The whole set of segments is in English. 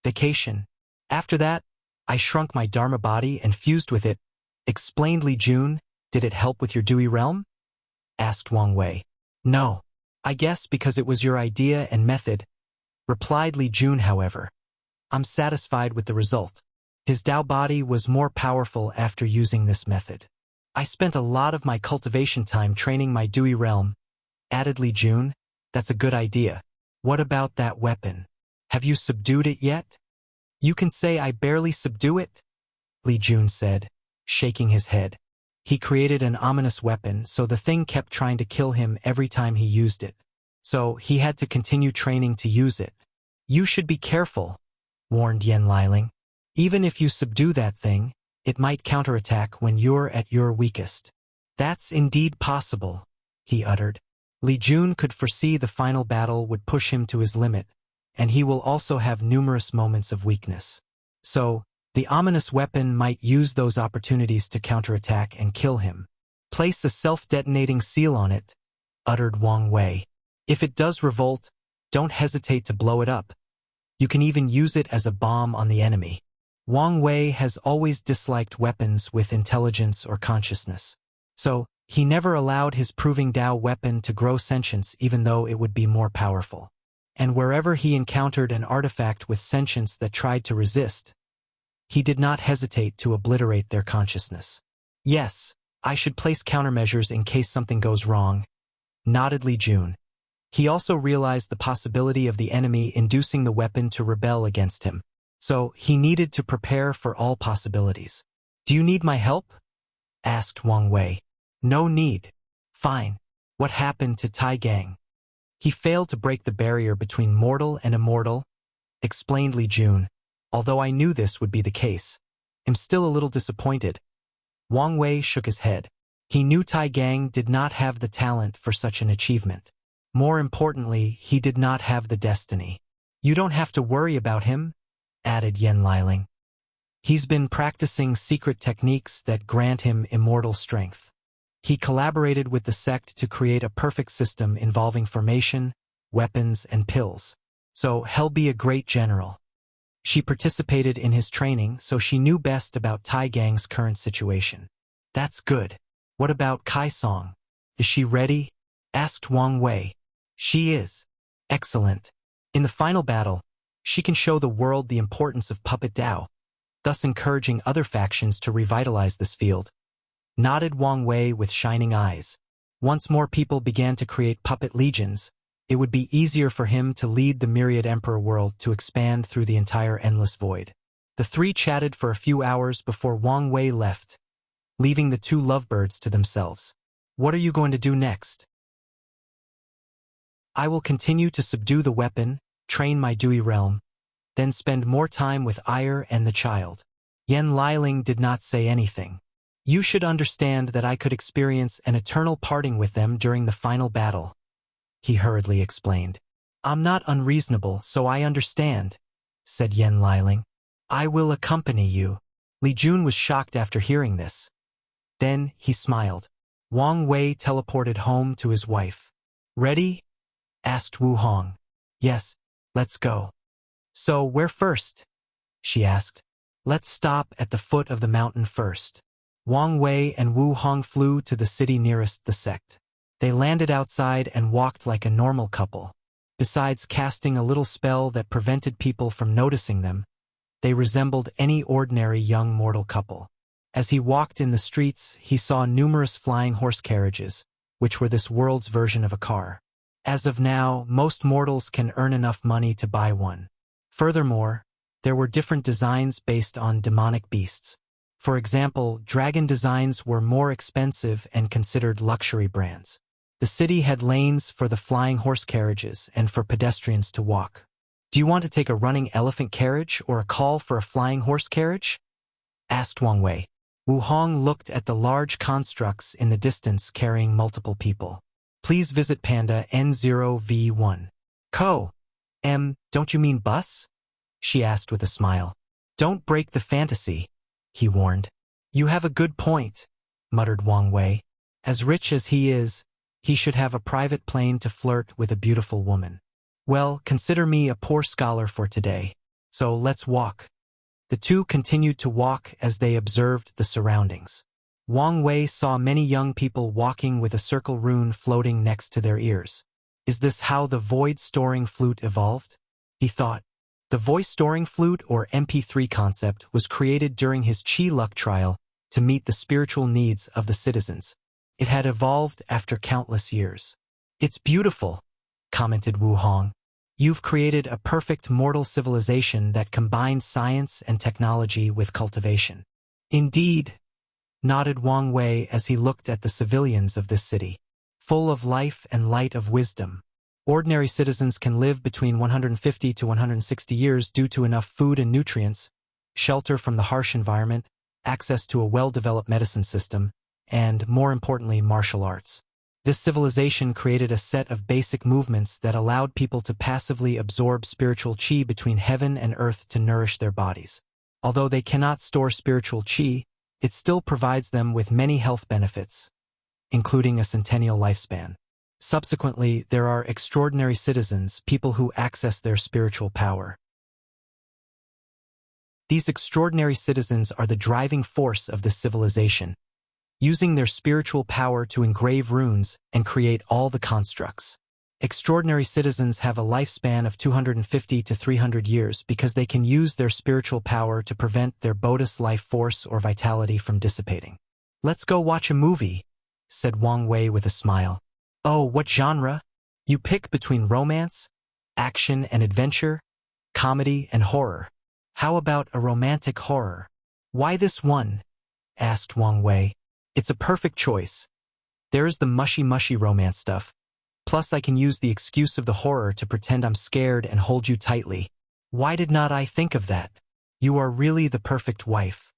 Vacation. After that, I shrunk my Dharma body and fused with it. Explained Li Jun. Did it help with your Dewey realm? Asked Wang Wei. No. I guess because it was your idea and method, replied Li Jun. However, I'm satisfied with the result. His Tao body was more powerful after using this method. I spent a lot of my cultivation time training my Dewey realm, added Li Jun. That's a good idea. What about that weapon? Have you subdued it yet? You can say I barely subdue it, Li Jun said, shaking his head. He created an ominous weapon, so the thing kept trying to kill him every time he used it. So he had to continue training to use it. You should be careful, warned Yan Liling. Even if you subdue that thing, it might counterattack when you're at your weakest. That's indeed possible, he uttered. Li Jun could foresee the final battle would push him to his limit, and he will also have numerous moments of weakness. So, the ominous weapon might use those opportunities to counterattack and kill him. Place a self-detonating seal on it, uttered Wang Wei. If it does revolt, don't hesitate to blow it up. You can even use it as a bomb on the enemy. Wang Wei has always disliked weapons with intelligence or consciousness. So, he never allowed his proving Tao weapon to grow sentience even though it would be more powerful. And wherever he encountered an artifact with sentience that tried to resist, he did not hesitate to obliterate their consciousness. Yes, I should place countermeasures in case something goes wrong, nodded Li Jun. He also realized the possibility of the enemy inducing the weapon to rebel against him. So he needed to prepare for all possibilities. Do you need my help? Asked Wang Wei. No need. Fine. What happened to Tai Gang? He failed to break the barrier between mortal and immortal, explained Li Jun. Although I knew this would be the case, I'm still a little disappointed. Wang Wei shook his head. He knew Tai Gang did not have the talent for such an achievement. More importantly, he did not have the destiny. You don't have to worry about him, added Yan Liling. He's been practicing secret techniques that grant him immortal strength. He collaborated with the sect to create a perfect system involving formation, weapons, and pills. So he'll be a great general. She participated in his training, so she knew best about Tai Gang's current situation. That's good. What about Kai Song? Is she ready? Asked Wang Wei. She is. Excellent. In the final battle, she can show the world the importance of puppet Tao, thus encouraging other factions to revitalize this field. Nodded Wang Wei with shining eyes. Once more people began to create puppet legions, it would be easier for him to lead the myriad emperor world to expand through the entire endless void. The three chatted for a few hours before Wang Wei left, leaving the two lovebirds to themselves. What are you going to do next? I will continue to subdue the weapon, train my Dewey realm, then spend more time with Ire and the child. Yan Liling did not say anything. You should understand that I could experience an eternal parting with them during the final battle, he hurriedly explained. I'm not unreasonable, so I understand, said Yan Liling. I will accompany you. Li Jun was shocked after hearing this. Then he smiled. Wang Wei teleported home to his wife. Ready? Asked Wu Hong. Yes, let's go. So where first? She asked. Let's stop at the foot of the mountain first. Wang Wei and Wu Hong flew to the city nearest the sect. They landed outside and walked like a normal couple. Besides casting a little spell that prevented people from noticing them, they resembled any ordinary young mortal couple. As he walked in the streets, he saw numerous flying horse carriages, which were this world's version of a car. As of now, most mortals can earn enough money to buy one. Furthermore, there were different designs based on demonic beasts. For example, dragon designs were more expensive and considered luxury brands. The city had lanes for the flying horse carriages and for pedestrians to walk. Do you want to take a running elephant carriage or a call for a flying horse carriage? Asked Wang Wei. Wu Hong looked at the large constructs in the distance carrying multiple people. Please visit Panda N0V1. Don't you mean bus? She asked with a smile. Don't break the fantasy, he warned. You have a good point, muttered Wang Wei. As rich as he is, he should have a private plane to flirt with a beautiful woman. Well, consider me a poor scholar for today. So let's walk. The two continued to walk as they observed the surroundings. Wang Wei saw many young people walking with a circle rune floating next to their ears. Is this how the void-storing flute evolved? He thought. The voice-storing flute, or MP3 concept, was created during his Qi luck trial to meet the spiritual needs of the citizens. It had evolved after countless years. It's beautiful, commented Wu Hong. You've created a perfect mortal civilization that combines science and technology with cultivation. Indeed, nodded Wang Wei as he looked at the civilians of this city. Full of life and light of wisdom. Ordinary citizens can live between 150 to 160 years due to enough food and nutrients, shelter from the harsh environment, access to a well-developed medicine system, and, more importantly, martial arts. This civilization created a set of basic movements that allowed people to passively absorb spiritual qi between heaven and earth to nourish their bodies. Although they cannot store spiritual qi, it still provides them with many health benefits, including a centennial lifespan. Subsequently, there are extraordinary citizens, people who access their spiritual power. These extraordinary citizens are the driving force of this civilization, using their spiritual power to engrave runes and create all the constructs. Extraordinary citizens have a lifespan of 250 to 300 years because they can use their spiritual power to prevent their Bodhi's life force or vitality from dissipating. Let's go watch a movie, said Wang Wei with a smile. Oh, what genre? You pick between romance, action and adventure, comedy and horror. How about a romantic horror? Why this one? Asked Wang Wei. It's a perfect choice. There's the mushy romance stuff. Plus I can use the excuse of the horror to pretend I'm scared and hold you tightly. Why did not I think of that? You are really the perfect wife.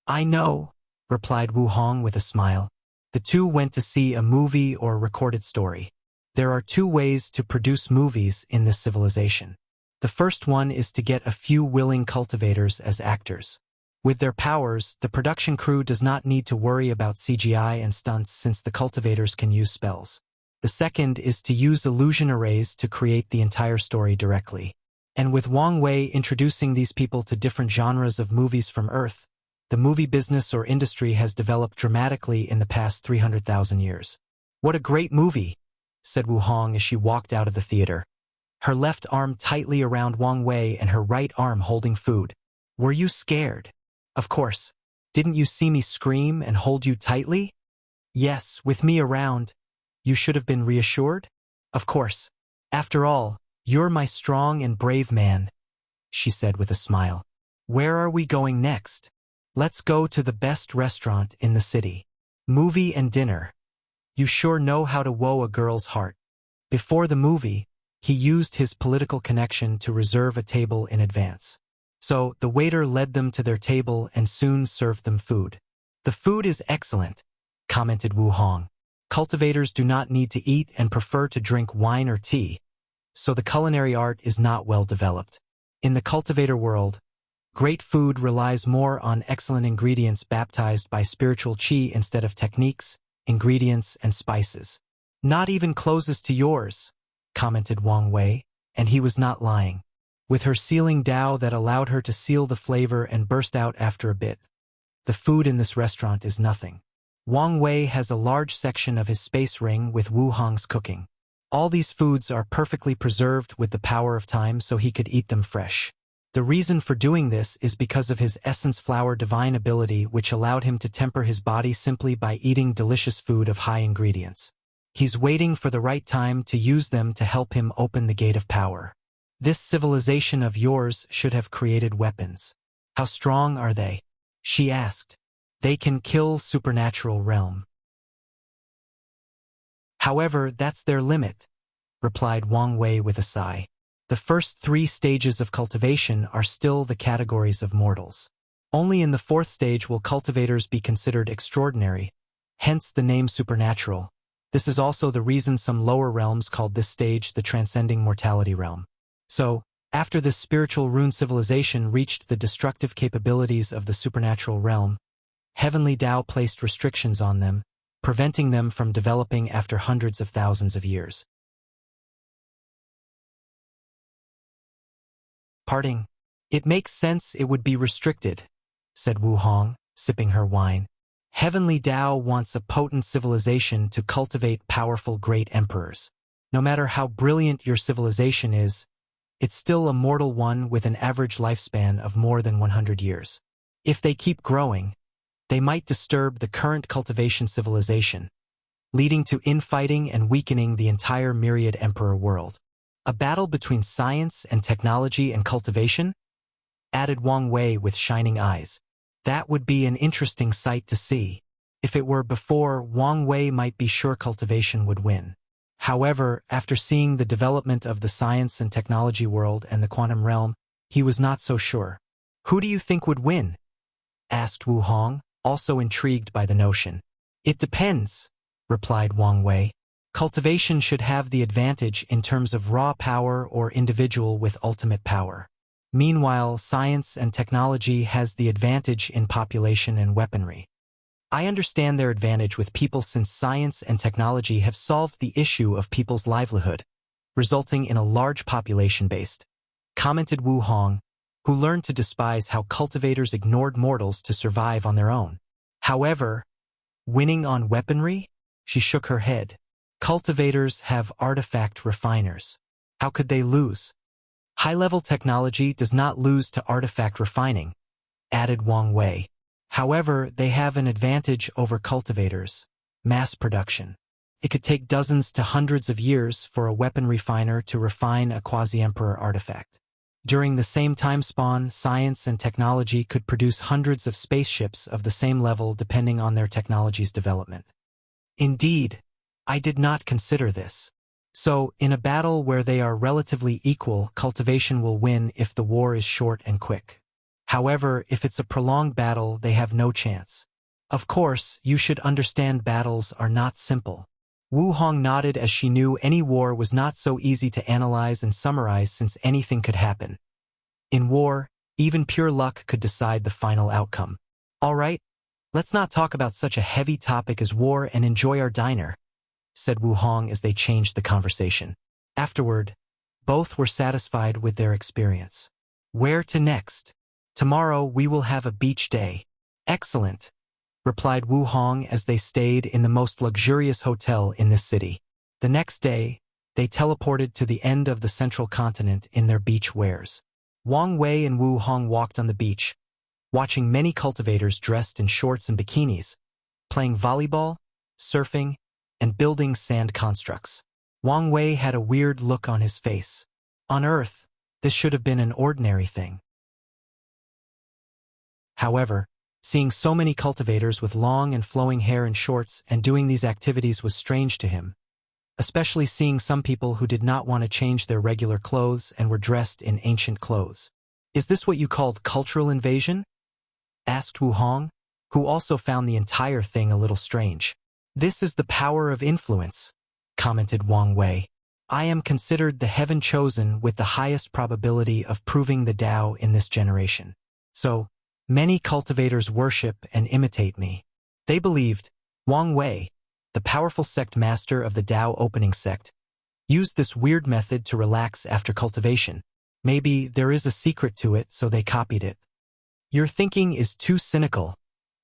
I know, replied Wu Hong with a smile. The two went to see a movie or recorded story. There are two ways to produce movies in this civilization. The first one is to get a few willing cultivators as actors. With their powers, the production crew does not need to worry about CGI and stunts since the cultivators can use spells. The second is to use illusion arrays to create the entire story directly. And with Wang Wei introducing these people to different genres of movies from Earth, the movie business or industry has developed dramatically in the past 300,000 years. What a great movie, said Wu Hong as she walked out of the theater, her left arm tightly around Wang Wei and her right arm holding food. Were you scared? Of course. Didn't you see me scream and hold you tightly? Yes, with me around. You should have been reassured? Of course. After all, you're my strong and brave man, she said with a smile. Where are we going next? Let's go to the best restaurant in the city. Movie and dinner. You sure know how to woo a girl's heart. Before the movie, he used his political connection to reserve a table in advance. So the waiter led them to their table and soon served them food. The food is excellent, commented Wu Hong. Cultivators do not need to eat and prefer to drink wine or tea, so the culinary art is not well developed. In the cultivator world, great food relies more on excellent ingredients baptized by spiritual qi instead of techniques, ingredients, and spices. Not even closes to yours, commented Wang Wei, and he was not lying. With her sealing Dao that allowed her to seal the flavor and burst out after a bit. The food in this restaurant is nothing. Wang Wei has a large section of his space ring with Wu Hong's cooking. All these foods are perfectly preserved with the power of time so he could eat them fresh. The reason for doing this is because of his essence flower divine ability which allowed him to temper his body simply by eating delicious food of high ingredients. He's waiting for the right time to use them to help him open the gate of power. This civilization of yours should have created weapons. How strong are they? She asked. They can kill supernatural realm. However, that's their limit, replied Wang Wei with a sigh. The first 3 stages of cultivation are still the categories of mortals. Only in the 4th stage will cultivators be considered extraordinary, hence the name supernatural. This is also the reason some lower realms called this stage the transcending mortality realm. So, after this spiritual rune civilization reached the destructive capabilities of the supernatural realm, heavenly Tao placed restrictions on them, preventing them from developing after hundreds of thousands of years. Parting. It makes sense it would be restricted, said Wu Hong, sipping her wine. Heavenly Tao wants a potent civilization to cultivate powerful great emperors. No matter how brilliant your civilization is, it's still a mortal one with an average lifespan of more than 100 years. If they keep growing, they might disturb the current cultivation civilization, leading to infighting and weakening the entire myriad emperor world. A battle between science and technology and cultivation? Added Wang Wei with shining eyes. That would be an interesting sight to see. If it were before, Wang Wei might be sure cultivation would win. However, after seeing the development of the science and technology world and the quantum realm, he was not so sure. Who do you think would win? Asked Wu Hong, also intrigued by the notion. It depends, replied Wang Wei. Cultivation should have the advantage in terms of raw power or individual with ultimate power. Meanwhile, science and technology has the advantage in population and weaponry. I understand their advantage with people since science and technology have solved the issue of people's livelihood, resulting in a large population base, commented Wu Hong, who learned to despise how cultivators ignored mortals to survive on their own. However, winning on weaponry? She shook her head. Cultivators have artifact refiners. How could they lose? High-level technology does not lose to artifact refining, added Wang Wei. However, they have an advantage over cultivators, mass production. It could take dozens to hundreds of years for a weapon refiner to refine a quasi-emperor artifact. During the same time span, science and technology could produce hundreds of spaceships of the same level depending on their technology's development. Indeed, I did not consider this. So, in a battle where they are relatively equal, cultivation will win if the war is short and quick. However, if it's a prolonged battle, they have no chance. Of course, you should understand battles are not simple. Wu Hong nodded as she knew any war was not so easy to analyze and summarize since anything could happen. In war, even pure luck could decide the final outcome. All right, let's not talk about such a heavy topic as war and enjoy our diner, said Wu Hong as they changed the conversation. Afterward, both were satisfied with their experience. Where to next? Tomorrow we will have a beach day. Excellent, replied Wu Hong as they stayed in the most luxurious hotel in this city. The next day, they teleported to the end of the central continent in their beach wares. Wang Wei and Wu Hong walked on the beach, watching many cultivators dressed in shorts and bikinis, playing volleyball, surfing, and building sand constructs. Wang Wei had a weird look on his face. On Earth, this should have been an ordinary thing. However, seeing so many cultivators with long and flowing hair and shorts and doing these activities was strange to him, especially seeing some people who did not want to change their regular clothes and were dressed in ancient clothes. Is this what you called cultural invasion? Asked Wu Hong, who also found the entire thing a little strange. This is the power of influence, commented Wang Wei. I am considered the heaven chosen with the highest probability of proving the Tao in this generation. So, many cultivators worship and imitate me. They believed Wang Wei, the powerful sect master of the Tao opening sect, used this weird method to relax after cultivation. Maybe there is a secret to it, so they copied it. Your thinking is too cynical,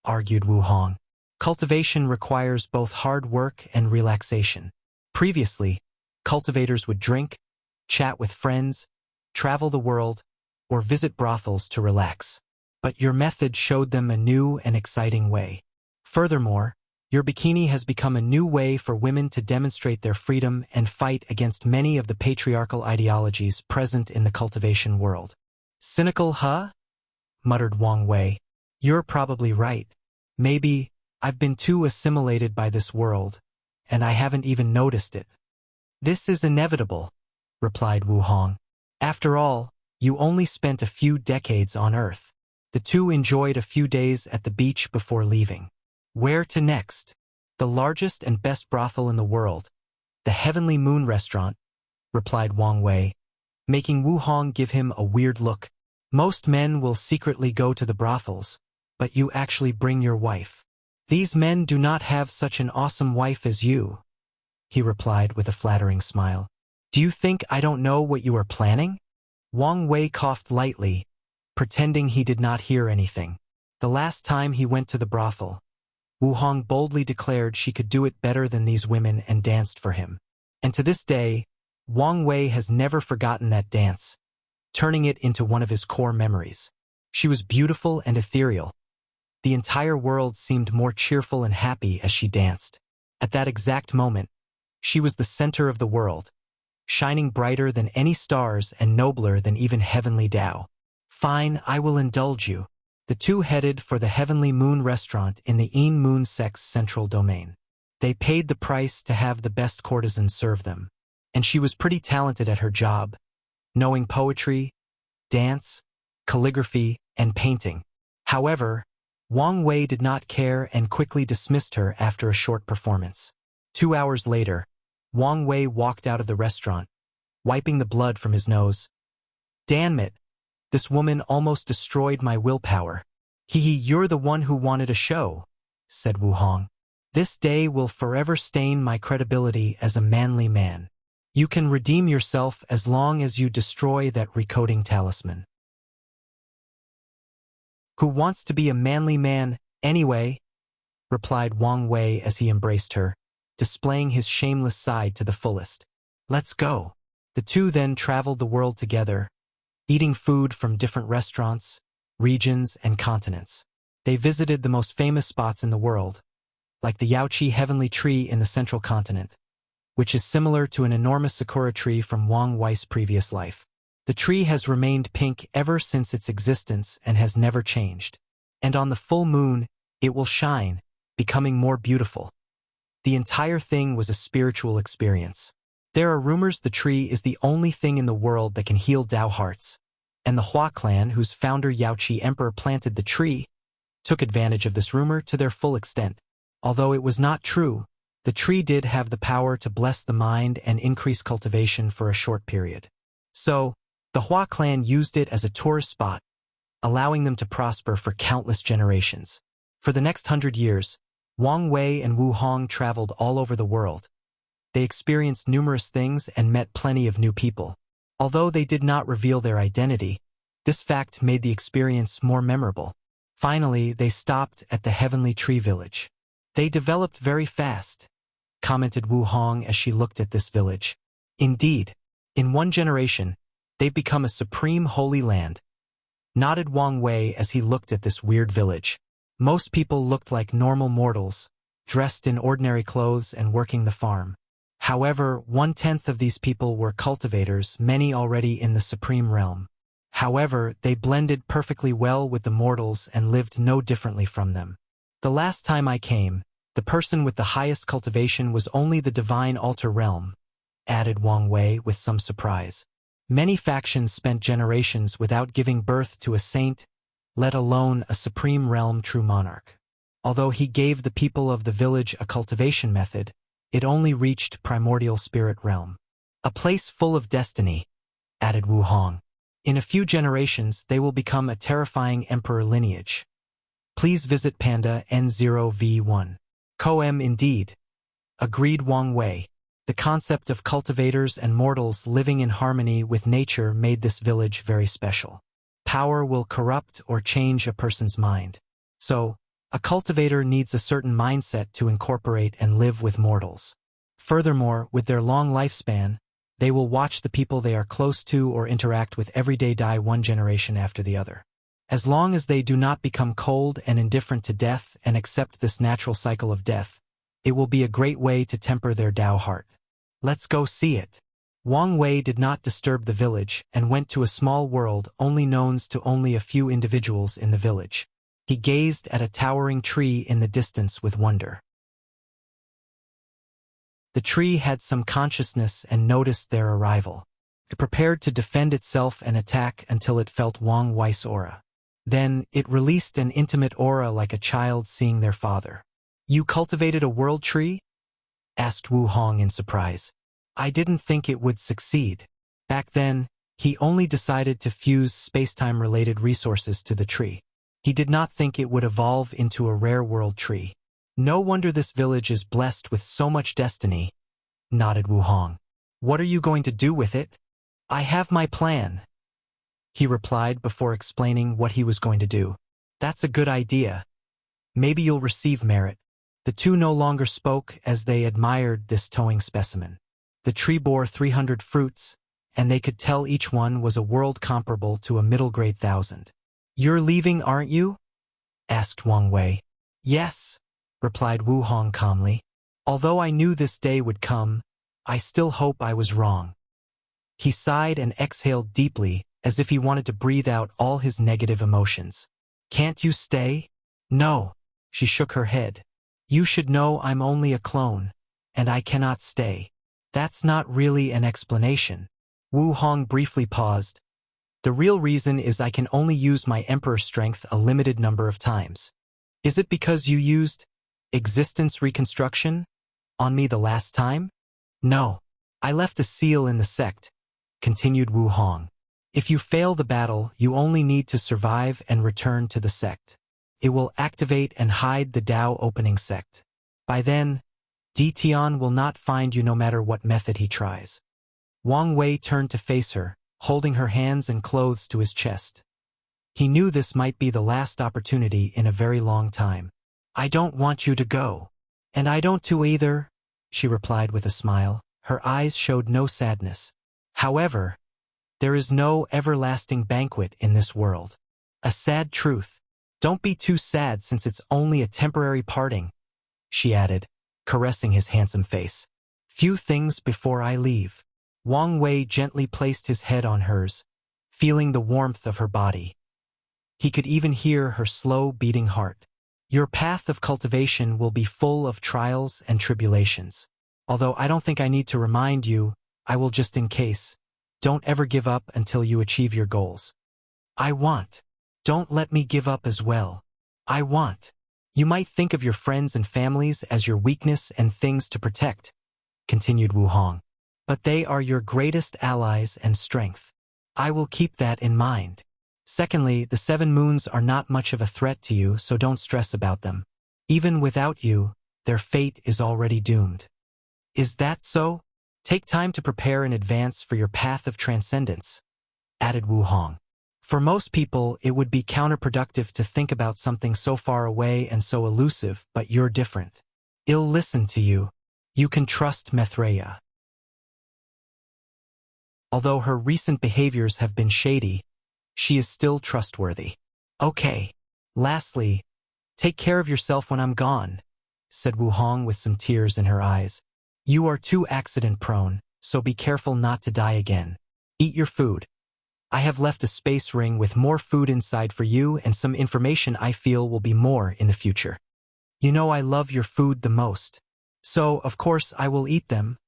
argued Wu Hong. Cultivation requires both hard work and relaxation. Previously, cultivators would drink, chat with friends, travel the world, or visit brothels to relax. But your method showed them a new and exciting way. Furthermore, your bikini has become a new way for women to demonstrate their freedom and fight against many of the patriarchal ideologies present in the cultivation world. Cynical, huh? Muttered Wang Wei. You're probably right. Maybe I've been too assimilated by this world, and I haven't even noticed it. This is inevitable, replied Wu Hong. After all, you only spent a few decades on Earth. The two enjoyed a few days at the beach before leaving. Where to next? The largest and best brothel in the world, the Heavenly Moon Restaurant, replied Wang Wei, making Wu Hong give him a weird look. Most men will secretly go to the brothels, but you actually bring your wife. These men do not have such an awesome wife as you, he replied with a flattering smile. Do you think I don't know what you are planning? Wang Wei coughed lightly, pretending he did not hear anything. The last time he went to the brothel, Wu Hong boldly declared she could do it better than these women and danced for him. And to this day, Wang Wei has never forgotten that dance, turning it into one of his core memories. She was beautiful and ethereal. The entire world seemed more cheerful and happy as she danced. At that exact moment, she was the center of the world, shining brighter than any stars and nobler than even heavenly Tao. Fine, I will indulge you. The two headed for the Heavenly Moon restaurant in the Een Moon Sect's central domain. They paid the price to have the best courtesan serve them, and she was pretty talented at her job, knowing poetry, dance, calligraphy, and painting. However, Wang Wei did not care and quickly dismissed her after a short performance. 2 hours later, Wang Wei walked out of the restaurant, wiping the blood from his nose. Damn it! This woman almost destroyed my willpower. You're the one who wanted a show, said Wu Hong. This day will forever stain my credibility as a manly man. You can redeem yourself as long as you destroy that recoding talisman. Who wants to be a manly man, anyway? Replied Wang Wei as he embraced her, displaying his shameless side to the fullest. Let's go. The two then traveled the world together, eating food from different restaurants, regions, and continents. They visited the most famous spots in the world, like the Yaoqi Heavenly Tree in the central continent, which is similar to an enormous sakura tree from Wang Wei's previous life. The tree has remained pink ever since its existence and has never changed. And on the full moon, it will shine, becoming more beautiful. The entire thing was a spiritual experience. There are rumors the tree is the only thing in the world that can heal Dao hearts, and the Hua clan, whose founder Yaoqi Emperor planted the tree, took advantage of this rumor to their full extent. Although it was not true, the tree did have the power to bless the mind and increase cultivation for a short period. So, the Hua clan used it as a tourist spot, allowing them to prosper for countless generations. For the next 100 years, Wang Wei and Wu Hong traveled all over the world. They experienced numerous things and met plenty of new people. Although they did not reveal their identity, this fact made the experience more memorable. Finally, they stopped at the Heavenly Tree Village. They developed very fast, commented Wu Hong as she looked at this village. Indeed, in one generation, they've become a supreme holy land, nodded Wang Wei as he looked at this weird village. Most people looked like normal mortals, dressed in ordinary clothes and working the farm. However, 1/10 of these people were cultivators, many already in the supreme realm. However, they blended perfectly well with the mortals and lived no differently from them. The last time I came, the person with the highest cultivation was only the divine altar realm, added Wang Wei with some surprise. Many factions spent generations without giving birth to a saint, let alone a supreme realm true monarch. Although he gave the people of the village a cultivation method, it only reached primordial spirit realm. A place full of destiny, added Wu Hong. In a few generations, they will become a terrifying emperor lineage. Please visit Panda N0V1. Koem indeed, agreed Wang Wei. The concept of cultivators and mortals living in harmony with nature made this village very special. Power will corrupt or change a person's mind. So, a cultivator needs a certain mindset to incorporate and live with mortals. Furthermore, with their long lifespan, they will watch the people they are close to or interact with every day die one generation after the other. As long as they do not become cold and indifferent to death and accept this natural cycle of death, it will be a great way to temper their Tao heart. Let's go see it. Wang Wei did not disturb the village and went to a small world only known to only a few individuals in the village. He gazed at a towering tree in the distance with wonder. The tree had some consciousness and noticed their arrival. It prepared to defend itself and attack until it felt Wang Wei's aura. Then, it released an intimate aura like a child seeing their father. You cultivated a world tree? Asked Wu Hong in surprise. I didn't think it would succeed. Back then, he only decided to fuse space-time-related resources to the tree. He did not think it would evolve into a rare world tree. No wonder this village is blessed with so much destiny, nodded Wu Hong. What are you going to do with it? I have my plan. he replied before explaining what he was going to do. That's a good idea. Maybe you'll receive merit. The two no longer spoke as they admired this towing specimen. The tree bore 300 fruits, and they could tell each one was a world comparable to a middle-grade 1,000. You're leaving, aren't you? Asked Wang Wei. Yes, replied Wu Hong calmly. Although I knew this day would come, I still hope I was wrong. He sighed and exhaled deeply, as if he wanted to breathe out all his negative emotions. Can't you stay? No, she shook her head. You should know I'm only a clone, and I cannot stay. That's not really an explanation. Wu Hong briefly paused. The real reason is I can only use my Emperor strength a limited number of times. Is it because you used existence reconstruction on me the last time? No. I left a seal in the sect, continued Wu Hong. If you fail the battle, you only need to survive and return to the sect. It will activate and hide the Dao opening sect. By then, Ditian will not find you no matter what method he tries. Wang Wei turned to face her, holding her hands and clothes to his chest. He knew this might be the last opportunity in a very long time. I don't want you to go. And I don't too either, she replied with a smile. Her eyes showed no sadness. However, there is no everlasting banquet in this world. A sad truth. Don't be too sad since it's only a temporary parting, she added, caressing his handsome face. Few things before I leave. Wang Wei gently placed his head on hers, feeling the warmth of her body. He could even hear her slow beating heart. Your path of cultivation will be full of trials and tribulations. Although I don't think I need to remind you, I will just in case. Don't ever give up until you achieve your goals. I want. Don't let me give up as well. I want. You might think of your friends and families as your weakness and things to protect, continued Wu Hong. But they are your greatest allies and strength. I will keep that in mind. Secondly, the 7 moons are not much of a threat to you, so don't stress about them. Even without you, their fate is already doomed. Is that so? Take time to prepare in advance for your path of transcendence, added Wu Hong. For most people, it would be counterproductive to think about something so far away and so elusive, but you're different. I'll listen to you. You can trust Mithreya. Although her recent behaviors have been shady, she is still trustworthy. Okay. Lastly, take care of yourself when I'm gone, said Wu Hong with some tears in her eyes. You are too accident-prone, so be careful not to die again. Eat your food. I have left a space ring with more food inside for you and some information I feel will be more in the future. You know I love your food the most. So, of course, I will eat them,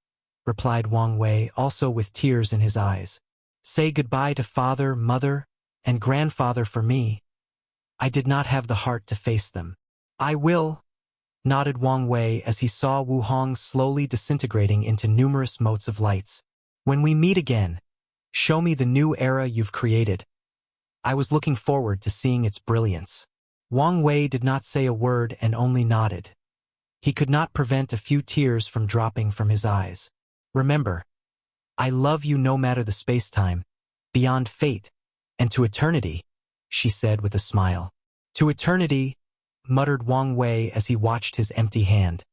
replied Wang Wei, also with tears in his eyes. Say goodbye to father, mother, and grandfather for me. I did not have the heart to face them. I will, nodded Wang Wei as he saw Wu Hong slowly disintegrating into numerous motes of lights. When we meet again, show me the new era you've created. I was looking forward to seeing its brilliance. Wang Wei did not say a word and only nodded. He could not prevent a few tears from dropping from his eyes. Remember, I love you no matter the space-time, beyond fate, and to eternity, she said with a smile. To eternity, muttered Wang Wei as he watched his empty hand.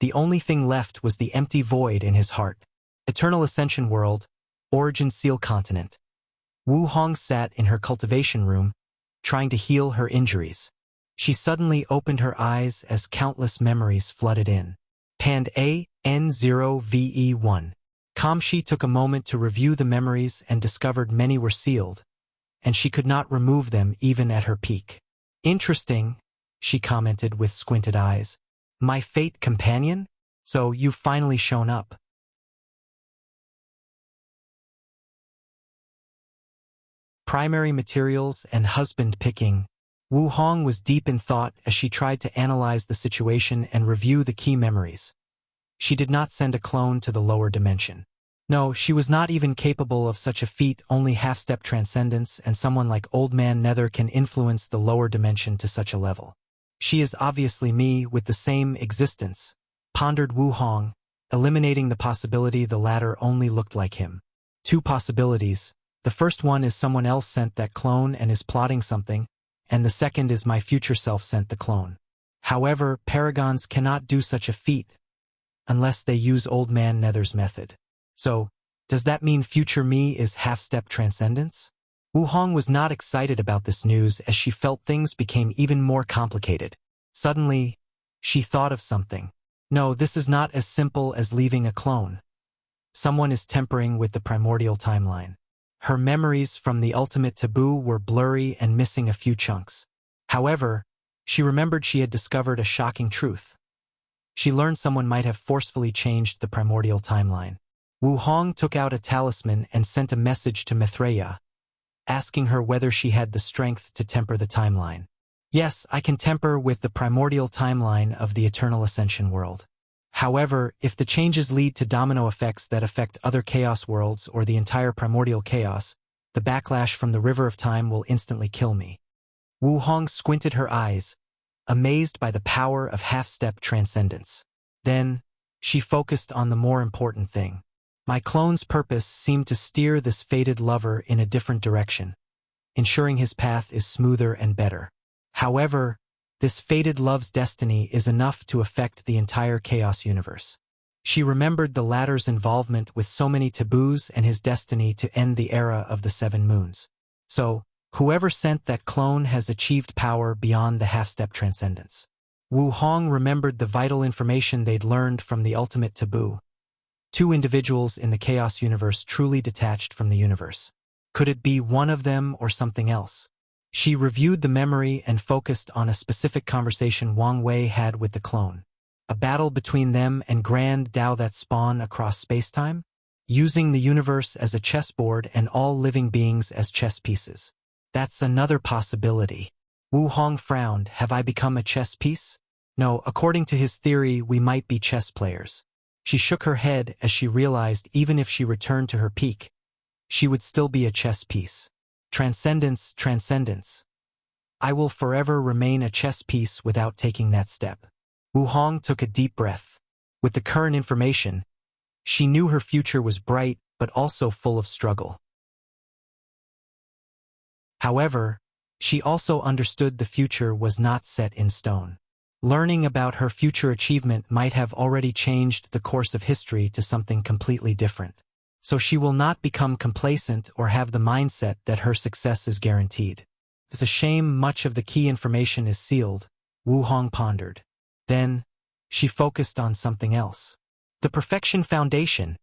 The only thing left was the empty void in his heart. Eternal Ascension World, Origin Seal Continent. Wu Hong sat in her cultivation room, trying to heal her injuries. She suddenly opened her eyes as countless memories flooded in. Pand A, N0VE1. Kamshi took a moment to review the memories and discovered many were sealed, and she could not remove them even at her peak. Interesting, she commented with squinted eyes. My fate companion? So you've finally shown up. Primary materials and husband picking. Wu Hong was deep in thought as she tried to analyze the situation and review the key memories. She did not send a clone to the lower dimension. No, she was not even capable of such a feat. Only half-step transcendence and someone like Old Man Nether can influence the lower dimension to such a level. She is obviously me with the same existence, pondered Wu Hong, eliminating the possibility the latter only looked like him. 2 possibilities, The first one is someone else sent that clone and is plotting something, and the second is my future self sent the clone. However, paragons cannot do such a feat unless they use Old Man Nether's method. So, does that mean future me is half-step transcendence? Wu Hong was not excited about this news as she felt things became even more complicated. Suddenly, she thought of something. No, this is not as simple as leaving a clone. Someone is tampering with the primordial timeline. Her memories from the ultimate taboo were blurry and missing a few chunks. However, she remembered she had discovered a shocking truth. She learned someone might have forcefully changed the primordial timeline. Wu Hong took out a talisman and sent a message to Mithreya, asking her whether she had the strength to temper the timeline. Yes, I can temper with the primordial timeline of the Eternal Ascension world. However, if the changes lead to domino effects that affect other chaos worlds or the entire primordial chaos, the backlash from the River of Time will instantly kill me. Wu Hong squinted her eyes, amazed by the power of half-step transcendence. Then, she focused on the more important thing. My clone's purpose seemed to steer this fated lover in a different direction, ensuring his path is smoother and better. However, this fated love's destiny is enough to affect the entire chaos universe. She remembered the latter's involvement with so many taboos and his destiny to end the era of the 7 moons. So, whoever sent that clone has achieved power beyond the half-step transcendence. Wu Hong remembered the vital information they'd learned from the ultimate taboo. 2 individuals in the chaos universe truly detached from the universe. Could it be one of them or something else? She reviewed the memory and focused on a specific conversation Wang Wei had with the clone. A battle between them and Grand Tao that spawn across spacetime? Using the universe as a chessboard and all living beings as chess pieces. That's another possibility. Wu Hong frowned. Have I become a chess piece? No, according to his theory, we might be chess players. She shook her head as she realized even if she returned to her peak, she would still be a chess piece. Transcendence, transcendence. I will forever remain a chess piece without taking that step. Wu Hong took a deep breath. With the current information, she knew her future was bright but also full of struggle. However, she also understood the future was not set in stone. Learning about her future achievement might have already changed the course of history to something completely different. So she will not become complacent or have the mindset that her success is guaranteed. It's a shame much of the key information is sealed, Wu Hong pondered. Then, she focused on something else. The Perfection Foundation,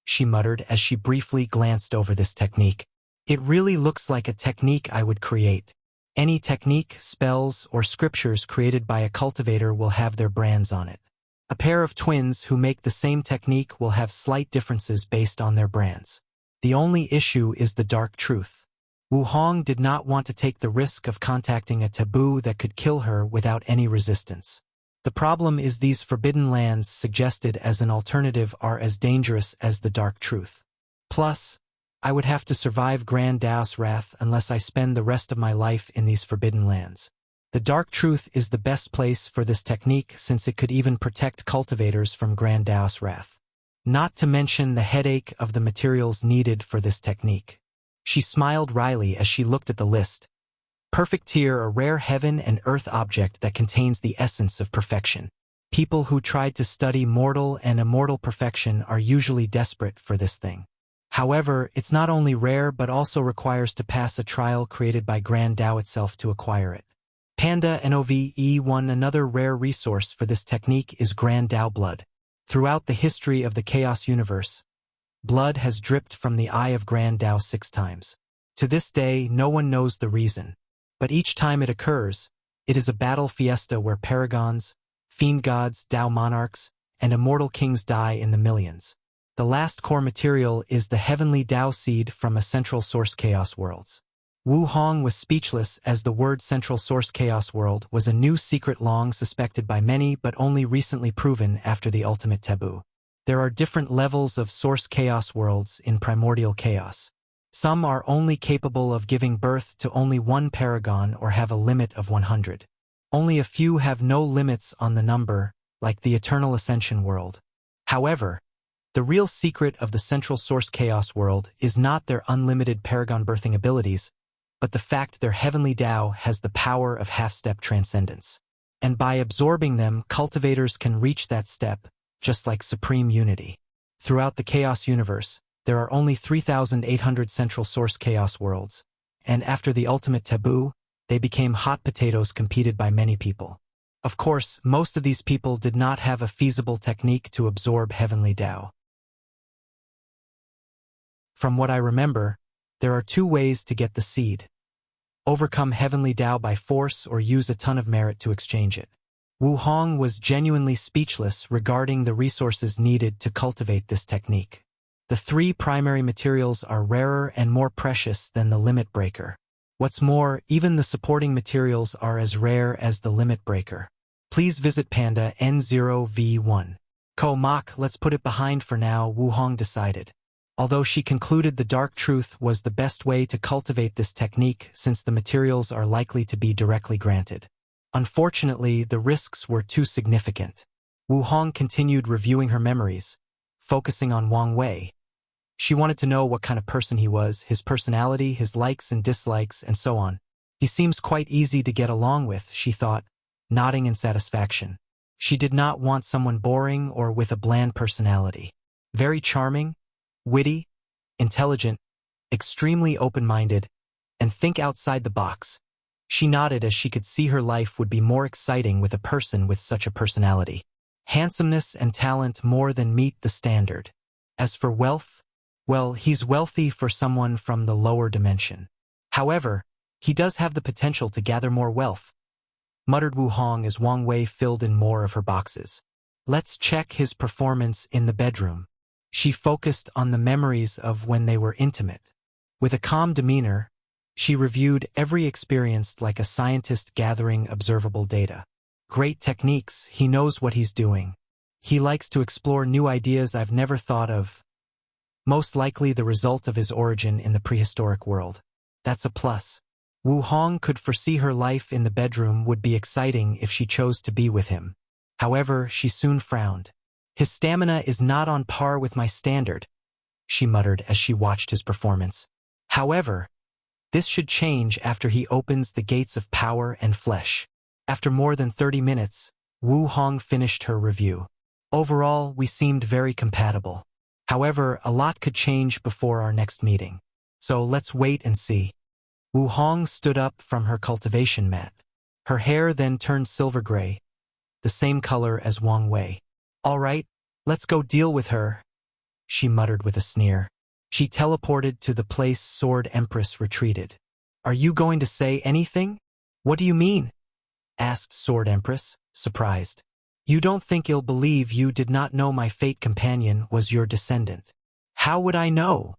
she muttered as she briefly glanced over this technique. It really looks like a technique I would create. Any technique, spells, or scriptures created by a cultivator will have their brands on it. A pair of twins who make the same technique will have slight differences based on their brands. The only issue is the dark truth. Wu Hong did not want to take the risk of contacting a taboo that could kill her without any resistance. The problem is these forbidden lands suggested as an alternative are as dangerous as the dark truth. Plus, I would have to survive Grand Tao's wrath unless I spend the rest of my life in these forbidden lands. The dark truth is the best place for this technique since it could even protect cultivators from Grand Tao's wrath. Not to mention the headache of the materials needed for this technique. She smiled wryly as she looked at the list. Perfect tier, a rare heaven and earth object that contains the essence of perfection. People who tried to study mortal and immortal perfection are usually desperate for this thing. However, it's not only rare but also requires to pass a trial created by Grand Tao itself to acquire it. Panda NOVE1. Another rare resource for this technique is Grand Tao blood. Throughout the history of the Chaos Universe, blood has dripped from the eye of Grand Tao 6 times. To this day, no one knows the reason. But each time it occurs, it is a battle fiesta where paragons, fiend gods, Tao monarchs, and immortal kings die in the millions. The last core material is the heavenly Tao seed from a central source chaos worlds. Wu Hong was speechless as the word Central Source Chaos World was a new secret long suspected by many but only recently proven after the ultimate taboo. There are different levels of Source Chaos Worlds in Primordial Chaos. Some are only capable of giving birth to only 1 paragon or have a limit of 100. Only a few have no limits on the number, like the Eternal Ascension World. However, The real secret of the Central Source Chaos world is not their unlimited paragon birthing abilities, but the fact their heavenly Tao has the power of half-step transcendence. And by absorbing them, cultivators can reach that step, just like supreme unity. Throughout the Chaos universe, there are only 3,800 Central Source Chaos worlds, and after the ultimate taboo, they became hot potatoes competed by many people. Of course, most of these people did not have a feasible technique to absorb heavenly Tao. From what I remember, there are two ways to get the seed. Overcome heavenly Tao by force or use a ton of merit to exchange it. Wu Hong was genuinely speechless regarding the resources needed to cultivate this technique. The three primary materials are rarer and more precious than the limit breaker. What's more, even the supporting materials are as rare as the limit breaker. Please visit Panda N0V1. Ko Mok, let's put it behind for now, Wu Hong decided. Although she concluded the dark truth was the best way to cultivate this technique since the materials are likely to be directly granted. Unfortunately, the risks were too significant. Wu Hong continued reviewing her memories, focusing on Wang Wei. She wanted to know what kind of person he was, his personality, his likes and dislikes, and so on. He seems quite easy to get along with, she thought, nodding in satisfaction. She did not want someone boring or with a bland personality. Very charming, witty, intelligent, extremely open-minded, and think outside the box. She nodded as she could see her life would be more exciting with a person with such a personality. Handsomeness and talent more than meet the standard. As for wealth, well, he's wealthy for someone from the lower dimension. However, he does have the potential to gather more wealth, muttered Wu Hong as Wang Wei filled in more of her boxes. Let's check his performance in the bedroom. She focused on the memories of when they were intimate. With a calm demeanor, she reviewed every experience like a scientist gathering observable data. Great techniques, he knows what he's doing. He likes to explore new ideas I've never thought of. Most likely the result of his origin in the prehistoric world. That's a plus. Wu Hong could foresee her life in the bedroom would be exciting if she chose to be with him. However, she soon frowned. His stamina is not on par with my standard, she muttered as she watched his performance. However, this should change after he opens the gates of power and flesh. After more than 30 minutes, Wu Hong finished her review. Overall, we seemed very compatible. However, a lot could change before our next meeting. So let's wait and see. Wu Hong stood up from her cultivation mat. Her hair then turned silver gray, the same color as Wang Wei. All right, let's go deal with her, she muttered with a sneer. She teleported to the place Sword Empress retreated. Are you going to say anything? What do you mean? Asked Sword Empress, surprised. You don't think he'll believe you did not know my fate companion was your descendant. How would I know?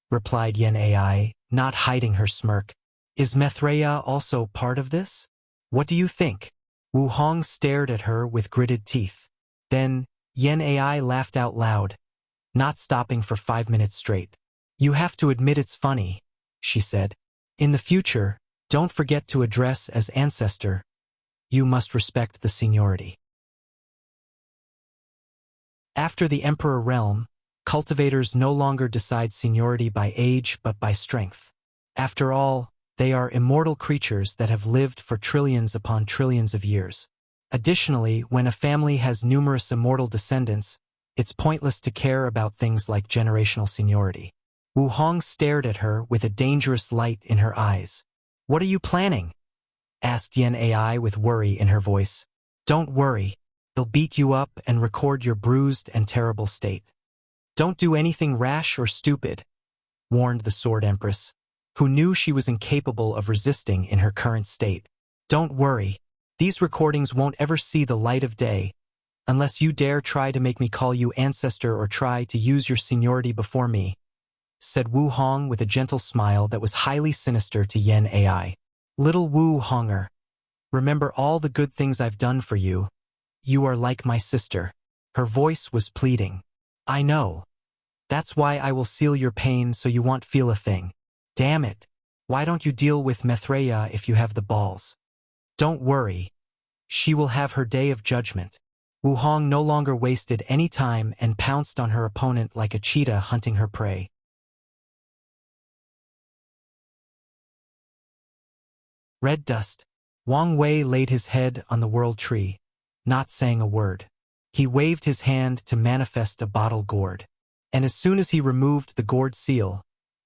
Replied Yen Ai, not hiding her smirk. Is Mithraea also part of this? What do you think? Wu Hong stared at her with gritted teeth. Then, Yen Ai laughed out loud, not stopping for 5 minutes straight. You have to admit it's funny, she said. In the future, don't forget to address as ancestor. You must respect the seniority. After the Emperor realm, cultivators no longer decide seniority by age but by strength. After all, they are immortal creatures that have lived for trillions upon trillions of years. Additionally, when a family has numerous immortal descendants, it's pointless to care about things like generational seniority. Wu Hong stared at her with a dangerous light in her eyes. What are you planning? Asked Yen Ai with worry in her voice. Don't worry. They'll beat you up and record your bruised and terrible state. Don't do anything rash or stupid, warned the Sword Empress, who knew she was incapable of resisting in her current state. Don't worry. These recordings won't ever see the light of day, unless you dare try to make me call you ancestor or try to use your seniority before me, said Wu Hong with a gentle smile that was highly sinister to Yen Ai. Little Wu Honger, remember all the good things I've done for you. You are like my sister. Her voice was pleading. I know. That's why I will seal your pain so you won't feel a thing. Damn it. Why don't you deal with Mithraea if you have the balls? Don't worry. She will have her day of judgment. Wu Hong no longer wasted any time and pounced on her opponent like a cheetah hunting her prey. Red dust. Wang Wei laid his head on the world tree, not saying a word. He waved his hand to manifest a bottle gourd. And as soon as he removed the gourd seal,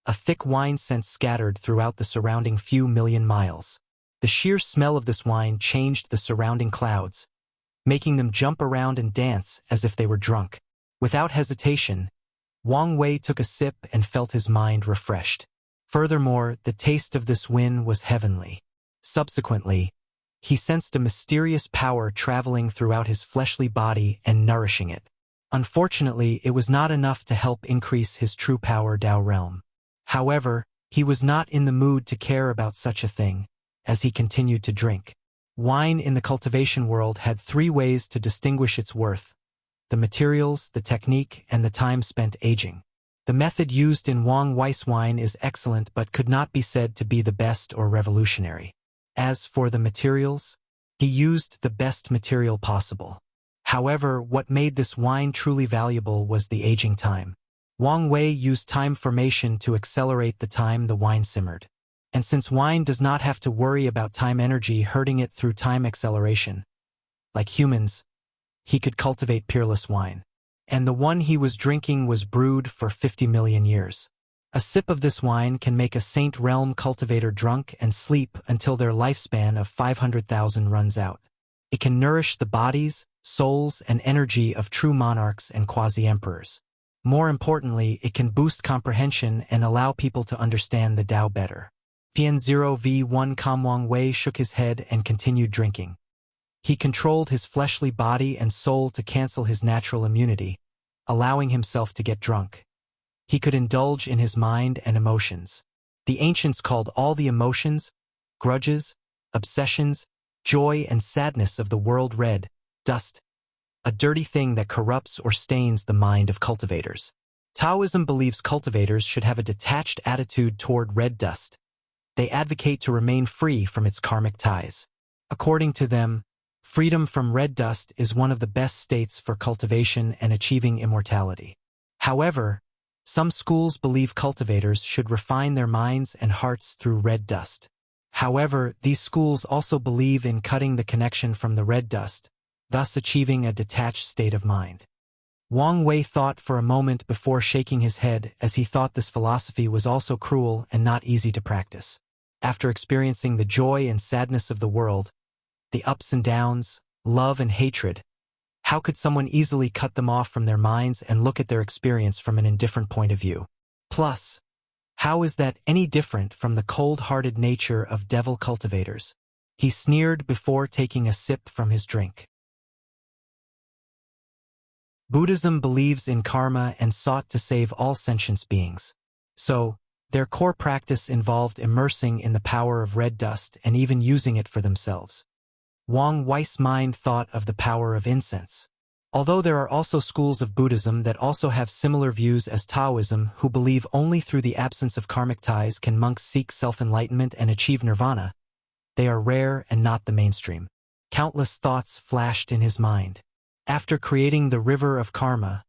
a thick wine scent scattered throughout the surrounding few million miles. The sheer smell of this wine changed the surrounding clouds, making them jump around and dance as if they were drunk. Without hesitation, Wang Wei took a sip and felt his mind refreshed. Furthermore, the taste of this wine was heavenly. Subsequently, he sensed a mysterious power traveling throughout his fleshly body and nourishing it. Unfortunately, it was not enough to help increase his true power Dao realm. However, he was not in the mood to care about such a thing, as he continued to drink. Wine in the cultivation world had 3 ways to distinguish its worth: the materials, the technique, and the time spent aging. The method used in Wang Wei's wine is excellent but could not be said to be the best or revolutionary. As for the materials, he used the best material possible. However, what made this wine truly valuable was the aging time. Wang Wei used time formation to accelerate the time the wine simmered. And since wine does not have to worry about time energy hurting it through time acceleration, like humans, he could cultivate peerless wine. And the one he was drinking was brewed for 50 million years. A sip of this wine can make a Saint Realm cultivator drunk and sleep until their lifespan of 500,000 runs out. It can nourish the bodies, souls, and energy of true monarchs and quasi-emperors. More importantly, it can boost comprehension and allow people to understand the Tao better. PN0V1 Wang Wei shook his head and continued drinking. He controlled his fleshly body and soul to cancel his natural immunity, allowing himself to get drunk. He could indulge in his mind and emotions. The ancients called all the emotions, grudges, obsessions, joy and sadness of the world red dust, a dirty thing that corrupts or stains the mind of cultivators. Taoism believes cultivators should have a detached attitude toward red dust. They advocate to remain free from its karmic ties. According to them, freedom from red dust is one of the best states for cultivation and achieving immortality. However, some schools believe cultivators should refine their minds and hearts through red dust. However, these schools also believe in cutting the connection from the red dust, thus achieving a detached state of mind. Wang Wei thought for a moment before shaking his head, as he thought this philosophy was also cruel and not easy to practice. After experiencing the joy and sadness of the world, the ups and downs, love and hatred, how could someone easily cut them off from their minds and look at their experience from an indifferent point of view? Plus, how is that any different from the cold-hearted nature of devil cultivators? He sneered before taking a sip from his drink. Buddhism believes in karma and sought to save all sentient beings. So, their core practice involved immersing in the power of red dust and even using it for themselves. Wang Wei's mind thought of the power of incense. Although there are also schools of Buddhism that also have similar views as Taoism who believe only through the absence of karmic ties can monks seek self-enlightenment and achieve nirvana, they are rare and not the mainstream. Countless thoughts flashed in his mind. After creating the river of karma,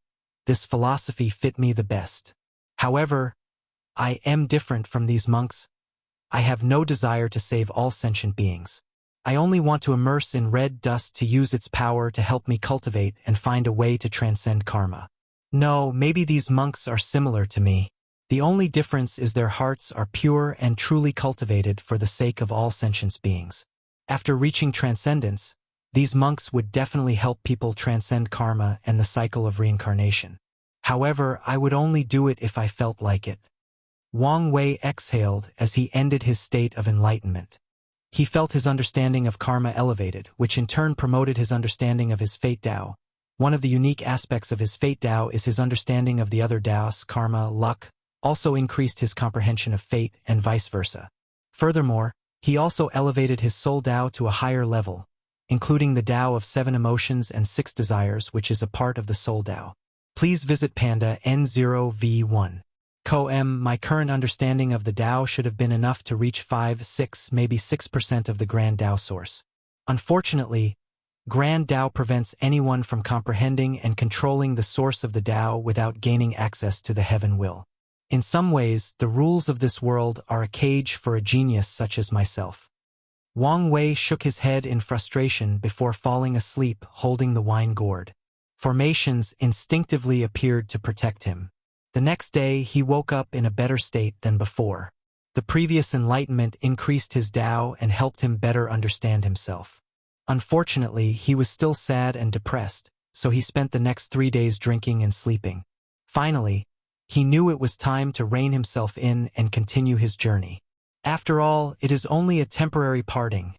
this philosophy fit me the best. However, I am different from these monks. I have no desire to save all sentient beings. I only want to immerse in red dust to use its power to help me cultivate and find a way to transcend karma. No, maybe these monks are similar to me. The only difference is their hearts are pure and truly cultivated for the sake of all sentient beings. After reaching transcendence, these monks would definitely help people transcend karma and the cycle of reincarnation. However, I would only do it if I felt like it. Wang Wei exhaled as he ended his state of enlightenment. He felt his understanding of karma elevated, which in turn promoted his understanding of his fate Tao. One of the unique aspects of his fate Tao is his understanding of the other Taos, karma, luck, also increased his comprehension of fate and vice versa. Furthermore, he also elevated his soul Tao to a higher level, including the Tao of 7 emotions and 6 desires, which is a part of the soul Tao. Please visit Panda N0V1. My current understanding of the Tao should have been enough to reach 5, 6, maybe 6% of the Grand Tao source. Unfortunately, Grand Tao prevents anyone from comprehending and controlling the source of the Tao without gaining access to the heaven will. In some ways, the rules of this world are a cage for a genius such as myself. Wang Wei shook his head in frustration before falling asleep holding the wine gourd. Formations instinctively appeared to protect him. The next day he woke up in a better state than before. The previous enlightenment increased his Tao and helped him better understand himself. Unfortunately, he was still sad and depressed, so he spent the next 3 days drinking and sleeping. Finally, he knew it was time to rein himself in and continue his journey. After all, it is only a temporary parting,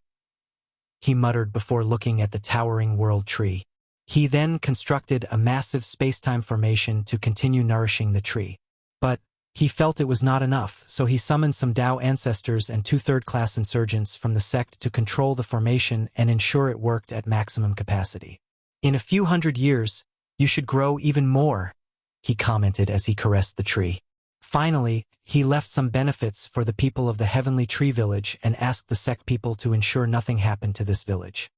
he muttered before looking at the towering world tree. He then constructed a massive space-time formation to continue nourishing the tree. But he felt it was not enough, so he summoned some Tao ancestors and 2 third-class insurgents from the sect to control the formation and ensure it worked at maximum capacity. In a few hundred years, you should grow even more, he commented as he caressed the tree. Finally, he left some benefits for the people of the Heavenly Tree Village and asked the sect people to ensure nothing happened to this village.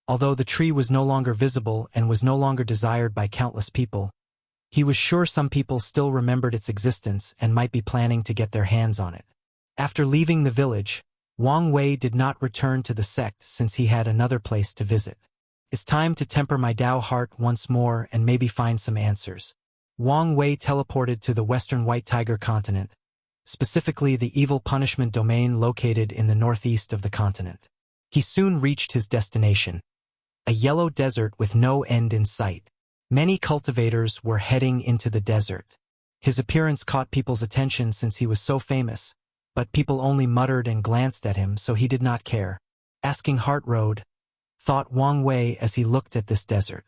Although the tree was no longer visible and was no longer desired by countless people, he was sure some people still remembered its existence and might be planning to get their hands on it. After leaving the village, Wang Wei did not return to the sect since he had another place to visit. It's time to temper my Tao heart once more and maybe find some answers. Wang Wei teleported to the western White Tiger continent, specifically the evil punishment domain located in the northeast of the continent. He soon reached his destination, a yellow desert with no end in sight. Many cultivators were heading into the desert. His appearance caught people's attention since he was so famous, but people only muttered and glanced at him, so he did not care. Asking Heart Road, thought Wang Wei as he looked at this desert.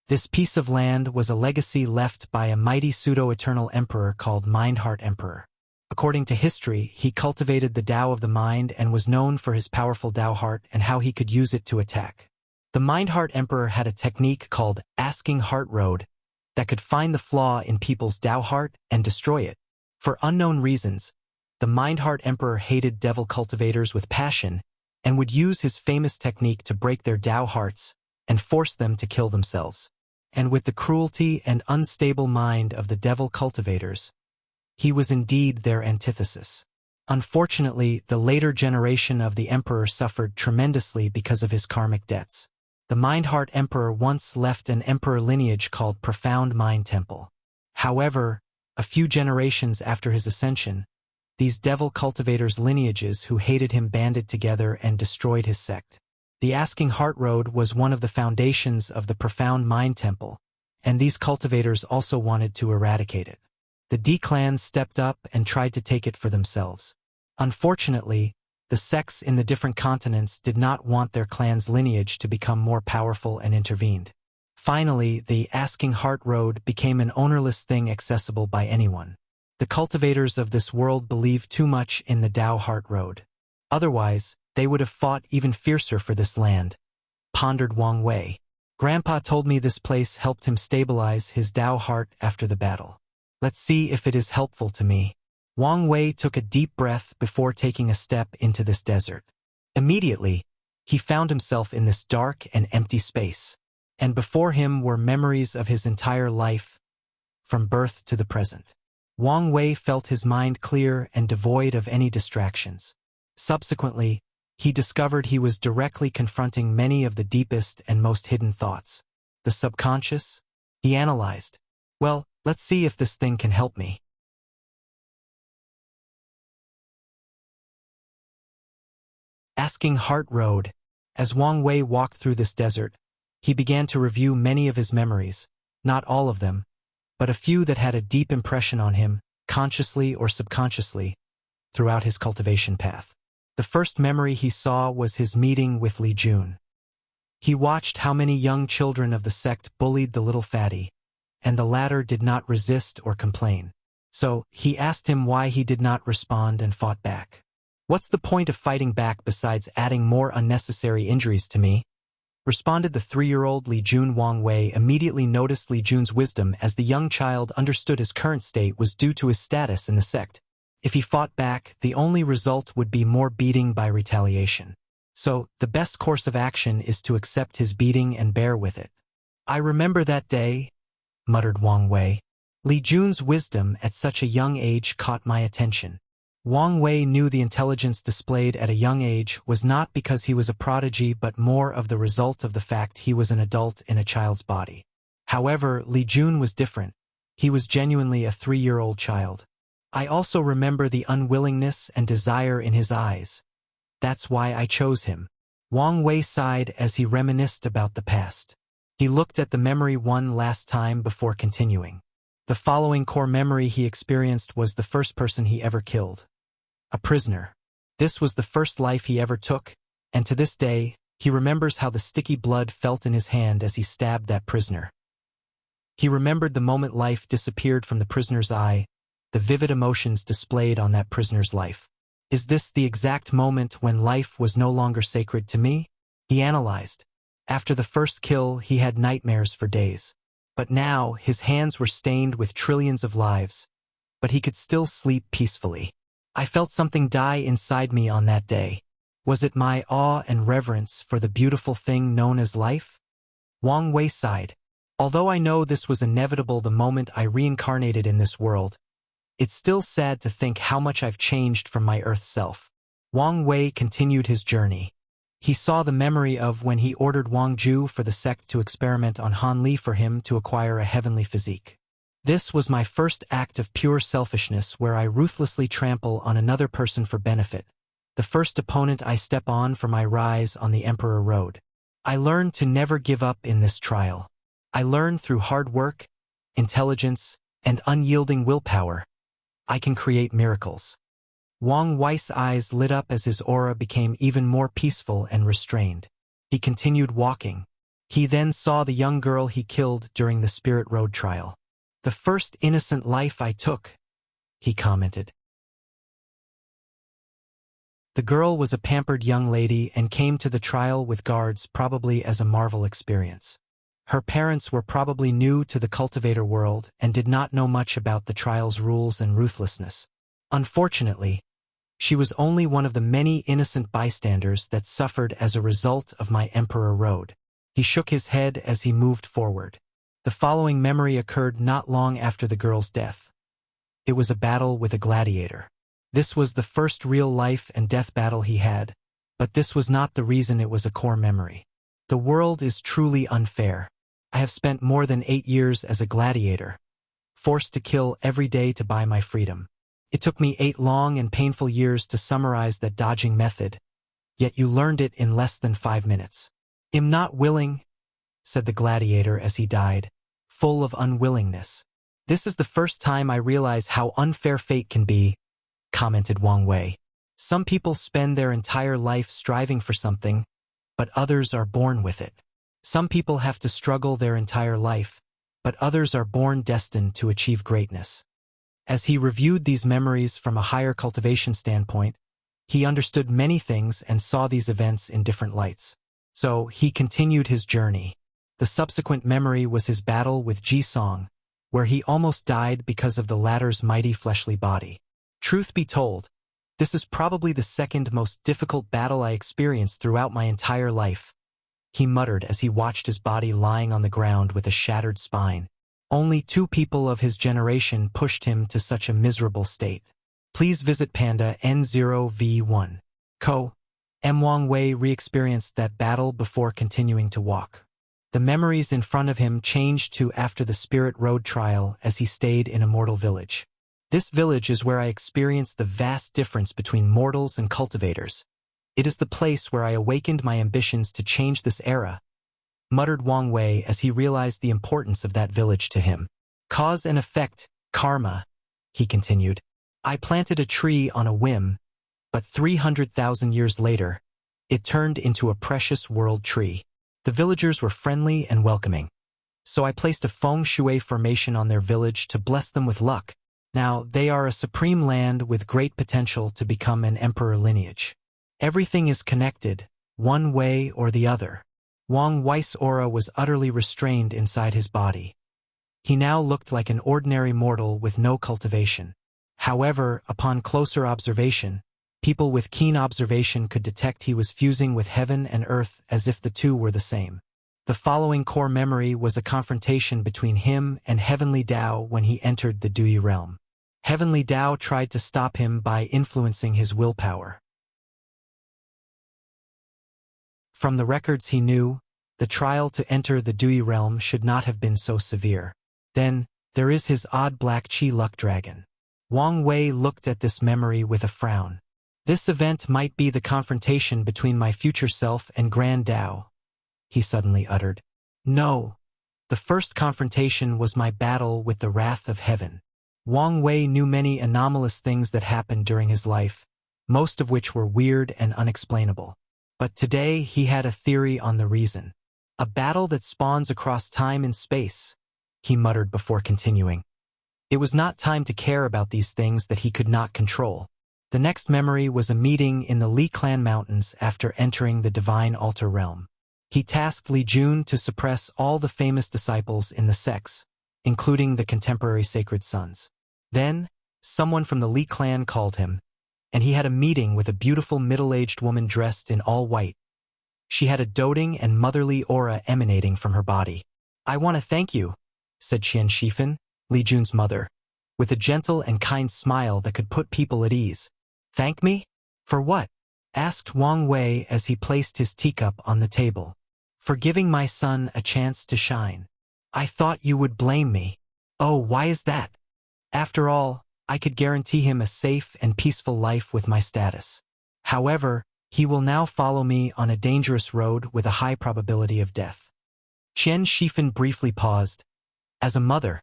This piece of land was a legacy left by a mighty pseudo-eternal emperor called Mindheart Emperor. According to history, he cultivated the Tao of the mind and was known for his powerful Tao heart and how he could use it to attack. The Mindheart Emperor had a technique called Asking Heart Road that could find the flaw in people's Tao heart and destroy it. For unknown reasons, the Mindheart Emperor hated devil cultivators with passion and would use his famous technique to break their Tao hearts and force them to kill themselves. And with the cruelty and unstable mind of the devil cultivators, he was indeed their antithesis. Unfortunately, the later generation of the emperor suffered tremendously because of his karmic debts. The Mindheart Emperor once left an emperor lineage called Profound Mind Temple. However, a few generations after his ascension, these devil cultivators' lineages who hated him banded together and destroyed his sect. The Asking Heart Road was one of the foundations of the Profound Mind Temple, and these cultivators also wanted to eradicate it. The D-clans stepped up and tried to take it for themselves. Unfortunately, the sects in the different continents did not want their clan's lineage to become more powerful and intervened. Finally, the Asking Heart Road became an ownerless thing accessible by anyone. The cultivators of this world believed too much in the Tao Heart Road. Otherwise, they would have fought even fiercer for this land, pondered Wang Wei. Grandpa told me this place helped him stabilize his Tao heart after the battle. Let's see if it is helpful to me. Wang Wei took a deep breath before taking a step into this desert. Immediately, he found himself in this dark and empty space, and before him were memories of his entire life, from birth to the present. Wang Wei felt his mind clear and devoid of any distractions. Subsequently, he discovered he was directly confronting many of the deepest and most hidden thoughts. The subconscious? He analyzed. Well, let's see if this thing can help me. Asking Heart Road. As Wang Wei walked through this desert, he began to review many of his memories, not all of them, but a few that had a deep impression on him, consciously or subconsciously, throughout his cultivation path. The first memory he saw was his meeting with Li Jun. He watched how many young children of the sect bullied the little fatty, and the latter did not resist or complain. So, he asked him why he did not respond and fought back. What's the point of fighting back besides adding more unnecessary injuries to me? Responded the 3-year-old Li Jun. Wang Wei immediately noticed Li Jun's wisdom as the young child understood his current state was due to his status in the sect. If he fought back, the only result would be more beating by retaliation. So, the best course of action is to accept his beating and bear with it. I remember that day, muttered Wang Wei. Li Jun's wisdom at such a young age caught my attention. Wang Wei knew the intelligence displayed at a young age was not because he was a prodigy but more of the result of the fact he was an adult in a child's body. However, Li Jun was different. He was genuinely a 3-year-old child. I also remember the unwillingness and desire in his eyes. That's why I chose him. Wang Wei sighed as he reminisced about the past. He looked at the memory one last time before continuing. The following core memory he experienced was the first person he ever killed. A prisoner. This was the first life he ever took, and to this day, he remembers how the sticky blood felt in his hand as he stabbed that prisoner. He remembered the moment life disappeared from the prisoner's eye, the vivid emotions displayed on that prisoner's life. Is this the exact moment when life was no longer sacred to me? He analyzed. After the first kill, he had nightmares for days. But now, his hands were stained with trillions of lives. But he could still sleep peacefully. I felt something die inside me on that day. Was it my awe and reverence for the beautiful thing known as life? Wang Wei sighed. Although I know this was inevitable the moment I reincarnated in this world, it's still sad to think how much I've changed from my Earth self. Wang Wei continued his journey. He saw the memory of when he ordered Wang Ju for the sect to experiment on Han Li for him to acquire a heavenly physique. This was my first act of pure selfishness where I ruthlessly trample on another person for benefit, the first opponent I step on for my rise on the Emperor Road. I learned to never give up in this trial. I learned through hard work, intelligence, and unyielding willpower, I can create miracles. Wang Wei's eyes lit up as his aura became even more peaceful and restrained. He continued walking. He then saw the young girl he killed during the Spirit Road trial. The first innocent life I took, he commented. The girl was a pampered young lady and came to the trial with guards probably as a marvel experience. Her parents were probably new to the cultivator world and did not know much about the trial's rules and ruthlessness. Unfortunately, she was only one of the many innocent bystanders that suffered as a result of my Emperor Road. He shook his head as he moved forward. The following memory occurred not long after the girl's death. It was a battle with a gladiator. This was the first real life and death battle he had, but this was not the reason it was a core memory. The world is truly unfair. I have spent more than 8 years as a gladiator, forced to kill every day to buy my freedom. It took me 8 long and painful years to summarize that dodging method, yet you learned it in less than 5 minutes. "I'm not willing," said the gladiator as he died, full of unwillingness. "This is the first time I realize how unfair fate can be," commented Wang Wei. "Some people spend their entire life striving for something, but others are born with it. Some people have to struggle their entire life, but others are born destined to achieve greatness." As he reviewed these memories from a higher cultivation standpoint, he understood many things and saw these events in different lights. So, he continued his journey. The subsequent memory was his battle with Ji Song, where he almost died because of the latter's mighty fleshly body. Truth be told, this is probably the second most difficult battle I experienced throughout my entire life, he muttered as he watched his body lying on the ground with a shattered spine. Only 2 people of his generation pushed him to such a miserable state. Please visit Panda N0V1. Wang Wei re-experienced that battle before continuing to walk. The memories in front of him changed to after the Spirit Road trial as he stayed in Immortal Village. This village is where I experienced the vast difference between mortals and cultivators. It is the place where I awakened my ambitions to change this era, muttered Wang Wei as he realized the importance of that village to him. Cause and effect, karma, he continued. I planted a tree on a whim, but 300,000 years later, it turned into a precious world tree. The villagers were friendly and welcoming. So I placed a feng shui formation on their village to bless them with luck. Now, they are a supreme land with great potential to become an emperor lineage. Everything is connected, one way or the other. Wang Wei's aura was utterly restrained inside his body. He now looked like an ordinary mortal with no cultivation. However, upon closer observation, People with keen observation could detect he was fusing with heaven and earth as if the two were the same. The following core memory was a confrontation between him and Heavenly Tao when he entered the Dui realm. Heavenly Tao tried to stop him by influencing his willpower. From the records he knew, the trial to enter the Dui realm should not have been so severe. Then, there is his odd black chi luck dragon. Wang Wei looked at this memory with a frown. This event might be the confrontation between my future self and Grand Tao, he suddenly uttered. No. The first confrontation was my battle with the wrath of heaven. Wang Wei knew many anomalous things that happened during his life, most of which were weird and unexplainable. But today he had a theory on the reason. A battle that spawns across time and space, he muttered before continuing. It was not time to care about these things that he could not control. The next memory was a meeting in the Li Clan Mountains after entering the Divine Altar realm. He tasked Li Jun to suppress all the famous disciples in the sects, including the contemporary sacred sons. Then, someone from the Li clan called him, and he had a meeting with a beautiful middle-aged woman dressed in all white. She had a doting and motherly aura emanating from her body. I want to thank you, said Qian Shifan, Li Jun's mother, with a gentle and kind smile that could put people at ease. Thank me? For what? Asked Wang Wei as he placed his teacup on the table. For giving my son a chance to shine. I thought you would blame me. Oh, why is that? After all, I could guarantee him a safe and peaceful life with my status. However, he will now follow me on a dangerous road with a high probability of death. Qian Shifan briefly paused. As a mother,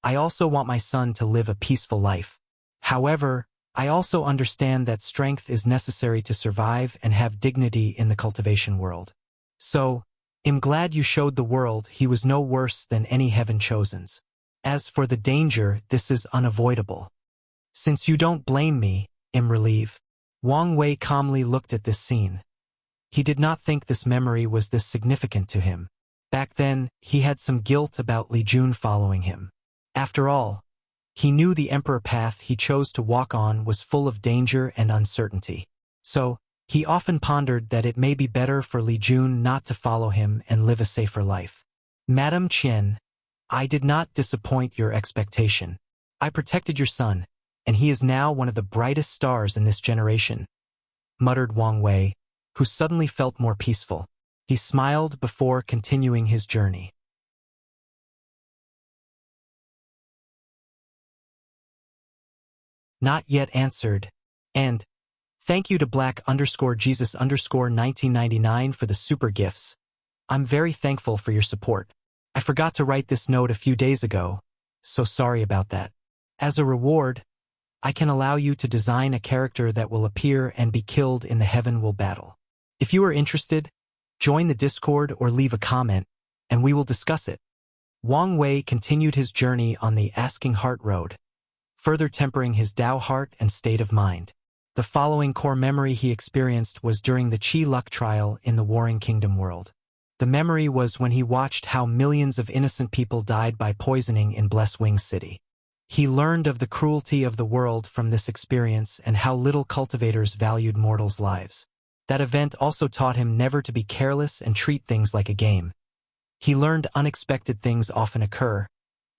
I also want my son to live a peaceful life. However, I also understand that strength is necessary to survive and have dignity in the cultivation world. So, I'm glad you showed the world he was no worse than any heaven chosens. As for the danger, this is unavoidable. Since you don't blame me, I'm relieved. Wang Wei calmly looked at this scene. He did not think this memory was this significant to him. Back then, he had some guilt about Li Jun following him. After all, he knew the emperor path he chose to walk on was full of danger and uncertainty. So, he often pondered that it may be better for Li Jun not to follow him and live a safer life. Madam Qian, I did not disappoint your expectation. I protected your son, and he is now one of the brightest stars in this generation, muttered Wang Wei, who suddenly felt more peaceful. He smiled before continuing his journey. Not yet answered, and thank you to Black_Jesus_1999 for the super gifts. I'm very thankful for your support. I forgot to write this note a few days ago, so sorry about that. As a reward, I can allow you to design a character that will appear and be killed in the Heaven Will battle. If you are interested, join the Discord or leave a comment, and we will discuss it. Wang Wei continued his journey on the Asking Heart Road, further tempering his Tao heart and state of mind. The following core memory he experienced was during the Qi Luck trial in the Warring Kingdom world. The memory was when he watched how millions of innocent people died by poisoning in Blesswing City. He learned of the cruelty of the world from this experience and how little cultivators valued mortals' lives. That event also taught him never to be careless and treat things like a game. He learned unexpected things often occur,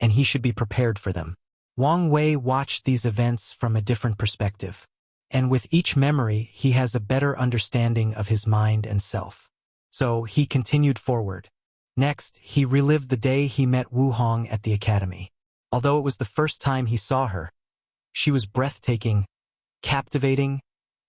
and he should be prepared for them. Wang Wei watched these events from a different perspective, and with each memory he has a better understanding of his mind and self. So he continued forward. Next, he relived the day he met Wu Hong at the academy. Although it was the first time he saw her, she was breathtaking, captivating,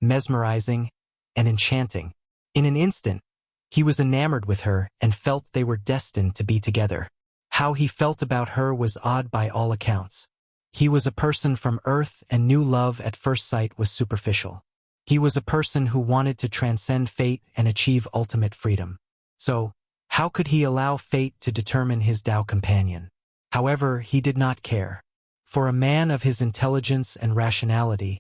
mesmerizing, and enchanting. In an instant, he was enamored with her and felt they were destined to be together. How he felt about her was odd by all accounts. He was a person from Earth and knew love at first sight was superficial. He was a person who wanted to transcend fate and achieve ultimate freedom. So, how could he allow fate to determine his Tao companion? However, he did not care. For a man of his intelligence and rationality,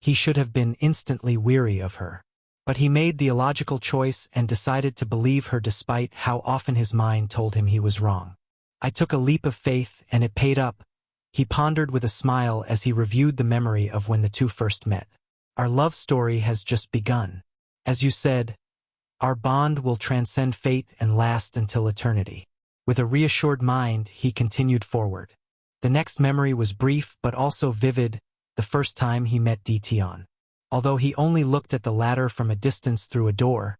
he should have been instantly weary of her. But he made the illogical choice and decided to believe her despite how often his mind told him he was wrong. I took a leap of faith and it paid up, he pondered with a smile as he reviewed the memory of when the two first met. Our love story has just begun. As you said, our bond will transcend fate and last until eternity. With a reassured mind, he continued forward. The next memory was brief but also vivid, the first time he met Dition. Although he only looked at the latter from a distance through a door,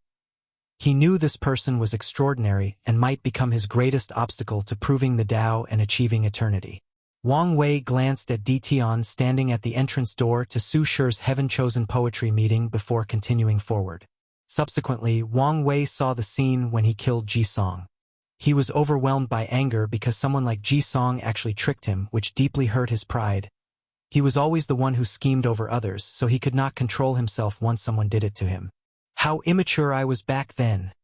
he knew this person was extraordinary and might become his greatest obstacle to proving the Tao and achieving eternity. Wang Wei glanced at Dition standing at the entrance door to Su Shi's heaven-chosen poetry meeting before continuing forward. Subsequently, Wang Wei saw the scene when he killed Ji Song. He was overwhelmed by anger because someone like Ji Song actually tricked him, which deeply hurt his pride. He was always the one who schemed over others, so he could not control himself once someone did it to him. How immature I was back then,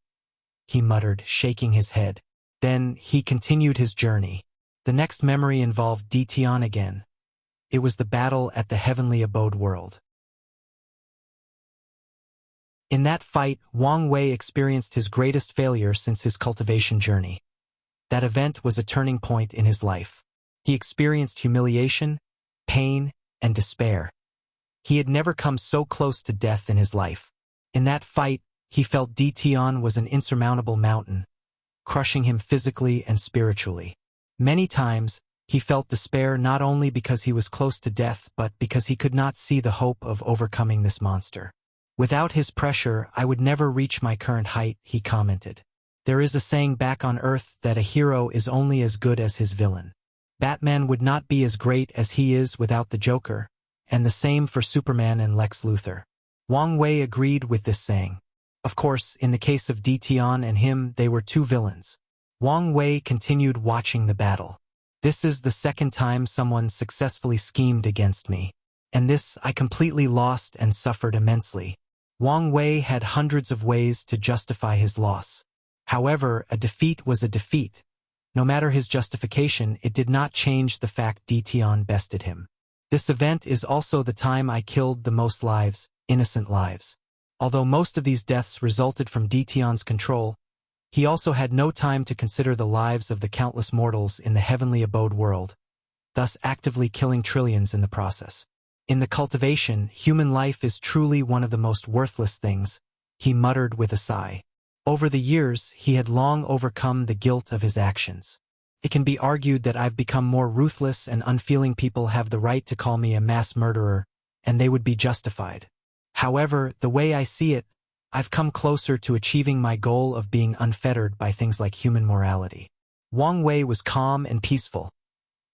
he muttered, shaking his head. Then he continued his journey. The next memory involved Dition again. It was the battle at the heavenly abode world. In that fight, Wang Wei experienced his greatest failure since his cultivation journey. That event was a turning point in his life. He experienced humiliation, pain, and despair. He had never come so close to death in his life. In that fight, he felt Dition was an insurmountable mountain, crushing him physically and spiritually. Many times, he felt despair not only because he was close to death but because he could not see the hope of overcoming this monster. Without his pressure, I would never reach my current height, he commented. There is a saying back on Earth that a hero is only as good as his villain. Batman would not be as great as he is without the Joker, and the same for Superman and Lex Luthor. Wang Wei agreed with this saying. Of course, in the case of Dition and him, they were two villains. Wang Wei continued watching the battle. This is the second time someone successfully schemed against me. And this I completely lost and suffered immensely. Wang Wei had hundreds of ways to justify his loss. However, a defeat was a defeat. No matter his justification, it did not change the fact Dition bested him. This event is also the time I killed the most lives, innocent lives. Although most of these deaths resulted from Dition's control, he also had no time to consider the lives of the countless mortals in the heavenly abode world, thus actively killing trillions in the process. In the cultivation, human life is truly one of the most worthless things, he muttered with a sigh. Over the years, he had long overcome the guilt of his actions. It can be argued that I've become more ruthless and unfeeling. People have the right to call me a mass murderer, and they would be justified. However, the way I see it, I've come closer to achieving my goal of being unfettered by things like human morality. Wang Wei was calm and peaceful.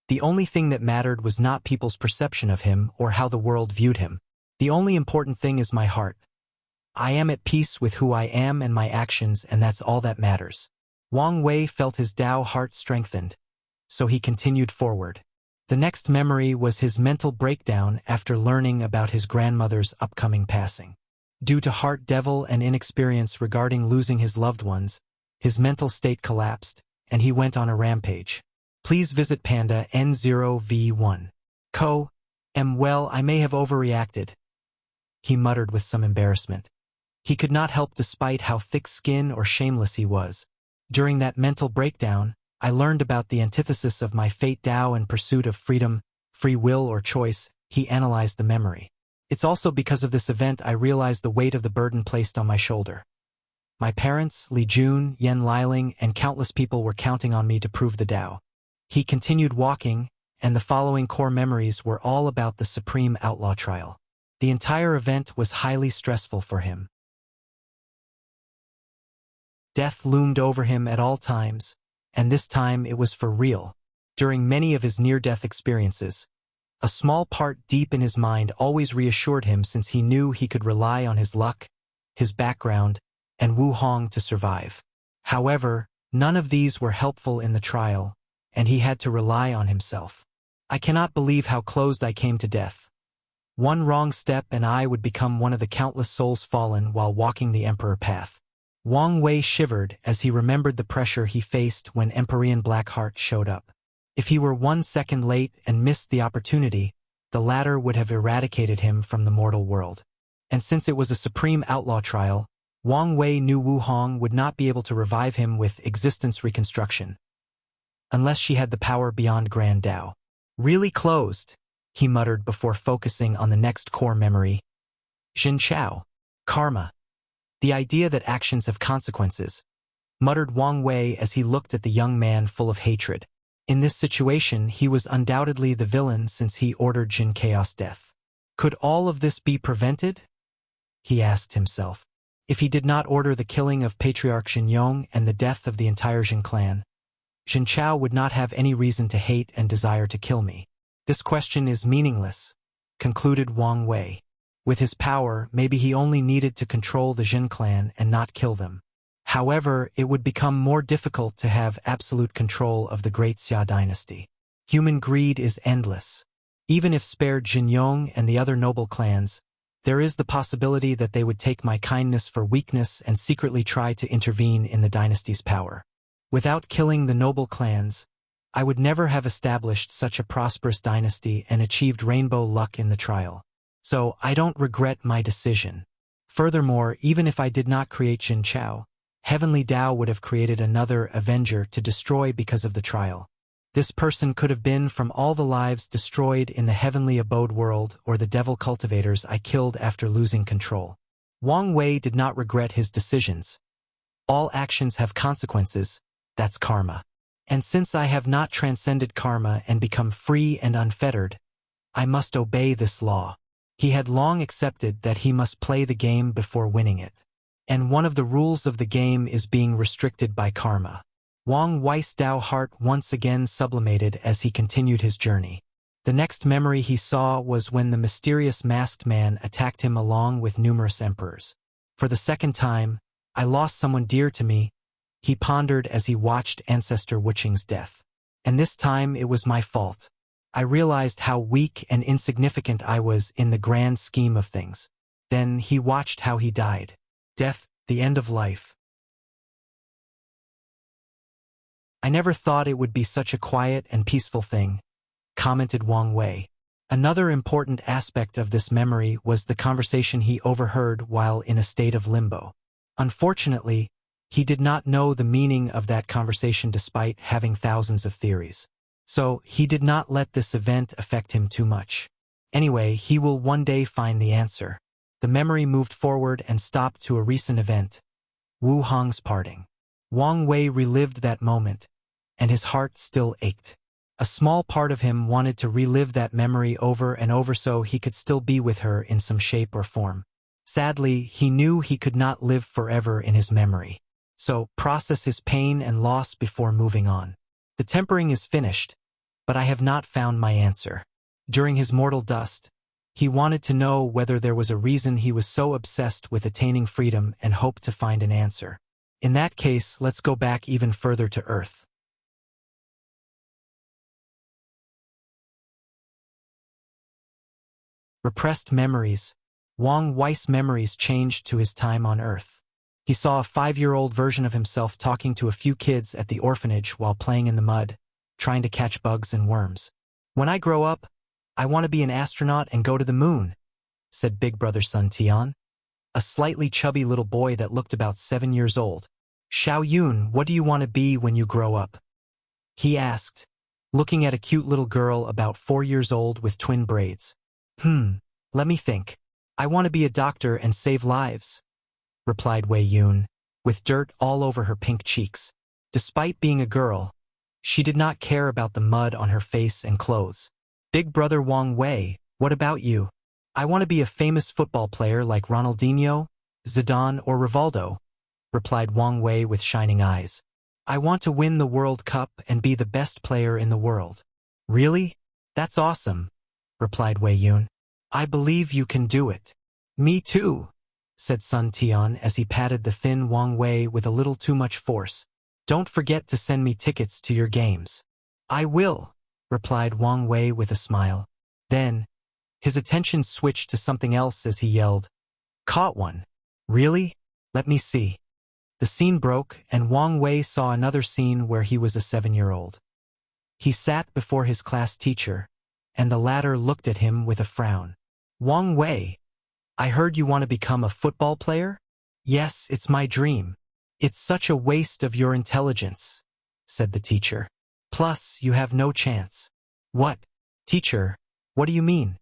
The only thing that mattered was not people's perception of him or how the world viewed him. The only important thing is my heart. I am at peace with who I am and my actions, and that's all that matters. Wang Wei felt his Tao heart strengthened, so he continued forward. The next memory was his mental breakdown after learning about his grandmother's upcoming passing. Due to heart devil and inexperience regarding losing his loved ones, his mental state collapsed, and he went on a rampage. Please visit Panda N0V1. Well, I may have overreacted, he muttered with some embarrassment. He could not help despite how thick-skinned or shameless he was. During that mental breakdown, I learned about the antithesis of my fate Tao in pursuit of freedom, free will or choice. He analyzed the memory. It's also because of this event I realized the weight of the burden placed on my shoulder. My parents, Li Jun, Yen Liling, and countless people were counting on me to prove the Tao. He continued walking, and the following core memories were all about the Supreme Outlaw trial. The entire event was highly stressful for him. Death loomed over him at all times, and this time it was for real. During many of his near-death experiences, a small part deep in his mind always reassured him since he knew he could rely on his luck, his background, and Wu Hong to survive. However, none of these were helpful in the trial, and he had to rely on himself. I cannot believe how close I came to death. One wrong step and I would become one of the countless souls fallen while walking the Emperor path. Wang Wei shivered as he remembered the pressure he faced when Empyrean Blackheart showed up. If he were 1 second late and missed the opportunity, the latter would have eradicated him from the mortal world. And since it was a supreme outlaw trial, Wang Wei knew Wu Hong would not be able to revive him with existence reconstruction, unless she had the power beyond Grand Tao. Really closed, he muttered before focusing on the next core memory, Jin Chao. Karma. The idea that actions have consequences, muttered Wang Wei as he looked at the young man full of hatred. In this situation, he was undoubtedly the villain since he ordered Jin Chaos' death. Could all of this be prevented? He asked himself. If he did not order the killing of Patriarch Jin Yong and the death of the entire Jin clan, Jin Chao would not have any reason to hate and desire to kill me. This question is meaningless, concluded Wang Wei. With his power, maybe he only needed to control the Jin clan and not kill them. However, it would become more difficult to have absolute control of the great Xia dynasty. Human greed is endless. Even if spared Jin Yong and the other noble clans, there is the possibility that they would take my kindness for weakness and secretly try to intervene in the dynasty's power. Without killing the noble clans, I would never have established such a prosperous dynasty and achieved rainbow luck in the trial. So, I don't regret my decision. Furthermore, even if I did not create Jin Chao, Heavenly Tao would have created another Avenger to destroy because of the trial. This person could have been from all the lives destroyed in the Heavenly Abode world or the devil cultivators I killed after losing control. Wang Wei did not regret his decisions. All actions have consequences, that's karma. And since I have not transcended karma and become free and unfettered, I must obey this law. He had long accepted that he must play the game before winning it. And one of the rules of the game is being restricted by karma. Wang Wei's Dao heart once again sublimated as he continued his journey. The next memory he saw was when the mysterious masked man attacked him along with numerous emperors. For the second time, I lost someone dear to me, he pondered as he watched Ancestor Wuxing's death. And this time it was my fault. I realized how weak and insignificant I was in the grand scheme of things. Then he watched how he died. Death, the end of life. I never thought it would be such a quiet and peaceful thing, commented Wang Wei. Another important aspect of this memory was the conversation he overheard while in a state of limbo. Unfortunately, he did not know the meaning of that conversation despite having thousands of theories. So, he did not let this event affect him too much. Anyway, he will one day find the answer. The memory moved forward and stopped to a recent event, Wu Hong's parting. Wang Wei relived that moment, and his heart still ached. A small part of him wanted to relive that memory over and over so he could still be with her in some shape or form. Sadly, he knew he could not live forever in his memory. So, process his pain and loss before moving on. The tempering is finished, but I have not found my answer. During his mortal dust, he wanted to know whether there was a reason he was so obsessed with attaining freedom and hoped to find an answer. In that case, let's go back even further to Earth. Repressed memories. Wang Wei's memories changed to his time on Earth. He saw a 5-year-old version of himself talking to a few kids at the orphanage while playing in the mud, trying to catch bugs and worms. When I grow up, I want to be an astronaut and go to the moon, said big brother Sun Tian, a slightly chubby little boy that looked about 7 years old. Xiao Yun, what do you want to be when you grow up? He asked, looking at a cute little girl about 4 years old with twin braids. Let me think. I want to be a doctor and save lives, replied Wei Yun, with dirt all over her pink cheeks. Despite being a girl, she did not care about the mud on her face and clothes. Big brother Wang Wei, what about you? I want to be a famous football player like Ronaldinho, Zidane or Rivaldo, replied Wang Wei with shining eyes. I want to win the World Cup and be the best player in the world. Really? That's awesome, replied Wei Yun. I believe you can do it. Me too, said Sun Tian as he patted the thin Wang Wei with a little too much force. Don't forget to send me tickets to your games. I will, replied Wang Wei with a smile. Then, his attention switched to something else as he yelled, Caught one. Really? Let me see. The scene broke, and Wang Wei saw another scene where he was a 7-year-old. He sat before his class teacher, and the latter looked at him with a frown. Wang Wei, I heard you want to become a football player? Yes, it's my dream. It's such a waste of your intelligence, said the teacher. Plus, you have no chance. What? Teacher, what do you mean?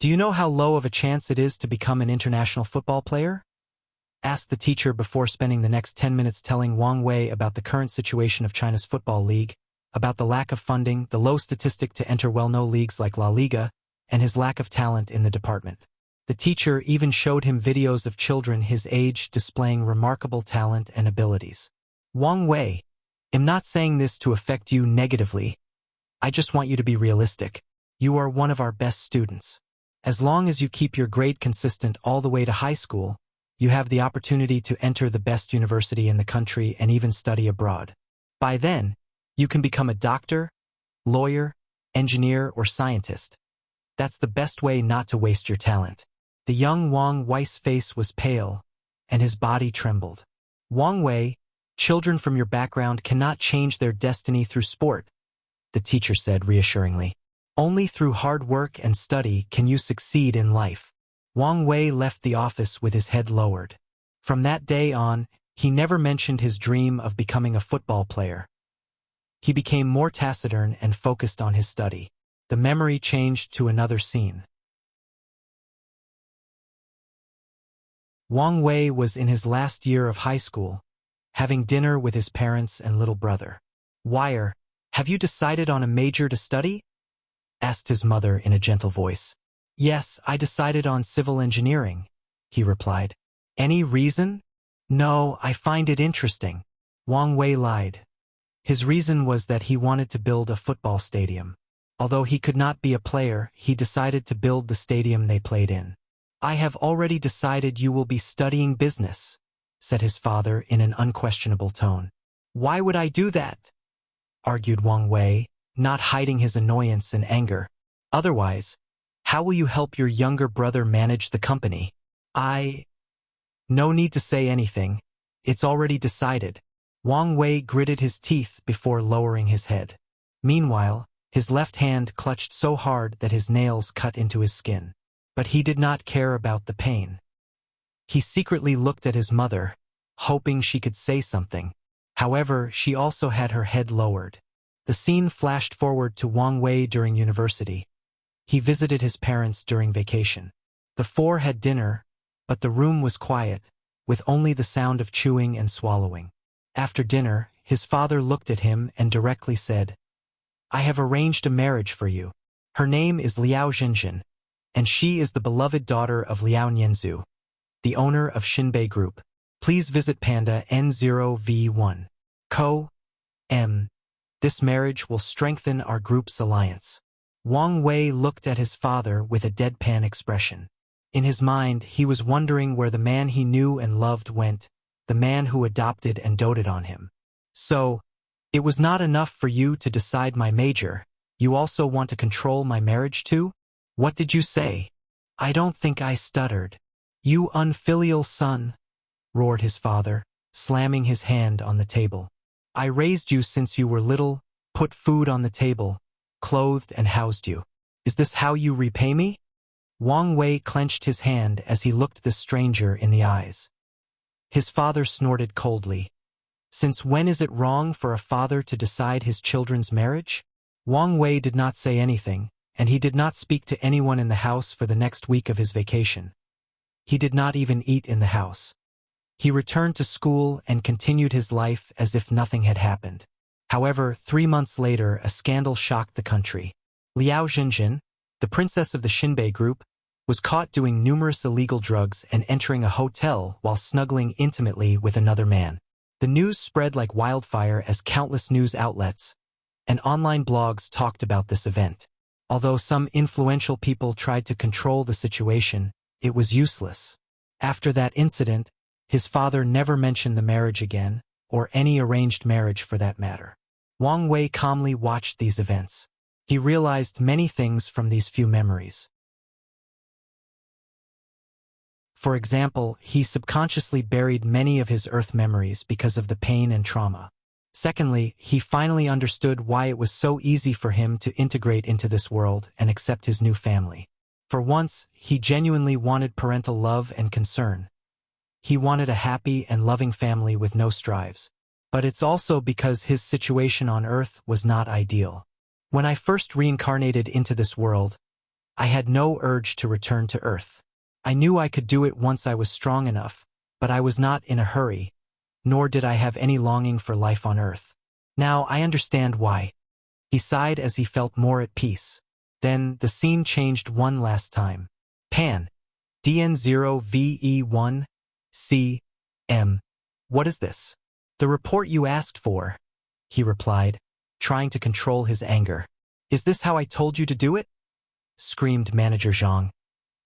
Do you know how low of a chance it is to become an international football player? Asked the teacher before spending the next 10 minutes telling Wang Wei about the current situation of China's football league, about the lack of funding, the low statistic to enter well-known leagues like La Liga, and his lack of talent in the department. The teacher even showed him videos of children his age displaying remarkable talent and abilities. Wang Wei, I'm not saying this to affect you negatively. I just want you to be realistic. You are one of our best students. As long as you keep your grade consistent all the way to high school, you have the opportunity to enter the best university in the country and even study abroad. By then, you can become a doctor, lawyer, engineer, or scientist. That's the best way not to waste your talent. The young Wang Wei's face was pale, and his body trembled. Wang Wei, children from your background cannot change their destiny through sport, the teacher said reassuringly. Only through hard work and study can you succeed in life. Wang Wei left the office with his head lowered. From that day on, he never mentioned his dream of becoming a football player. He became more taciturn and focused on his study. The memory changed to another scene. Wang Wei was in his last year of high school, having dinner with his parents and little brother. "Wire, have you decided on a major to study?" asked his mother in a gentle voice. "Yes, I decided on civil engineering," he replied. "Any reason?" "No, I find it interesting." Wang Wei lied. His reason was that he wanted to build a football stadium. Although he could not be a player, he decided to build the stadium they played in. "I have already decided you will be studying business," said his father in an unquestionable tone. "Why would I do that?" argued Wang Wei, not hiding his annoyance and anger. "Otherwise, how will you help your younger brother manage the company?" No need to say anything. It's already decided." Wang Wei gritted his teeth before lowering his head. Meanwhile, his left hand clutched so hard that his nails cut into his skin. But he did not care about the pain. He secretly looked at his mother, hoping she could say something. However, she also had her head lowered. The scene flashed forward to Wang Wei during university. He visited his parents during vacation. The four had dinner, but the room was quiet, with only the sound of chewing and swallowing. After dinner, his father looked at him and directly said, "I have arranged a marriage for you. Her name is Liao Zhenjin, and she is the beloved daughter of Liao Nianzu, the owner of Xinbei Group. Please visit Panda N0V1. Co. M. This marriage will strengthen our group's alliance." Wang Wei looked at his father with a deadpan expression. In his mind, he was wondering where the man he knew and loved went, the man who adopted and doted on him. "So, it was not enough for you to decide my major, you also want to control my marriage too? What did you say?" "I don't think I stuttered." "You unfilial son," roared his father, slamming his hand on the table. "I raised you since you were little, put food on the table, clothed and housed you. Is this how you repay me?" Wang Wei clenched his hand as he looked the stranger in the eyes. His father snorted coldly. "Since when is it wrong for a father to decide his children's marriage?" Wang Wei did not say anything, and he did not speak to anyone in the house for the next week of his vacation. He did not even eat in the house. He returned to school and continued his life as if nothing had happened. However, 3 months later, a scandal shocked the country. Liao Zhenjin, the princess of the Xinbei Group, was caught doing numerous illegal drugs and entering a hotel while snuggling intimately with another man. The news spread like wildfire as countless news outlets and online blogs talked about this event. Although some influential people tried to control the situation, it was useless. After that incident, his father never mentioned the marriage again, or any arranged marriage for that matter. Wang Wei calmly watched these events. He realized many things from these few memories. For example, he subconsciously buried many of his Earth memories because of the pain and trauma. Secondly, he finally understood why it was so easy for him to integrate into this world and accept his new family. For once, he genuinely wanted parental love and concern. He wanted a happy and loving family with no strives. But it's also because his situation on Earth was not ideal. When I first reincarnated into this world, I had no urge to return to Earth. I knew I could do it once I was strong enough, but I was not in a hurry, nor did I have any longing for life on Earth. Now I understand why. He sighed as he felt more at peace. Then the scene changed one last time. Pan. DN0VE1. C.M. What is this? The report you asked for, he replied, trying to control his anger. Is this how I told you to do it? Screamed Manager Zhang.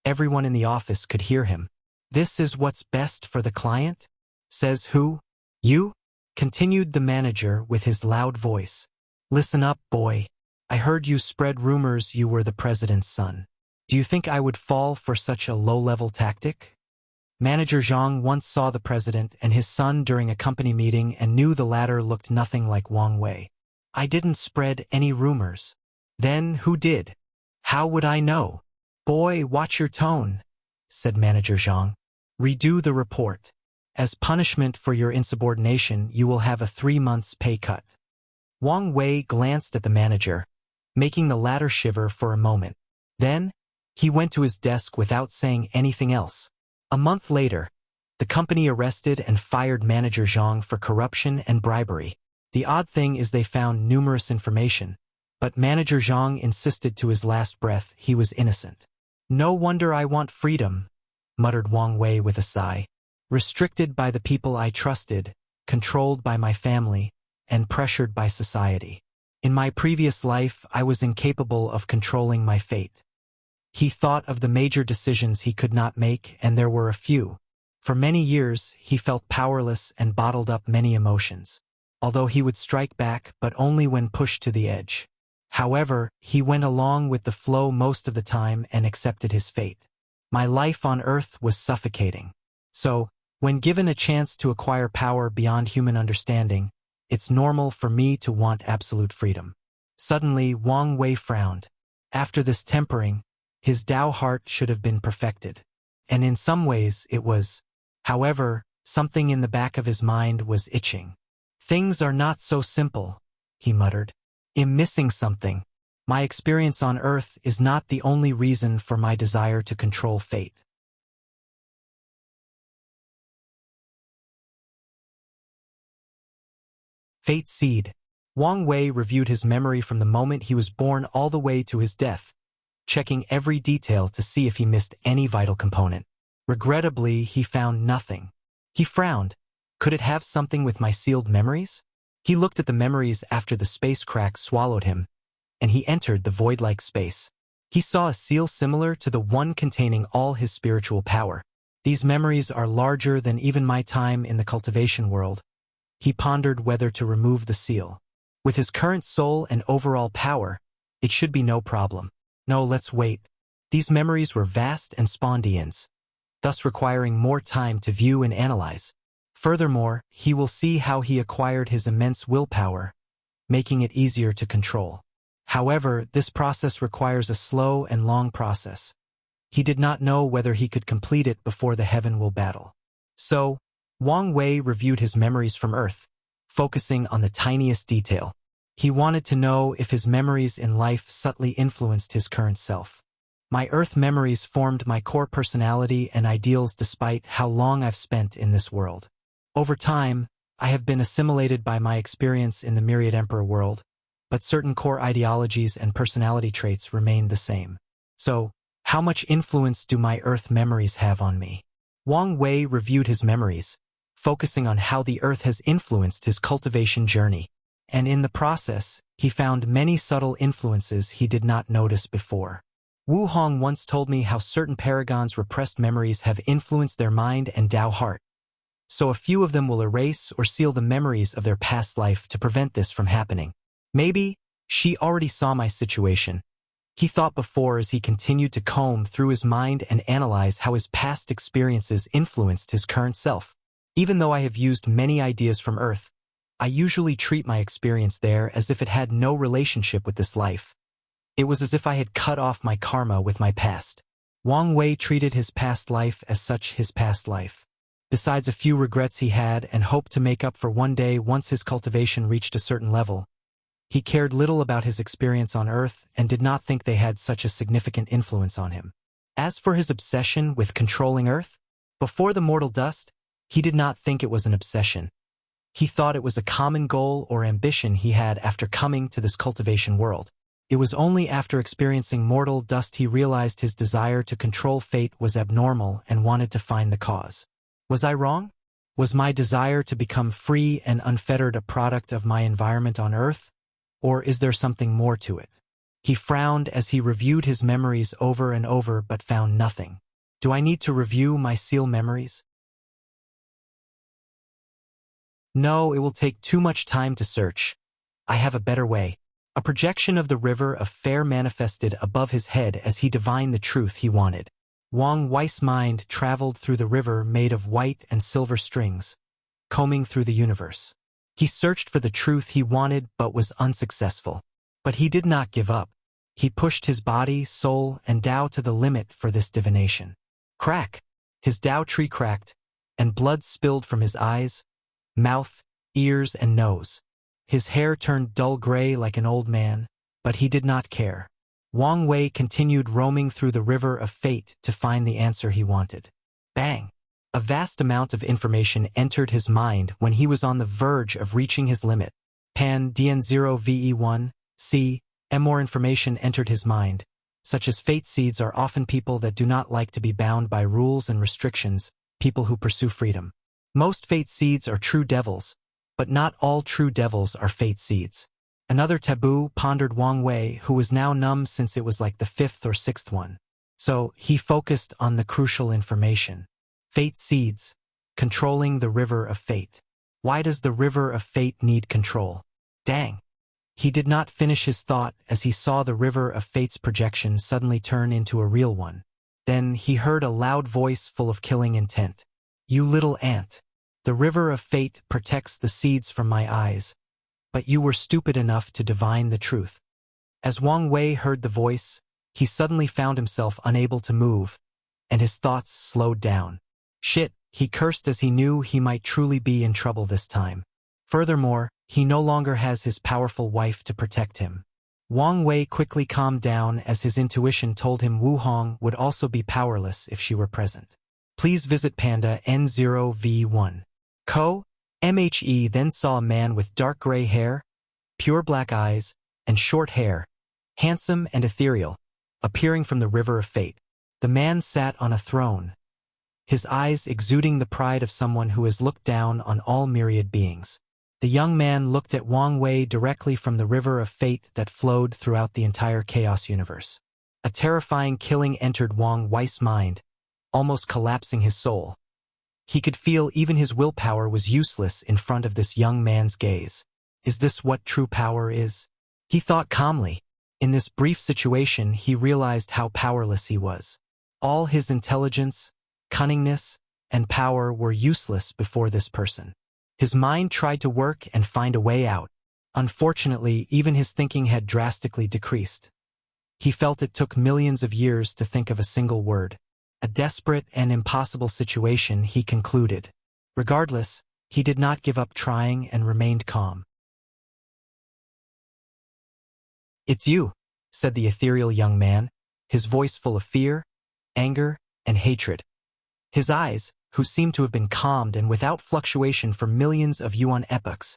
Everyone in the office could hear him. This is what's best for the client? Says who? You? Continued the manager with his loud voice. Listen up, boy. I heard you spread rumors you were the president's son. Do you think I would fall for such a low-level tactic? Manager Zhang once saw the president and his son during a company meeting and knew the latter looked nothing like Wang Wei. I didn't spread any rumors. Then who did? How would I know? Boy, watch your tone, said Manager Zhang. Redo the report. As punishment for your insubordination, you will have a 3 months pay cut. Wang Wei glanced at the manager, making the latter shiver for a moment. Then, he went to his desk without saying anything else. A month later, the company arrested and fired Manager Zhang for corruption and bribery. The odd thing is they found numerous information, but Manager Zhang insisted to his last breath he was innocent. No wonder I want freedom, muttered Wang Wei with a sigh. Restricted by the people I trusted, controlled by my family, and pressured by society. In my previous life, I was incapable of controlling my fate. He thought of the major decisions he could not make, and there were a few. For many years, he felt powerless and bottled up many emotions, although he would strike back, but only when pushed to the edge. However, he went along with the flow most of the time and accepted his fate. My life on Earth was suffocating. So, when given a chance to acquire power beyond human understanding, it's normal for me to want absolute freedom. Suddenly, Wang Wei frowned. After this tempering, his Tao heart should have been perfected. And in some ways, it was. However, something in the back of his mind was itching. Things are not so simple, he muttered. I'm missing something. My experience on Earth is not the only reason for my desire to control fate. Fate Seed. Wang Wei reviewed his memory from the moment he was born all the way to his death, checking every detail to see if he missed any vital component. Regrettably, he found nothing. He frowned. Could it have something with my sealed memories? He looked at the memories after the space crack swallowed him, and he entered the void-like space. He saw a seal similar to the one containing all his spiritual power. These memories are larger than even my time in the cultivation world. He pondered whether to remove the seal. With his current soul and overall power, it should be no problem. No, let's wait. These memories were vast and spontaneous, thus requiring more time to view and analyze. Furthermore, he will see how he acquired his immense willpower, making it easier to control. However, this process requires a slow and long process. He did not know whether he could complete it before the heaven will battle. So, Wang Wei reviewed his memories from Earth, focusing on the tiniest detail. He wanted to know if his memories in life subtly influenced his current self. My Earth memories formed my core personality and ideals despite how long I've spent in this world. Over time, I have been assimilated by my experience in the Myriad Emperor world, but certain core ideologies and personality traits remain the same. So, how much influence do my Earth memories have on me? Wang Wei reviewed his memories, focusing on how the Earth has influenced his cultivation journey. And in the process, he found many subtle influences he did not notice before. Wu Hong once told me how certain paragons' repressed memories have influenced their mind and Tao heart. So a few of them will erase or seal the memories of their past life to prevent this from happening. Maybe she already saw my situation, he thought before as he continued to comb through his mind and analyze how his past experiences influenced his current self. Even though I have used many ideas from Earth, I usually treat my experience there as if it had no relationship with this life. It was as if I had cut off my karma with my past. Wang Wei treated his past life as such his past life. Besides a few regrets he had and hoped to make up for one day once his cultivation reached a certain level, He cared little about his experience on Earth and did not think they had such a significant influence on him. As for his obsession with controlling Earth, before the mortal dust, he did not think it was an obsession. He thought it was a common goal or ambition he had after coming to this cultivation world. It was only after experiencing mortal dust he realized his desire to control fate was abnormal and wanted to find the cause. Was I wrong? Was my desire to become free and unfettered a product of my environment on Earth? Or is there something more to it? He frowned as he reviewed his memories over and over but found nothing. Do I need to review my seal memories? No, it will take too much time to search. I have a better way. A projection of the river of fire manifested above his head as he divined the truth he wanted. Wang Wei's mind traveled through the river made of white and silver strings, combing through the universe. He searched for the truth he wanted but was unsuccessful. But he did not give up. He pushed his body, soul, and Tao to the limit for this divination. Crack! His Tao tree cracked, and blood spilled from his eyes, mouth, ears, and nose. His hair turned dull gray like an old man, but he did not care. Wang Wei continued roaming through the river of fate to find the answer he wanted. Bang! A vast amount of information entered his mind when he was on the verge of reaching his limit. Pan DN0 VE1, C, and more information entered his mind, such as fate seeds are often people that do not like to be bound by rules and restrictions, people who pursue freedom. Most fate seeds are true devils, but not all true devils are fate seeds. Another taboo, pondered Wang Wei, who was now numb since it was like the fifth or sixth one. So he focused on the crucial information. Fate seeds, controlling the river of fate. Why does the river of fate need control? Dang! He did not finish his thought as he saw the river of fate's projection suddenly turn into a real one. Then he heard a loud voice full of killing intent. You little ant! The river of fate protects the seeds from my eyes, but you were stupid enough to divine the truth. As Wang Wei heard the voice, he suddenly found himself unable to move, and his thoughts slowed down. Shit, he cursed as he knew he might truly be in trouble this time. Furthermore, he no longer has his powerful wife to protect him. Wang Wei quickly calmed down as his intuition told him Wu Hong would also be powerless if she were present. Please visit Panda N0V1. MHE then saw a man with dark gray hair, pure black eyes, and short hair, handsome and ethereal, appearing from the river of fate. The man sat on a throne, his eyes exuding the pride of someone who has looked down on all myriad beings. The young man looked at Wang Wei directly from the river of fate that flowed throughout the entire chaos universe. A terrifying killing entered Wang Wei's mind, almost collapsing his soul. He could feel even his willpower was useless in front of this young man's gaze. Is this what true power is? He thought calmly. In this brief situation, he realized how powerless he was. All his intelligence, cunningness, and power were useless before this person. His mind tried to work and find a way out. Unfortunately, even his thinking had drastically decreased. He felt it took millions of years to think of a single word. A desperate and impossible situation, he concluded. Regardless, he did not give up trying and remained calm. It's you, said the ethereal young man, his voice full of fear, anger, and hatred. His eyes, who seemed to have been calmed and without fluctuation for millions of yuan epochs,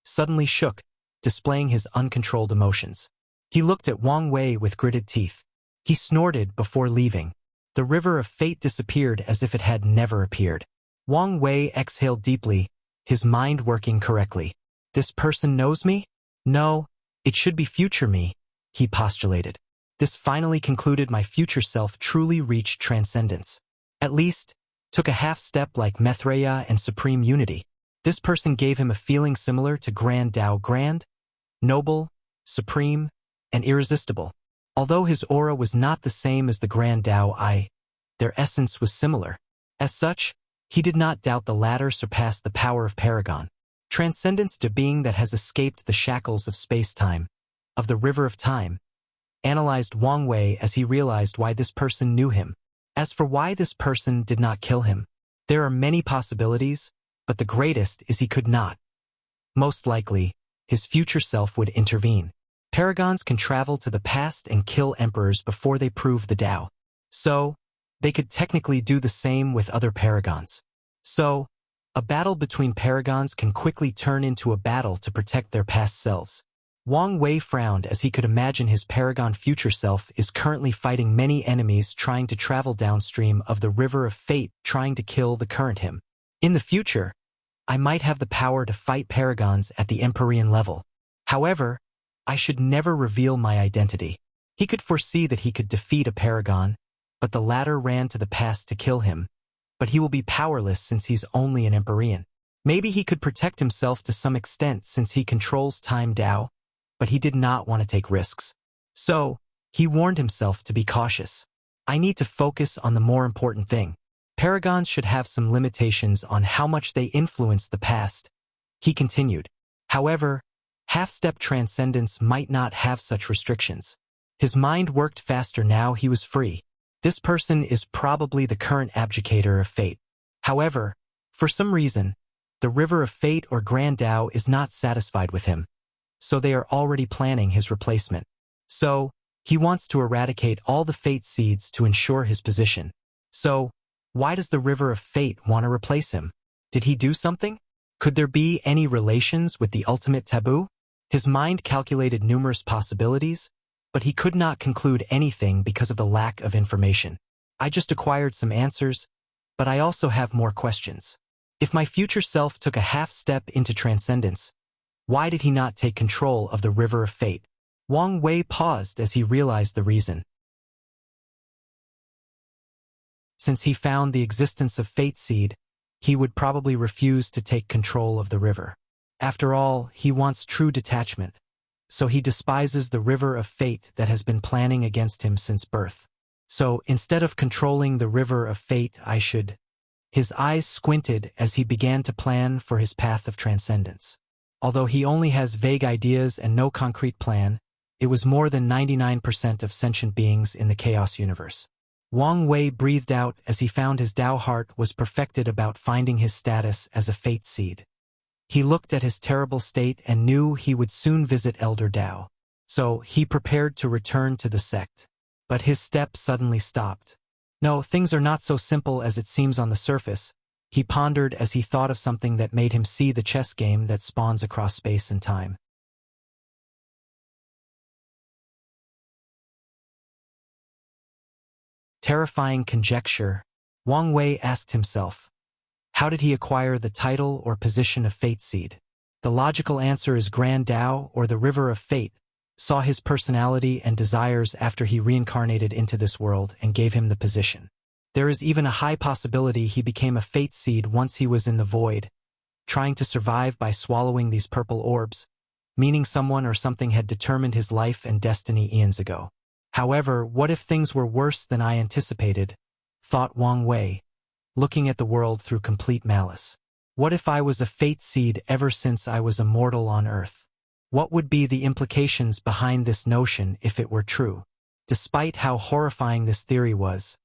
suddenly shook, displaying his uncontrolled emotions. He looked at Wang Wei with gritted teeth. He snorted before leaving. The river of fate disappeared as if it had never appeared. Wang Wei exhaled deeply, his mind working correctly. This person knows me? No, it should be future me, he postulated. This finally concluded my future self truly reached transcendence. At least, took a half step like Maitreya and supreme unity. This person gave him a feeling similar to Grand Tao, grand, noble, supreme, and irresistible. Although his aura was not the same as the Grand Tao, their essence was similar. As such, he did not doubt the latter surpassed the power of Paragon. Transcendence to being that has escaped the shackles of space-time, of the river of time, analyzed Wang Wei as he realized why this person knew him. As for why this person did not kill him, there are many possibilities, but the greatest is he could not. Most likely, his future self would intervene. Paragons can travel to the past and kill emperors before they prove the Tao. So, they could technically do the same with other paragons. So, a battle between paragons can quickly turn into a battle to protect their past selves. Wang Wei frowned as he could imagine his paragon future self is currently fighting many enemies trying to travel downstream of the river of fate, trying to kill the current him. In the future, I might have the power to fight paragons at the Empyrean level. However, I should never reveal my identity. He could foresee that he could defeat a paragon, but the latter ran to the past to kill him. But he will be powerless since he's only an Empyrean. Maybe he could protect himself to some extent since he controls time Tao, but he did not want to take risks. So, he warned himself to be cautious. I need to focus on the more important thing. Paragons should have some limitations on how much they influence the past. He continued. However, half-step transcendence might not have such restrictions. His mind worked faster now he was free. This person is probably the current abjugator of fate. However, for some reason, the river of fate or Grand Tao is not satisfied with him. So they are already planning his replacement. So, he wants to eradicate all the fate seeds to ensure his position. So, why does the river of fate want to replace him? Did he do something? Could there be any relations with the ultimate taboo? His mind calculated numerous possibilities, but he could not conclude anything because of the lack of information. I just acquired some answers, but I also have more questions. If my future self took a half step into transcendence, why did he not take control of the river of fate? Wang Wei paused as he realized the reason. Since he found the existence of fate seed, he would probably refuse to take control of the river. After all, he wants true detachment. So he despises the river of fate that has been planning against him since birth. So instead of controlling the river of fate, I should... His eyes squinted as he began to plan for his path of transcendence. Although he only has vague ideas and no concrete plan, it was more than 99% of sentient beings in the chaos universe. Wang Wei breathed out as he found his Tao heart was perfected about finding his status as a fate seed. He looked at his terrible state and knew he would soon visit Elder Tao. So he prepared to return to the sect. But his step suddenly stopped. No, things are not so simple as it seems on the surface, he pondered as he thought of something that made him see the chess game that spawns across space and time. Terrifying conjecture, Wang Wei asked himself. How did he acquire the title or position of Fate Seed? The logical answer is Grand Tao or the River of Fate saw his personality and desires after he reincarnated into this world and gave him the position. There is even a high possibility he became a Fate Seed once he was in the void, trying to survive by swallowing these purple orbs, meaning someone or something had determined his life and destiny eons ago. However, what if things were worse than I anticipated, thought Wang Wei, looking at the world through complete malice. What if I was a Fate Seed ever since I was a mortal on Earth? What would be the implications behind this notion if it were true? Despite how horrifying this theory was,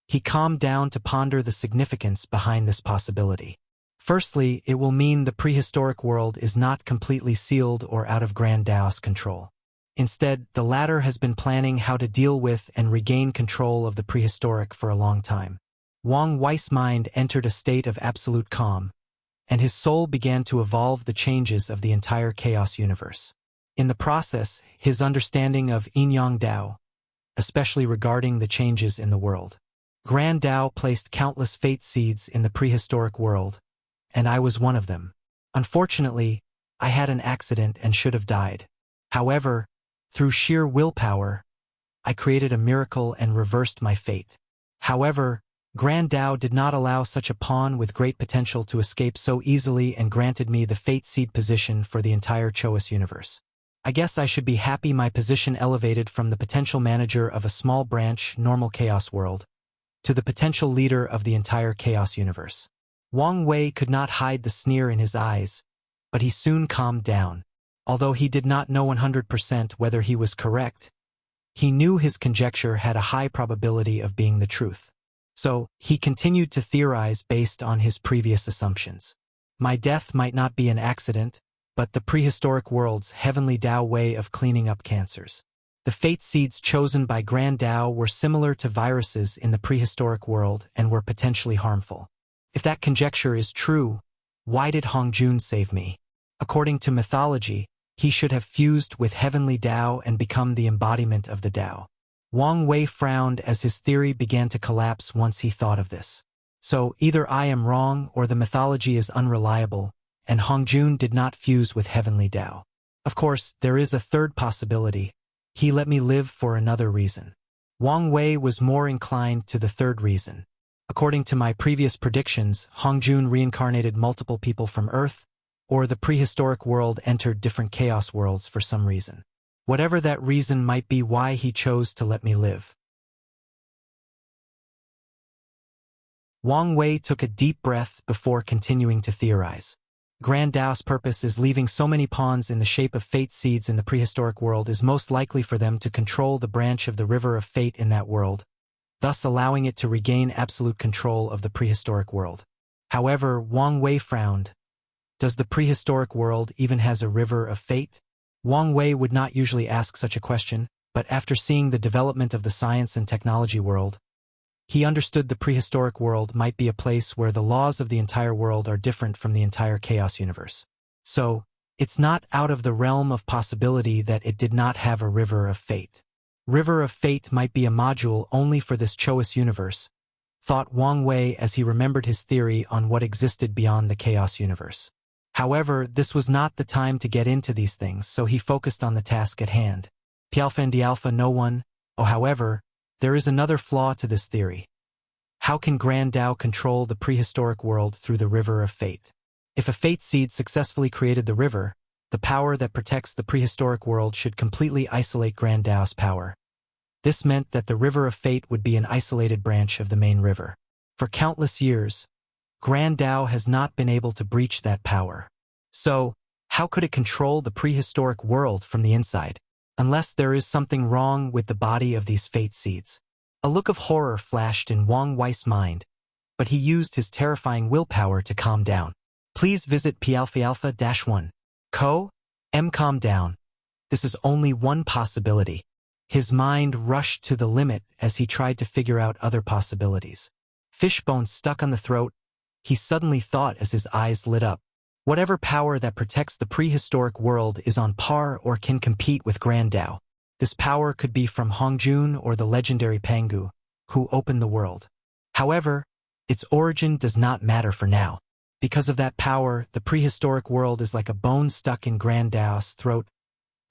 he calmed down to ponder the significance behind this possibility. Firstly, it will mean the prehistoric world is not completely sealed or out of Grand Tao's control. Instead, the latter has been planning how to deal with and regain control of the prehistoric for a long time. Wang Wei's mind entered a state of absolute calm, and his soul began to evolve the changes of the entire chaos universe. In the process, his understanding of Yin-Yang Tao, especially regarding the changes in the world. Grand Tao placed countless fate seeds in the prehistoric world, and I was one of them. Unfortunately, I had an accident and should have died. However, through sheer willpower, I created a miracle and reversed my fate. However, Grand Tao did not allow such a pawn with great potential to escape so easily and granted me the fate seed position for the entire Choas universe. I guess I should be happy my position elevated from the potential manager of a small branch, normal chaos world, to the potential leader of the entire chaos universe. Wang Wei could not hide the sneer in his eyes, but he soon calmed down. Although he did not know 100% whether he was correct, he knew his conjecture had a high probability of being the truth. So, he continued to theorize based on his previous assumptions. My death might not be an accident, but the prehistoric world's heavenly Tao way of cleaning up cancers. The fate seeds chosen by Grand Tao were similar to viruses in the prehistoric world and were potentially harmful. If that conjecture is true, why did Hongjun save me? According to mythology, he should have fused with heavenly Tao and become the embodiment of the Tao. Wang Wei frowned as his theory began to collapse once he thought of this. So either I am wrong or the mythology is unreliable, and Hongjun did not fuse with heavenly Tao. Of course, there is a third possibility. He let me live for another reason. Wang Wei was more inclined to the third reason. According to my previous predictions, Hongjun reincarnated multiple people from Earth, or the prehistoric world entered different chaos worlds for some reason. Whatever that reason might be, why he chose to let me live. Wang Wei took a deep breath before continuing to theorize. Grand Tao's purpose is leaving so many pawns in the shape of fate seeds in the prehistoric world is most likely for them to control the branch of the river of fate in that world, thus allowing it to regain absolute control of the prehistoric world. However, Wang Wei frowned. Does the prehistoric world even has a river of fate? Wang Wei would not usually ask such a question, but after seeing the development of the science and technology world, he understood the prehistoric world might be a place where the laws of the entire world are different from the entire chaos universe. So, it's not out of the realm of possibility that it did not have a river of fate. River of fate might be a module only for this Choice universe, thought Wang Wei as he remembered his theory on what existed beyond the chaos universe. However, this was not the time to get into these things, so he focused on the task at hand. P-alpha and D-alpha no one. However, there is another flaw to this theory. How can Grand Tao control the prehistoric world through the river of fate? If a fate seed successfully created the river, the power that protects the prehistoric world should completely isolate Grand Tao's power. This meant that the river of fate would be an isolated branch of the main river. For countless years, Grand Tao has not been able to breach that power. So, how could it control the prehistoric world from the inside? Unless there is something wrong with the body of these fate seeds. A look of horror flashed in Wang Wei's mind, but he used his terrifying willpower to calm down. Please visit P-alpha-1. Calm down. This is only one possibility. His mind rushed to the limit as he tried to figure out other possibilities. Fishbone stuck on the throat, he suddenly thought as his eyes lit up. Whatever power that protects the prehistoric world is on par or can compete with Grand Tao. This power could be from Hongjun or the legendary Pangu, who opened the world. However, its origin does not matter for now. Because of that power, the prehistoric world is like a bone stuck in Grand Tao's throat,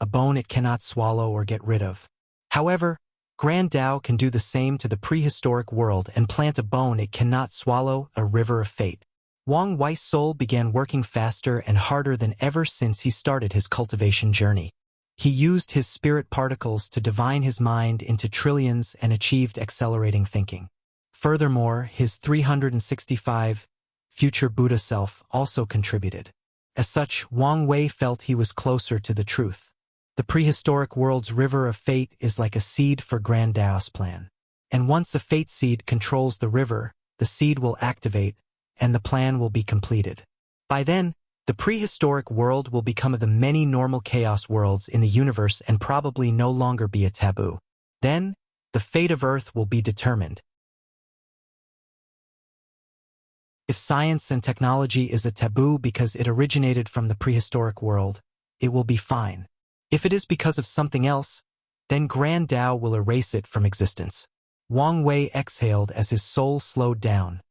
a bone it cannot swallow or get rid of. However, Grand Tao can do the same to the prehistoric world and plant a bone it cannot swallow, a river of fate. Wang Wei's soul began working faster and harder than ever since he started his cultivation journey. He used his spirit particles to divine his mind into trillions and achieved accelerating thinking. Furthermore, his 365 future Buddha self also contributed. As such, Wang Wei felt he was closer to the truth. The prehistoric world's river of fate is like a seed for Grand Tao's plan. And once a fate seed controls the river, the seed will activate, and the plan will be completed. By then, the prehistoric world will become of the many normal chaos worlds in the universe and probably no longer be a taboo. Then, the fate of Earth will be determined. If science and technology is a taboo because it originated from the prehistoric world, it will be fine. If it is because of something else, then Grand Tao will erase it from existence. Wang Wei exhaled as his soul slowed down.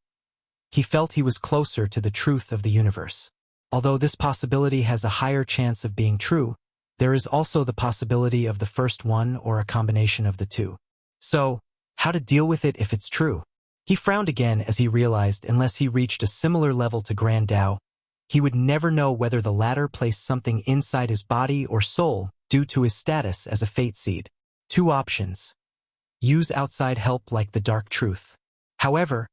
He felt he was closer to the truth of the universe. Although this possibility has a higher chance of being true, there is also the possibility of the first one or a combination of the two. So, how to deal with it if it's true? He frowned again as he realized unless he reached a similar level to Grand Tao, he would never know whether the latter placed something inside his body or soul due to his status as a fate seed. Two options. Use outside help like the dark truth. However,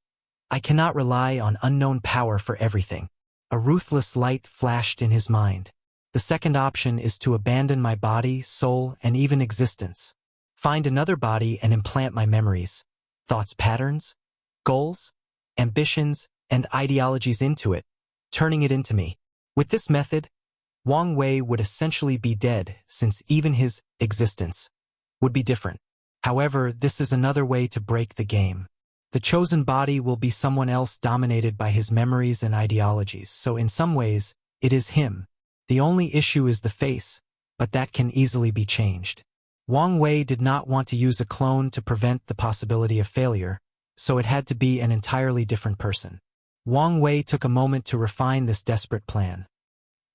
I cannot rely on unknown power for everything. A ruthless light flashed in his mind. The second option is to abandon my body, soul, and even existence. Find another body and implant my memories, thoughts, patterns, goals, ambitions, and ideologies into it, turning it into me. With this method, Wang Wei would essentially be dead, since even his existence would be different. However, this is another way to break the game. The chosen body will be someone else dominated by his memories and ideologies, so in some ways, it is him. The only issue is the face, but that can easily be changed. Wang Wei did not want to use a clone to prevent the possibility of failure, so it had to be an entirely different person. Wang Wei took a moment to refine this desperate plan.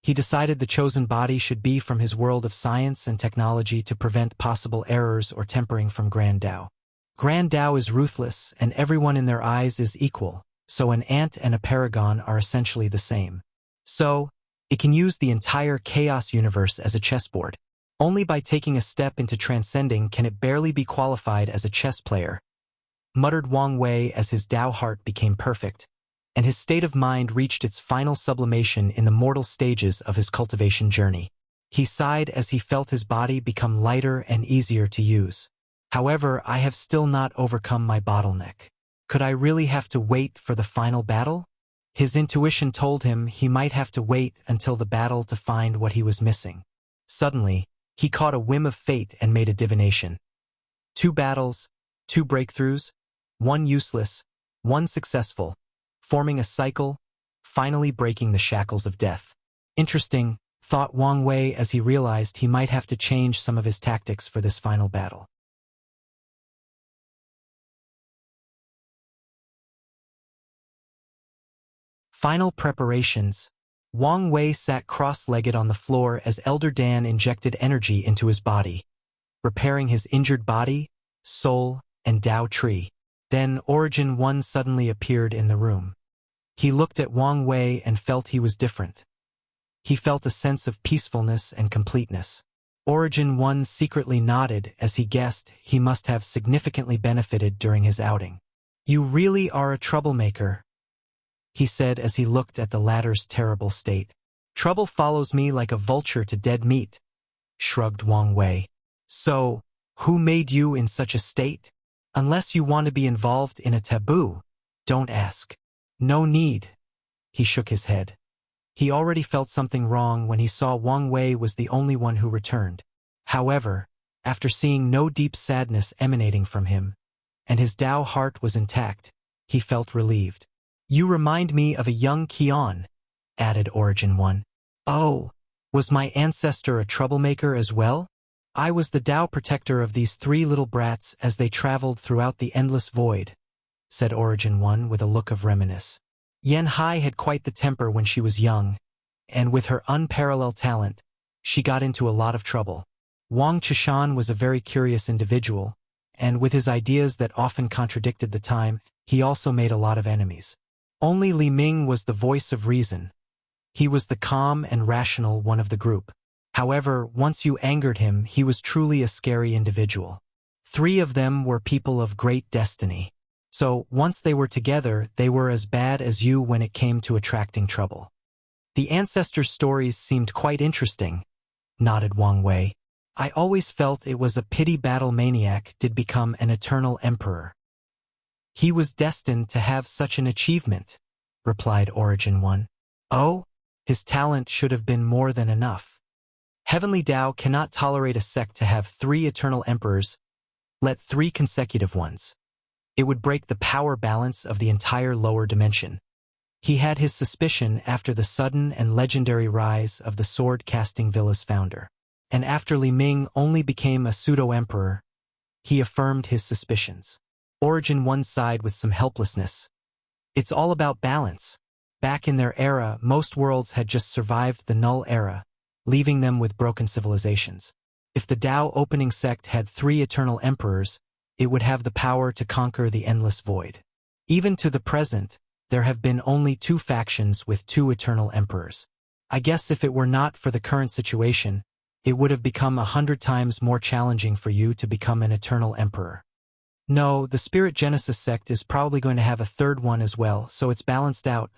He decided the chosen body should be from his world of science and technology to prevent possible errors or tempering from Grand Dao. Grand Dao is ruthless, and everyone in their eyes is equal, so an ant and a paragon are essentially the same. So, it can use the entire chaos universe as a chessboard. Only by taking a step into transcending can it barely be qualified as a chess player, muttered Wang Wei as his Dao heart became perfect, and his state of mind reached its final sublimation in the mortal stages of his cultivation journey. He sighed as he felt his body become lighter and easier to use. However, I have still not overcome my bottleneck. Could I really have to wait for the final battle? His intuition told him he might have to wait until the battle to find what he was missing. Suddenly, he caught a whim of fate and made a divination. 2 battles, 2 breakthroughs, 1 useless, 1 successful, forming a cycle, finally breaking the shackles of death. Interesting, thought Wang Wei as he realized he might have to change some of his tactics for this final battle. Final preparations. Wang Wei sat cross-legged on the floor as Elder Dan injected energy into his body, repairing his injured body, soul, and Dao tree. Then Origin 1 suddenly appeared in the room. He looked at Wang Wei and felt he was different. He felt a sense of peacefulness and completeness. Origin 1 secretly nodded as he guessed he must have significantly benefited during his outing. "You really are a troublemaker," he said as he looked at the latter's terrible state. "Trouble follows me like a vulture to dead meat," shrugged Wang Wei. "So, who made you in such a state? Unless you want to be involved in a taboo, don't ask." "No need." He shook his head. He already felt something wrong when he saw Wang Wei was the only one who returned. However, after seeing no deep sadness emanating from him, and his Dao heart was intact, he felt relieved. "You remind me of a young Qian," added Origin 1. "Oh, was my ancestor a troublemaker as well? I was the Dao protector of these 3 little brats as they traveled throughout the endless void," said Origin 1 with a look of reminiscence. Yan Hai had quite the temper when she was young, and with her unparalleled talent, she got into a lot of trouble. Wang Chishan was a very curious individual, and with his ideas that often contradicted the time, he also made a lot of enemies. Only Li Ming was the voice of reason. He was the calm and rational one of the group. However, once you angered him, he was truly a scary individual. 3 of them were people of great destiny. So, once they were together, they were as bad as you when it came to attracting trouble. "The ancestors' stories seemed quite interesting," nodded Wang Wei. "I always felt it was a pity battle maniac did become an eternal emperor." "He was destined to have such an achievement," replied Origin 1. "Oh, his talent should have been more than enough. Heavenly Dao cannot tolerate a sect to have 3 eternal emperors, let 3 consecutive ones. It would break the power balance of the entire lower dimension." He had his suspicion after the sudden and legendary rise of the sword-casting villa's founder. And after Li Ming only became a pseudo-emperor, he affirmed his suspicions. Origin 1 sighed with some helplessness. It's all about balance. Back in their era, most worlds had just survived the Null Era, leaving them with broken civilizations. If the Dao opening sect had 3 eternal emperors, it would have the power to conquer the endless void. Even to the present, there have been only 2 factions with 2 eternal emperors. I guess if it were not for the current situation, it would have become 100 times more challenging for you to become an eternal emperor. No, the Spirit Genesis sect is probably going to have a 3rd one as well, so it's balanced out,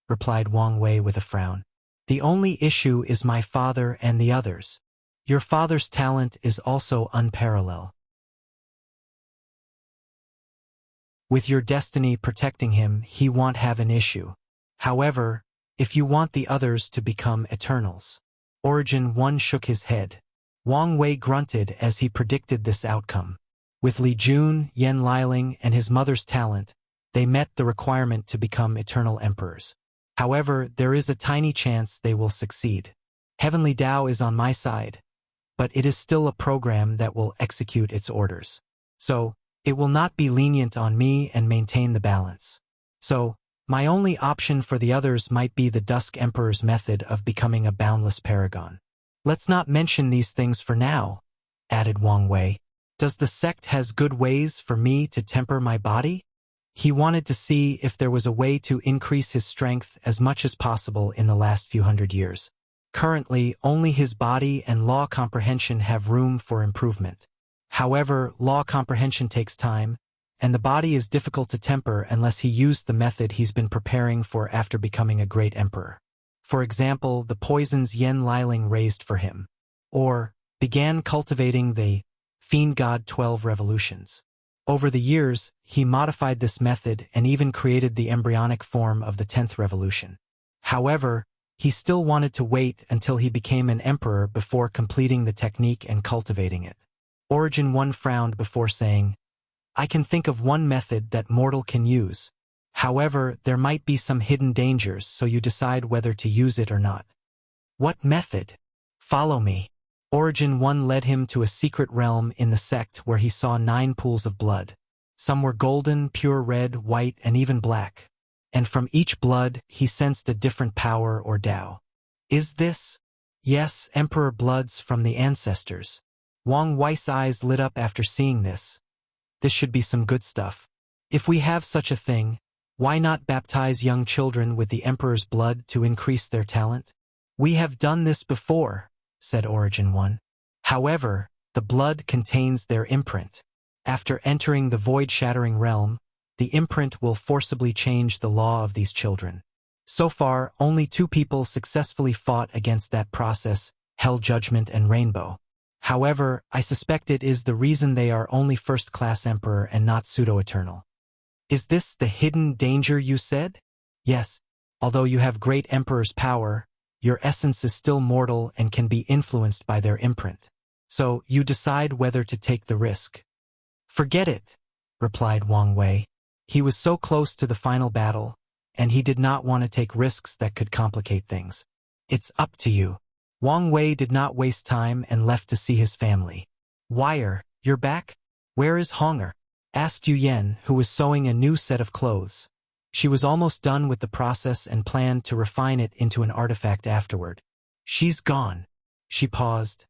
replied Wang Wei with a frown. The only issue is my father and the others. Your father's talent is also unparalleled. With your destiny protecting him, he won't have an issue. However, if you want the others to become Eternals, Origin 1 shook his head. Wang Wei grunted as he predicted this outcome. With Li Jun, Yan Liling, and his mother's talent, they met the requirement to become eternal emperors. However, there is a tiny chance they will succeed. Heavenly Tao is on my side, but it is still a program that will execute its orders. So, it will not be lenient on me and maintain the balance. So, my only option for the others might be the Dusk Emperor's method of becoming a boundless paragon. Let's not mention these things for now, added Wang Wei. Does the sect has good ways for me to temper my body? He wanted to see if there was a way to increase his strength as much as possible in the last few hundred years. Currently, only his body and law comprehension have room for improvement. However, law comprehension takes time, and the body is difficult to temper unless he used the method he's been preparing for after becoming a great emperor. For example, the poisons Yan Liling raised for him. Or, began cultivating the Fiend God 12 revolutions. Over the years, he modified this method and even created the embryonic form of the 10th revolution. However, he still wanted to wait until he became an emperor before completing the technique and cultivating it. Origin 1 frowned before saying, I can think of one method that mortal can use. However, there might be some hidden dangers, so you decide whether to use it or not. What method? Follow me. Origin 1 led him to a secret realm in the sect where he saw 9 pools of blood. Some were golden, pure red, white, and even black. And from each blood, he sensed a different power or Tao. Is this? Yes, Emperor bloods from the ancestors. Wang Wei's eyes lit up after seeing this. This should be some good stuff. If we have such a thing, why not baptize young children with the Emperor's blood to increase their talent? We have done this before, said Origin 1. However, the blood contains their imprint. After entering the void-shattering realm, the imprint will forcibly change the law of these children. So far, only 2 people successfully fought against that process, Hell Judgment and Rainbow. However, I suspect it is the reason they are only first-class emperor and not pseudo-eternal. Is this the hidden danger you said? Yes, although you have great emperor's power, your essence is still mortal and can be influenced by their imprint. So, you decide whether to take the risk. Forget it, replied Wang Wei. He was so close to the final battle, and he did not want to take risks that could complicate things. It's up to you. Wang Wei did not waste time and left to see his family. Wire, you're back? Where is Honger? Asked Yu Yen, who was sewing a new set of clothes. She was almost done with the process and planned to refine it into an artifact afterward. She's gone. She paused.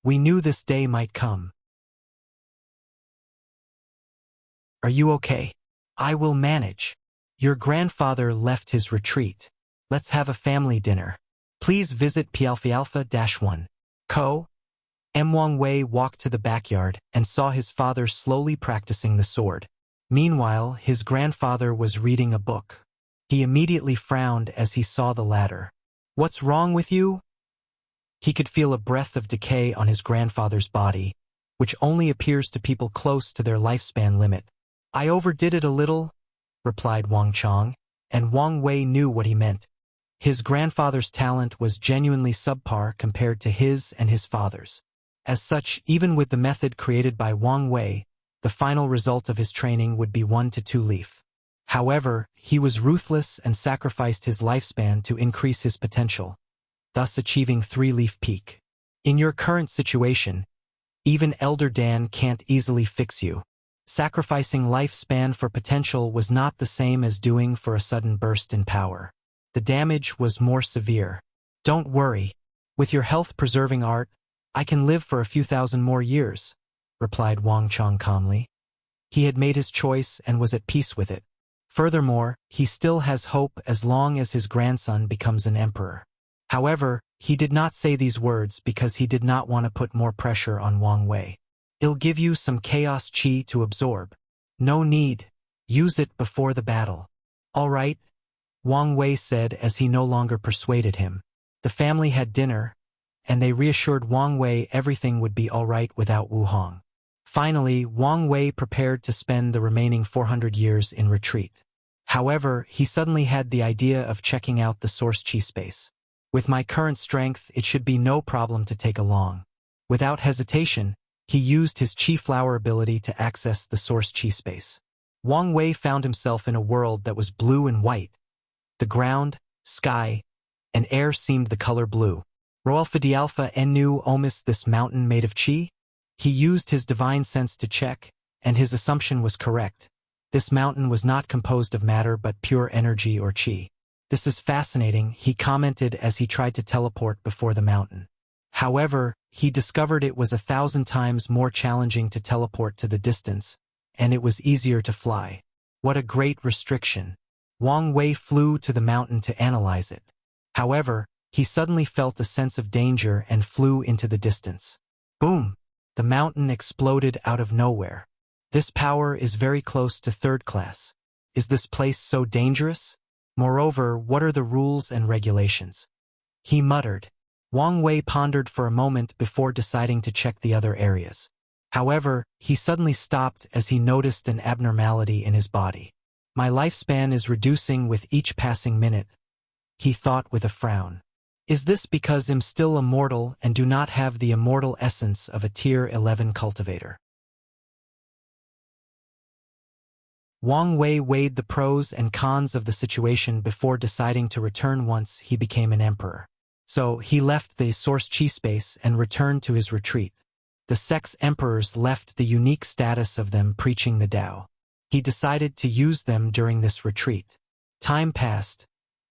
We knew this day might come. Are you okay? I will manage. Your grandfather left his retreat. Let's have a family dinner. Please visit Palphalpha-1. Co. Wang Wei walked to the backyard and saw his father slowly practicing the sword. Meanwhile, his grandfather was reading a book. He immediately frowned as he saw the latter. What's wrong with you? He could feel a breath of decay on his grandfather's body, which only appears to people close to their lifespan limit. I overdid it a little, replied Wang Chong, and Wang Wei knew what he meant. His grandfather's talent was genuinely subpar compared to his and his father's. As such, even with the method created by Wang Wei, the final result of his training would be 1 to 2 leaf. However, he was ruthless and sacrificed his lifespan to increase his potential, thus achieving 3-leaf peak. In your current situation, even Elder Dan can't easily fix you. Sacrificing lifespan for potential was not the same as doing for a sudden burst in power. The damage was more severe. Don't worry. With your health-preserving art, I can live for a few thousand more years, replied Wang Chong calmly. He had made his choice and was at peace with it. Furthermore, he still has hope as long as his grandson becomes an emperor. However, he did not say these words because he did not want to put more pressure on Wang Wei. It'll give you some chaos chi to absorb. No need. Use it before the battle. All right, Wang Wei said as he no longer persuaded him. The family had dinner, and they reassured Wang Wei everything would be all right without Wu Hong. Finally, Wang Wei prepared to spend the remaining 400 years in retreat. However, he suddenly had the idea of checking out the source chi space. With my current strength, it should be no problem to take along. Without hesitation, he used his Qi flower ability to access the source Qi space. Wang Wei found himself in a world that was blue and white. The ground, sky, and air seemed the color blue. Roalpha Dialpha Enu Omis, this mountain made of Qi? He used his divine sense to check, and his assumption was correct. This mountain was not composed of matter but pure energy or Qi. This is fascinating, he commented as he tried to teleport before the mountain. However, he discovered it was 1,000 times more challenging to teleport to the distance, and it was easier to fly. What a great restriction. Wang Wei flew to the mountain to analyze it. However, he suddenly felt a sense of danger and flew into the distance. Boom! The mountain exploded out of nowhere. This power is very close to third class. Is this place so dangerous? Moreover, what are the rules and regulations? He muttered. Wang Wei pondered for a moment before deciding to check the other areas. However, he suddenly stopped as he noticed an abnormality in his body. My lifespan is reducing with each passing minute, he thought with a frown. Is this because I'm still immortal and do not have the immortal essence of a Tier 11 cultivator? Wang Wei weighed the pros and cons of the situation before deciding to return once he became an emperor. So, he left the source Qi space and returned to his retreat. The sex emperors left the unique status of them preaching the Tao. He decided to use them during this retreat. Time passed,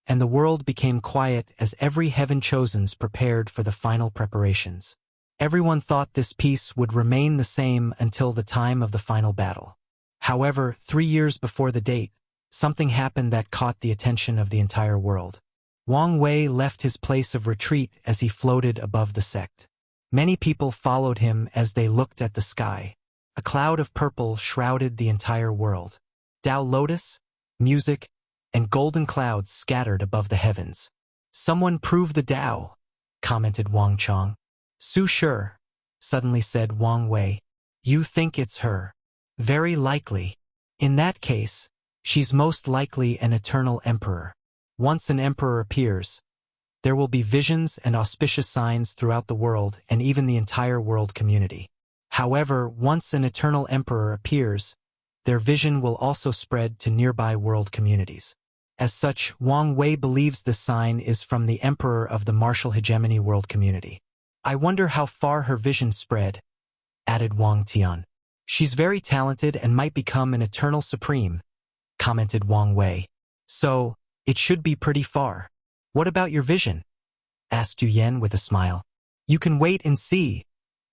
and the world became quiet as every heaven chosens prepared for the final preparations. Everyone thought this peace would remain the same until the time of the final battle. However, 3 years before the date, something happened that caught the attention of the entire world. Wang Wei left his place of retreat as he floated above the sect. Many people followed him as they looked at the sky. A cloud of purple shrouded the entire world. Tao lotus, music, and golden clouds scattered above the heavens. Someone prove the Tao, commented Wang Chong. Su sure, suddenly said Wang Wei. You think it's her? Very likely. In that case, she's most likely an eternal emperor. Once an emperor appears, there will be visions and auspicious signs throughout the world and even the entire world community. However, once an eternal emperor appears, their vision will also spread to nearby world communities. As such, Wang Wei believes this sign is from the emperor of the martial hegemony world community. I wonder how far her vision spread, added Wang Tian. She's very talented and might become an eternal supreme, commented Wang Wei. So, it should be pretty far. What about your vision? Asked Yu Yan with a smile. You can wait and see,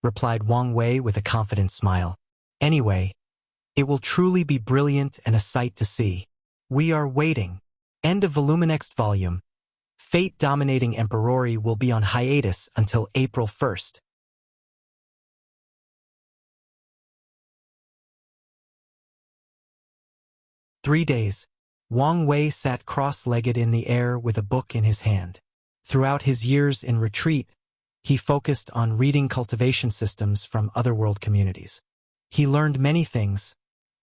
replied Wang Wei with a confident smile. Anyway, it will truly be brilliant and a sight to see. We are waiting. End of volume. Next volume. Fate Dominating Emperori will be on hiatus until April 1st. Three days. Wang Wei sat cross-legged in the air with a book in his hand. Throughout his years in retreat, he focused on reading cultivation systems from other world communities. He learned many things,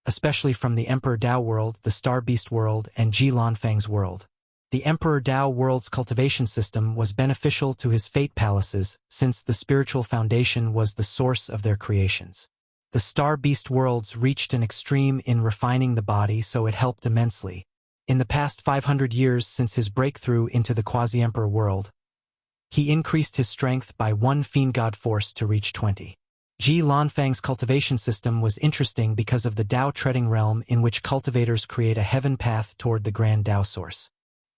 especially from the Emperor Dao world, the Star Beast world, and Ji Lanfang's world. The Emperor Dao world's cultivation system was beneficial to his fate palaces since the spiritual foundation was the source of their creations. The Star Beast worlds reached an extreme in refining the body, so it helped immensely. In the past 500 years since his breakthrough into the Quasi-Emperor world, he increased his strength by 1 fiend god force to reach 20. Ji Lanfang's cultivation system was interesting because of the Dao treading realm in which cultivators create a heaven path toward the grand Dao source.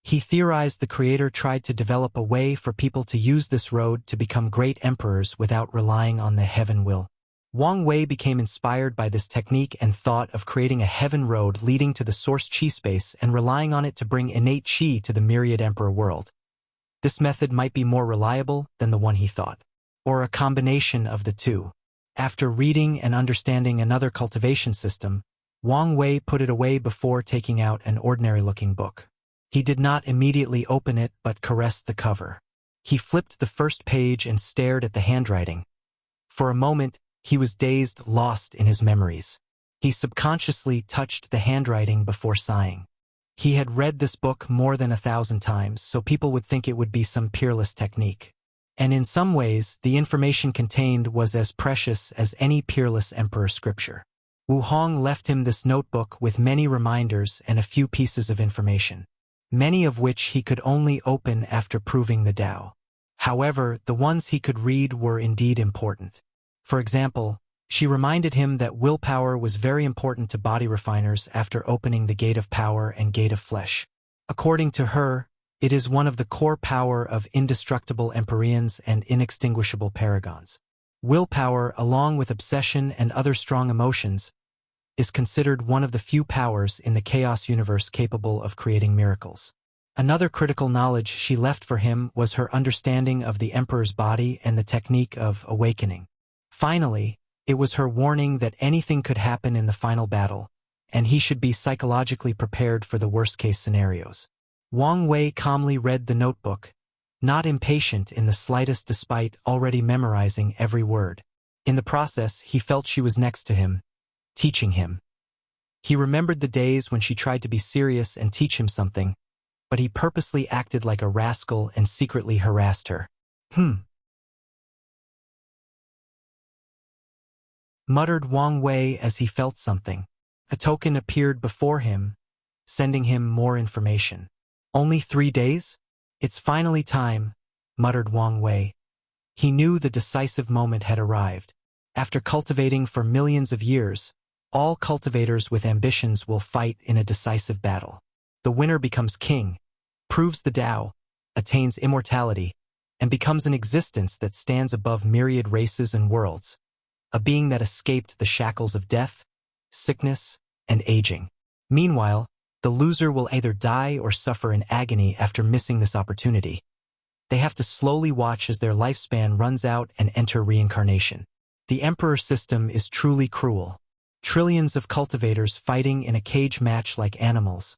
He theorized the creator tried to develop a way for people to use this road to become great emperors without relying on the heaven will. Wang Wei became inspired by this technique and thought of creating a heaven road leading to the source Qi space and relying on it to bring innate Qi to the myriad emperor world. This method might be more reliable than the one he thought, or a combination of the two. After reading and understanding another cultivation system, Wang Wei put it away before taking out an ordinary-looking book. He did not immediately open it but caressed the cover. He flipped the first page and stared at the handwriting. For a moment, he was dazed, lost in his memories. He subconsciously touched the handwriting before sighing. He had read this book more than 1,000 times, so people would think it would be some peerless technique. And in some ways, the information contained was as precious as any peerless emperor scripture. Wu Hong left him this notebook with many reminders and a few pieces of information, many of which he could only open after proving the Tao. However, the ones he could read were indeed important. For example, she reminded him that willpower was very important to body refiners after opening the gate of power and gate of flesh. According to her, it is one of the core power of indestructible empyreans and inextinguishable paragons. Willpower, along with obsession and other strong emotions, is considered one of the few powers in the chaos universe capable of creating miracles. Another critical knowledge she left for him was her understanding of the Emperor's body and the technique of awakening. Finally, it was her warning that anything could happen in the final battle, and he should be psychologically prepared for the worst-case scenarios. Wang Wei calmly read the notebook, not impatient in the slightest despite already memorizing every word. In the process, he felt she was next to him, teaching him. He remembered the days when she tried to be serious and teach him something, but he purposely acted like a rascal and secretly harassed her. Muttered Wang Wei as he felt something. A token appeared before him, sending him more information. Only 3 days? It's finally time, muttered Wang Wei. He knew the decisive moment had arrived. After cultivating for millions of years, all cultivators with ambitions will fight in a decisive battle. The winner becomes king, proves the Tao, attains immortality, and becomes an existence that stands above myriad races and worlds, a being that escaped the shackles of death, sickness, and aging. Meanwhile, the loser will either die or suffer in agony after missing this opportunity. They have to slowly watch as their lifespan runs out and enter reincarnation. The Emperor system is truly cruel. Trillions of cultivators fighting in a cage match like animals,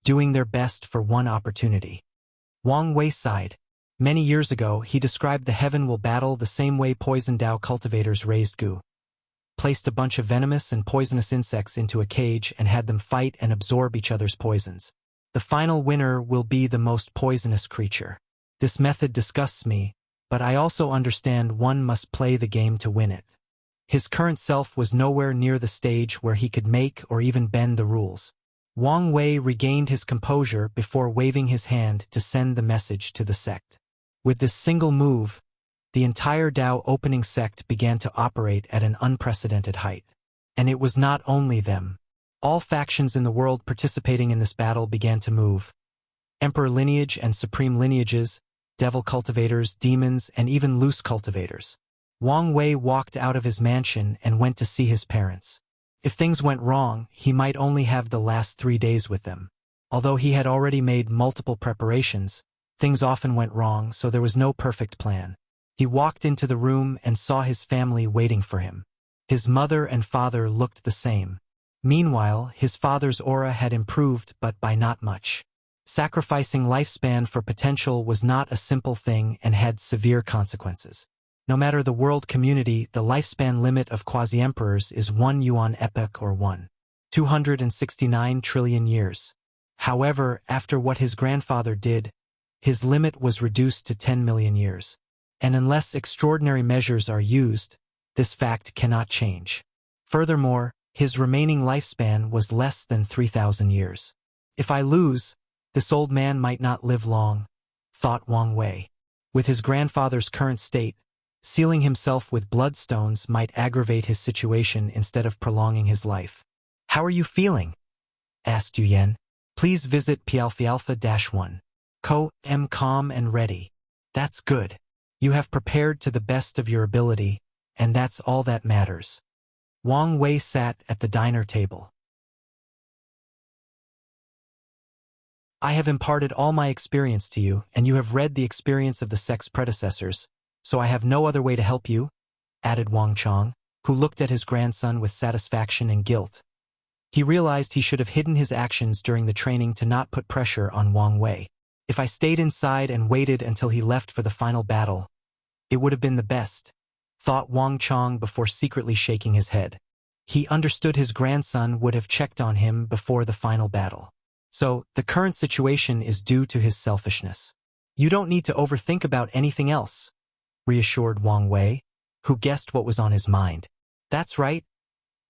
doing their best for one opportunity. Wang Wei sighed. Many years ago, he described the heaven will battle the same way poison Tao cultivators raised goo, placed a bunch of venomous and poisonous insects into a cage and had them fight and absorb each other's poisons. The final winner will be the most poisonous creature. This method disgusts me, but I also understand one must play the game to win it. His current self was nowhere near the stage where he could make or even bend the rules. Wang Wei regained his composure before waving his hand to send the message to the sect. With this single move, the entire Tao opening sect began to operate at an unprecedented height. And it was not only them. All factions in the world participating in this battle began to move. Emperor lineage and supreme lineages, devil cultivators, demons, and even loose cultivators. Wang Wei walked out of his mansion and went to see his parents. If things went wrong, he might only have the last 3 days with them. Although he had already made multiple preparations, things often went wrong, so there was no perfect plan. He walked into the room and saw his family waiting for him. His mother and father looked the same. Meanwhile, his father's aura had improved, but by not much. Sacrificing lifespan for potential was not a simple thing and had severe consequences. No matter the world community, the lifespan limit of quasi-emperors is 1 yuan epoch or 1,269 trillion years. However, after what his grandfather did, his limit was reduced to 10 million years. And unless extraordinary measures are used, this fact cannot change. Furthermore, his remaining lifespan was less than 3,000 years. If I lose, this old man might not live long, thought Wang Wei. With his grandfather's current state, sealing himself with bloodstones might aggravate his situation instead of prolonging his life. How are you feeling? Asked Yuyan. Please visit Palphalpha-1. Am calm and ready. That's good. You have prepared to the best of your ability, and that's all that matters. Wang Wei sat at the diner table. I have imparted all my experience to you, and you have read the experience of the sect's predecessors, so I have no other way to help you, added Wang Chong, who looked at his grandson with satisfaction and guilt. He realized he should have hidden his actions during the training to not put pressure on Wang Wei. If I stayed inside and waited until he left for the final battle, it would have been the best, thought Wang Chong before secretly shaking his head. He understood his grandson would have checked on him before the final battle. So, the current situation is due to his selfishness. You don't need to overthink about anything else, reassured Wang Wei, who guessed what was on his mind. That's right,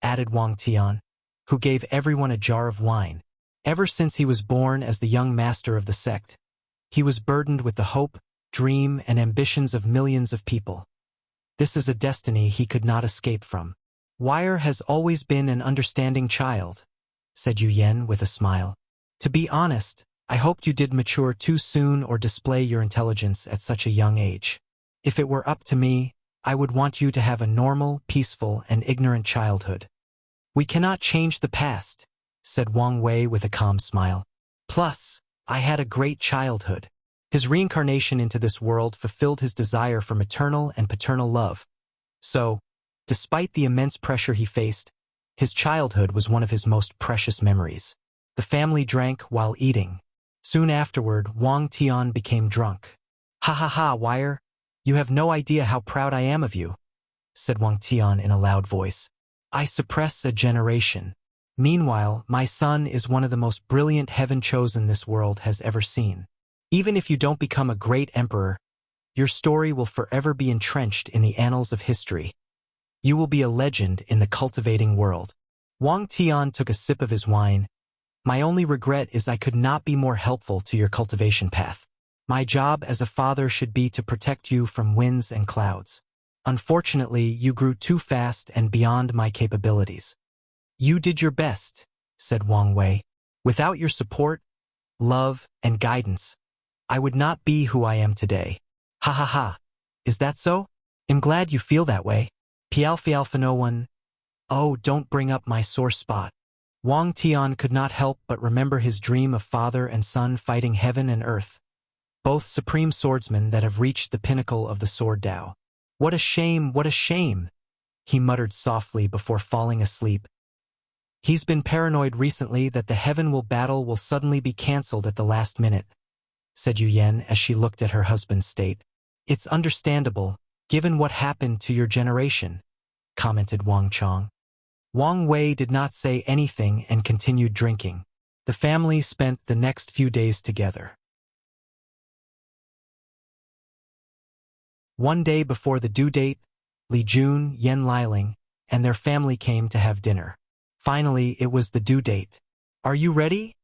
added Wang Tian, who gave everyone a jar of wine. Ever since he was born as the young master of the sect, he was burdened with the hope, dream, and ambitions of millions of people. This is a destiny he could not escape from. Wire has always been an understanding child, said Yu Yen with a smile. To be honest, I hoped you did mature too soon or display your intelligence at such a young age. If it were up to me, I would want you to have a normal, peaceful, and ignorant childhood. We cannot change the past, said Wang Wei with a calm smile. Plus, I had a great childhood. His reincarnation into this world fulfilled his desire for maternal and paternal love. So, despite the immense pressure he faced, his childhood was one of his most precious memories. The family drank while eating. Soon afterward, Wang Tian became drunk. Ha ha ha, Wire, you have no idea how proud I am of you, said Wang Tian in a loud voice. I suppress a generation. Meanwhile, my son is one of the most brilliant heaven-chosen this world has ever seen. Even if you don't become a great emperor, your story will forever be entrenched in the annals of history. You will be a legend in the cultivating world. Wang Tian took a sip of his wine. My only regret is I could not be more helpful to your cultivation path. My job as a father should be to protect you from winds and clouds. Unfortunately, you grew too fast and beyond my capabilities. You did your best, said Wang Wei. Without your support, love, and guidance, I would not be who I am today. Ha ha ha. Is that so? I'm glad you feel that way. Pialfa no one. Oh, don't bring up my sore spot. Wang Tian could not help but remember his dream of father and son fighting heaven and earth, both supreme swordsmen that have reached the pinnacle of the sword Tao. What a shame, he muttered softly before falling asleep. He's been paranoid recently that the heaven battle will suddenly be cancelled at the last minute, said Yu Yen as she looked at her husband's state. It's understandable, given what happened to your generation, commented Wang Chong. Wang Wei did not say anything and continued drinking. The family spent the next few days together. One day before the due date, Li Jun, Yen Liling, and their family came to have dinner. Finally, it was the due date. Are you ready?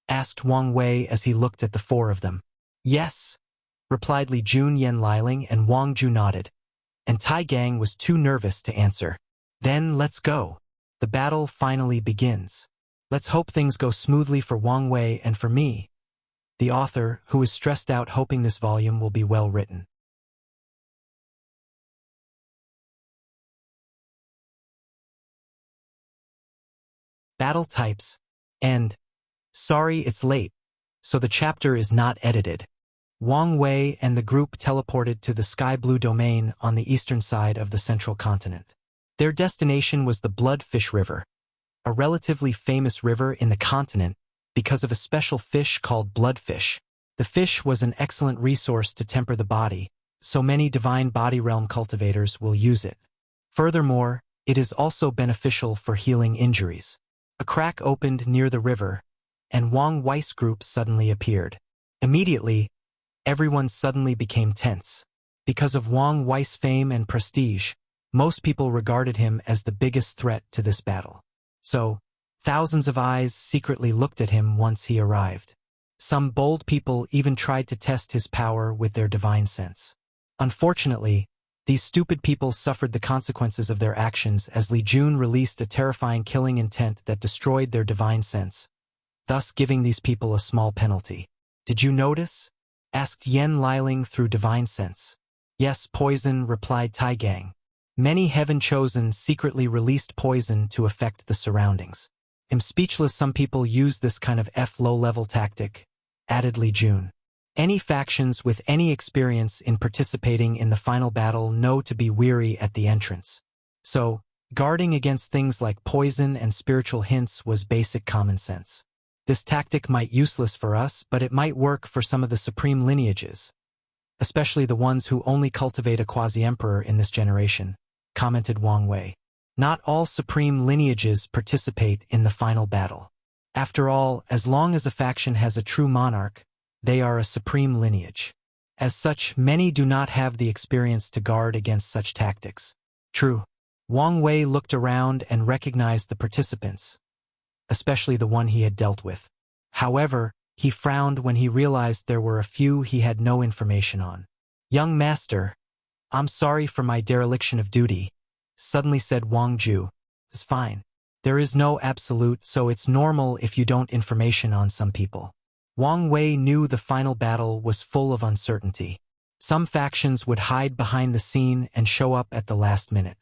Asked Wang Wei as he looked at the four of them. Yes, replied Li Jun, Yen Liling, and Wang Ju nodded. And Tai Gang was too nervous to answer. Then let's go. The battle finally begins. Let's hope things go smoothly for Wang Wei and for me, the author, who is stressed out hoping this volume will be well written. Battle types. And, sorry it's late, so the chapter is not edited. Wang Wei and the group teleported to the sky blue domain on the eastern side of the central continent. Their destination was the Bloodfish River, a relatively famous river in the continent because of a special fish called bloodfish. The fish was an excellent resource to temper the body, so many divine body realm cultivators will use it. Furthermore, it is also beneficial for healing injuries. A crack opened near the river, and Wang Wei's group suddenly appeared. Immediately, everyone suddenly became tense. Because of Wang Wei's fame and prestige, most people regarded him as the biggest threat to this battle. So, thousands of eyes secretly looked at him once he arrived. Some bold people even tried to test his power with their divine sense. Unfortunately, these stupid people suffered the consequences of their actions as Li Jun released a terrifying killing intent that destroyed their divine sense, thus giving these people a small penalty. Did you notice? Asked Yen Liling through divine sense. Yes, poison, replied Tai Gang. Many heaven-chosen secretly released poison to affect the surroundings. I'm speechless. Some people use this kind of low-level tactic, added Li Jun. Any factions with any experience in participating in the final battle know to be weary at the entrance. So, guarding against things like poison and spiritual hints was basic common sense. This tactic might be useless for us, but it might work for some of the supreme lineages, especially the ones who only cultivate a quasi-emperor in this generation, commented Wang Wei. Not all supreme lineages participate in the final battle. After all, as long as a faction has a true monarch, they are a supreme lineage. As such, many do not have the experience to guard against such tactics. True. Wang Wei looked around and recognized the participants, especially the one he had dealt with. However, he frowned when he realized there were a few he had no information on. "Young master, I'm sorry for my dereliction of duty," suddenly said Wang Ju. "It's fine. There is no absolute, so it's normal if you don't information on some people." Wang Wei knew the final battle was full of uncertainty. Some factions would hide behind the scene and show up at the last minute.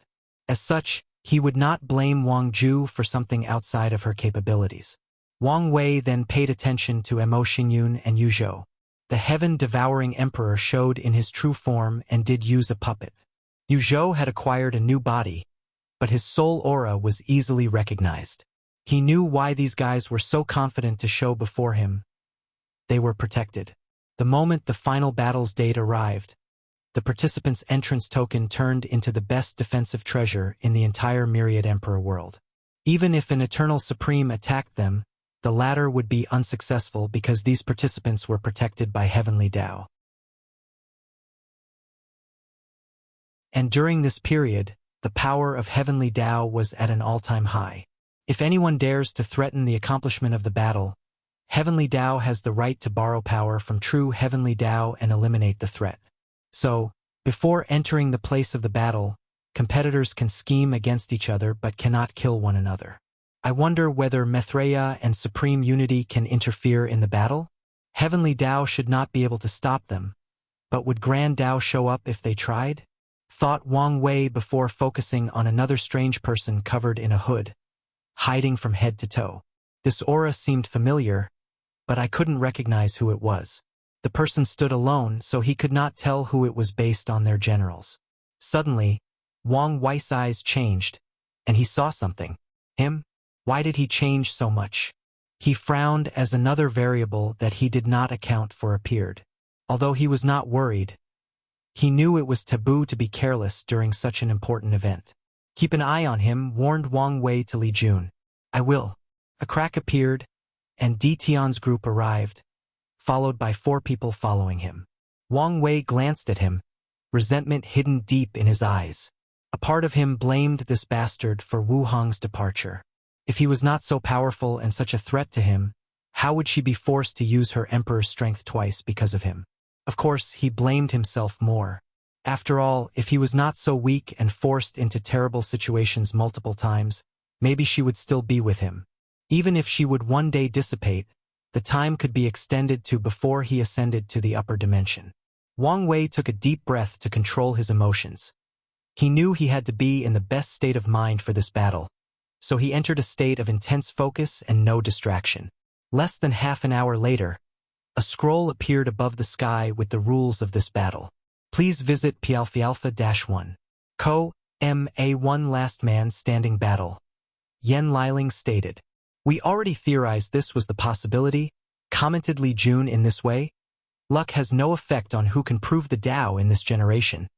As such, he would not blame Wang Ju for something outside of her capabilities. Wang Wei then paid attention to Mo Xingyun and Yu Zhou. The heaven-devouring emperor showed in his true form and did use a puppet. Yu Zhou had acquired a new body, but his soul aura was easily recognized. He knew why these guys were so confident to show before him. They were protected. The moment the final battle's date arrived, the participants' entrance token turned into the best defensive treasure in the entire Myriad Emperor world. Even if an Eternal Supreme attacked them, the latter would be unsuccessful because these participants were protected by Heavenly Tao. And during this period, the power of Heavenly Tao was at an all-time high. If anyone dares to threaten the accomplishment of the battle, Heavenly Tao has the right to borrow power from true Heavenly Tao and eliminate the threat. So, before entering the place of the battle, competitors can scheme against each other but cannot kill one another. I wonder whether Maitreya and Supreme Unity can interfere in the battle? Heavenly Tao should not be able to stop them, but would Grand Tao show up if they tried? Thought Wang Wei before focusing on another strange person covered in a hood, hiding from head to toe. This aura seemed familiar, but I couldn't recognize who it was. The person stood alone, so he could not tell who it was based on their generals. Suddenly, Wang Wei's eyes changed, and he saw something. Him? Why did he change so much? He frowned as another variable that he did not account for appeared. Although he was not worried, he knew it was taboo to be careless during such an important event. "Keep an eye on him," warned Wang Wei to Li Jun. "I will." A crack appeared, and Di Tian's group arrived, followed by 4 people following him. Wang Wei glanced at him, resentment hidden deep in his eyes. A part of him blamed this bastard for Wu Hong's departure. If he was not so powerful and such a threat to him, how would she be forced to use her emperor's strength twice because of him? Of course, he blamed himself more. After all, if he was not so weak and forced into terrible situations multiple times, maybe she would still be with him. Even if she would one day dissipate, the time could be extended to before he ascended to the upper dimension. Wang Wei took a deep breath to control his emotions. He knew he had to be in the best state of mind for this battle, so he entered a state of intense focus and no distraction. Less than half an hour later, a scroll appeared above the sky with the rules of this battle. Please visit P-Alpha-1. Co-MA1 Last Man Standing Battle. Yen Liling stated. "We already theorized this was the possibility," commented Li Jun in this way. "Luck has no effect on who can prove the Tao in this generation,"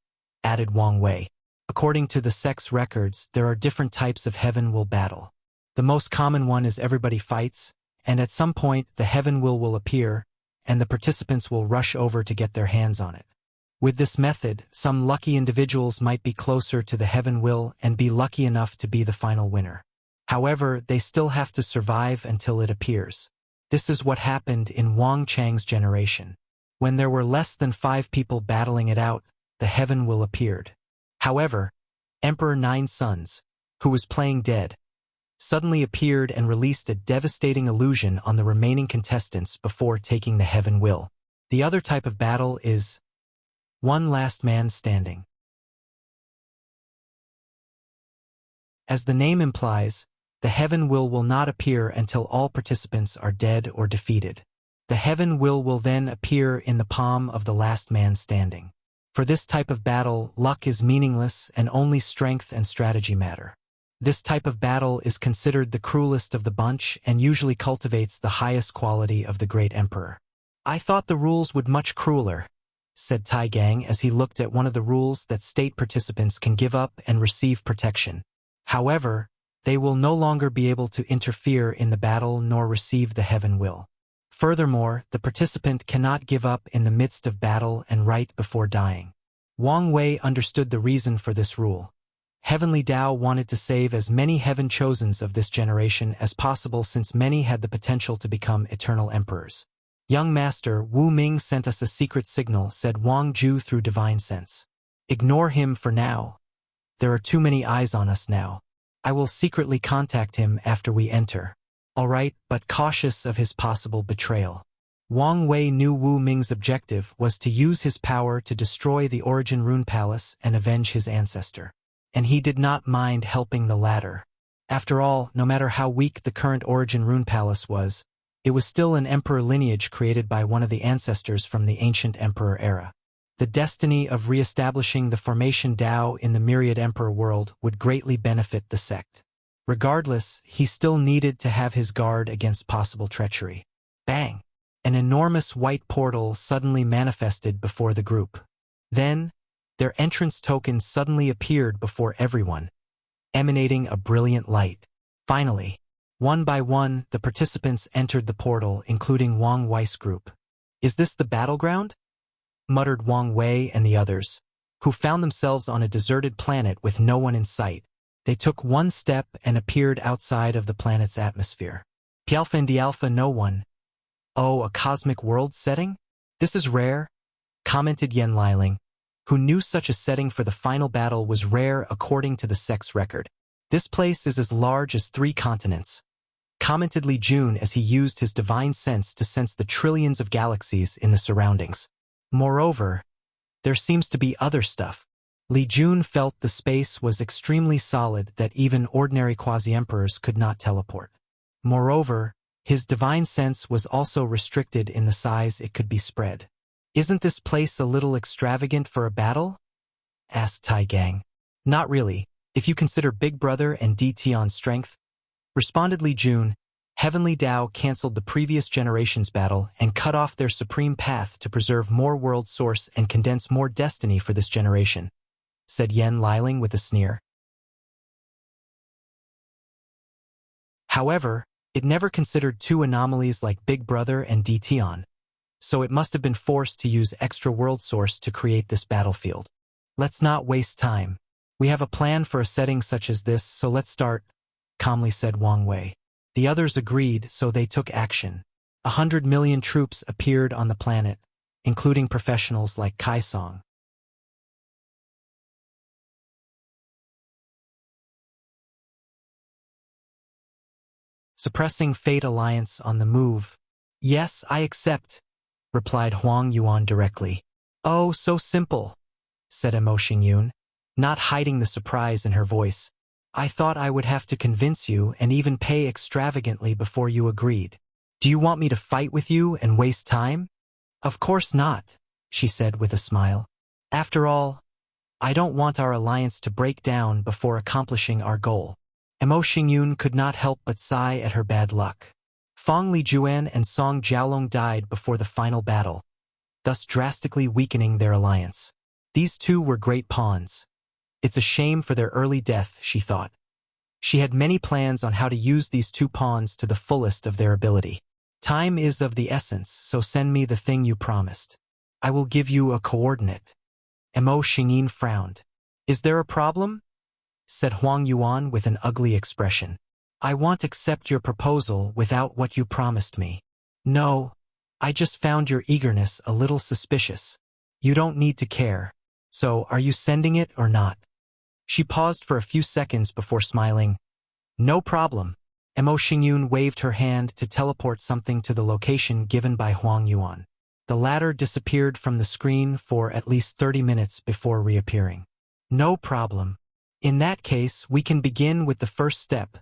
added Wang Wei. "According to the sex records, there are different types of heaven will battle. The most common one is everybody fights, and at some point the heaven will appear, and the participants will rush over to get their hands on it. With this method, some lucky individuals might be closer to the heaven will and be lucky enough to be the final winner. However, they still have to survive until it appears. This is what happened in Wang Chang's generation. When there were less than 5 people battling it out, the heaven will appeared. However, Emperor Nine Sons, who was playing dead, suddenly appeared and released a devastating illusion on the remaining contestants before taking the heaven will. The other type of battle is one last man standing. As the name implies, the heaven will not appear until all participants are dead or defeated. The heaven will then appear in the palm of the last man standing. For this type of battle, luck is meaningless and only strength and strategy matter. This type of battle is considered the cruelest of the bunch and usually cultivates the highest quality of the great emperor. "I thought the rules would much crueler," said Tai Gang as he looked at one of the rules that state participants can give up and receive protection. However, They will no longer be able to interfere in the battle nor receive the heaven will. Furthermore, the participant cannot give up in the midst of battle and right before dying. Wang Wei understood the reason for this rule. Heavenly Tao wanted to save as many heaven chosens of this generation as possible since many had the potential to become eternal emperors. Young Master Wu Ming sent us a secret signal, said Wang Ju through divine sense. Ignore him for now. There are too many eyes on us now. I will secretly contact him after we enter. All right, but cautious of his possible betrayal. Wang Wei knew Wu Ming's objective was to use his power to destroy the Origin Rune Palace and avenge his ancestor. And he did not mind helping the latter. After all, no matter how weak the current Origin Rune Palace was, it was still an emperor lineage created by one of the ancestors from the ancient emperor era. The destiny of re-establishing the formation Tao in the myriad emperor world would greatly benefit the sect. Regardless, he still needed to have his guard against possible treachery. Bang! An enormous white portal suddenly manifested before the group. Then, their entrance token suddenly appeared before everyone, emanating a brilliant light. Finally, one by one, the participants entered the portal, including Wang Wei's group. Is this the battleground? Muttered Wang Wei and the others, who found themselves on a deserted planet with no one in sight. They took one step and appeared outside of the planet's atmosphere. Pialpha and Dialpha, no one. Oh, a cosmic world setting? This is rare, commented Yen Liling, who knew such a setting for the final battle was rare according to the sect's record. This place is as large as 3 continents, commented Li Jun as he used his divine sense to sense the trillions of galaxies in the surroundings. Moreover, there seems to be other stuff. Li Jun felt the space was extremely solid that even ordinary quasi-emperors could not teleport. Moreover, his divine sense was also restricted in the size it could be spread. Isn't this place a little extravagant for a battle? Asked Tai Gang. Not really, if you consider Big Brother and DT on strength, responded Li Jun. Heavenly Tao cancelled the previous generation's battle and cut off their supreme path to preserve more world source and condense more destiny for this generation, said Yen Liling with a sneer. However, it never considered 2 anomalies like Big Brother and DT on, so it must have been forced to use extra world source to create this battlefield. Let's not waste time. We have a plan for a setting such as this, so let's start, calmly said Wang Wei. The others agreed, so they took action. 100 million troops appeared on the planet, including professionals like Kai Song. Suppressing Fate Alliance on the move. Yes, I accept, replied Huang Yuan directly. Oh, so simple, said Mo Xingyun, not hiding the surprise in her voice. I thought I would have to convince you and even pay extravagantly before you agreed. Do you want me to fight with you and waste time? Of course not, she said with a smile. After all, I don't want our alliance to break down before accomplishing our goal. Mo Xingyun could not help but sigh at her bad luck. Fang Lijuan and Song Jiaolong died before the final battle, thus drastically weakening their alliance. These 2 were great pawns. It's a shame for their early death, she thought. She had many plans on how to use these 2 pawns to the fullest of their ability. Time is of the essence, so send me the thing you promised. I will give you a coordinate. Mo Xingyin frowned. Is there a problem? Said Huang Yuan with an ugly expression. I won't accept your proposal without what you promised me. No, I just found your eagerness a little suspicious. You don't need to care. So, are you sending it or not? She paused for a few seconds before smiling. No problem. Mo Xingyun waved her hand to teleport something to the location given by Huang Yuan. The latter disappeared from the screen for at least 30 minutes before reappearing. No problem. In that case, we can begin with the first step,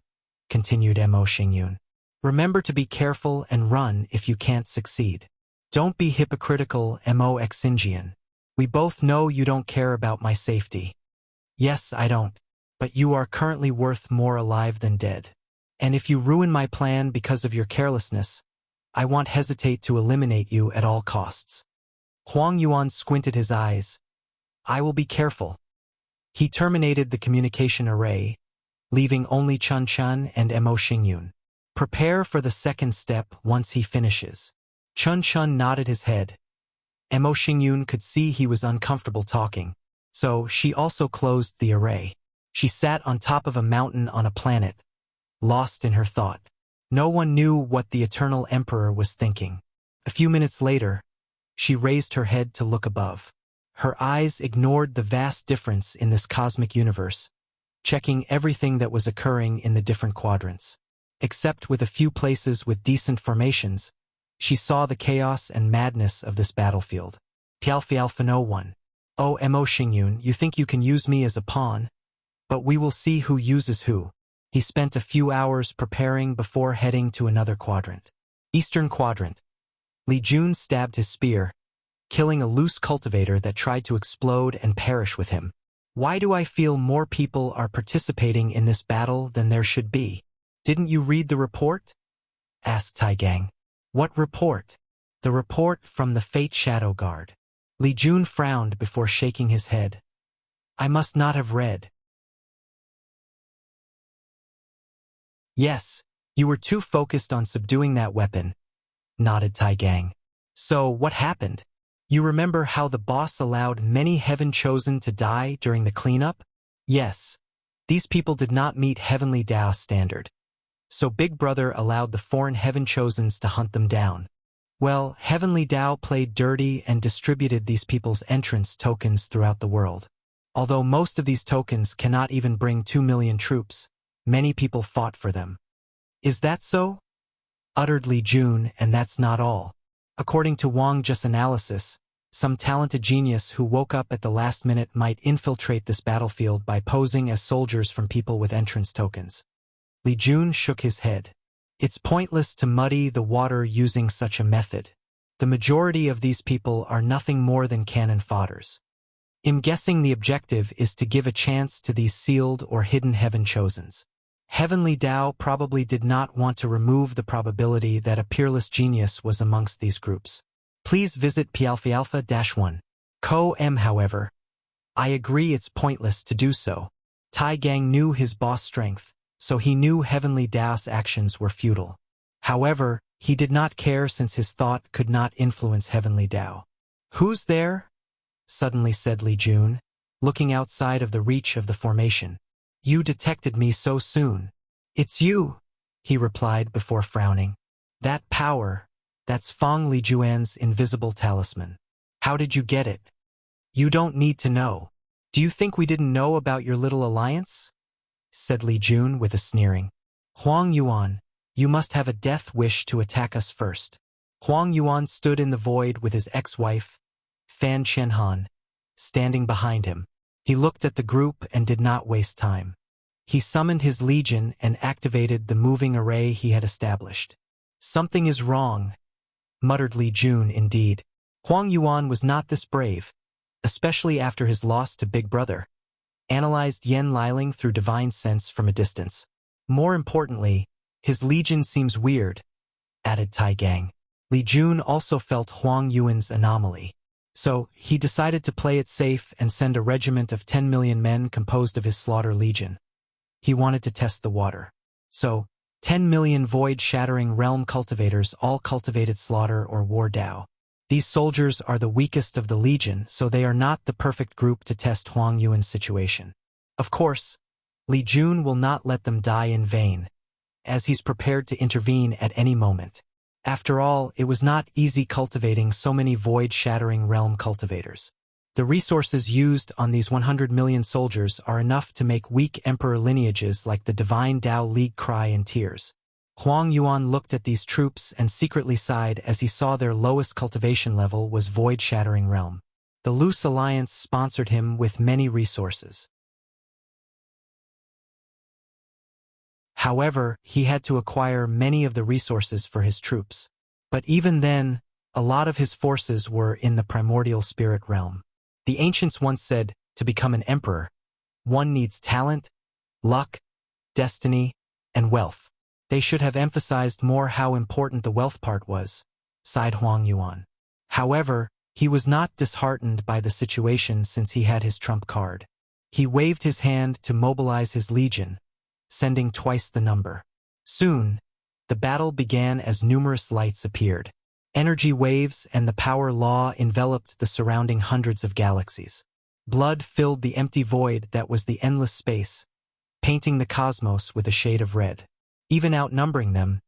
continued Mo Xingyun. Remember to be careful and run if you can't succeed. Don't be hypocritical, Mo Xinjian. We both know you don't care about my safety. Yes, I don't. But you are currently worth more alive than dead. And if you ruin my plan because of your carelessness, I won't hesitate to eliminate you at all costs. Huang Yuan squinted his eyes. I will be careful. He terminated the communication array, leaving only Chun Chun and Mo Xingyun. Prepare for the second step once he finishes. Chun Chun nodded his head. Mo Xingyun could see he was uncomfortable talking, so she also closed the array. She sat on top of a mountain on a planet, lost in her thought. No one knew what the Eternal Emperor was thinking. A few minutes later, she raised her head to look above. Her eyes ignored the vast difference in this cosmic universe, checking everything that was occurring in the different quadrants. Except with a few places with decent formations, she saw the chaos and madness of this battlefield. Pialfi no one. Oh, Mo Xingyun, you think you can use me as a pawn? But we will see who uses who. He spent a few hours preparing before heading to another quadrant. Eastern Quadrant. Li Jun stabbed his spear, killing a loose cultivator that tried to explode and perish with him. Why do I feel more people are participating in this battle than there should be? Didn't you read the report? Asked Taigang. What report? The report from the Fate Shadow Guard. Li Jun frowned before shaking his head. I must not have read. Yes, you were too focused on subduing that weapon, nodded Taigang. So what happened? You remember how the boss allowed many Heaven Chosen to die during the cleanup? Yes. These people did not meet Heavenly Tao's standard. So Big Brother allowed the foreign Heaven Chosens to hunt them down. Well, Heavenly Tao played dirty and distributed these people's entrance tokens throughout the world. Although most of these tokens cannot even bring 2 million troops, many people fought for them. Is that so? Uttered Li Jun, and that's not all. According to Wang Ji's analysis, some talented genius who woke up at the last minute might infiltrate this battlefield by posing as soldiers from people with entrance tokens. Li Jun shook his head. It's pointless to muddy the water using such a method. The majority of these people are nothing more than cannon fodders. I'm guessing the objective is to give a chance to these sealed or hidden Heaven Chosens. Heavenly Tao probably did not want to remove the probability that a peerless genius was amongst these groups. Please visit Pialpha-1. Co-M, however. I agree it's pointless to do so. Taigang knew his boss' strength, so he knew Heavenly Tao's actions were futile. However, he did not care since his thought could not influence Heavenly Tao. Who's there? Suddenly said Li Jun, looking outside of the reach of the formation. You detected me so soon. It's you, he replied before frowning. That power, that's Feng Li Juan's invisible talisman. How did you get it? You don't need to know. Do you think we didn't know about your little alliance? Said Li Jun with a sneering. Huang Yuan, you must have a death wish to attack us first. Huang Yuan stood in the void with his ex-wife, Fan Qianhan, standing behind him. He looked at the group and did not waste time. He summoned his legion and activated the moving array he had established. Something is wrong, muttered Li Jun indeed. Huang Yuan was not this brave, especially after his loss to Big Brother. Analyzed Yen Liling through divine sense from a distance. More importantly, his legion seems weird, added Taigang. Li Jun also felt Huang Yuan's anomaly. So, he decided to play it safe and send a regiment of 10 million men composed of his slaughter legion. He wanted to test the water. So, 10 million void-shattering realm cultivators all cultivated slaughter or war Dao. These soldiers are the weakest of the legion, so they are not the perfect group to test Huang Yuan's situation. Of course, Li Jun will not let them die in vain, as he's prepared to intervene at any moment. After all, it was not easy cultivating so many void-shattering realm cultivators. The resources used on these 100 million soldiers are enough to make weak emperor lineages like the Divine Tao League cry in tears. Huang Yuan looked at these troops and secretly sighed as he saw their lowest cultivation level was void-shattering realm. The loose alliance sponsored him with many resources. However, he had to acquire many of the resources for his troops. But even then, a lot of his forces were in the primordial spirit realm. The ancients once said, to become an emperor, one needs talent, luck, destiny, and wealth. They should have emphasized more how important the wealth part was, sighed Huang Yuan. However, he was not disheartened by the situation since he had his trump card. He waved his hand to mobilize his legion, sending twice the number. Soon, the battle began as numerous lights appeared. Energy waves and the power law enveloped the surrounding hundreds of galaxies. Blood filled the empty void that was the endless space, painting the cosmos with a shade of red. Even outnumbering them,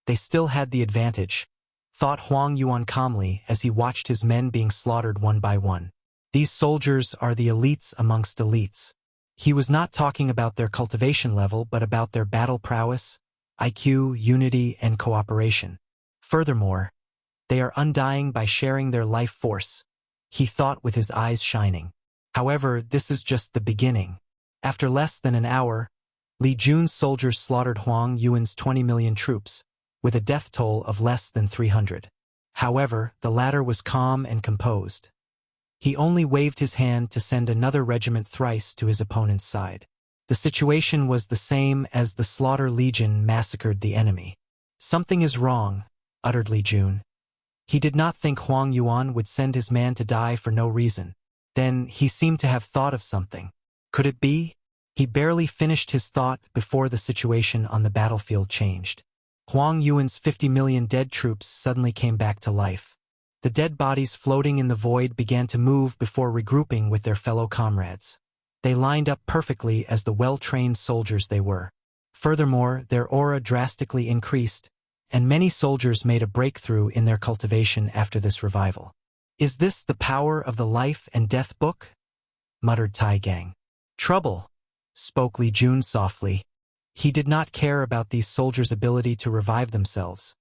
they still had the advantage, thought Huang Yuan calmly as he watched his men being slaughtered one by one. These soldiers are the elites amongst elites. He was not talking about their cultivation level but about their battle prowess, IQ, unity, and cooperation. Furthermore, they are undying by sharing their life force, he thought with his eyes shining. However, this is just the beginning. After less than an hour, Li Jun's soldiers slaughtered Huang Yuan's 20 million troops, with a death toll of less than 300. However, the latter was calm and composed. He only waved his hand to send another regiment thrice to his opponent's side. The situation was the same as the Slaughter Legion massacred the enemy. Something is wrong, uttered Li Jun. He did not think Huang Yuan would send his man to die for no reason. Then he seemed to have thought of something. Could it be? He barely finished his thought before the situation on the battlefield changed. Huang Yuan's 50 million dead troops suddenly came back to life. The dead bodies floating in the void began to move before regrouping with their fellow comrades. They lined up perfectly as the well-trained soldiers they were. Furthermore, their aura drastically increased, and many soldiers made a breakthrough in their cultivation after this revival. Is this the power of the life and death book? Muttered Tai Gang. Trouble, spoke Li Jun softly. He did not care about these soldiers' ability to revive themselves.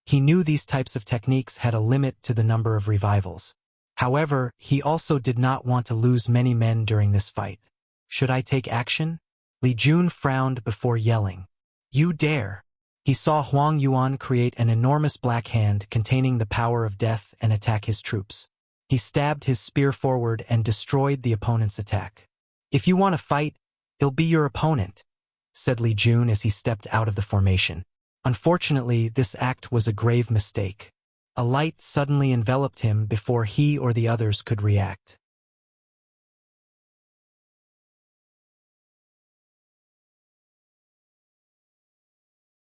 He knew these types of techniques had a limit to the number of revivals. However, he also did not want to lose many men during this fight. Should I take action? Li Jun frowned before yelling. You dare! He saw Huang Yuan create an enormous black hand containing the power of death and attack his troops. He stabbed his spear forward and destroyed the opponent's attack. If you want to fight, it'll be your opponent, said Li Jun as he stepped out of the formation. Unfortunately, this act was a grave mistake. A light suddenly enveloped him before he or the others could react.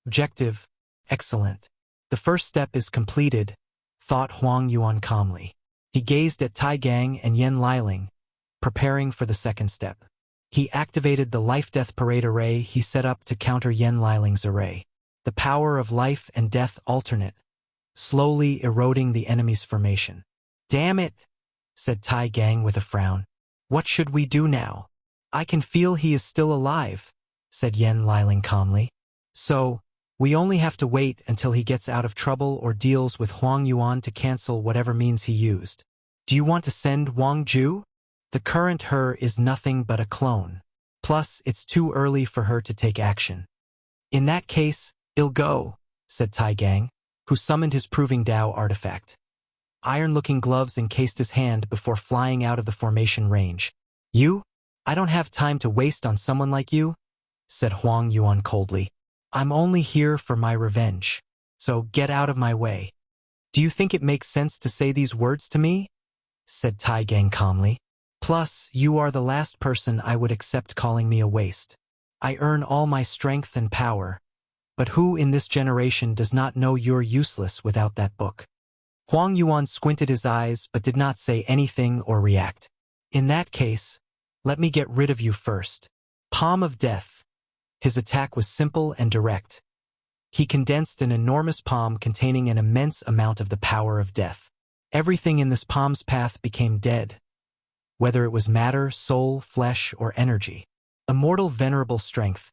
Objective: excellent. The first step is completed, thought Huang Yuan calmly. He gazed at Tai Gang and Yen Liling, preparing for the second step. He activated the Life-Death Parade array he set up to counter Yen Liling's array. The power of life and death alternate, slowly eroding the enemy's formation. Damn it, said Tai Gang with a frown. What should we do now? I can feel he is still alive, said Yen Liling calmly. So, we only have to wait until he gets out of trouble or deals with Huang Yuan to cancel whatever means he used. Do you want to send Wang Ju? The current her is nothing but a clone. Plus, it's too early for her to take action. In that case, I'll go, said Tai Gang, who summoned his Proving Tao artifact. Iron-looking gloves encased his hand before flying out of the formation range. You? I don't have time to waste on someone like you, said Huang Yuan coldly. I'm only here for my revenge, so get out of my way. Do you think it makes sense to say these words to me? Said Tai Gang calmly. Plus, you are the last person I would accept calling me a waste. I earn all my strength and power, but who in this generation does not know you're useless without that book? Huang Yuan squinted his eyes but did not say anything or react. In that case, let me get rid of you first. Palm of Death. His attack was simple and direct. He condensed an enormous palm containing an immense amount of the power of death. Everything in this palm's path became dead, whether it was matter, soul, flesh, or energy. Immortal venerable strength,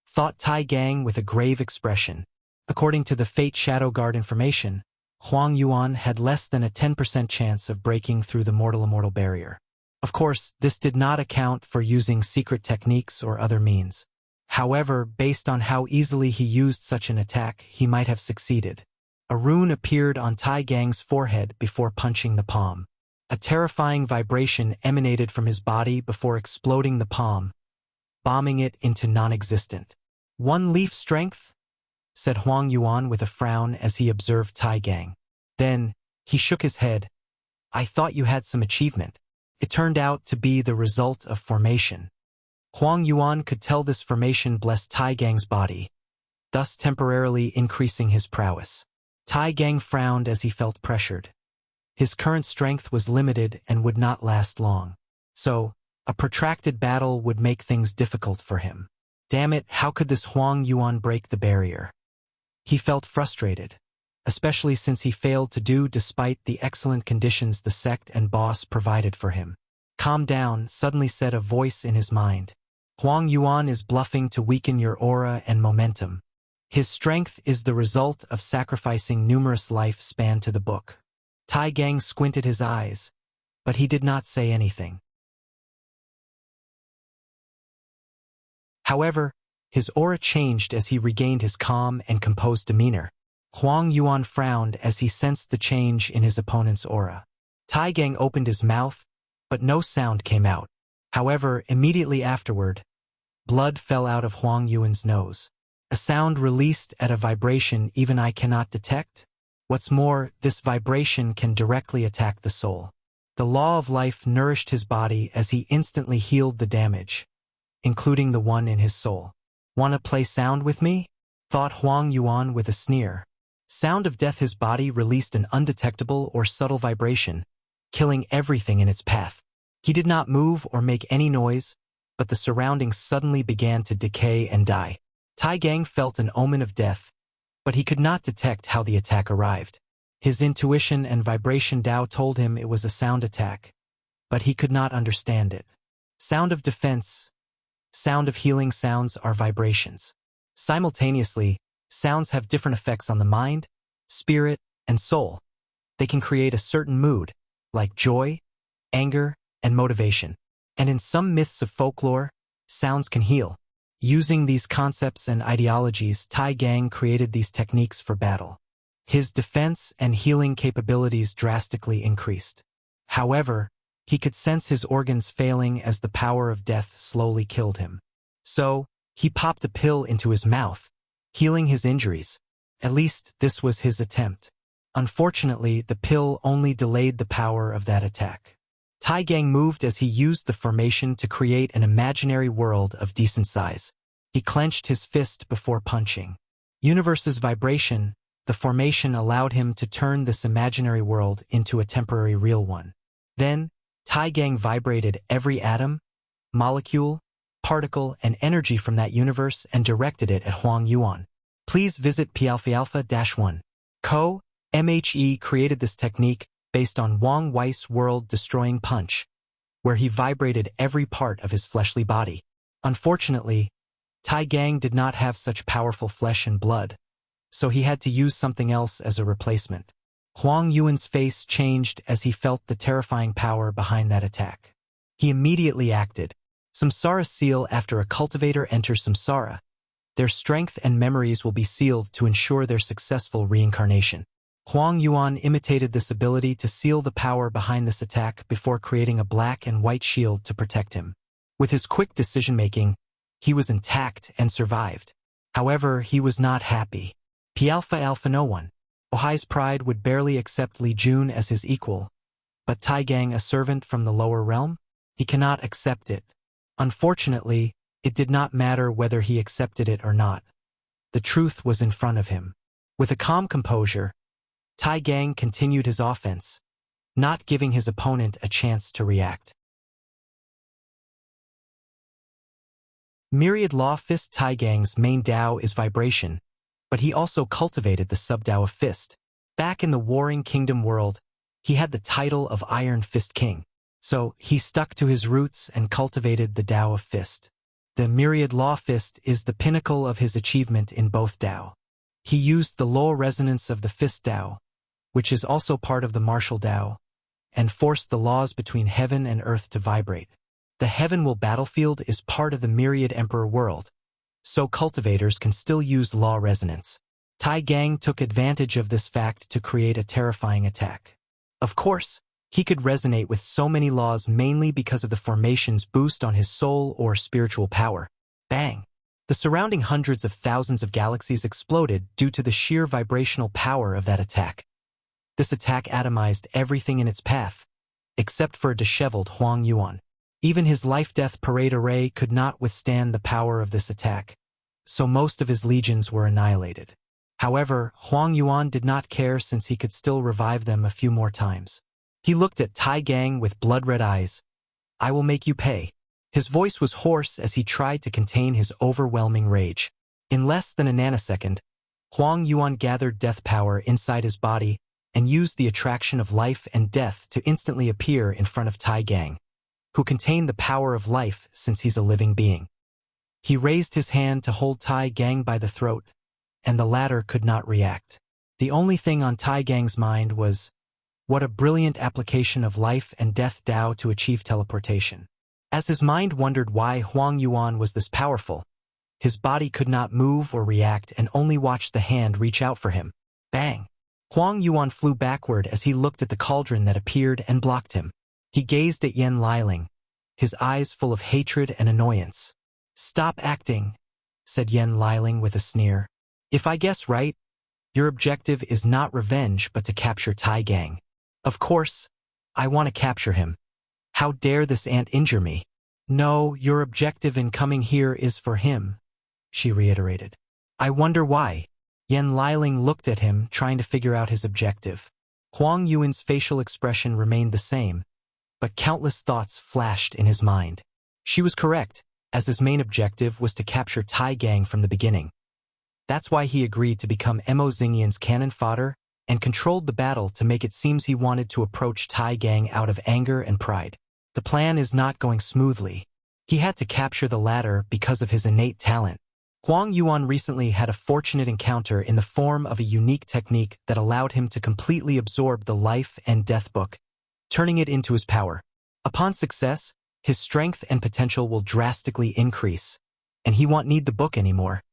thought Tai Gang with a grave expression. According to the Fate Shadow Guard information, Huang Yuan had less than a 10% chance of breaking through the mortal-immortal barrier. Of course, this did not account for using secret techniques or other means. However, based on how easily he used such an attack, he might have succeeded. A rune appeared on Tai Gang's forehead before punching the palm. A terrifying vibration emanated from his body before exploding the palm, bombing it into non-existent. One leaf strength? Said Huang Yuan with a frown as he observed Tai Gang. Then, he shook his head. I thought you had some achievement. It turned out to be the result of formation. Huang Yuan could tell this formation blessed Tai Gang's body, thus temporarily increasing his prowess. Tai Gang frowned as he felt pressured. His current strength was limited and would not last long. So, a protracted battle would make things difficult for him. Damn it, how could this Huang Yuan break the barrier? He felt frustrated, especially since he failed to do despite the excellent conditions the sect and boss provided for him. Calm down, suddenly said a voice in his mind. Huang Yuan is bluffing to weaken your aura and momentum. His strength is the result of sacrificing numerous life span to the book. Tai Gang squinted his eyes, but he did not say anything. However, his aura changed as he regained his calm and composed demeanor. Huang Yuan frowned as he sensed the change in his opponent's aura. Tai Gang opened his mouth, but no sound came out. However, immediately afterward, blood fell out of Huang Yuan's nose. A sound released at a vibration even I cannot detect? What's more, this vibration can directly attack the soul. The law of life nourished his body as he instantly healed the damage, including the one in his soul. Wanna play sound with me? Thought Huang Yuan with a sneer. Sound of death. His body released an undetectable or subtle vibration, killing everything in its path. He did not move or make any noise, but the surroundings suddenly began to decay and die. Tai Gang felt an omen of death, but he could not detect how the attack arrived. His intuition and vibration Tao told him it was a sound attack, but he could not understand it. Sound of defense, sound of healing. Sounds are vibrations. Simultaneously, sounds have different effects on the mind, spirit, and soul. They can create a certain mood, like joy, anger, and motivation. And in some myths of folklore, sounds can heal. Using these concepts and ideologies, Tai Gang created these techniques for battle. His defense and healing capabilities drastically increased. However, he could sense his organs failing as the power of death slowly killed him. So, he popped a pill into his mouth, healing his injuries. At least, this was his attempt. Unfortunately, the pill only delayed the power of that attack. Tai Gang moved as he used the formation to create an imaginary world of decent size. He clenched his fist before punching. Universe's vibration, the formation allowed him to turn this imaginary world into a temporary real one. Then, Tai Gang vibrated every atom, molecule, particle, and energy from that universe and directed it at Huang Yuan. Please visit Palphalpha-1. Co. MHE created this technique based on Wang Wei's world-destroying punch, where he vibrated every part of his fleshly body. Unfortunately, Tai Gang did not have such powerful flesh and blood, so he had to use something else as a replacement. Huang Yuan's face changed as he felt the terrifying power behind that attack. He immediately acted. Samsara seal. After a cultivator enters samsara, their strength and memories will be sealed to ensure their successful reincarnation. Huang Yuan imitated this ability to seal the power behind this attack before creating a black and white shield to protect him. With his quick decision-making, he was intact and survived. However, he was not happy. Palphalpha-1. Ohai's pride would barely accept Li Jun as his equal, but Tai Gang, a servant from the lower realm, he cannot accept it. Unfortunately, it did not matter whether he accepted it or not. The truth was in front of him. With a calm composure, Tai Gang continued his offense, not giving his opponent a chance to react. Myriad Law Fist. Tai Gang's main Dao is vibration, but he also cultivated the sub-Dao of Fist. Back in the Warring Kingdom world, he had the title of Iron Fist King, so he stuck to his roots and cultivated the Dao of Fist. The Myriad Law Fist is the pinnacle of his achievement in both Dao. He used the low resonance of the Fist Dao, which is also part of the martial Dao, and forced the laws between heaven and earth to vibrate. The Heavenwell battlefield is part of the Myriad Emperor world, so cultivators can still use law resonance. Tai Gang took advantage of this fact to create a terrifying attack. Of course, he could resonate with so many laws mainly because of the formation's boost on his soul or spiritual power. Bang! The surrounding hundreds of thousands of galaxies exploded due to the sheer vibrational power of that attack. This attack atomized everything in its path, except for a disheveled Huang Yuan. Even his life-death parade array could not withstand the power of this attack, so most of his legions were annihilated. However, Huang Yuan did not care since he could still revive them a few more times. He looked at Tai Gang with blood-red eyes. "I will make you pay." His voice was hoarse as he tried to contain his overwhelming rage. In less than a nanosecond, Huang Yuan gathered death power inside his body and used the attraction of life and death to instantly appear in front of Tai Gang, who contained the power of life since he's a living being. He raised his hand to hold Tai Gang by the throat, and the latter could not react. The only thing on Tai Gang's mind was, what a brilliant application of life and death Dao to achieve teleportation. As his mind wondered why Huang Yuan was this powerful, his body could not move or react and only watched the hand reach out for him. Bang! Huang Yuan flew backward as he looked at the cauldron that appeared and blocked him. He gazed at Yan Liling, his eyes full of hatred and annoyance. "Stop acting," said Yan Liling with a sneer. "If I guess right, your objective is not revenge but to capture Tai Gang." "Of course, I want to capture him. How dare this ant injure me?" "No, your objective in coming here is for him," she reiterated. "I wonder why." Yan Liling looked at him, trying to figure out his objective. Huang Yuan's facial expression remained the same, but countless thoughts flashed in his mind. She was correct, as his main objective was to capture Tai Gang from the beginning. That's why he agreed to become Mo Xingyan's cannon fodder and controlled the battle to make it seem he wanted to approach Tai Gang out of anger and pride. The plan is not going smoothly. He had to capture the latter because of his innate talent. Huang Yuan recently had a fortunate encounter in the form of a unique technique that allowed him to completely absorb the life and death book, turning it into his power. Upon success, his strength and potential will drastically increase, and he won't need the book anymore.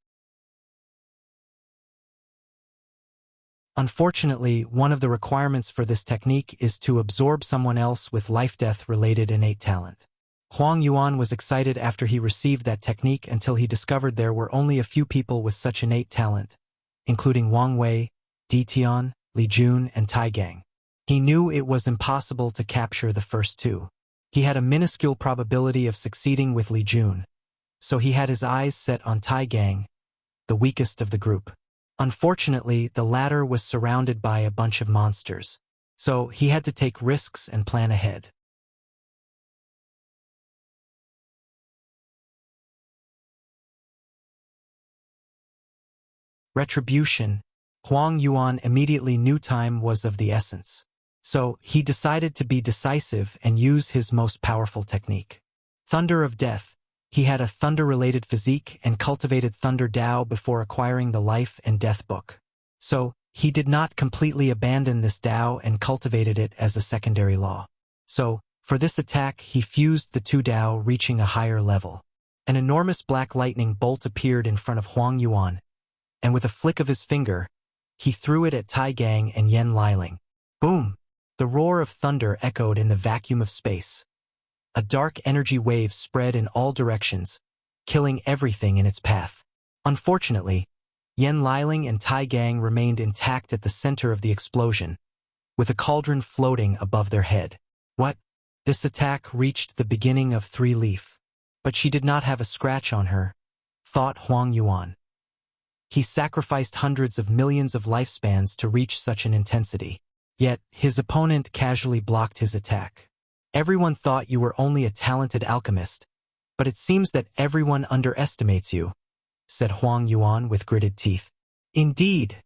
Unfortunately, one of the requirements for this technique is to absorb someone else with life-death related innate talent. Huang Yuan was excited after he received that technique until he discovered there were only a few people with such innate talent, including Wang Wei, Di Tian, Li Jun, and Tai Gang. He knew it was impossible to capture the first two. He had a minuscule probability of succeeding with Li Jun, so he had his eyes set on Tai Gang, the weakest of the group. Unfortunately, the latter was surrounded by a bunch of monsters, so he had to take risks and plan ahead. Retribution. Huang Yuan immediately knew time was of the essence, so he decided to be decisive and use his most powerful technique. Thunder of Death. He had a thunder-related physique and cultivated Thunder Dao before acquiring the Life and Death book. So, he did not completely abandon this Dao and cultivated it as a secondary law. So, for this attack he fused the two Dao, reaching a higher level. An enormous black lightning bolt appeared in front of Huang Yuan, and with a flick of his finger, he threw it at Tai Gang and Yan Liling. Boom! The roar of thunder echoed in the vacuum of space. A dark energy wave spread in all directions, killing everything in its path. Unfortunately, Yan Liling and Tai Gang remained intact at the center of the explosion, with a cauldron floating above their head. What? This attack reached the beginning of Three Leaf, but she did not have a scratch on her, thought Huang Yuan. He sacrificed hundreds of millions of lifespans to reach such an intensity. Yet, his opponent casually blocked his attack. Everyone thought you were only a talented alchemist, but it seems that everyone underestimates you, said Huang Yuan with gritted teeth. Indeed,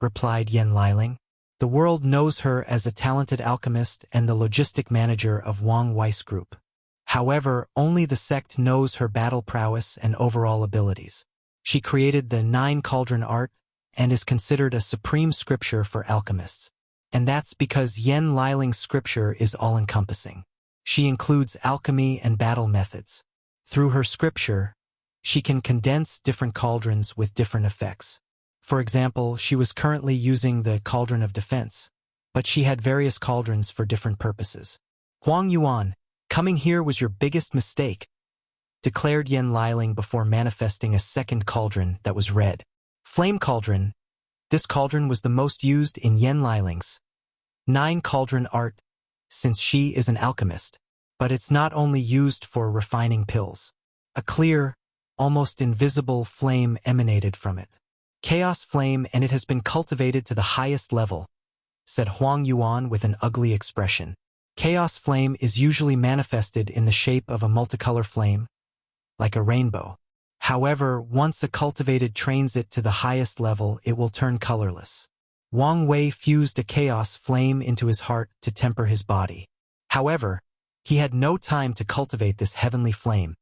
replied Yan Liling. The world knows her as a talented alchemist and the logistic manager of Wang Weiss Group. However, only the sect knows her battle prowess and overall abilities. She created the 9 Cauldron art and is considered a supreme scripture for alchemists. And that's because Yan Liling's scripture is all-encompassing. She includes alchemy and battle methods. Through her scripture, she can condense different cauldrons with different effects. For example, she was currently using the Cauldron of Defense, but she had various cauldrons for different purposes. Huang Yuan, coming here was your biggest mistake, declared Yan Liling before manifesting a second cauldron that was red. Flame Cauldron. This cauldron was the most used in Yan Liling's 9 Cauldron art, since she is an alchemist. But it's not only used for refining pills. A clear, almost invisible flame emanated from it. Chaos flame, and it has been cultivated to the highest level, said Huang Yuan with an ugly expression. Chaos flame is usually manifested in the shape of a multicolor flame, like a rainbow. However, once a cultivated trains it to the highest level, it will turn colorless. Wang Wei fused a chaos flame into his heart to temper his body. However, he had no time to cultivate this heavenly flame,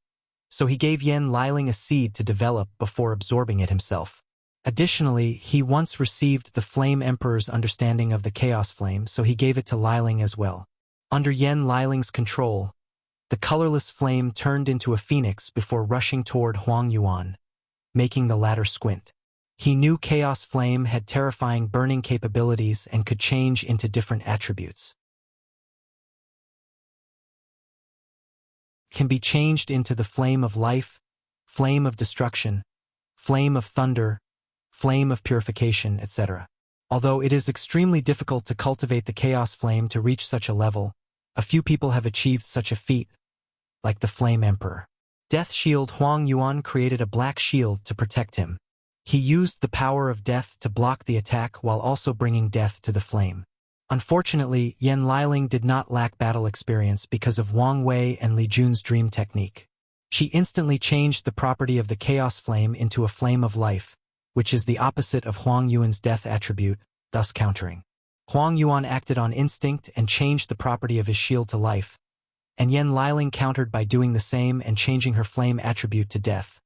so he gave Yan Liling a seed to develop before absorbing it himself. Additionally, he once received the Flame Emperor's understanding of the Chaos Flame, so he gave it to Liling as well. Under Yan Liling's control, the colorless flame turned into a phoenix before rushing toward Huang Yuan, making the latter squint. He knew Chaos Flame had terrifying burning capabilities and could change into different attributes. Can be changed into the Flame of Life, Flame of Destruction, Flame of Thunder, Flame of Purification, etc. Although it is extremely difficult to cultivate the Chaos Flame to reach such a level, a few people have achieved such a feat, like the Flame Emperor. Death Shield. Huang Yuan created a black shield to protect him. He used the power of death to block the attack while also bringing death to the flame. Unfortunately, Yan Liling did not lack battle experience because of Wang Wei and Li Jun's dream technique. She instantly changed the property of the Chaos Flame into a Flame of Life, which is the opposite of Huang Yuan's death attribute, thus countering. Huang Yuan acted on instinct and changed the property of his shield to life, and Yan Liling countered by doing the same and changing her flame attribute to death,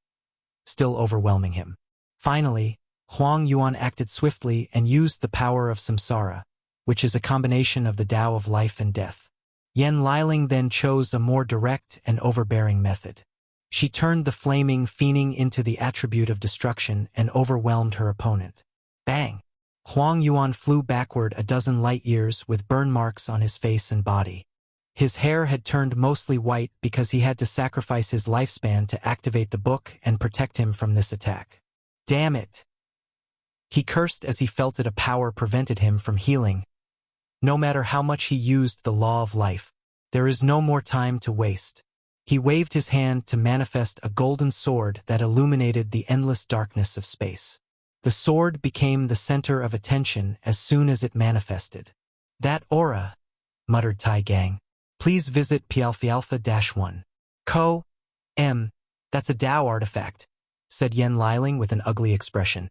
still overwhelming him. Finally, Huang Yuan acted swiftly and used the power of samsara, which is a combination of the Tao of life and death. Yan Liling then chose a more direct and overbearing method. She turned the flaming fiending into the attribute of destruction and overwhelmed her opponent. Bang! Huang Yuan flew backward a dozen light years with burn marks on his face and body. His hair had turned mostly white because he had to sacrifice his lifespan to activate the book and protect him from this attack. Damn it! He cursed as he felt that a power prevented him from healing. No matter how much he used the law of life, there is no more time to waste. He waved his hand to manifest a golden sword that illuminated the endless darkness of space. The sword became the center of attention as soon as it manifested. That aura, muttered Tai Gang. Please visit Palphalpha-1. That's a Tao artifact, said Yan Liling with an ugly expression.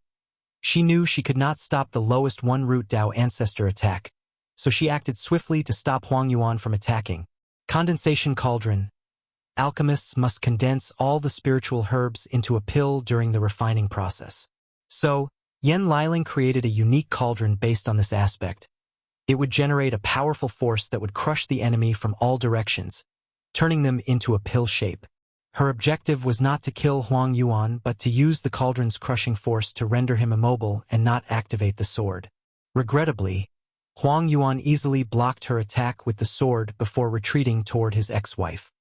She knew she could not stop the lowest one-root Tao ancestor attack, so she acted swiftly to stop Huang Yuan from attacking. Condensation Cauldron. Alchemists must condense all the spiritual herbs into a pill during the refining process. So, Yan Liling created a unique cauldron based on this aspect. It would generate a powerful force that would crush the enemy from all directions, turning them into a pill shape. Her objective was not to kill Huang Yuan but to use the cauldron's crushing force to render him immobile and not activate the sword. Regrettably, Huang Yuan easily blocked her attack with the sword before retreating toward his ex-wife.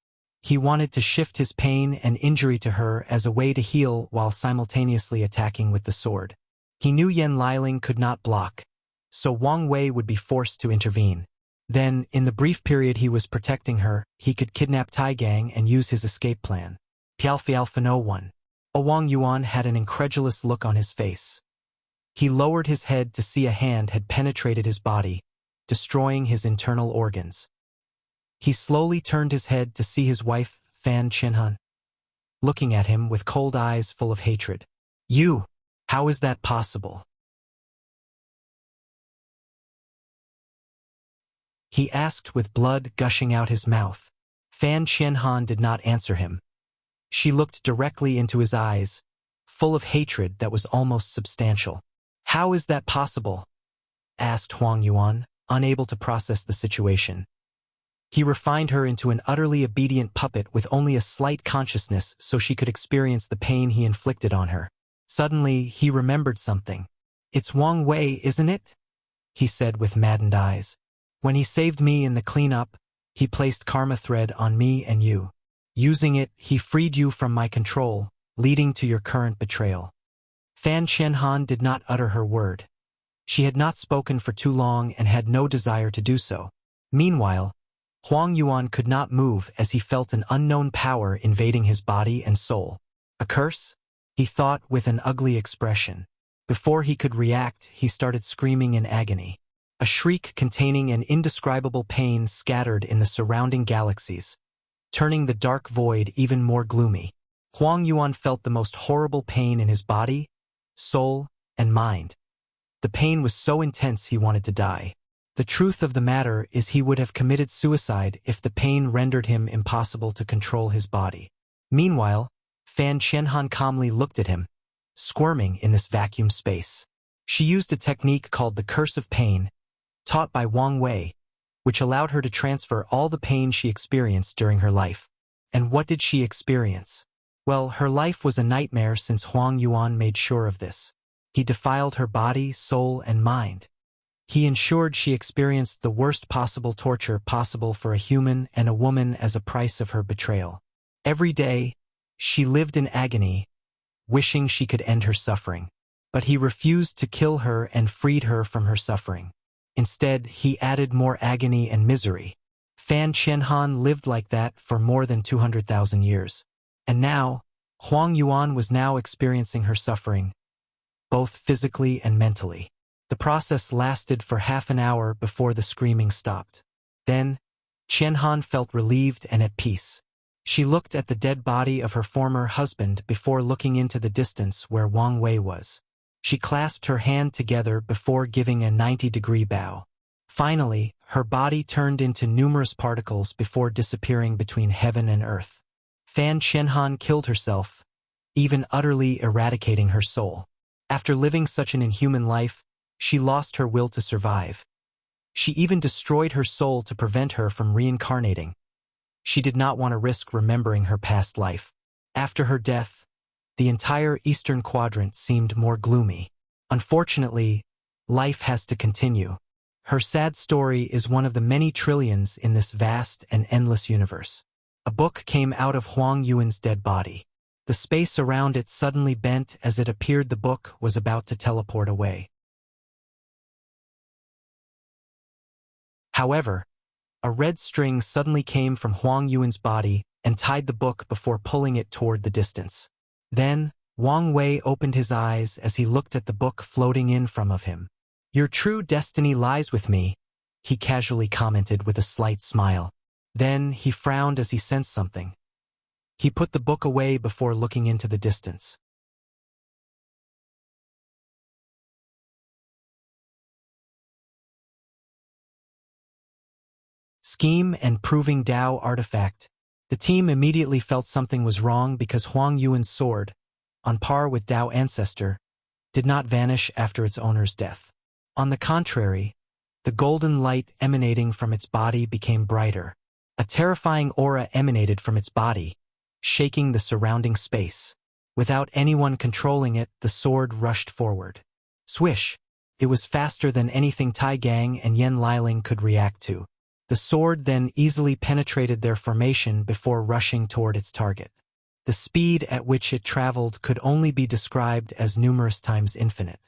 He wanted to shift his pain and injury to her as a way to heal while simultaneously attacking with the sword. He knew Yan Liling could not block, so Wang Wei would be forced to intervene. Then, in the brief period he was protecting her, he could kidnap Tai Gang and use his escape plan. Palphalpha-1. Wang Yuan had an incredulous look on his face. He lowered his head to see a hand had penetrated his body, destroying his internal organs. He slowly turned his head to see his wife, Fan Chenhan, looking at him with cold eyes full of hatred. You! How is that possible? He asked with blood gushing out his mouth. Fan Chenhan did not answer him. She looked directly into his eyes, full of hatred that was almost substantial. How is that possible? Asked Huang Yuan, unable to process the situation. He refined her into an utterly obedient puppet with only a slight consciousness so she could experience the pain he inflicted on her. Suddenly, he remembered something. It's Wang Wei, isn't it? He said with maddened eyes. When he saved me in the cleanup, he placed Karma Thread on me and you. Using it, he freed you from my control, leading to your current betrayal. Fan Chenhan did not utter her word. She had not spoken for too long and had no desire to do so. Meanwhile, Huang Yuan could not move as he felt an unknown power invading his body and soul. A curse? He thought with an ugly expression. Before he could react, he started screaming in agony. A shriek containing an indescribable pain scattered in the surrounding galaxies, turning the dark void even more gloomy. Huang Yuan felt the most horrible pain in his body, soul, and mind. The pain was so intense he wanted to die. The truth of the matter is he would have committed suicide if the pain rendered him impossible to control his body. Meanwhile, Fan Qianhan calmly looked at him, squirming in this vacuum space. She used a technique called the Curse of Pain, taught by Wang Wei, which allowed her to transfer all the pain she experienced during her life. And what did she experience? Well, her life was a nightmare since Huang Yuan made sure of this. He defiled her body, soul, and mind. He ensured she experienced the worst possible torture possible for a human and a woman as a price of her betrayal. Every day, she lived in agony, wishing she could end her suffering. But he refused to kill her and freed her from her suffering. Instead, he added more agony and misery. Fan Qianhan lived like that for more than 200,000 years. And now, Huang Yuan was now experiencing her suffering, both physically and mentally. The process lasted for half an hour before the screaming stopped. Then, Qianhan felt relieved and at peace. She looked at the dead body of her former husband before looking into the distance where Wang Wei was. She clasped her hand together before giving a 90-degree bow. Finally, her body turned into numerous particles before disappearing between heaven and earth. Fan Qianhan killed herself, even utterly eradicating her soul. After living such an inhuman life, she lost her will to survive. She even destroyed her soul to prevent her from reincarnating. She did not want to risk remembering her past life. After her death, the entire eastern quadrant seemed more gloomy. Unfortunately, life has to continue. Her sad story is one of the many trillions in this vast and endless universe. A book came out of Huang Yuan's dead body. The space around it suddenly bent as it appeared the book was about to teleport away. However, a red string suddenly came from Huang Yuan's body and tied the book before pulling it toward the distance. Then, Wang Wei opened his eyes as he looked at the book floating in front of him. "Your true destiny lies with me," he casually commented with a slight smile. Then he frowned as he sensed something. He put the book away before looking into the distance. Scheme and proving Tao artifact. The team immediately felt something was wrong because Huang Yuan's sword, on par with Tao Ancestor, did not vanish after its owner's death. On the contrary, the golden light emanating from its body became brighter. A terrifying aura emanated from its body, shaking the surrounding space. Without anyone controlling it, the sword rushed forward. Swish! It was faster than anything Tai Gang and Yen Liling could react to. The sword then easily penetrated their formation before rushing toward its target. The speed at which it traveled could only be described as numerous times infinite.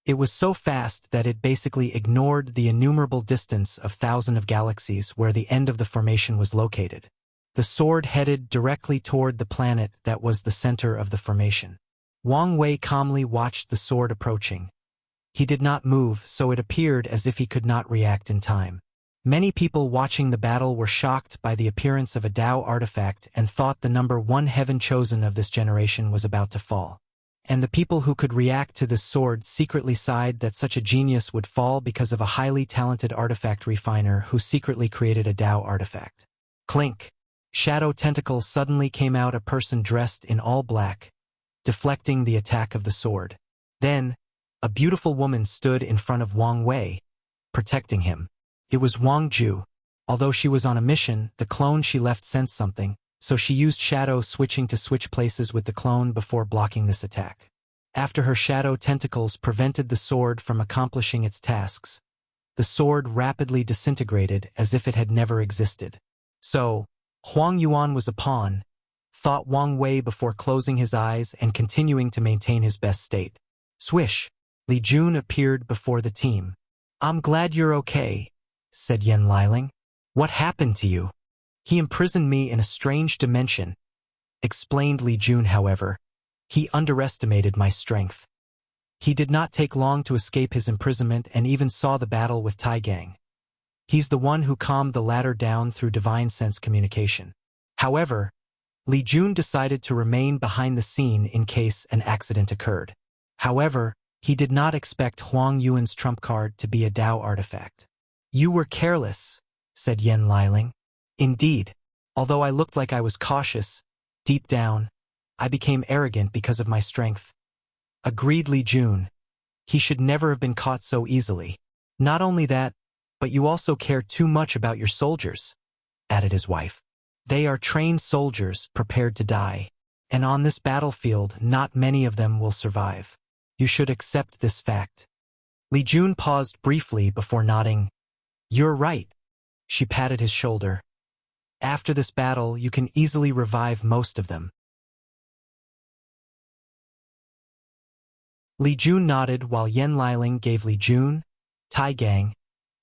It was so fast that it basically ignored the innumerable distance of thousands of galaxies where the end of the formation was located. The sword headed directly toward the planet that was the center of the formation. Wang Wei calmly watched the sword approaching. He did not move, so it appeared as if he could not react in time. Many people watching the battle were shocked by the appearance of a Tao artifact and thought the number one heaven chosen of this generation was about to fall. And the people who could react to this sword secretly sighed that such a genius would fall because of a highly talented artifact refiner who secretly created a Tao artifact. Clink! Shadow tentacles suddenly came out, a person dressed in all black, deflecting the attack of the sword. Then, a beautiful woman stood in front of Wang Wei, protecting him. It was Wang Ju. Although she was on a mission, the clone she left sensed something, so she used shadow switching to switch places with the clone before blocking this attack. After her shadow tentacles prevented the sword from accomplishing its tasks, the sword rapidly disintegrated as if it had never existed. So, Huang Yuan was a pawn, thought Wang Wei before closing his eyes and continuing to maintain his best state. Swish! Li Jun appeared before the team. "I'm glad you're okay," said Yen Liling. What happened to you? He imprisoned me in a strange dimension, explained Li Jun. However, he underestimated my strength. He did not take long to escape his imprisonment and even saw the battle with Tai Gang. He's the one who calmed the latter down through divine sense communication. However, Li Jun decided to remain behind the scene in case an accident occurred. However, he did not expect Huang Yuan's trump card to be a Dao artifact. You were careless, said Yen Liling. Indeed, although I looked like I was cautious, deep down, I became arrogant because of my strength. Agreed Li Jun. He should never have been caught so easily. Not only that, but you also care too much about your soldiers, added his wife. They are trained soldiers prepared to die, and on this battlefield not many of them will survive. You should accept this fact. Li Jun paused briefly before nodding. You're right. She patted his shoulder. After this battle, you can easily revive most of them. Li Jun nodded while Yen Liling gave Li Jun, Tai Gang,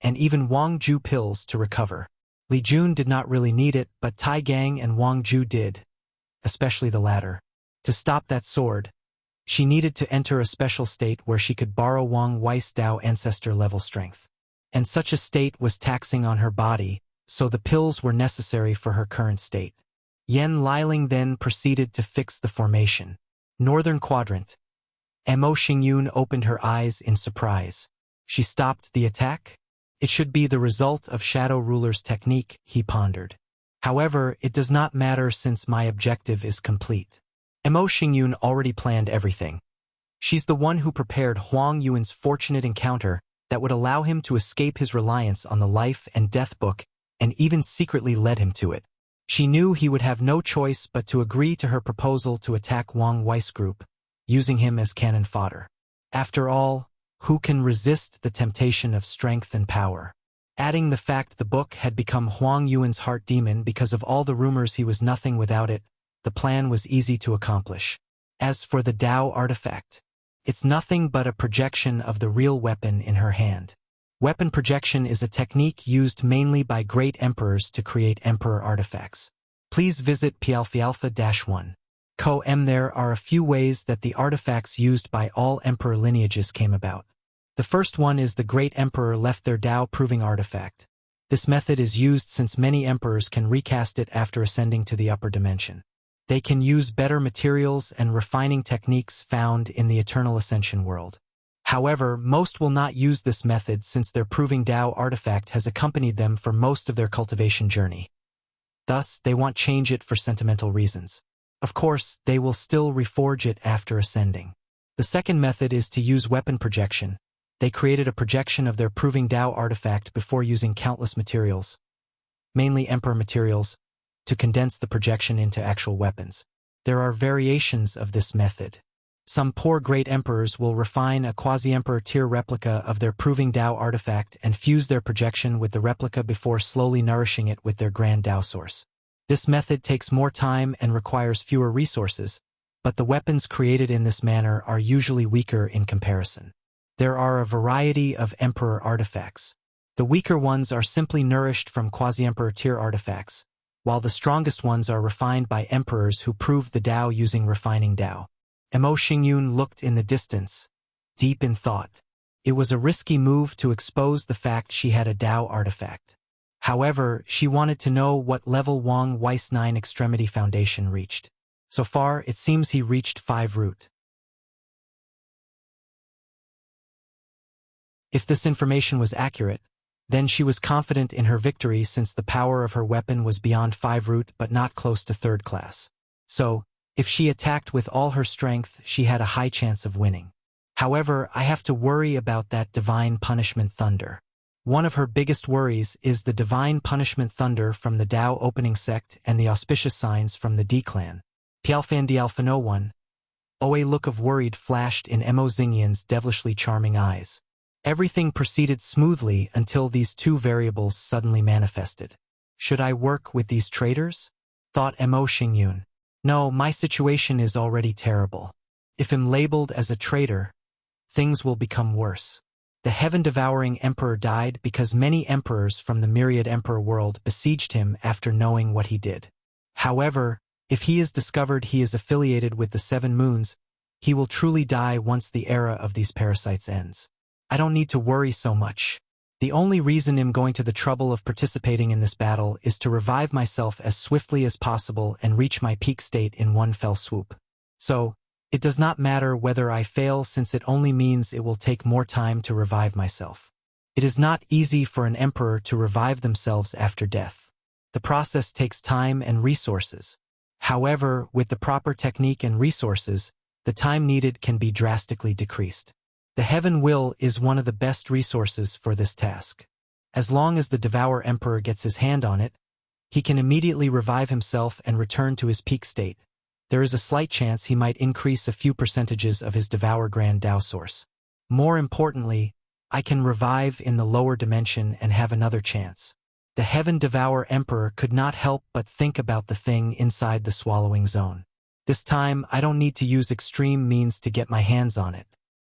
and even Wang Ju pills to recover. Li Jun did not really need it, but Tai Gang and Wang Ju did, especially the latter. To stop that sword, she needed to enter a special state where she could borrow Wang Wei's Dao ancestor level strength. And such a state was taxing on her body, so the pills were necessary for her current state. Yen Liling then proceeded to fix the formation. Northern Quadrant. Mo Xingyun opened her eyes in surprise. She stopped the attack? It should be the result of Shadow Ruler's technique, he pondered. However, it does not matter since my objective is complete. Mo Xingyun already planned everything. She's the one who prepared Huang Yuan's fortunate encounter that would allow him to escape his reliance on the life and death book and even secretly led him to it. She knew he would have no choice but to agree to her proposal to attack Wang Wei's group, using him as cannon fodder. After all, who can resist the temptation of strength and power? Adding the fact the book had become Huang Yuan's heart demon because of all the rumors he was nothing without it, the plan was easy to accomplish. As for the Dao artifact, it's nothing but a projection of the real weapon in her hand. Weapon projection is a technique used mainly by great emperors to create emperor artifacts. Please visit Palphalpha-1. There are a few ways that the artifacts used by all emperor lineages came about. The first one is the great emperor left their Dao proving artifact. This method is used since many emperors can recast it after ascending to the upper dimension. They can use better materials and refining techniques found in the Eternal Ascension world. However, most will not use this method since their proving Dao artifact has accompanied them for most of their cultivation journey. Thus, they won't change it for sentimental reasons. Of course, they will still reforge it after ascending. The second method is to use weapon projection. They created a projection of their proving Dao artifact before using countless materials, mainly emperor materials, to condense the projection into actual weapons. There are variations of this method. Some poor great emperors will refine a quasi-emperor tier replica of their proving Dao artifact and fuse their projection with the replica before slowly nourishing it with their grand Dao source. This method takes more time and requires fewer resources, but the weapons created in this manner are usually weaker in comparison. There are a variety of emperor artifacts. The weaker ones are simply nourished from quasi-emperor tier artifacts, while the strongest ones are refined by emperors who proved the Dao using refining Dao. Mo Xingyun looked in the distance, deep in thought. It was a risky move to expose the fact she had a Dao artifact. However, she wanted to know what level Wang Wei's 9 Extremity Foundation reached. So far, it seems he reached 5 root. If this information was accurate, then she was confident in her victory since the power of her weapon was beyond 5 root but not close to 3rd class. So, if she attacked with all her strength, she had a high chance of winning. However, I have to worry about that divine punishment thunder. One of her biggest worries is the divine punishment thunder from the Dao opening sect and the auspicious signs from the D clan. Palphalpha-1. A look of worried flashed in Mo Xingyan's devilishly charming eyes. Everything proceeded smoothly until these two variables suddenly manifested. Should I work with these traitors? Thought Mo Xingyun. No, my situation is already terrible. If I'm labeled as a traitor, things will become worse. The heaven-devouring emperor died because many emperors from the myriad emperor world besieged him after knowing what he did. However, if he is discovered he is affiliated with the seven moons, he will truly die once the era of these parasites ends. I don't need to worry so much. The only reason I'm going to the trouble of participating in this battle is to revive myself as swiftly as possible and reach my peak state in one fell swoop. So, it does not matter whether I fail since it only means it will take more time to revive myself. It is not easy for an emperor to revive themselves after death. The process takes time and resources. However, with the proper technique and resources, the time needed can be drastically decreased. The heaven will is one of the best resources for this task. As long as the Devour Emperor gets his hand on it, he can immediately revive himself and return to his peak state. There is a slight chance he might increase a few percentages of his Devour Grand Tao source. More importantly, I can revive in the lower dimension and have another chance. The Heaven Devour Emperor could not help but think about the thing inside the swallowing zone. This time, I don't need to use extreme means to get my hands on it.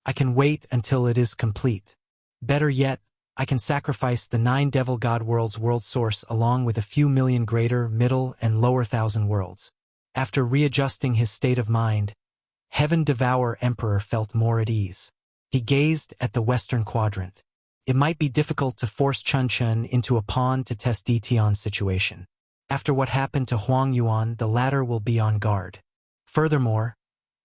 I can wait until it is complete. Better yet, I can sacrifice the 9 Devil God Worlds world source along with a few million greater, middle, and lower thousand worlds. After readjusting his state of mind, Heaven Devour Emperor felt more at ease. He gazed at the western quadrant. It might be difficult to force Chun Chun into a pawn to test Dition's situation. After what happened to Huang Yuan, the latter will be on guard. Furthermore,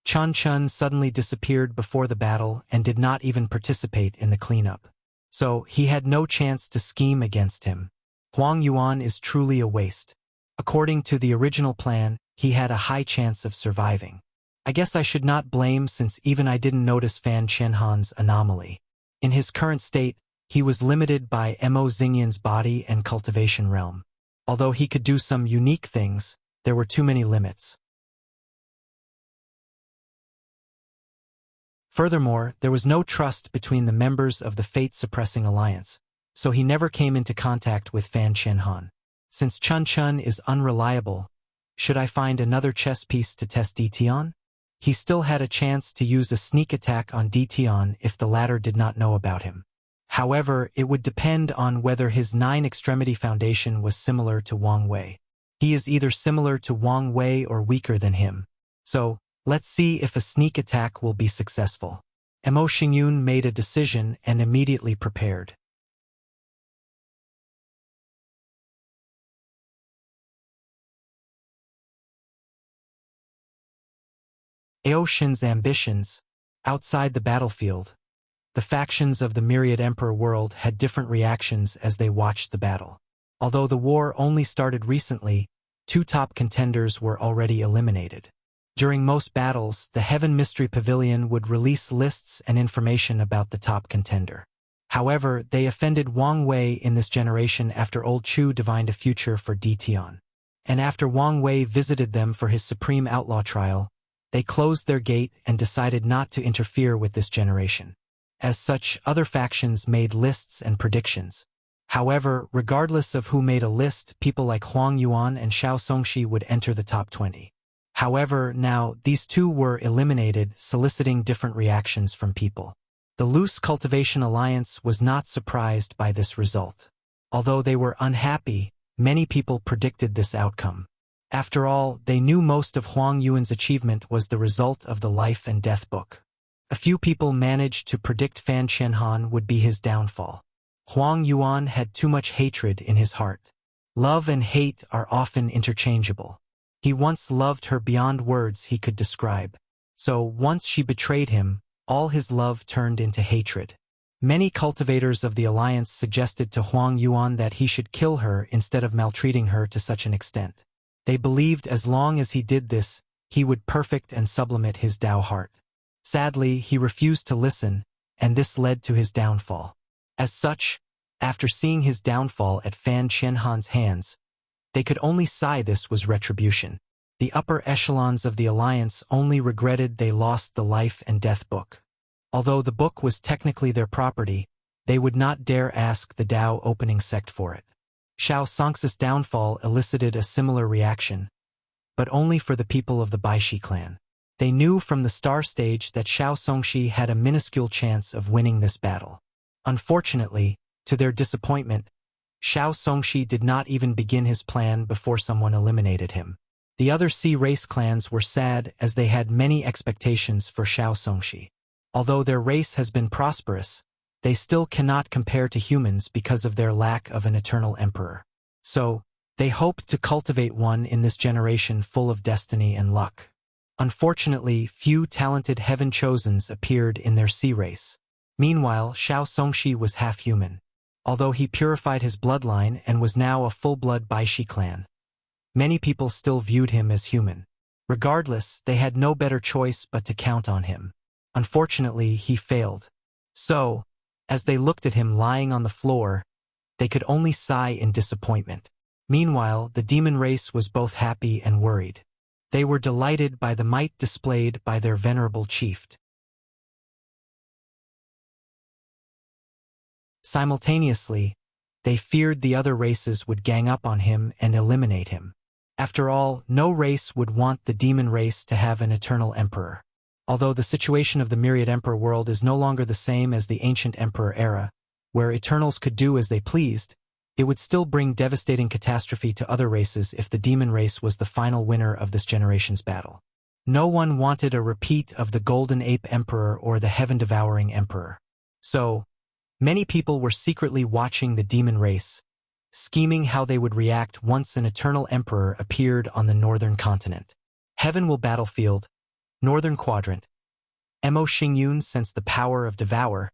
Chun Chun suddenly disappeared before the battle and did not even participate in the cleanup. So, he had no chance to scheme against him. Huang Yuan is truly a waste. According to the original plan, he had a high chance of surviving. I guess I should not blame since even I didn't notice Fan Qianhan's anomaly. In his current state, he was limited by Mo Xingyan's body and cultivation realm. Although he could do some unique things, there were too many limits. Furthermore, there was no trust between the members of the Fate-Suppressing Alliance, so he never came into contact with Fan Qianhan. Since Chun Chun is unreliable, should I find another chess piece to test Dition? He still had a chance to use a sneak attack on Dition if the latter did not know about him. However, it would depend on whether his 9-extremity foundation was similar to Wang Wei. He is either similar to Wang Wei or weaker than him. So, let's see if a sneak attack will be successful. Mo Xingyun made a decision and immediately prepared. Aoshin's ambitions. Outside the battlefield, the factions of the Myriad Emperor world had different reactions as they watched the battle. Although the war only started recently, 2 top contenders were already eliminated. During most battles, the Heaven Mystery Pavilion would release lists and information about the top contender. However, they offended Wang Wei in this generation after Old Chu divined a future for Dition. And after Wang Wei visited them for his Supreme Outlaw trial, they closed their gate and decided not to interfere with this generation. As such, other factions made lists and predictions. However, regardless of who made a list, people like Huang Yuan and Xiao Songxi would enter the top 20. However, now, these 2 were eliminated, soliciting different reactions from people. The Loose Cultivation Alliance was not surprised by this result. Although they were unhappy, many people predicted this outcome. After all, they knew most of Huang Yuan's achievement was the result of the Life and Death book. A few people managed to predict Fan Qianhan would be his downfall. Huang Yuan had too much hatred in his heart. Love and hate are often interchangeable. He once loved her beyond words he could describe. So once she betrayed him, all his love turned into hatred. Many cultivators of the alliance suggested to Huang Yuan that he should kill her instead of maltreating her to such an extent. They believed as long as he did this, he would perfect and sublimate his Tao heart. Sadly, he refused to listen, and this led to his downfall. As such, after seeing his downfall at Fan Qianhan's hands, they could only sigh this was retribution. The upper echelons of the alliance only regretted they lost the Life and Death book. Although the book was technically their property, they would not dare ask the Tao opening sect for it. Xiao Songxi's downfall elicited a similar reaction, but only for the people of the Baishi clan. They knew from the star stage that Xiao Songxi had a minuscule chance of winning this battle. Unfortunately, to their disappointment, Xiao Songxi did not even begin his plan before someone eliminated him. The other sea race clans were sad as they had many expectations for Xiao Songxi. Although their race has been prosperous, they still cannot compare to humans because of their lack of an eternal emperor. So, they hoped to cultivate one in this generation full of destiny and luck. Unfortunately, few talented heaven-chosens appeared in their sea race. Meanwhile, Xiao Songxi was half-human. Although he purified his bloodline and was now a full-blood Baishi clan, many people still viewed him as human. Regardless, they had no better choice but to count on him. Unfortunately, he failed. So, as they looked at him lying on the floor, they could only sigh in disappointment. Meanwhile, the demon race was both happy and worried. They were delighted by the might displayed by their venerable chief. Simultaneously, they feared the other races would gang up on him and eliminate him. After all, no race would want the demon race to have an eternal emperor. Although the situation of the Myriad Emperor world is no longer the same as the ancient Emperor era, where Eternals could do as they pleased, it would still bring devastating catastrophe to other races if the demon race was the final winner of this generation's battle. No one wanted a repeat of the Golden Ape Emperor or the Heaven-Devouring Emperor. So, many people were secretly watching the demon race, scheming how they would react once an eternal emperor appeared on the northern continent. Heaven will battlefield, Northern Quadrant. Mo Xingyun sensed the power of Devour,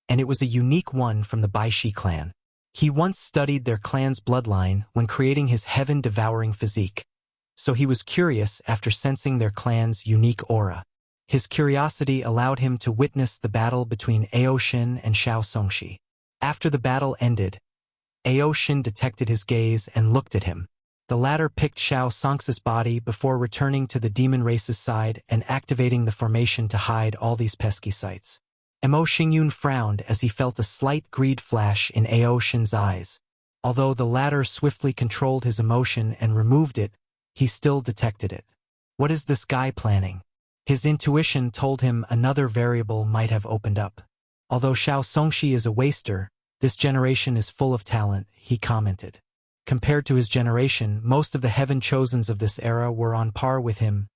and it was a unique one from the Baishi clan. He once studied their clan's bloodline when creating his heaven-devouring physique, so he was curious after sensing their clan's unique aura. His curiosity allowed him to witness the battle between Aoshin and Xiao Songxi. After the battle ended, Aoshin detected his gaze and looked at him. The latter picked Xiao Songxi's body before returning to the demon race's side and activating the formation to hide all these pesky sights. Mo Xingyun frowned as he felt a slight greed flash in Aoshin's eyes. Although the latter swiftly controlled his emotion and removed it, he still detected it. What is this guy planning? His intuition told him another variable might have opened up. Although Xiao Songxi is a waster, this generation is full of talent, he commented. Compared to his generation, most of the heaven-chosens of this era were on par with him,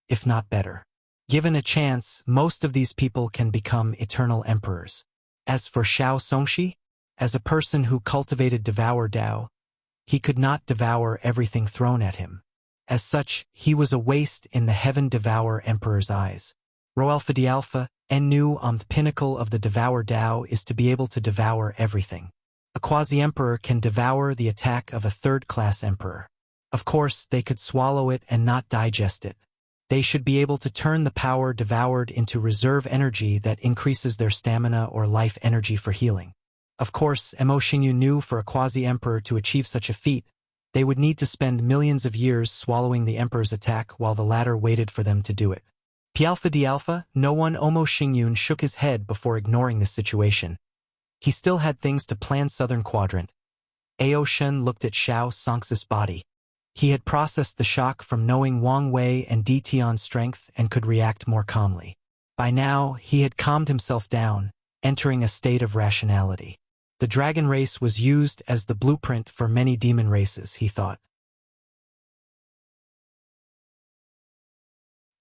if not better. Given a chance, most of these people can become eternal emperors. As for Xiao Songxi, as a person who cultivated Devour Dao, he could not devour everything thrown at him. As such, he was a waste in the Heaven-Devour Emperor's eyes. Roalpha Dialpha, Nu the pinnacle of the Devour Dao is to be able to devour everything. A quasi-emperor can devour the attack of a third-class emperor. Of course, they could swallow it and not digest it. They should be able to turn the power devoured into reserve energy that increases their stamina or life energy for healing. Of course, Mo Xinyu knew for a quasi-emperor to achieve such a feat, they would need to spend millions of years swallowing the emperor's attack while the latter waited for them to do it. Pialpha Dialpha, no one Mo Xingyun shook his head before ignoring this situation. He still had things to plan. Southern Quadrant. Aoshin looked at Xiao Songxi's body. He had processed the shock from knowing Wang Wei and Di Tian's strength and could react more calmly. By now, he had calmed himself down, entering a state of rationality. The dragon race was used as the blueprint for many demon races, he thought.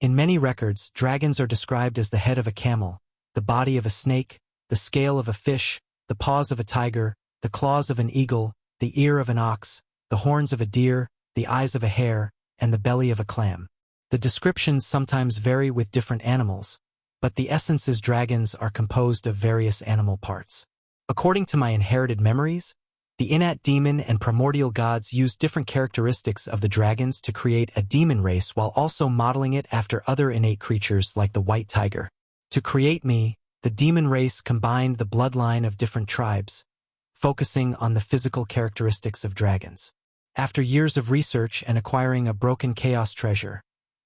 In many records, dragons are described as the head of a camel, the body of a snake, the scale of a fish, the paws of a tiger, the claws of an eagle, the ear of an ox, the horns of a deer, the eyes of a hare, and the belly of a clam. The descriptions sometimes vary with different animals, but the essence is dragons are composed of various animal parts. According to my inherited memories, the innate demon and primordial gods used different characteristics of the dragons to create a demon race while also modeling it after other innate creatures like the white tiger. To create me, the demon race combined the bloodline of different tribes, focusing on the physical characteristics of dragons. After years of research and acquiring a broken chaos treasure,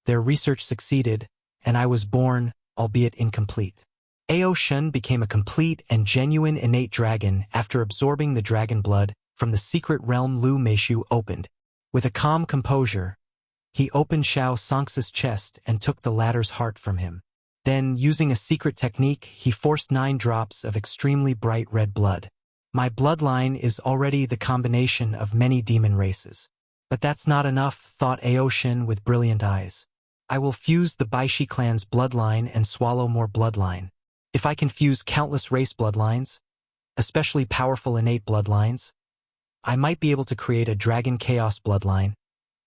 their research succeeded, and I was born, albeit incomplete. Aoshin became a complete and genuine innate dragon after absorbing the dragon blood from the secret realm Lu Meishu opened. With a calm composure, he opened Xiao Songxi's chest and took the latter's heart from him. Then, using a secret technique, he forced 9 drops of extremely bright red blood. My bloodline is already the combination of many demon races. But that's not enough, thought Aoshin with brilliant eyes. I will fuse the Baishi clan's bloodline and swallow more bloodline. If I can fuse countless race bloodlines, especially powerful innate bloodlines, I might be able to create a dragon chaos bloodline,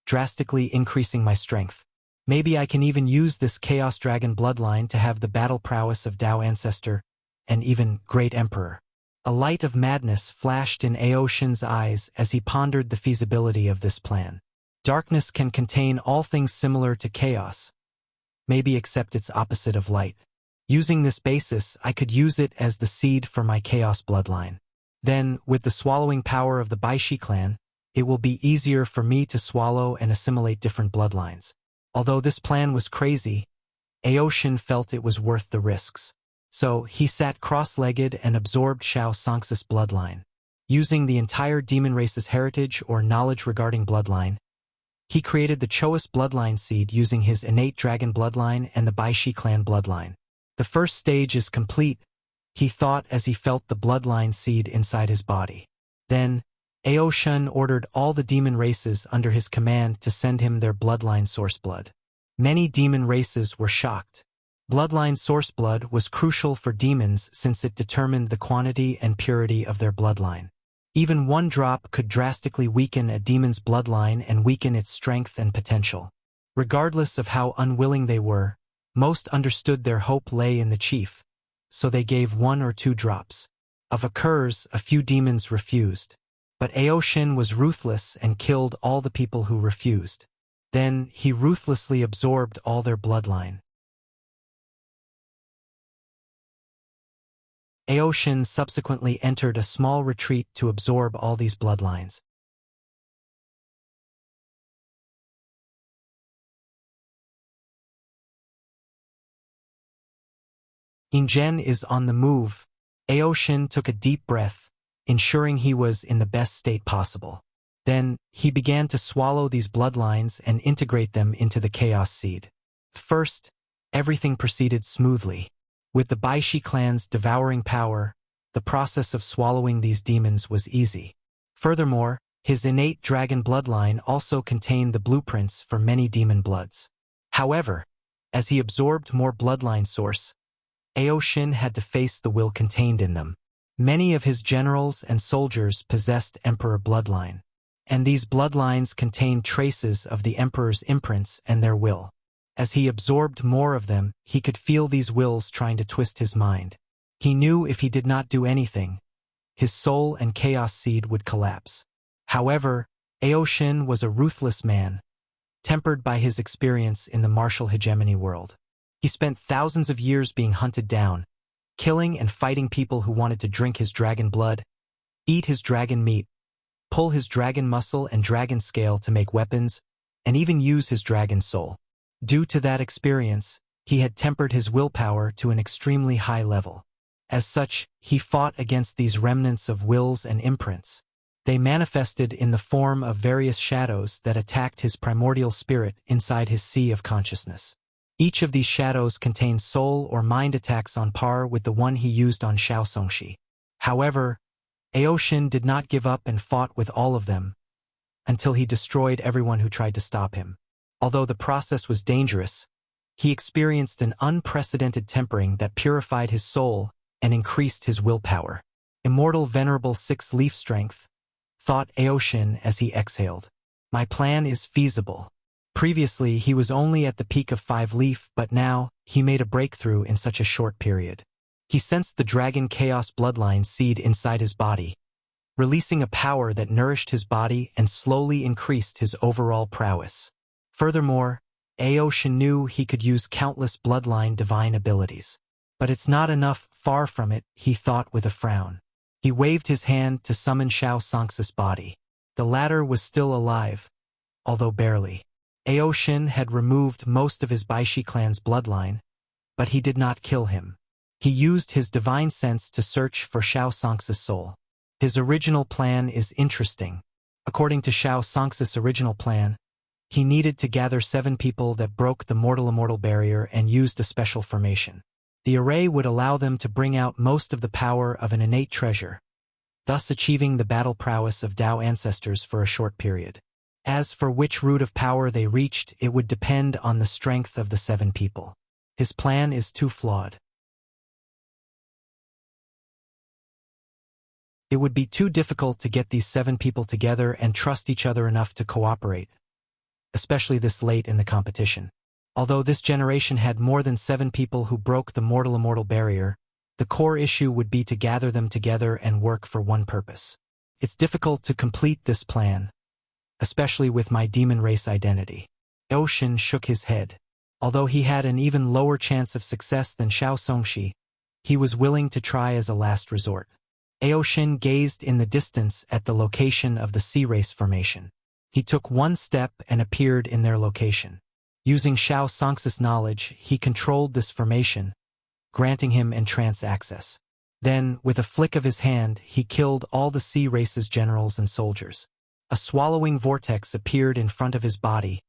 drastically increasing my strength. Maybe I can even use this chaos dragon bloodline to have the battle prowess of Tao Ancestor and even Great Emperor. A light of madness flashed in Aoshin's eyes as he pondered the feasibility of this plan. Darkness can contain all things similar to chaos, maybe except its opposite of light. Using this basis, I could use it as the seed for my chaos bloodline. Then, with the swallowing power of the Baishi clan, it will be easier for me to swallow and assimilate different bloodlines. Although this plan was crazy, Aoshin felt it was worth the risks. So, he sat cross-legged and absorbed Shao Sang's bloodline. Using the entire demon race's heritage or knowledge regarding bloodline, he created the Choas bloodline seed using his innate dragon bloodline and the Baishi clan bloodline. The first stage is complete, he thought as he felt the bloodline seed inside his body. Then, Aoshin ordered all the demon races under his command to send him their bloodline source blood. Many demon races were shocked. Bloodline source blood was crucial for demons since it determined the quantity and purity of their bloodline. Even 1 drop could drastically weaken a demon's bloodline and weaken its strength and potential. Regardless of how unwilling they were, most understood their hope lay in the chief, so they gave 1 or 2 drops. Of occurs, a few demons refused. But Aoshin was ruthless and killed all the people who refused. Then, he ruthlessly absorbed all their bloodline. Aoshin subsequently entered a small retreat to absorb all these bloodlines. Ingen is on the move. Aoshin took a deep breath, ensuring he was in the best state possible. Then, he began to swallow these bloodlines and integrate them into the chaos seed. First, everything proceeded smoothly. With the Baishi clan's devouring power, the process of swallowing these demons was easy. Furthermore, his innate dragon bloodline also contained the blueprints for many demon bloods. However, as he absorbed more bloodline source, Aoshin had to face the will contained in them. Many of his generals and soldiers possessed Emperor bloodline, and these bloodlines contained traces of the Emperor's imprints and their will. As he absorbed more of them, he could feel these wills trying to twist his mind. He knew if he did not do anything, his soul and chaos seed would collapse. However, Aoshin was a ruthless man, tempered by his experience in the martial hegemony world. He spent thousands of years being hunted down, killing and fighting people who wanted to drink his dragon blood, eat his dragon meat, pull his dragon muscle and dragon scale to make weapons, and even use his dragon soul. Due to that experience, he had tempered his willpower to an extremely high level. As such, he fought against these remnants of wills and imprints. They manifested in the form of various shadows that attacked his primordial spirit inside his sea of consciousness. Each of these shadows contained soul or mind attacks on par with the one he used on Shao Songshi. However, Aoshin did not give up and fought with all of them until he destroyed everyone who tried to stop him. Although the process was dangerous, he experienced an unprecedented tempering that purified his soul and increased his willpower. Immortal Venerable 6-leaf strength, thought Aoshin as he exhaled. My plan is feasible. Previously, he was only at the peak of 5-leaf, but now, he made a breakthrough in such a short period. He sensed the dragon chaos bloodline seed inside his body, releasing a power that nourished his body and slowly increased his overall prowess. Furthermore, Aoshin knew he could use countless bloodline divine abilities. But it's not enough, far from it, he thought with a frown. He waved his hand to summon Shao Sang's body. The latter was still alive, although barely. Aoshin had removed most of his Baishi clan's bloodline, but he did not kill him. He used his divine sense to search for Shao Sang's soul. His original plan is interesting. According to Shao Sang's original plan, He needed to gather 7 people that broke the mortal-immortal barrier and used a special formation. The array would allow them to bring out most of the power of an innate treasure, thus achieving the battle prowess of Tao ancestors for a short period. As for which root of power they reached, it would depend on the strength of the 7 people. His plan is too flawed. It would be too difficult to get these 7 people together and trust each other enough to cooperate, especially this late in the competition. Although this generation had more than 7 people who broke the mortal-immortal barrier, the core issue would be to gather them together and work for one purpose. It's difficult to complete this plan, especially with my demon race identity. Aoshin shook his head. Although he had an even lower chance of success than Xiao Songshi, he was willing to try as a last resort. Aoshin gazed in the distance at the location of the sea race formation. He took one step and appeared in their location. Using Xiao Songxi's knowledge, he controlled this formation, granting him entrance access. Then, with a flick of his hand, he killed all the sea race's generals and soldiers. A swallowing vortex appeared in front of his body,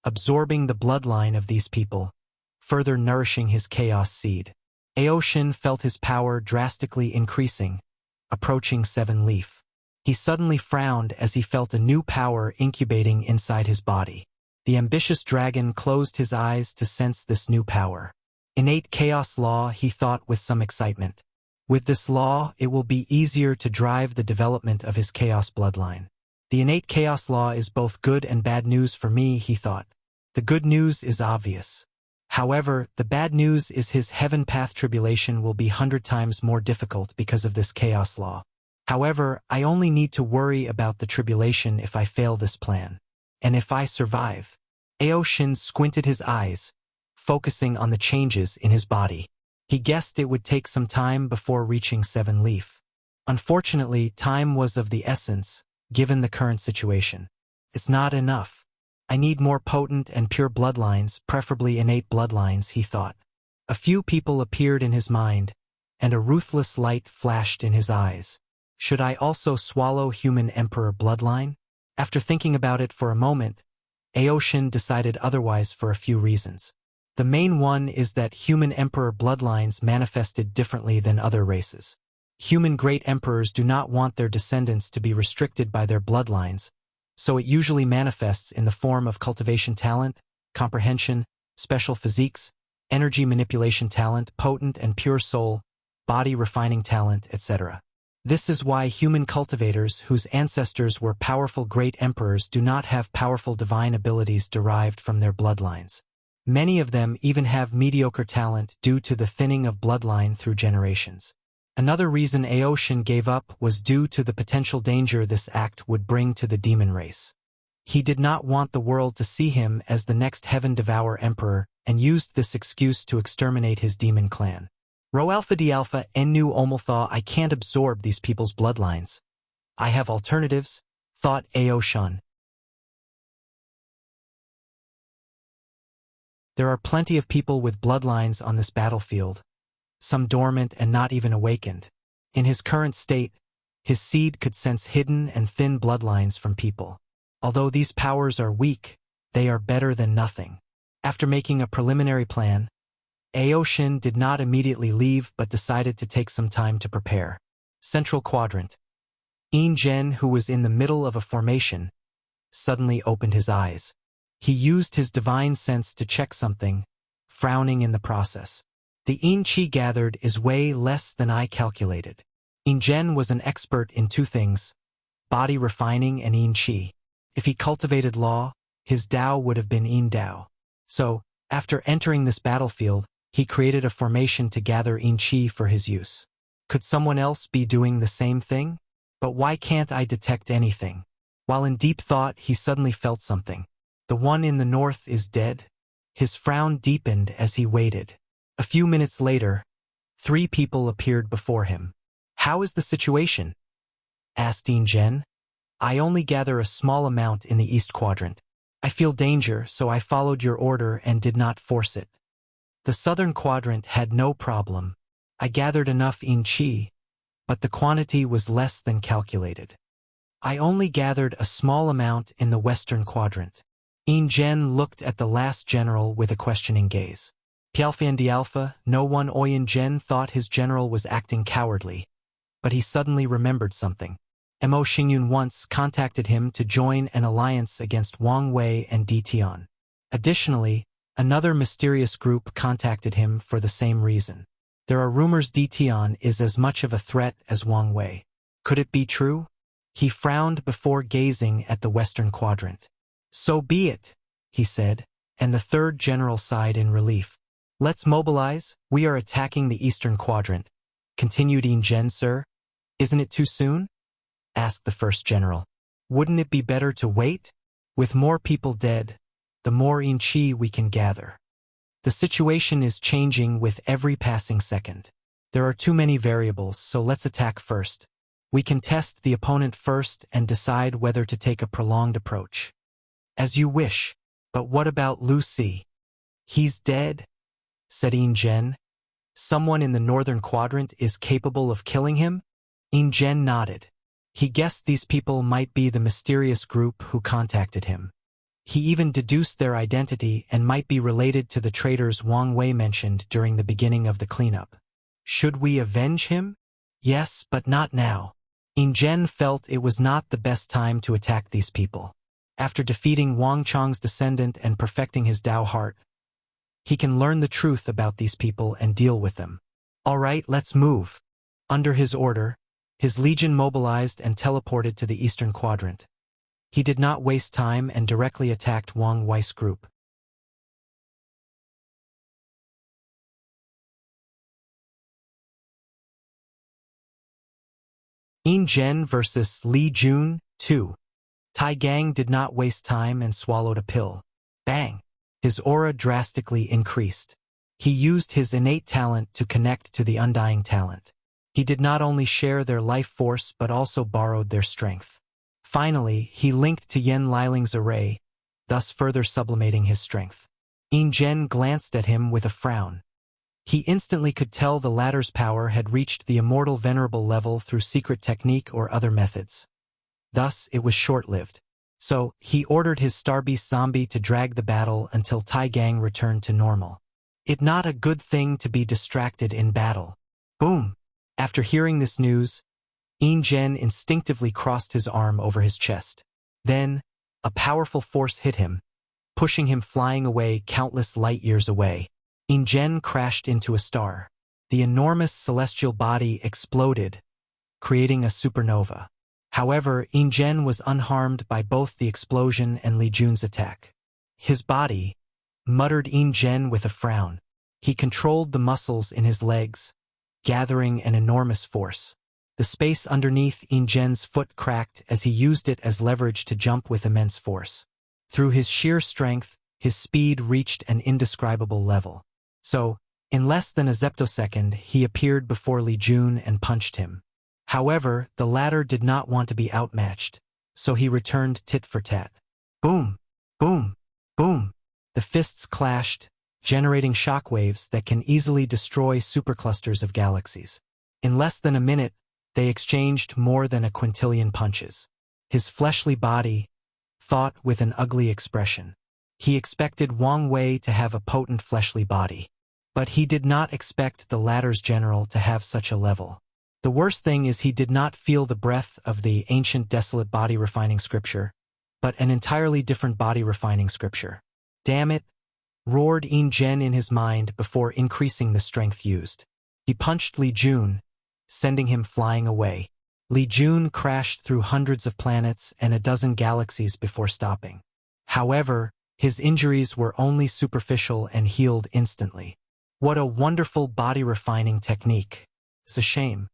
absorbing the bloodline of these people, further nourishing his chaos seed. Aoshin felt his power drastically increasing, approaching 7 Leaf. He suddenly frowned as he felt a new power incubating inside his body. The ambitious dragon closed his eyes to sense this new power. Innate chaos law, he thought with some excitement. With this law, it will be easier to drive the development of his chaos bloodline. The innate chaos law is both good and bad news for me, he thought. The good news is obvious. However, the bad news is his heaven path tribulation will be 100 times more difficult because of this chaos law. However, I only need to worry about the tribulation if I fail this plan. And if I survive. Aoshin squinted his eyes, focusing on the changes in his body. He guessed it would take some time before reaching 7 Leaf. Unfortunately, time was of the essence, given the current situation. It's not enough. I need more potent and pure bloodlines, preferably innate bloodlines, he thought. A few people appeared in his mind, and a ruthless light flashed in his eyes. Should I also swallow human emperor bloodline? After thinking about it for a moment, Aoshin decided otherwise for a few reasons. The main one is that human emperor bloodlines manifested differently than other races. Human great emperors do not want their descendants to be restricted by their bloodlines, so it usually manifests in the form of cultivation talent, comprehension, special physiques, energy manipulation talent, potent and pure soul, body refining talent, etc. This is why human cultivators whose ancestors were powerful great emperors do not have powerful divine abilities derived from their bloodlines. Many of them even have mediocre talent due to the thinning of bloodline through generations. Another reason Aoshin gave up was due to the potential danger this act would bring to the demon race. He did not want the world to see him as the next Heaven Devourer Emperor and used this excuse to exterminate his demon clan. Rho Alpha D Alpha Ennu Omalthaw, I can't absorb these people's bloodlines. I have alternatives, thought Aoshin. There are plenty of people with bloodlines on this battlefield, some dormant and not even awakened. In his current state, his seed could sense hidden and thin bloodlines from people. Although these powers are weak, they are better than nothing. After making a preliminary plan, Aoshin did not immediately leave but decided to take some time to prepare. Central Quadrant. Yin Zhen, who was in the middle of a formation, suddenly opened his eyes. He used his divine sense to check something, frowning in the process. The Yin Qi gathered is way less than I calculated. Yin Zhen was an expert in 2 things, body refining and Yin Qi. If he cultivated law, his Tao would have been Yin Dao. So, after entering this battlefield, he created a formation to gather Yin Qi for his use. Could someone else be doing the same thing? But why can't I detect anything? While in deep thought, he suddenly felt something. The one in the north is dead. His frown deepened as he waited. A few minutes later, 3 people appeared before him. How is the situation? Asked Yin Zhen. I only gather a small amount in the East Quadrant. I feel danger, so I followed your order and did not force it. The Southern Quadrant had no problem. I gathered enough Yin Qi, but the quantity was less than calculated. I only gathered a small amount in the Western Quadrant. Ingen looked at the last general with a questioning gaze. Pialfian di Alpha, no one Oyen Gen thought his general was acting cowardly. But he suddenly remembered something. Mo Xingyun once contacted him to join an alliance against Wang Wei and Di Tian. Additionally, another mysterious group contacted him for the same reason. There are rumors Di Tian is as much of a threat as Wang Wei. Could it be true? He frowned before gazing at the western quadrant. So be it, he said, and the third general sighed in relief. Let's mobilize, we are attacking the eastern quadrant. Continued Ingen, sir. Isn't it too soon? Asked the first general. Wouldn't it be better to wait? With more people dead, the more Chi we can gather. The situation is changing with every passing second. There are too many variables, so let's attack first. We can test the opponent first and decide whether to take a prolonged approach. As you wish, but what about Lu Si? He's dead, said Ingen. Someone in the northern quadrant is capable of killing him? Ingen nodded. He guessed these people might be the mysterious group who contacted him. He even deduced their identity and might be related to the traitors Wang Wei mentioned during the beginning of the cleanup. Should we avenge him? Yes, but not now. Ingen felt it was not the best time to attack these people. After defeating Wang Chong's descendant and perfecting his Dao heart, he can learn the truth about these people and deal with them. All right, let's move. Under his order, his legion mobilized and teleported to the eastern quadrant. He did not waste time and directly attacked Wang Wei's group. Ingen versus Li Jun, 2. Tai Gang did not waste time and swallowed a pill. Bang! His aura drastically increased. He used his innate talent to connect to the undying talent. He did not only share their life force but also borrowed their strength. Finally, he linked to Yen Liling's array, thus further sublimating his strength. Ingen glanced at him with a frown. He instantly could tell the latter's power had reached the immortal venerable level through secret technique or other methods. Thus, it was short-lived. So, he ordered his Starbeast zombie to drag the battle until Tai Gang returned to normal. It not a good thing to be distracted in battle. Boom! After hearing this news, Ingen instinctively crossed his arm over his chest. Then, a powerful force hit him, pushing him flying away countless light-years away. Ingen crashed into a star. The enormous celestial body exploded, creating a supernova. However, Ingen was unharmed by both the explosion and Li Jun's attack. His body, muttered Ingen with a frown. He controlled the muscles in his legs, gathering an enormous force. The space underneath Ingen's foot cracked as he used it as leverage to jump with immense force. Through his sheer strength, his speed reached an indescribable level. So, in less than a zeptosecond, he appeared before Li Jun and punched him. However, the latter did not want to be outmatched, so he returned tit for tat. Boom! Boom! Boom! The fists clashed, generating shockwaves that can easily destroy superclusters of galaxies. In less than a minute, they exchanged more than a quintillion punches. His fleshly body thought with an ugly expression. He expected Wang Wei to have a potent fleshly body, but he did not expect the latter's general to have such a level. The worst thing is he did not feel the breath of the ancient desolate body-refining scripture, but an entirely different body-refining scripture. Damn it! Roared Ingen in his mind before increasing the strength used. He punched Li Jun, sending him flying away. Li Jun crashed through hundreds of planets and a dozen galaxies before stopping. However, his injuries were only superficial and healed instantly. What a wonderful body-refining technique. It's a shame.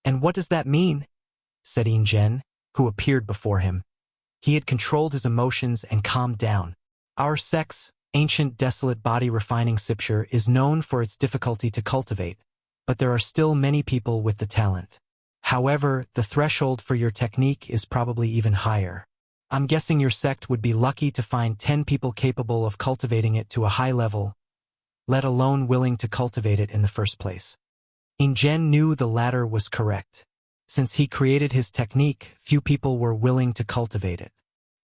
And what does that mean? Said Ingen, who appeared before him. He had controlled his emotions and calmed down. Our sex, ancient desolate body-refining scripture, is known for its difficulty to cultivate, but there are still many people with the talent. However, the threshold for your technique is probably even higher. I'm guessing your sect would be lucky to find 10 people capable of cultivating it to a high level, let alone willing to cultivate it in the first place. Ingen knew the latter was correct. Since he created his technique, few people were willing to cultivate it.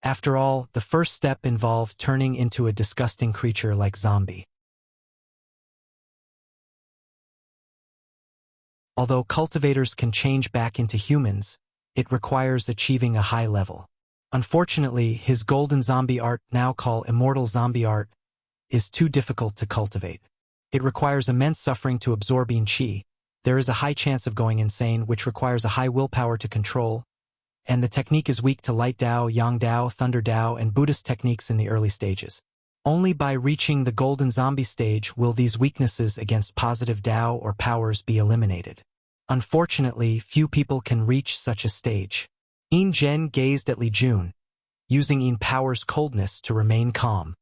After all, the first step involved turning into a disgusting creature like zombie. Although cultivators can change back into humans, it requires achieving a high level. Unfortunately, his golden zombie art, now called immortal zombie art, is too difficult to cultivate. It requires immense suffering to absorb yin qi. There is a high chance of going insane, which requires a high willpower to control, and the technique is weak to light Dao, Yang Dao, Thunder Dao, and Buddhist techniques in the early stages. Only by reaching the golden zombie stage will these weaknesses against positive Dao or powers be eliminated. Unfortunately, few people can reach such a stage. Yin Zhen gazed at Li Jun, using Yin Power's coldness to remain calm.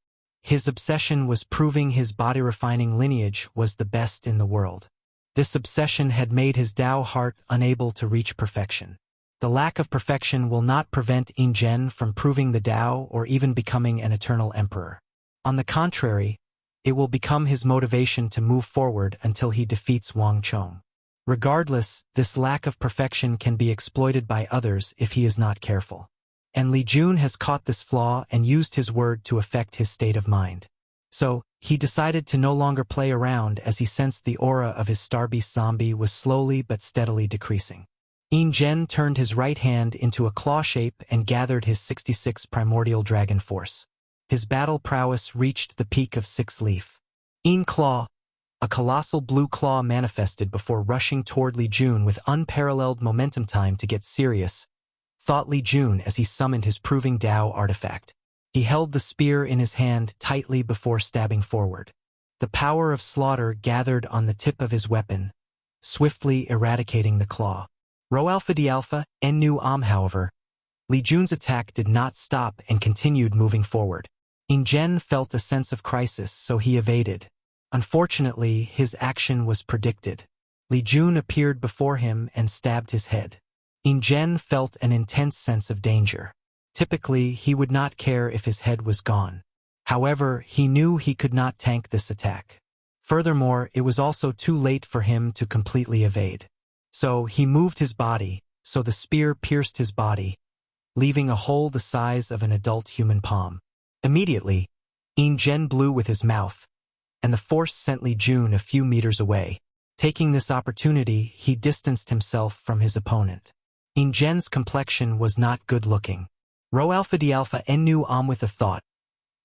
His obsession was proving his body-refining lineage was the best in the world. This obsession had made his Dao heart unable to reach perfection. The lack of perfection will not prevent Yin Zhen from proving the Dao or even becoming an eternal emperor. On the contrary, it will become his motivation to move forward until he defeats Wang Chong. Regardless, this lack of perfection can be exploited by others if he is not careful. And Li Jun has caught this flaw and used his word to affect his state of mind. So, he decided to no longer play around as he sensed the aura of his Starbeast zombie was slowly but steadily decreasing. Yin Zhen turned his right hand into a claw shape and gathered his 66 primordial dragon force. His battle prowess reached the peak of 6-leaf. Yin Claw, a colossal blue claw manifested before rushing toward Li Jun with unparalleled momentum. Time to get serious, thought Li Jun as he summoned his proving Dao artifact. He held the spear in his hand tightly before stabbing forward. The power of slaughter gathered on the tip of his weapon, swiftly eradicating the claw. Rho Alpha D Alpha, N Nu Am. However, Li Jun's attack did not stop and continued moving forward. Yin Zhen felt a sense of crisis, so he evaded. Unfortunately, his action was predicted. Li Jun appeared before him and stabbed his head. Yin Zhen felt an intense sense of danger. Typically, he would not care if his head was gone. However, he knew he could not tank this attack. Furthermore, it was also too late for him to completely evade. So, he moved his body, so the spear pierced his body, leaving a hole the size of an adult human palm. Immediately, Yin Zhen blew with his mouth, and the force sent Li Jun a few meters away. Taking this opportunity, he distanced himself from his opponent. Yin Zhen's complexion was not good-looking. Rho Alpha D Alpha N Nu Am. With a thought,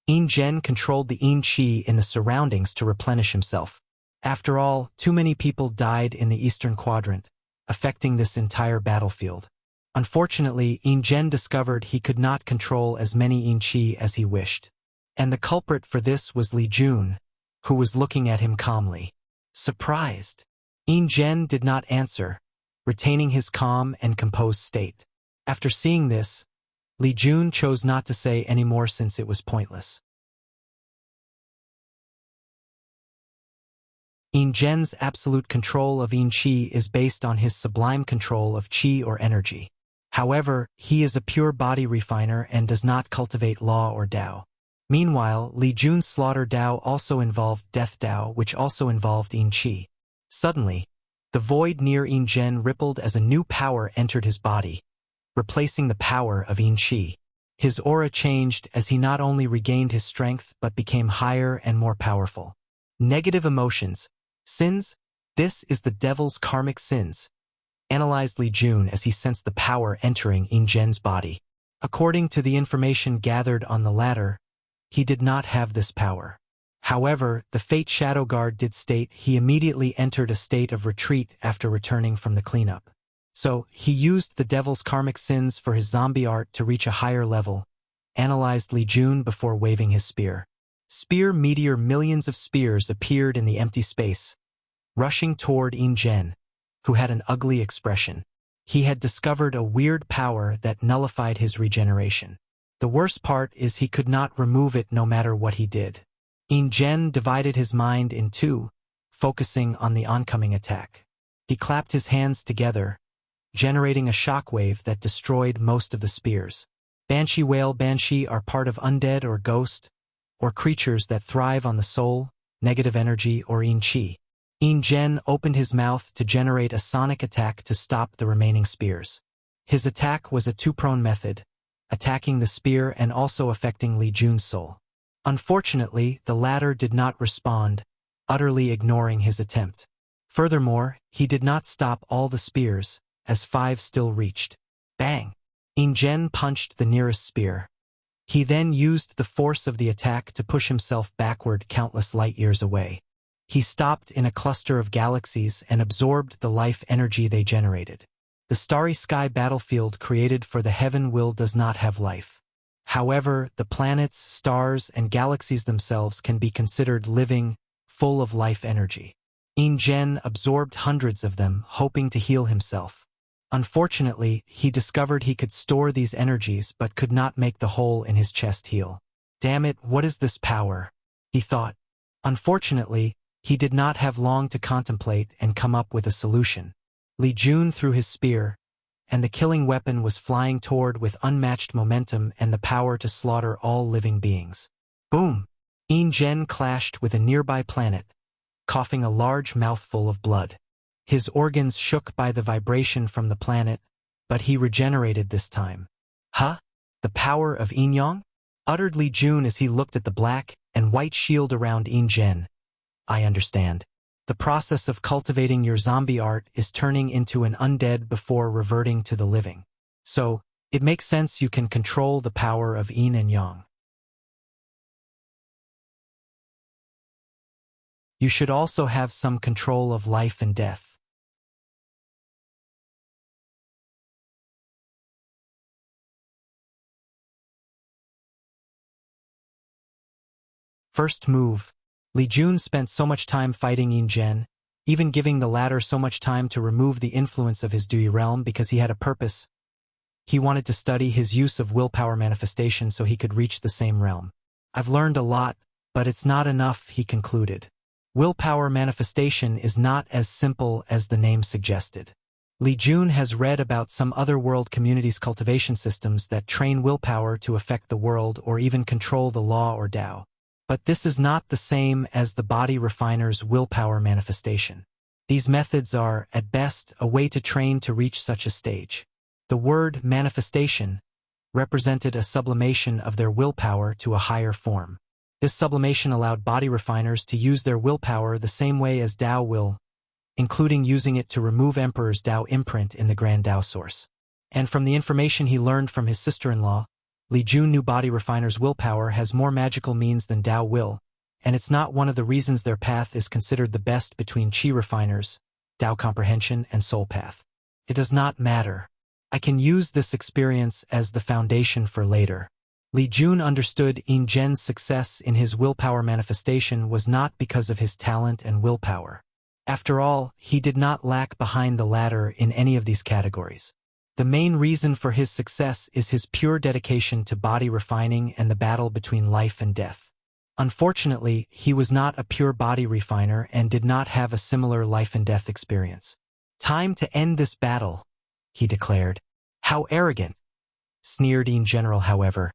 Yin Zhen controlled the Yin Qi in the surroundings to replenish himself. After all, too many people died in the Eastern Quadrant, affecting this entire battlefield. Unfortunately, Yin Zhen discovered he could not control as many Yin Qi as he wished. And the culprit for this was Li Jun, who was looking at him calmly. Surprised, Yin Zhen did not answer, retaining his calm and composed state. After seeing this, Li Jun chose not to say any more since it was pointless. Yin Zhen's absolute control of Yin Qi is based on his sublime control of Qi or energy. However, he is a pure body refiner and does not cultivate law or Dao. Meanwhile, Li Jun's slaughter Dao also involved Death Dao, which also involved Yin Qi. Suddenly, the void near Yin Zhen rippled as a new power entered his body, replacing the power of Yin Qi. His aura changed as he not only regained his strength but became higher and more powerful. Negative emotions. Sins? This is the devil's karmic sins, analyzed Li Jun as he sensed the power entering Yin Zhen's body. According to the information gathered on the latter, he did not have this power. However, the Fate Shadow Guard did state he immediately entered a state of retreat after returning from the cleanup. So, he used the devil's karmic sins for his zombie art to reach a higher level, analyzed Li Jun before waving his spear. Spear meteor. Millions of spears appeared in the empty space, rushing toward Yin Zhen, who had an ugly expression. He had discovered a weird power that nullified his regeneration. The worst part is he could not remove it no matter what he did. Yin Zhen divided his mind in two, focusing on the oncoming attack. He clapped his hands together, generating a shockwave that destroyed most of the spears. Banshee whale. Banshee are part of undead or ghost, or creatures that thrive on the soul, negative energy, or Yin Qi. Yin Zhen opened his mouth to generate a sonic attack to stop the remaining spears. His attack was a two-prone method, attacking the spear and also affecting Li Jun's soul. Unfortunately, the latter did not respond, utterly ignoring his attempt. Furthermore, he did not stop all the spears, as 5 still reached. Bang! Ingen punched the nearest spear. He then used the force of the attack to push himself backward countless light years away. He stopped in a cluster of galaxies and absorbed the life energy they generated. The starry sky battlefield created for the heaven will does not have life. However, the planets, stars, and galaxies themselves can be considered living, full of life energy. Ingen absorbed hundreds of them, hoping to heal himself. Unfortunately, he discovered he could store these energies but could not make the hole in his chest heal. Damn it, what is this power? He thought. Unfortunately, he did not have long to contemplate and come up with a solution. Li Jun threw his spear, and the killing weapon was flying toward with unmatched momentum and the power to slaughter all living beings. Boom! Ingen clashed with a nearby planet, coughing a large mouthful of blood. His organs shook by the vibration from the planet, but he regenerated this time. Huh? The power of Yin-Yang? Uttered Li Jun as he looked at the black and white shield around Ingen. I understand. The process of cultivating your zombie art is turning into an undead before reverting to the living. So, it makes sense you can control the power of Yin and Yang. You should also have some control of life and death. First move. Li Jun spent so much time fighting Ingen, even giving the latter so much time to remove the influence of his Dui realm because he had a purpose. He wanted to study his use of willpower manifestation so he could reach the same realm. I've learned a lot, but it's not enough, he concluded. Willpower manifestation is not as simple as the name suggested. Li Jun has read about some other world communities' cultivation systems that train willpower to affect the world or even control the law or Tao. But this is not the same as the body refiner's willpower manifestation. These methods are, at best, a way to train to reach such a stage. The word manifestation represented a sublimation of their willpower to a higher form. This sublimation allowed body refiners to use their willpower the same way as Tao will, including using it to remove Emperor's Tao imprint in the Grand Tao source. And from the information he learned from his sister-in-law, Li Jun knew body refiners' willpower has more magical means than Tao will, and it's not one of the reasons their path is considered the best between Qi refiners, Tao comprehension, and soul path. It does not matter. I can use this experience as the foundation for later. Li Jun understood Ingen's success in his willpower manifestation was not because of his talent and willpower. After all, he did not lag behind the latter in any of these categories. The main reason for his success is his pure dedication to body refining and the battle between life and death. Unfortunately, he was not a pure body refiner and did not have a similar life and death experience. Time to end this battle, he declared. How arrogant, sneered Ingen. However,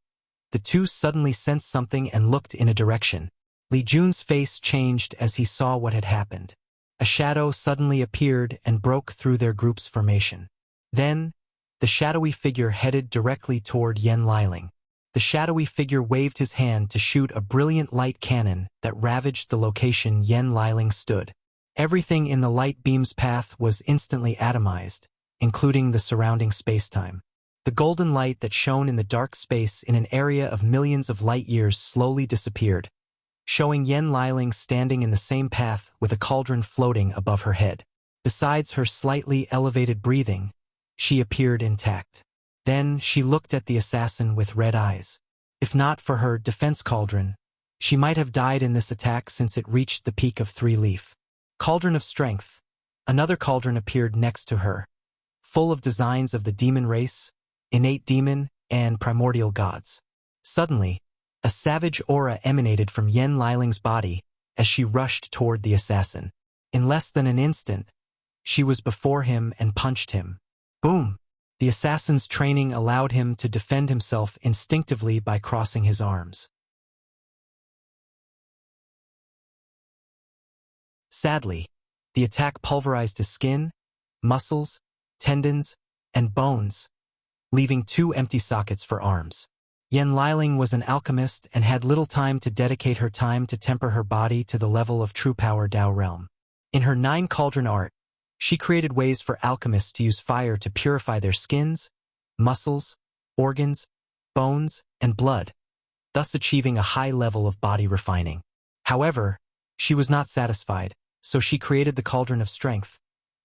the two suddenly sensed something and looked in a direction. Li Jun's face changed as he saw what had happened. A shadow suddenly appeared and broke through their group's formation. Then, the shadowy figure headed directly toward Yen Liling. The shadowy figure waved his hand to shoot a brilliant light cannon that ravaged the location Yen Liling stood. Everything in the light beam's path was instantly atomized, including the surrounding spacetime. The golden light that shone in the dark space in an area of millions of light years slowly disappeared, showing Yen Liling standing in the same path with a cauldron floating above her head. Besides her slightly elevated breathing, she appeared intact. Then she looked at the assassin with red eyes. If not for her defense cauldron, she might have died in this attack since it reached the peak of 3-leaf. Cauldron of Strength. Another cauldron appeared next to her, full of designs of the demon race, innate demon, and primordial gods. Suddenly, a savage aura emanated from Yen Liling's body as she rushed toward the assassin. In less than an instant, she was before him and punched him. Boom! The assassin's training allowed him to defend himself instinctively by crossing his arms. Sadly, the attack pulverized his skin, muscles, tendons, and bones, leaving 2 empty sockets for arms. Yen Liling was an alchemist and had little time to dedicate her time to temper her body to the level of true power Dao realm. In her 9 cauldron art, she created ways for alchemists to use fire to purify their skins, muscles, organs, bones, and blood, thus achieving a high level of body refining. However, she was not satisfied, so she created the Cauldron of Strength,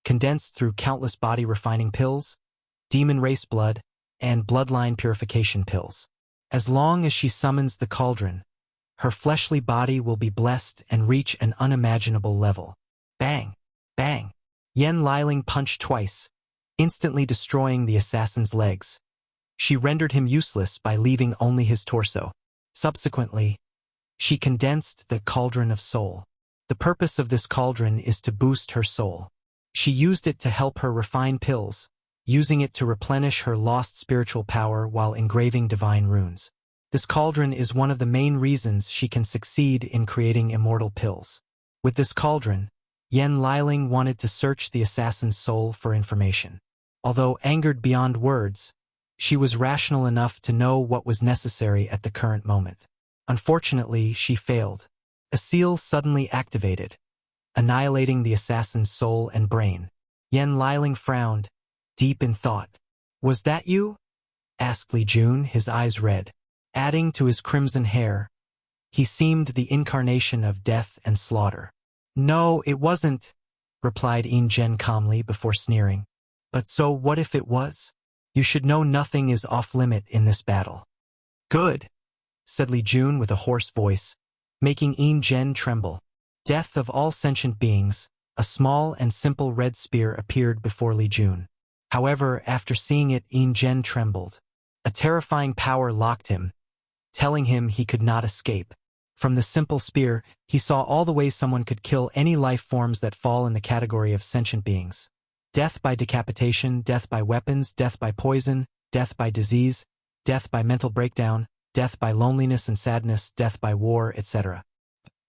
condensed through countless body refining pills, demon race blood, and bloodline purification pills. As long as she summons the cauldron, her fleshly body will be blessed and reach an unimaginable level. Bang! Bang! Yen Liling punched twice, instantly destroying the assassin's legs. She rendered him useless by leaving only his torso. Subsequently, she condensed the Cauldron of Soul. The purpose of this cauldron is to boost her soul. She used it to help her refine pills, using it to replenish her lost spiritual power while engraving divine runes. This cauldron is one of the main reasons she can succeed in creating immortal pills. With this cauldron, Yen Liling wanted to search the assassin's soul for information. Although angered beyond words, she was rational enough to know what was necessary at the current moment. Unfortunately, she failed. A seal suddenly activated, annihilating the assassin's soul and brain. Yen Liling frowned, deep in thought. "Was that you?" asked Li Jun, his eyes red. Adding to his crimson hair, he seemed the incarnation of death and slaughter. "No, it wasn't," replied Yin Zhen calmly before sneering. "But so what if it was? You should know nothing is off-limit in this battle." "Good," said Li Jun with a hoarse voice, making Yin Zhen tremble. Death of all sentient beings, a small and simple red spear appeared before Li Jun. However, after seeing it, Yin Zhen trembled. A terrifying power locked him, telling him he could not escape. From the simple spear, he saw all the ways someone could kill any life forms that fall in the category of sentient beings. Death by decapitation, death by weapons, death by poison, death by disease, death by mental breakdown, death by loneliness and sadness, death by war, etc.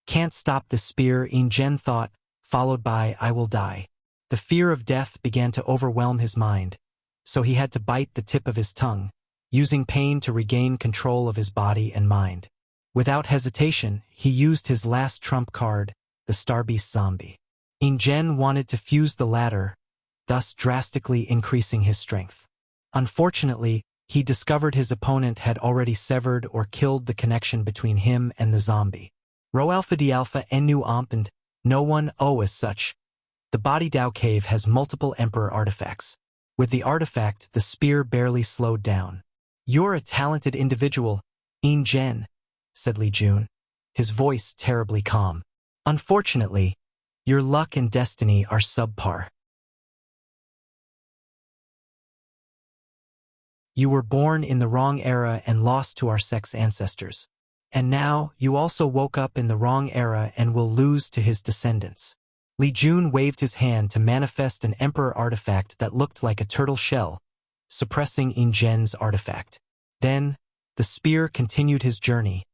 "Can't stop this spear," Yin Zhen thought, followed by "I will die." The fear of death began to overwhelm his mind, so he had to bite the tip of his tongue, using pain to regain control of his body and mind. Without hesitation, he used his last trump card, the Starbeast Zombie. Yin Zhen wanted to fuse the latter, thus drastically increasing his strength. Unfortunately, he discovered his opponent had already severed or killed the connection between him and the zombie. Rho Alpha D Alpha Nu Amp and no one as such. The Body Dao Cave has multiple Emperor artifacts. With the artifact, the spear barely slowed down. "You're a talented individual, Yin Zhen," said Li Jun, his voice terribly calm. "Unfortunately, your luck and destiny are subpar. You were born in the wrong era and lost to our sex ancestors. And now, you also woke up in the wrong era and will lose to his descendants." Li Jun waved his hand to manifest an Emperor artifact that looked like a turtle shell, suppressing Yin Zhen's artifact. Then, the spear continued his journey,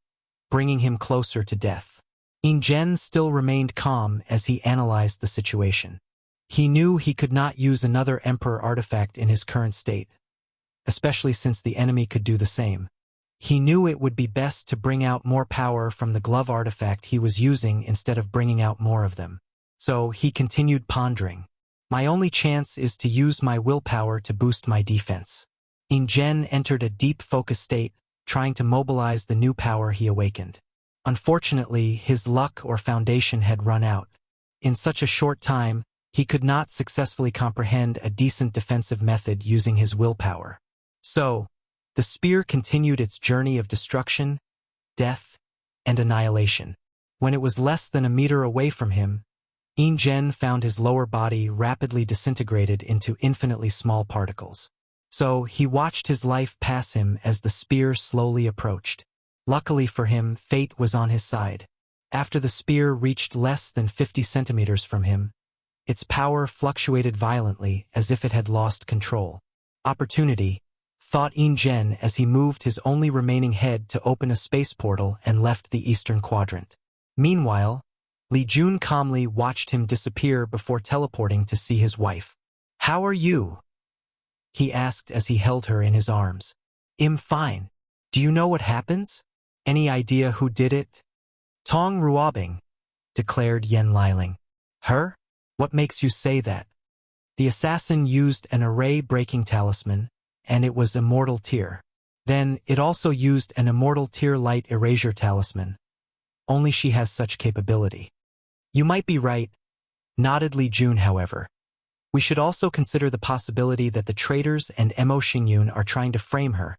bringing him closer to death. Yin Zhen still remained calm as he analyzed the situation. He knew he could not use another Emperor artifact in his current state, especially since the enemy could do the same. He knew it would be best to bring out more power from the glove artifact he was using instead of bringing out more of them. So he continued pondering. "My only chance is to use my willpower to boost my defense." Yin Zhen entered a deep focus state, trying to mobilize the new power he awakened. Unfortunately, his luck or foundation had run out. In such a short time, he could not successfully comprehend a decent defensive method using his willpower. So, the spear continued its journey of destruction, death, and annihilation. When it was less than a meter away from him, Yin Zhen found his lower body rapidly disintegrated into infinitely small particles. So he watched his life pass him as the spear slowly approached. Luckily for him, fate was on his side. After the spear reached less than 50 centimeters from him, its power fluctuated violently as if it had lost control. Opportunity, thought Yin Zhen as he moved his only remaining head to open a space portal and left the eastern quadrant. Meanwhile, Li Jun calmly watched him disappear before teleporting to see his wife. "How are you?" he asked as he held her in his arms. I'm fine. Do you know what happens? Any idea who did it? Tong Ruobing, declared Yen Liling. Her? What makes you say that? The assassin used an array-breaking talisman, and it was Immortal Tear. Then, it also used an Immortal Tear Light Erasure talisman. Only she has such capability. You might be right, nodded Li Jun, however. We should also consider the possibility that the traitors and Mo Xingyun are trying to frame her,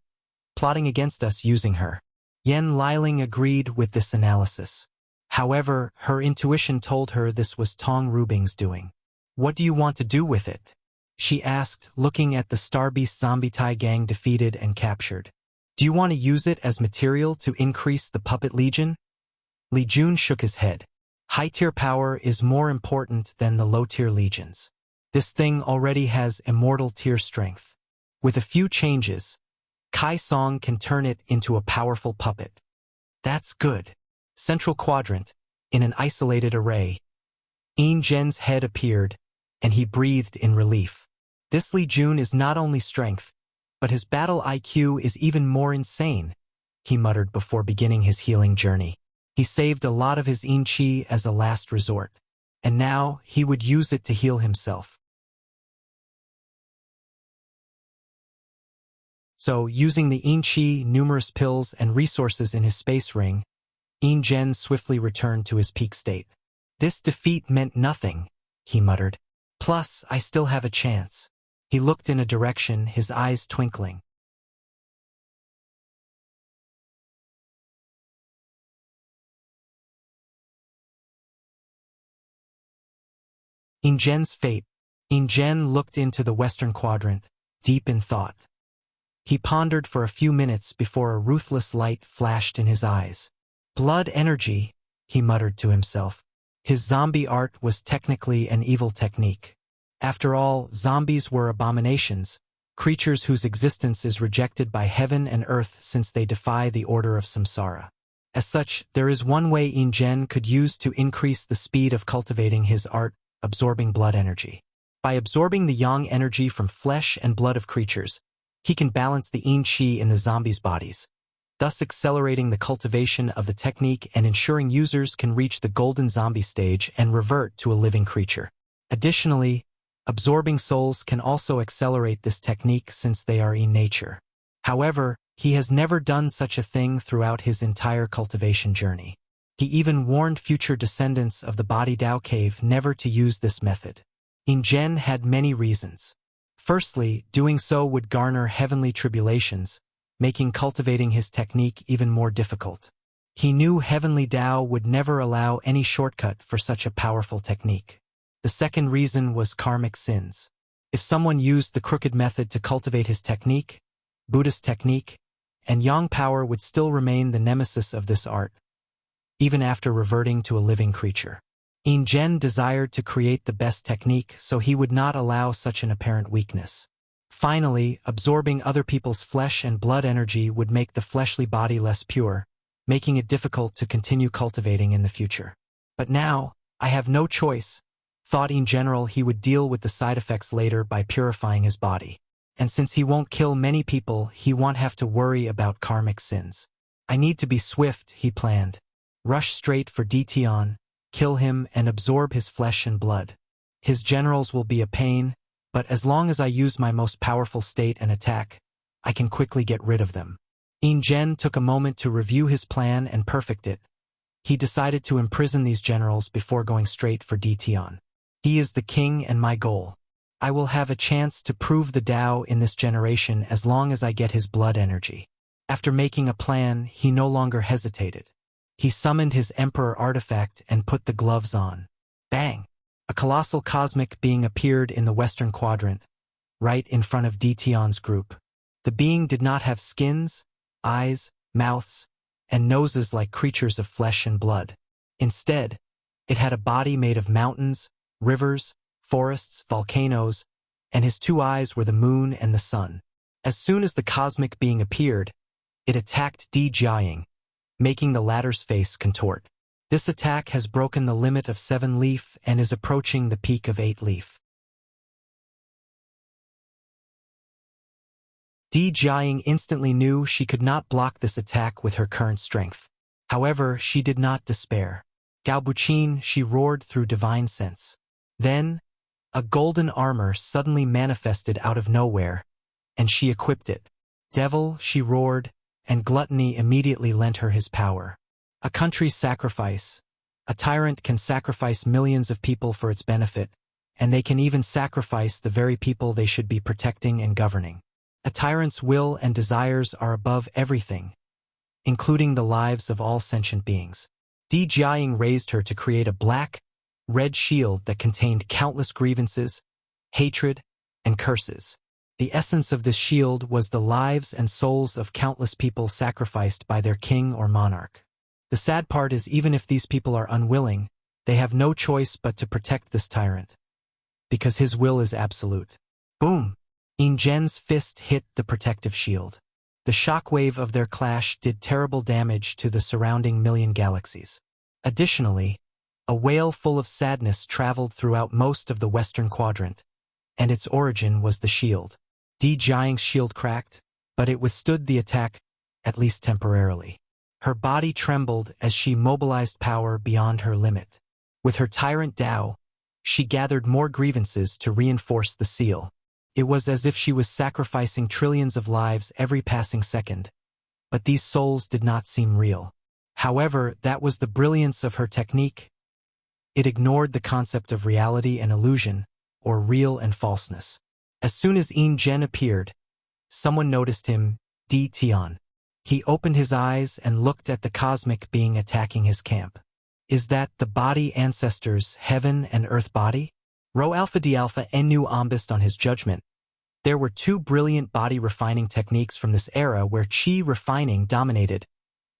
plotting against us using her. Yen Liling agreed with this analysis. However, her intuition told her this was Tong Rubing's doing. What do you want to do with it? She asked, looking at the Star Beast zombie Tai gang defeated and captured. Do you want to use it as material to increase the Puppet Legion? Li Jun shook his head. High-tier power is more important than the low-tier legions. This thing already has immortal tier strength. With a few changes, Kai Song can turn it into a powerful puppet. That's good. Central quadrant, in an isolated array. Yin Zhen's head appeared, and he breathed in relief. This Li Jun is not only strength, but his battle IQ is even more insane, he muttered before beginning his healing journey. He saved a lot of his Yin Qi as a last resort, and now he would use it to heal himself. So, using the Yin Qi, numerous pills, and resources in his space ring, Yin Zhen swiftly returned to his peak state. This defeat meant nothing, he muttered. Plus, I still have a chance. He looked in a direction, his eyes twinkling. Yin Zhen's fate. Yin Zhen looked into the western quadrant, deep in thought. He pondered for a few minutes before a ruthless light flashed in his eyes. Blood energy, he muttered to himself. His zombie art was technically an evil technique. After all, zombies were abominations, creatures whose existence is rejected by heaven and earth since they defy the order of samsara. As such, there is one way Yin Zhen could use to increase the speed of cultivating his art, absorbing blood energy. By absorbing the yang energy from flesh and blood of creatures, he can balance the Yin Qi in the zombies' bodies, thus accelerating the cultivation of the technique and ensuring users can reach the golden zombie stage and revert to a living creature. Additionally, absorbing souls can also accelerate this technique since they are in nature. However, he has never done such a thing throughout his entire cultivation journey. He even warned future descendants of the Body Dao Cave never to use this method. Yin Zhen had many reasons. Firstly, doing so would garner heavenly tribulations, making cultivating his technique even more difficult. He knew heavenly Dao would never allow any shortcut for such a powerful technique. The second reason was karmic sins. If someone used the crooked method to cultivate his technique, Buddhist technique, and yang power would still remain the nemesis of this art, even after reverting to a living creature. Yin Zhen desired to create the best technique, so he would not allow such an apparent weakness. Finally, absorbing other people's flesh and blood energy would make the fleshly body less pure, making it difficult to continue cultivating in the future. But now, I have no choice, thought in general he would deal with the side effects later by purifying his body. And since he won't kill many people, he won't have to worry about karmic sins. I need to be swift, he planned. Rush straight for Dition, kill him and absorb his flesh and blood. His generals will be a pain, but as long as I use my most powerful state and attack, I can quickly get rid of them. Yin Zhen took a moment to review his plan and perfect it. He decided to imprison these generals before going straight for Dition. He is the king and my goal. I will have a chance to prove the Tao in this generation as long as I get his blood energy. After making a plan, he no longer hesitated. He summoned his Emperor artifact and put the gloves on. Bang! A colossal cosmic being appeared in the western quadrant, right in front of Dition's group. The being did not have skins, eyes, mouths, and noses like creatures of flesh and blood. Instead, it had a body made of mountains, rivers, forests, volcanoes, and his two eyes were the moon and the sun. As soon as the cosmic being appeared, it attacked Di Jiaying, making the latter's face contort. This attack has broken the limit of 7 leaf and is approaching the peak of 8 leaf. Di Jiaying instantly knew she could not block this attack with her current strength. However, she did not despair. Gao Buqin, she roared through divine sense. Then, a golden armor suddenly manifested out of nowhere, and she equipped it. Devil, she roared, and gluttony immediately lent her his power. A country's sacrifice. A tyrant can sacrifice millions of people for its benefit, and they can even sacrifice the very people they should be protecting and governing. A tyrant's will and desires are above everything, including the lives of all sentient beings. Di Jiaying raised her to create a black-red shield that contained countless grievances, hatred, and curses. The essence of this shield was the lives and souls of countless people sacrificed by their king or monarch. The sad part is even if these people are unwilling, they have no choice but to protect this tyrant, because his will is absolute. Boom! Yin Zhen's fist hit the protective shield. The shockwave of their clash did terrible damage to the surrounding million galaxies. Additionally, a wail full of sadness traveled throughout most of the western quadrant, and its origin was the shield. Di Jiaying's shield cracked, but it withstood the attack, at least temporarily. Her body trembled as she mobilized power beyond her limit. With her tyrant Dao, she gathered more grievances to reinforce the seal. It was as if she was sacrificing trillions of lives every passing second, but these souls did not seem real. However, that was the brilliance of her technique. It ignored the concept of reality and illusion, or real and falseness. As soon as Yin Zhen appeared, someone noticed him, Di Tian. He opened his eyes and looked at the cosmic being attacking his camp. Is that the body ancestors' heaven and earth body? Rho Alpha D Alpha Nu Ombist on his judgment. There were two brilliant body refining techniques from this era where chi refining dominated,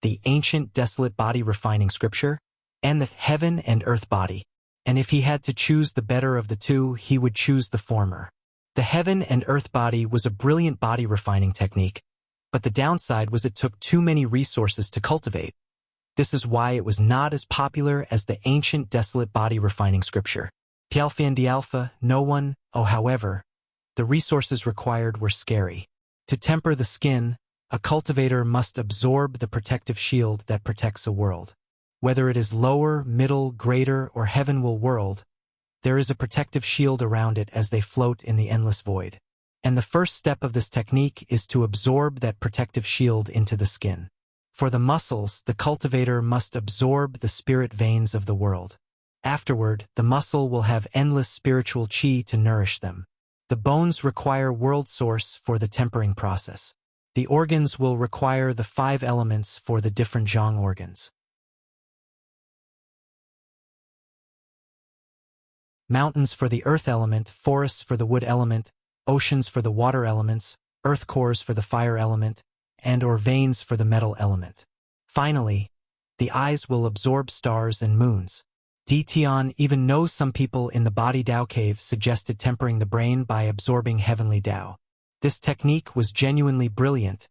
the ancient desolate body refining scripture, and the heaven and earth body. And if he had to choose the better of the two, he would choose the former. The heaven and earth body was a brilliant body refining technique, but the downside was it took too many resources to cultivate. This is why it was not as popular as the ancient desolate body refining scripture. Alpha and Alpha, no one, however, the resources required were scary. To temper the skin, a cultivator must absorb the protective shield that protects a world. Whether it is lower, middle, greater, or heavenward world, there is a protective shield around it as they float in the endless void. And the first step of this technique is to absorb that protective shield into the skin. For the muscles, the cultivator must absorb the spirit veins of the world. Afterward, the muscle will have endless spiritual chi to nourish them. The bones require world source for the tempering process. The organs will require the 5 elements for the different zhang organs. Mountains for the earth element, forests for the wood element, oceans for the water elements, earth cores for the fire element, and/or veins for the metal element. Finally, the eyes will absorb stars and moons. Di Tian even knows some people in the body Dao cave suggested tempering the brain by absorbing heavenly Dao. This technique was genuinely brilliant,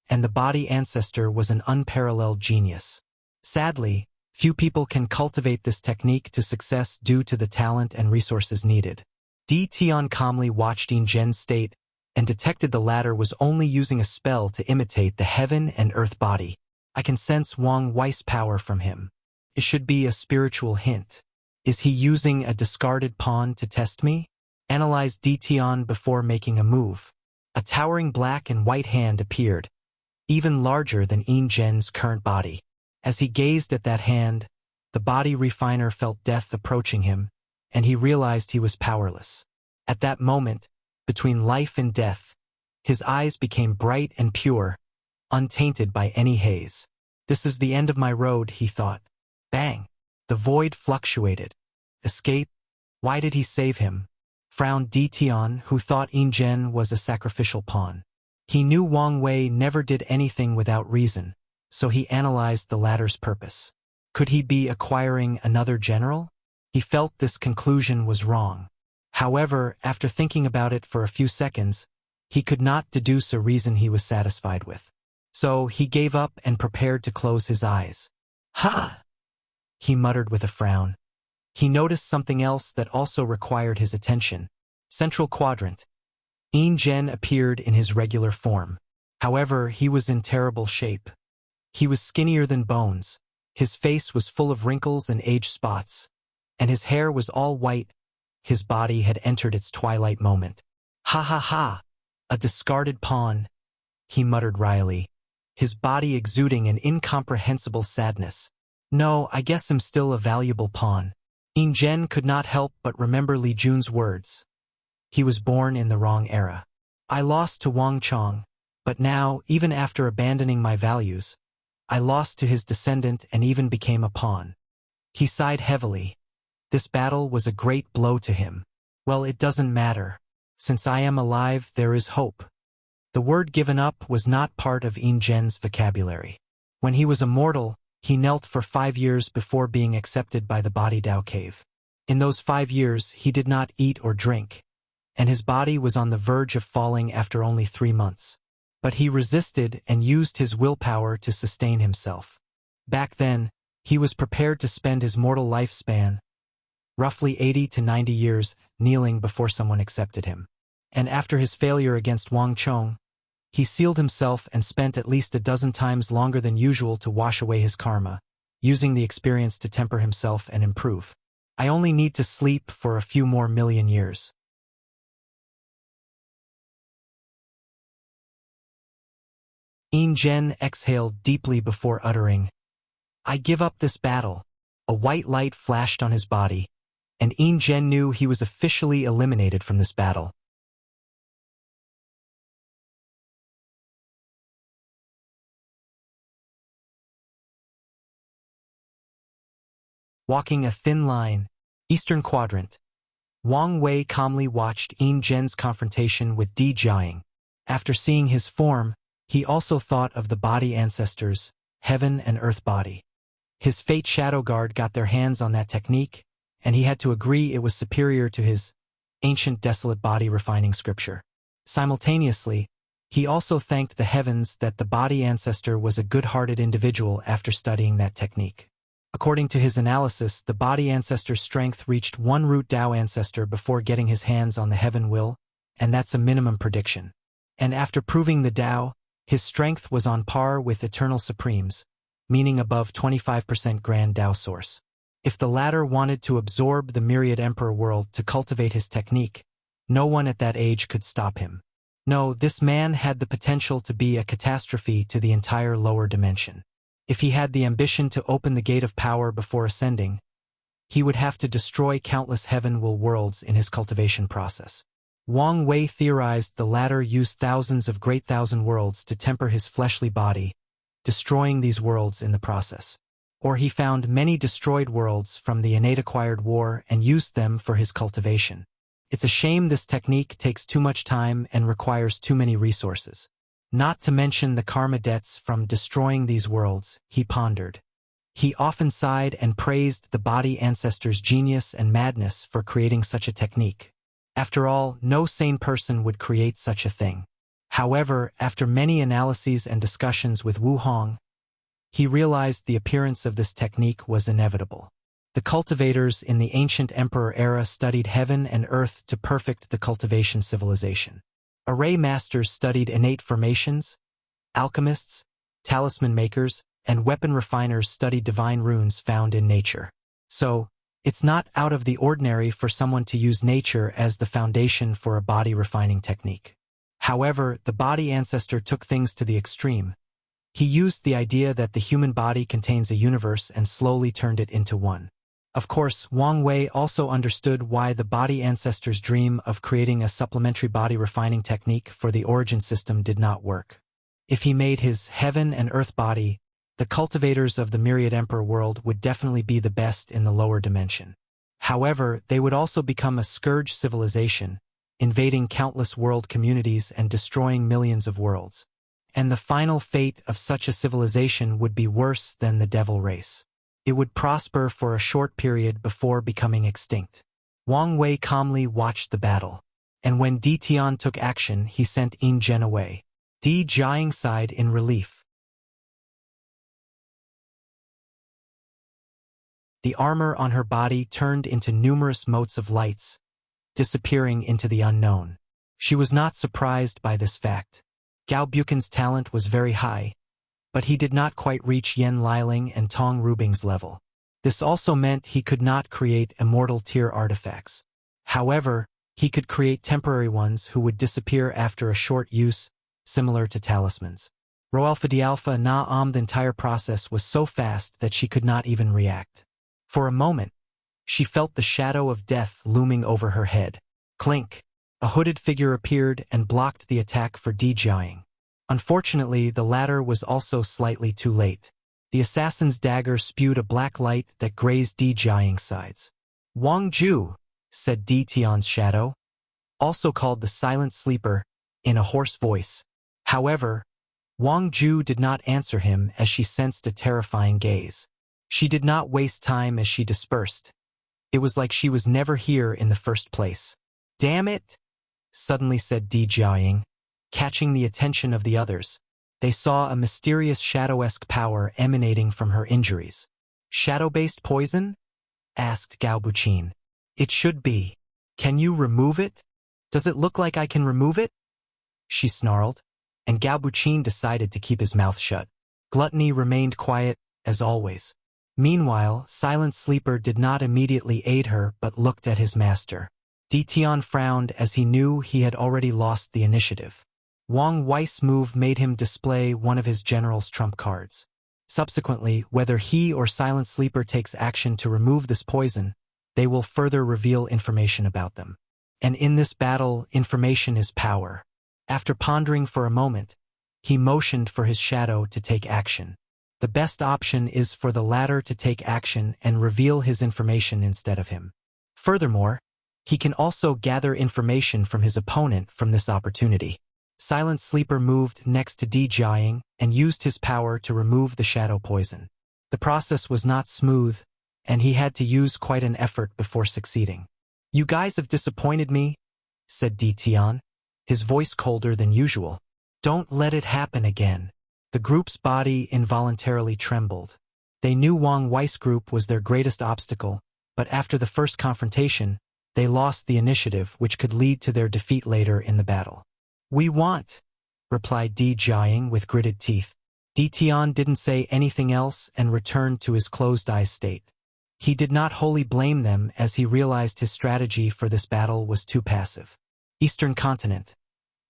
and the body ancestor was an unparalleled genius. Sadly, few people can cultivate this technique to success due to the talent and resources needed. Di Tian calmly watched Yin Zhen's state and detected the latter was only using a spell to imitate the heaven and earth body. I can sense Wang Wei's power from him. It should be a spiritual hint. Is he using a discarded pawn to test me? Analyze Di Tian before making a move. A towering black and white hand appeared, even larger than Yin Zhen's current body. As he gazed at that hand, the body refiner felt death approaching him, and he realized he was powerless. At that moment, between life and death, his eyes became bright and pure, untainted by any haze. This is the end of my road, he thought. Bang! The void fluctuated. Escape? Why did he save him? Frowned Di Tian, who thought Yin Zhen was a sacrificial pawn. He knew Wang Wei never did anything without reason, so he analyzed the latter's purpose. Could he be acquiring another general? He felt this conclusion was wrong. However, after thinking about it for a few seconds, he could not deduce a reason he was satisfied with. So he gave up and prepared to close his eyes. Ha! He muttered with a frown. He noticed something else that also required his attention. Central quadrant. Yin Zhen appeared in his regular form. However, he was in terrible shape. He was skinnier than bones, his face was full of wrinkles and age spots, and his hair was all white. His body had entered its twilight moment. "Ha ha ha! A discarded pawn," he muttered wryly, his body exuding an incomprehensible sadness. "No, I guess I'm still a valuable pawn." Yin Zhen could not help but remember Li Jun's words. He was born in the wrong era. "I lost to Wang Chong, but now, even after abandoning my values, I lost to his descendant and even became a pawn." He sighed heavily. This battle was a great blow to him. "Well, it doesn't matter. Since I am alive, there is hope." The word given up was not part of Yin Zhen's vocabulary. When he was a mortal, he knelt for 5 years before being accepted by the Body Dao cave. In those 5 years, he did not eat or drink, and his body was on the verge of falling after only 3 months. But he resisted and used his willpower to sustain himself. Back then, he was prepared to spend his mortal lifespan, roughly 80 to 90 years, kneeling before someone accepted him. And after his failure against Wang Chong, he sealed himself and spent at least a dozen times longer than usual to wash away his karma, using the experience to temper himself and improve. "I only need to sleep for a few more million years." Yin Zhen exhaled deeply before uttering, "I give up this battle." A white light flashed on his body, and Yin Zhen knew he was officially eliminated from this battle. Walking a thin line, Eastern Quadrant. Wang Wei calmly watched Yin Zhen's confrontation with Di Jiang. After seeing his form, he also thought of the body ancestors, heaven and earth body. His Fate Shadow Guard got their hands on that technique, and he had to agree it was superior to his ancient desolate body refining scripture. Simultaneously, he also thanked the heavens that the body ancestor was a good-hearted individual after studying that technique. According to his analysis, the body ancestor's strength reached 1 root Dao ancestor before getting his hands on the heaven will, and that's a minimum prediction. And after proving the Dao, his strength was on par with Eternal Supremes, meaning above 25% Grand Dao Source. If the latter wanted to absorb the myriad Emperor world to cultivate his technique, no one at that age could stop him. No, this man had the potential to be a catastrophe to the entire lower dimension. If he had the ambition to open the gate of power before ascending, he would have to destroy countless heaven-will worlds in his cultivation process. Wang Wei theorized the latter used thousands of great thousand worlds to temper his fleshly body, destroying these worlds in the process. Or he found many destroyed worlds from the innate acquired war and used them for his cultivation. It's a shame this technique takes too much time and requires too many resources. Not to mention the karma debts from destroying these worlds, he pondered. He often sighed and praised the body ancestor's genius and madness for creating such a technique. After all, no sane person would create such a thing. However, after many analyses and discussions with Wu Hong, he realized the appearance of this technique was inevitable. The cultivators in the ancient emperor era studied heaven and earth to perfect the cultivation civilization. Array masters studied innate formations, alchemists, talisman makers, and weapon refiners studied divine runes found in nature. So, it's not out of the ordinary for someone to use nature as the foundation for a body refining technique. However, the body ancestor took things to the extreme. He used the idea that the human body contains a universe and slowly turned it into one. Of course, Wang Wei also understood why the body ancestor's dream of creating a supplementary body refining technique for the origin system did not work. If he made his heaven and earth body, the cultivators of the myriad emperor world would definitely be the best in the lower dimension. However, they would also become a scourge civilization, invading countless world communities and destroying millions of worlds. And the final fate of such a civilization would be worse than the devil race. It would prosper for a short period before becoming extinct. Wang Wei calmly watched the battle, and when Di Tian took action, he sent Yin Zhen away. Di Jiang sighed in relief. The armor on her body turned into numerous motes of lights, disappearing into the unknown. She was not surprised by this fact. Gao Buchan's talent was very high, but he did not quite reach Yen Liling and Tong Rubing's level. This also meant he could not create immortal tier artifacts. However, he could create temporary ones who would disappear after a short use, similar to talismans. Roalpha Dialpha the entire process was so fast that she could not even react. For a moment, she felt the shadow of death looming over her head. Clink! A hooded figure appeared and blocked the attack for Di Jiaying. Unfortunately, the latter was also slightly too late. The assassin's dagger spewed a black light that grazed Di Jiaying's sides. Wang Ju, said Di Tian's shadow, also called the Silent Sleeper, in a hoarse voice. However, Wang Ju did not answer him as she sensed a terrifying gaze. She did not waste time as she dispersed. It was like she was never here in the first place. Damn it! Suddenly said Di Jiaying, catching the attention of the others. They saw a mysterious shadow-esque power emanating from her injuries. Shadow-based poison? Asked Gao Buqin. It should be. Can you remove it? Does it look like I can remove it? She snarled, and Gao Buqin decided to keep his mouth shut. Gluttony remained quiet, as always. Meanwhile, Silent Sleeper did not immediately aid her but looked at his master. Di Tian frowned as he knew he had already lost the initiative. Wang Wei's move made him display one of his general's trump cards. Subsequently, whether he or Silent Sleeper takes action to remove this poison, they will further reveal information about them. And in this battle, information is power. After pondering for a moment, he motioned for his shadow to take action. The best option is for the latter to take action and reveal his information instead of him. Furthermore, he can also gather information from his opponent from this opportunity. Silent Sleeper moved next to Di Jiaying and used his power to remove the shadow poison. The process was not smooth, and he had to use quite an effort before succeeding. You guys have disappointed me, said Di Tian, his voice colder than usual. Don't let it happen again. The group's body involuntarily trembled. They knew Wang Wei's group was their greatest obstacle, but after the first confrontation, they lost the initiative, which could lead to their defeat later in the battle. We want, replied Di Jiaying with gritted teeth. Di Tian didn't say anything else and returned to his closed-eyes state. He did not wholly blame them as he realized his strategy for this battle was too passive. Eastern Continent.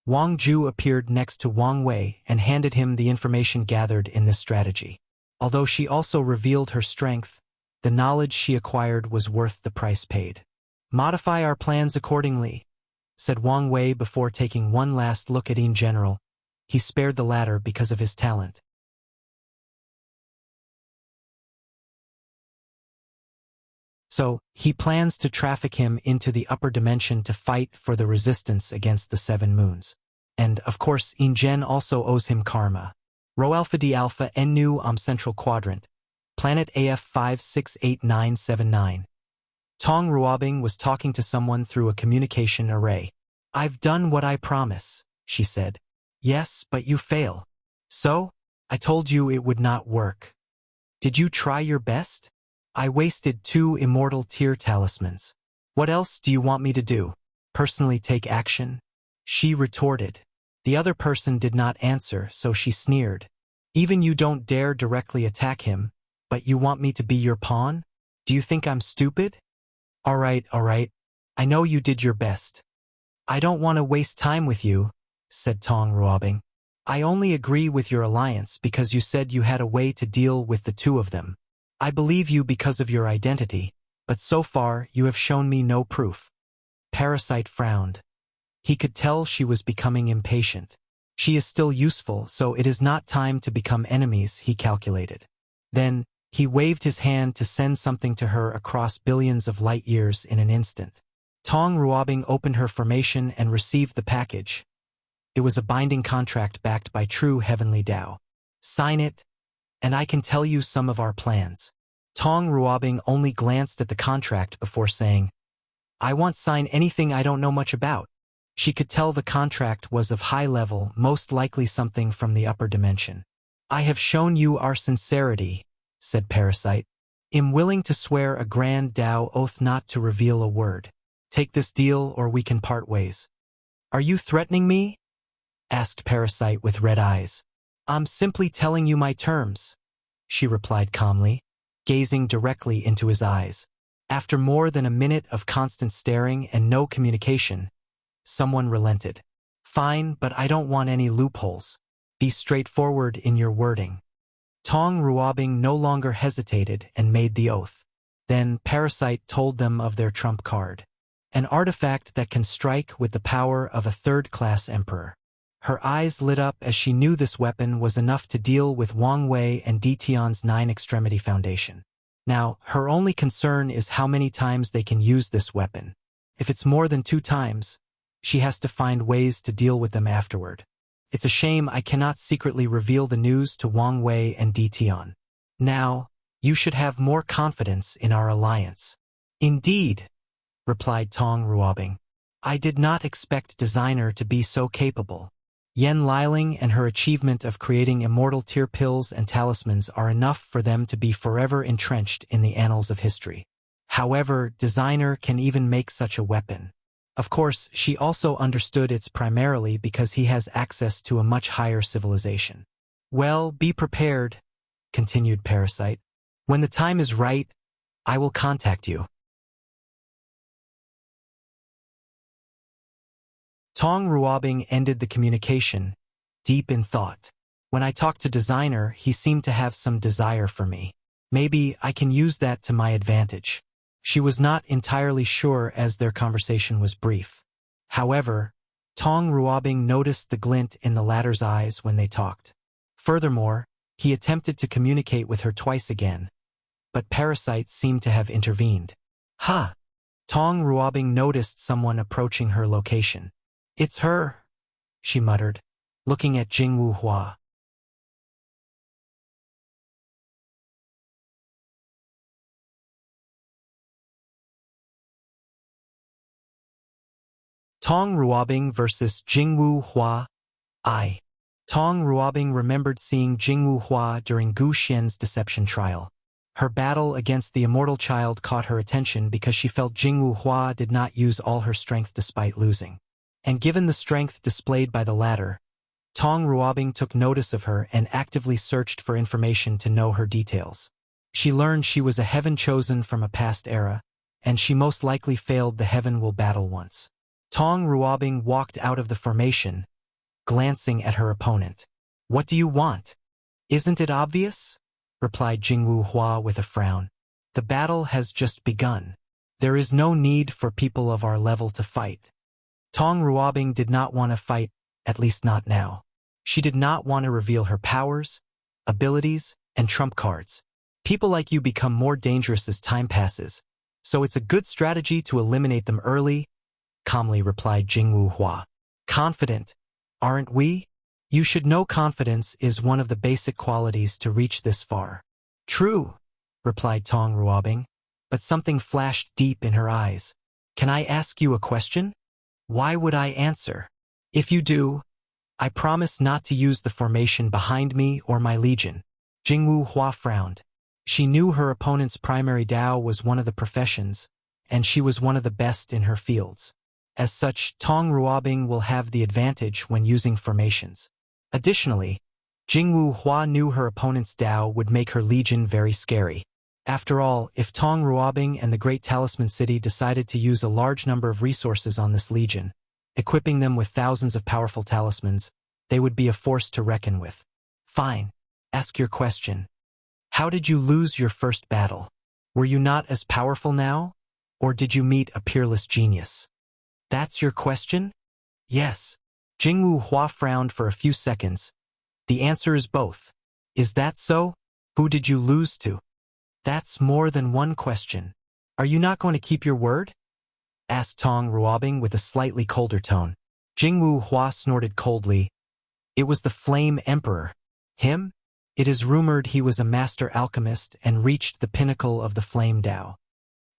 Wang Ju appeared next to Wang Wei and handed him the information gathered in this strategy. Although she also revealed her strength, the knowledge she acquired was worth the price paid. Modify our plans accordingly, said Wang Wei before taking one last look at Yin General. He spared the latter because of his talent. So, he plans to traffic him into the upper dimension to fight for the resistance against the Seven Moons. And, of course, Yin Gen also owes him karma. Roalpha D Alpha Nu Central Quadrant, Planet AF 568979. Tong Ruobing was talking to someone through a communication array. I've done what I promise, she said. Yes, but you fail. So? I told you it would not work. Did you try your best? I wasted 2 immortal tier talismans. What else do you want me to do? Personally take action? She retorted. The other person did not answer, so she sneered. Even you don't dare directly attack him, but you want me to be your pawn? Do you think I'm stupid? All right. I know you did your best. I don't want to waste time with you, said Tong Ruobing. I only agree with your alliance because you said you had a way to deal with the 2 of them. I believe you because of your identity, but so far you have shown me no proof. Parasite frowned. He could tell she was becoming impatient. She is still useful, so it is not time to become enemies, he calculated. Then, he waved his hand to send something to her across billions of light years in an instant. Tong Ruobing opened her formation and received the package. It was a binding contract backed by true heavenly Tao. Sign it, and I can tell you some of our plans. Tong Ruobing only glanced at the contract before saying, I won't sign anything I don't know much about. She could tell the contract was of high level, most likely something from the upper dimension. I have shown you our sincerity, said Parasite. Am willing to swear a grand Tao oath not to reveal a word. Take this deal or we can part ways. Are you threatening me? Asked Parasite with red eyes. I'm simply telling you my terms, she replied calmly, gazing directly into his eyes. After more than a minute of constant staring and no communication, someone relented. Fine, but I don't want any loopholes. Be straightforward in your wording. Tong Ruobing no longer hesitated and made the oath. Then Parasite told them of their trump card. An artifact that can strike with the power of a third-class emperor. Her eyes lit up as she knew this weapon was enough to deal with Wang Wei and Dition's nine-extremity foundation. Now, her only concern is how many times they can use this weapon. If it's more than 2 times, she has to find ways to deal with them afterward. It's a shame I cannot secretly reveal the news to Wang Wei and Dition. Now, you should have more confidence in our alliance. Indeed, replied Tong Ruobing. I did not expect Designer to be so capable. Yen Liling and her achievement of creating immortal tear pills and talismans are enough for them to be forever entrenched in the annals of history. However, Designer can even make such a weapon. Of course, she also understood it's primarily because he has access to a much higher civilization. Well, be prepared, continued Parasite. When the time is right, I will contact you. Tong Ruobing ended the communication, deep in thought. When I talked to Designer, he seemed to have some desire for me. Maybe I can use that to my advantage. She was not entirely sure as their conversation was brief. However, Tong Ruobing noticed the glint in the latter's eyes when they talked. Furthermore, he attempted to communicate with her twice again, but Parasite seemed to have intervened. Ha! Tong Ruobing noticed someone approaching her location. It's her, she muttered, looking at Jingwu Hua. Tong Ruobing versus Jingwu Hua. Tong Ruobing remembered seeing Jingwu Hua during Gu Xian's deception trial. Her battle against the immortal child caught her attention because she felt Jingwu Hua did not use all her strength despite losing. And given the strength displayed by the latter, Tong Ruobing took notice of her and actively searched for information to know her details. She learned she was a heaven chosen from a past era, and she most likely failed the heaven will battle once. Tong Ruobing walked out of the formation, glancing at her opponent. What do you want? Isn't it obvious? Replied Jingwu Hua with a frown. The battle has just begun. There is no need for people of our level to fight. Tong Ruobing did not want to fight, at least not now. She did not want to reveal her powers, abilities, and trump cards. People like you become more dangerous as time passes, so it's a good strategy to eliminate them early, calmly replied Jingwu Hua. Confident, aren't we? You should know confidence is one of the basic qualities to reach this far. True, replied Tong Ruobing, but something flashed deep in her eyes. Can I ask you a question? Why would I answer? If you do, I promise not to use the formation behind me or my legion. Jingwu Hua frowned. She knew her opponent's primary Dao was one of the professions, and she was one of the best in her fields. As such, Tong Ruobing will have the advantage when using formations. Additionally, Jingwu Hua knew her opponent's Dao would make her legion very scary. After all, if Tong Ruobing and the Great Talisman City decided to use a large number of resources on this legion, equipping them with thousands of powerful talismans, they would be a force to reckon with. Fine, ask your question. How did you lose your first battle? Were you not as powerful now? Or did you meet a peerless genius? That's your question? Yes. Jingwu Hua frowned for a few seconds. The answer is both. Is that so? Who did you lose to? That's more than one question. Are you not going to keep your word? Asked Tong Ruobing with a slightly colder tone. Jingwu Hua snorted coldly. It was the Flame Emperor. Him? It is rumored he was a master alchemist and reached the pinnacle of the Flame Dao.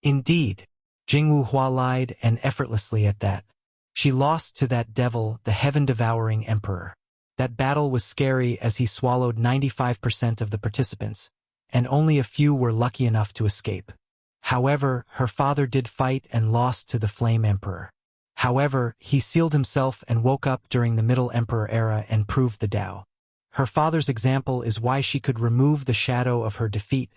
Indeed, Jingwu Hua lied, and effortlessly at that. She lost to that devil, the heaven-devouring emperor. That battle was scary as he swallowed 95% of the participants, and only a few were lucky enough to escape. However, her father did fight and lost to the Flame Emperor. However, he sealed himself and woke up during the Middle Emperor era and proved the Tao. Her father's example is why she could remove the shadow of her defeat.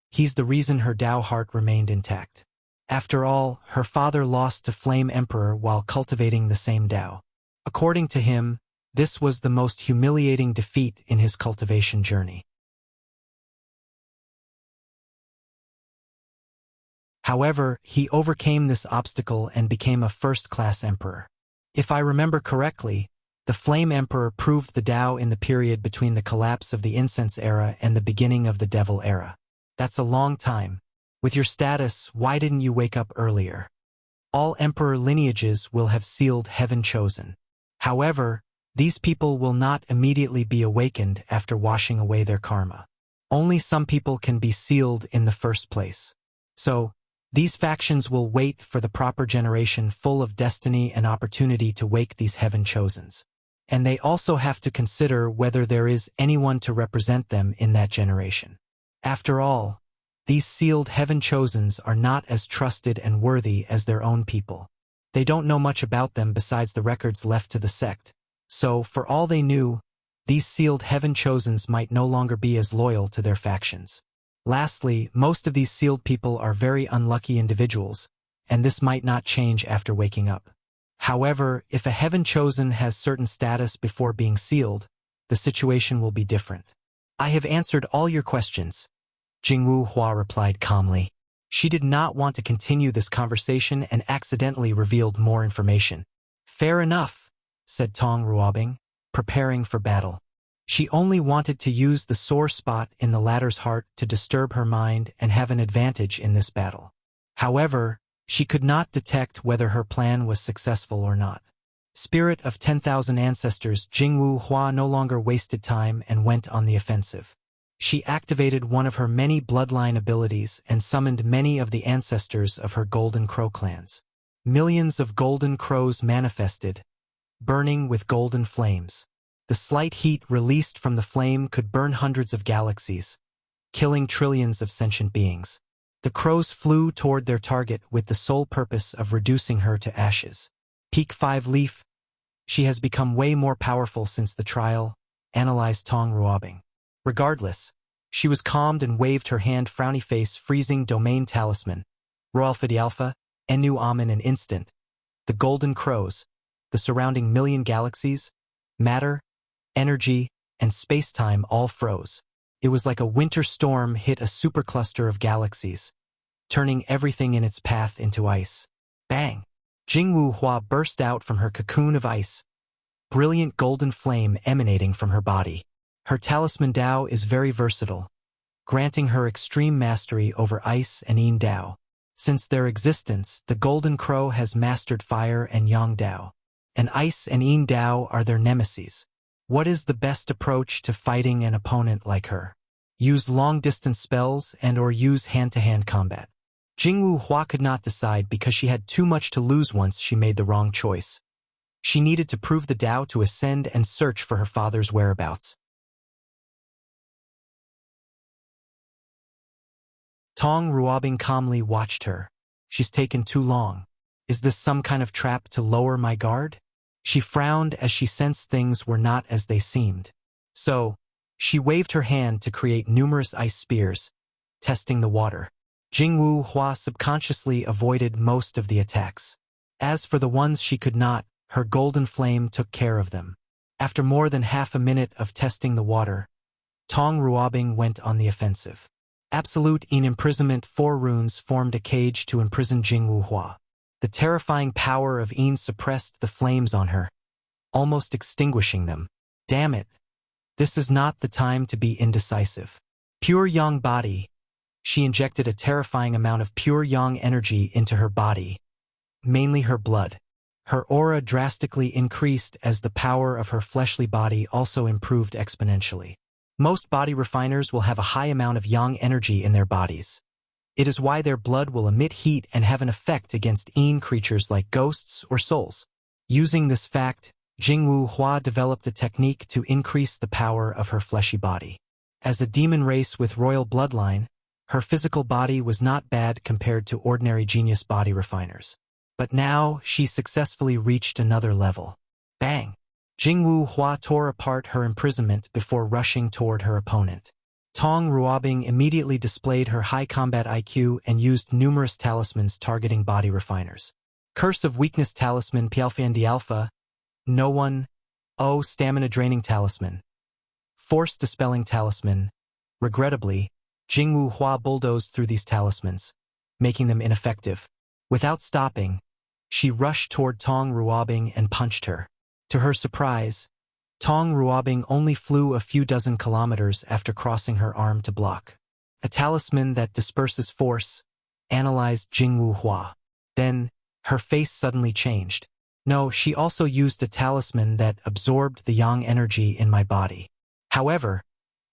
He's the reason her Tao heart remained intact. After all, her father lost to Flame Emperor while cultivating the same Tao. According to him, this was the most humiliating defeat in his cultivation journey. However, he overcame this obstacle and became a first-class emperor. If I remember correctly, the Flame Emperor proved the Tao in the period between the collapse of the Incense era and the beginning of the Devil era. That's a long time. With your status, why didn't you wake up earlier? All emperor lineages will have sealed heaven chosen. However, these people will not immediately be awakened after washing away their karma. Only some people can be sealed in the first place. So, these factions will wait for the proper generation full of destiny and opportunity to wake these heaven chosens. And they also have to consider whether there is anyone to represent them in that generation. After all, these sealed heaven chosens are not as trusted and worthy as their own people. They don't know much about them besides the records left to the sect. So, for all they knew, these sealed heaven chosens might no longer be as loyal to their factions. Lastly, most of these sealed people are very unlucky individuals, and this might not change after waking up. However, if a heaven chosen has certain status before being sealed, the situation will be different. I have answered all your questions, Jingwu Hua replied calmly. She did not want to continue this conversation and accidentally revealed more information. Fair enough, said Tong Ruobing, preparing for battle. She only wanted to use the sore spot in the latter's heart to disturb her mind and have an advantage in this battle. However, she could not detect whether her plan was successful or not. Spirit of 10,000 ancestors, Jingwu Hua no longer wasted time and went on the offensive. She activated one of her many bloodline abilities and summoned many of the ancestors of her Golden Crow clans. Millions of golden crows manifested, burning with golden flames. The slight heat released from the flame could burn hundreds of galaxies, killing trillions of sentient beings. The crows flew toward their target with the sole purpose of reducing her to ashes. Peak 5 Leaf. She has become way more powerful since the trial, analyzed Tong Ruobing. Regardless, she was calmed and waved her hand frowny face freezing domain talisman. Royalfidi Alpha, Enu Amin an instant. The golden crows, the surrounding million galaxies, matter, energy, and space-time all froze. It was like a winter storm hit a supercluster of galaxies, turning everything in its path into ice. Bang! Jingwu Hua burst out from her cocoon of ice, brilliant golden flame emanating from her body. Her talisman Tao is very versatile, granting her extreme mastery over ice and yin Tao. Since their existence, the Golden Crow has mastered fire and yang Tao, and ice and yin Tao are their nemeses. What is the best approach to fighting an opponent like her? Use long-distance spells and/or use hand-to-hand combat. Jingwu Hua could not decide because she had too much to lose once she made the wrong choice. She needed to prove the Tao to ascend and search for her father's whereabouts. Tong Ruobing calmly watched her. She's taken too long. Is this some kind of trap to lower my guard? She frowned as she sensed things were not as they seemed. So, she waved her hand to create numerous ice spears, testing the water. Jingwu Hua subconsciously avoided most of the attacks. As for the ones she could not, her golden flame took care of them. After more than half a minute of testing the water, Tong Ruobing went on the offensive. Absolute in imprisonment 4 runes formed a cage to imprison Jingwu Hua. The terrifying power of Yin suppressed the flames on her, almost extinguishing them. Damn it! This is not the time to be indecisive. Pure yang body. She injected a terrifying amount of pure yang energy into her body, mainly her blood. Her aura drastically increased as the power of her fleshly body also improved exponentially. Most body refiners will have a high amount of yang energy in their bodies. It is why their blood will emit heat and have an effect against Yin creatures like ghosts or souls. Using this fact, Jingwu Hua developed a technique to increase the power of her fleshy body. As a demon race with royal bloodline, her physical body was not bad compared to ordinary genius body refiners. But now, she successfully reached another level. Bang! Jingwu Hua tore apart her imprisonment before rushing toward her opponent. Tong Ruobing immediately displayed her high combat IQ and used numerous talismans targeting body refiners. Curse of Weakness Talisman Pialfandi Alpha, No One, O Stamina Draining Talisman, Force Dispelling Talisman. Regrettably, Jingwu Hua bulldozed through these talismans, making them ineffective. Without stopping, she rushed toward Tong Ruobing and punched her. To her surprise, Tong Ruobing only flew a few dozen kilometers after crossing her arm to block. A talisman that disperses force, analyzed Jingwu Hua. Then, her face suddenly changed. No, she also used a talisman that absorbed the yang energy in my body. However,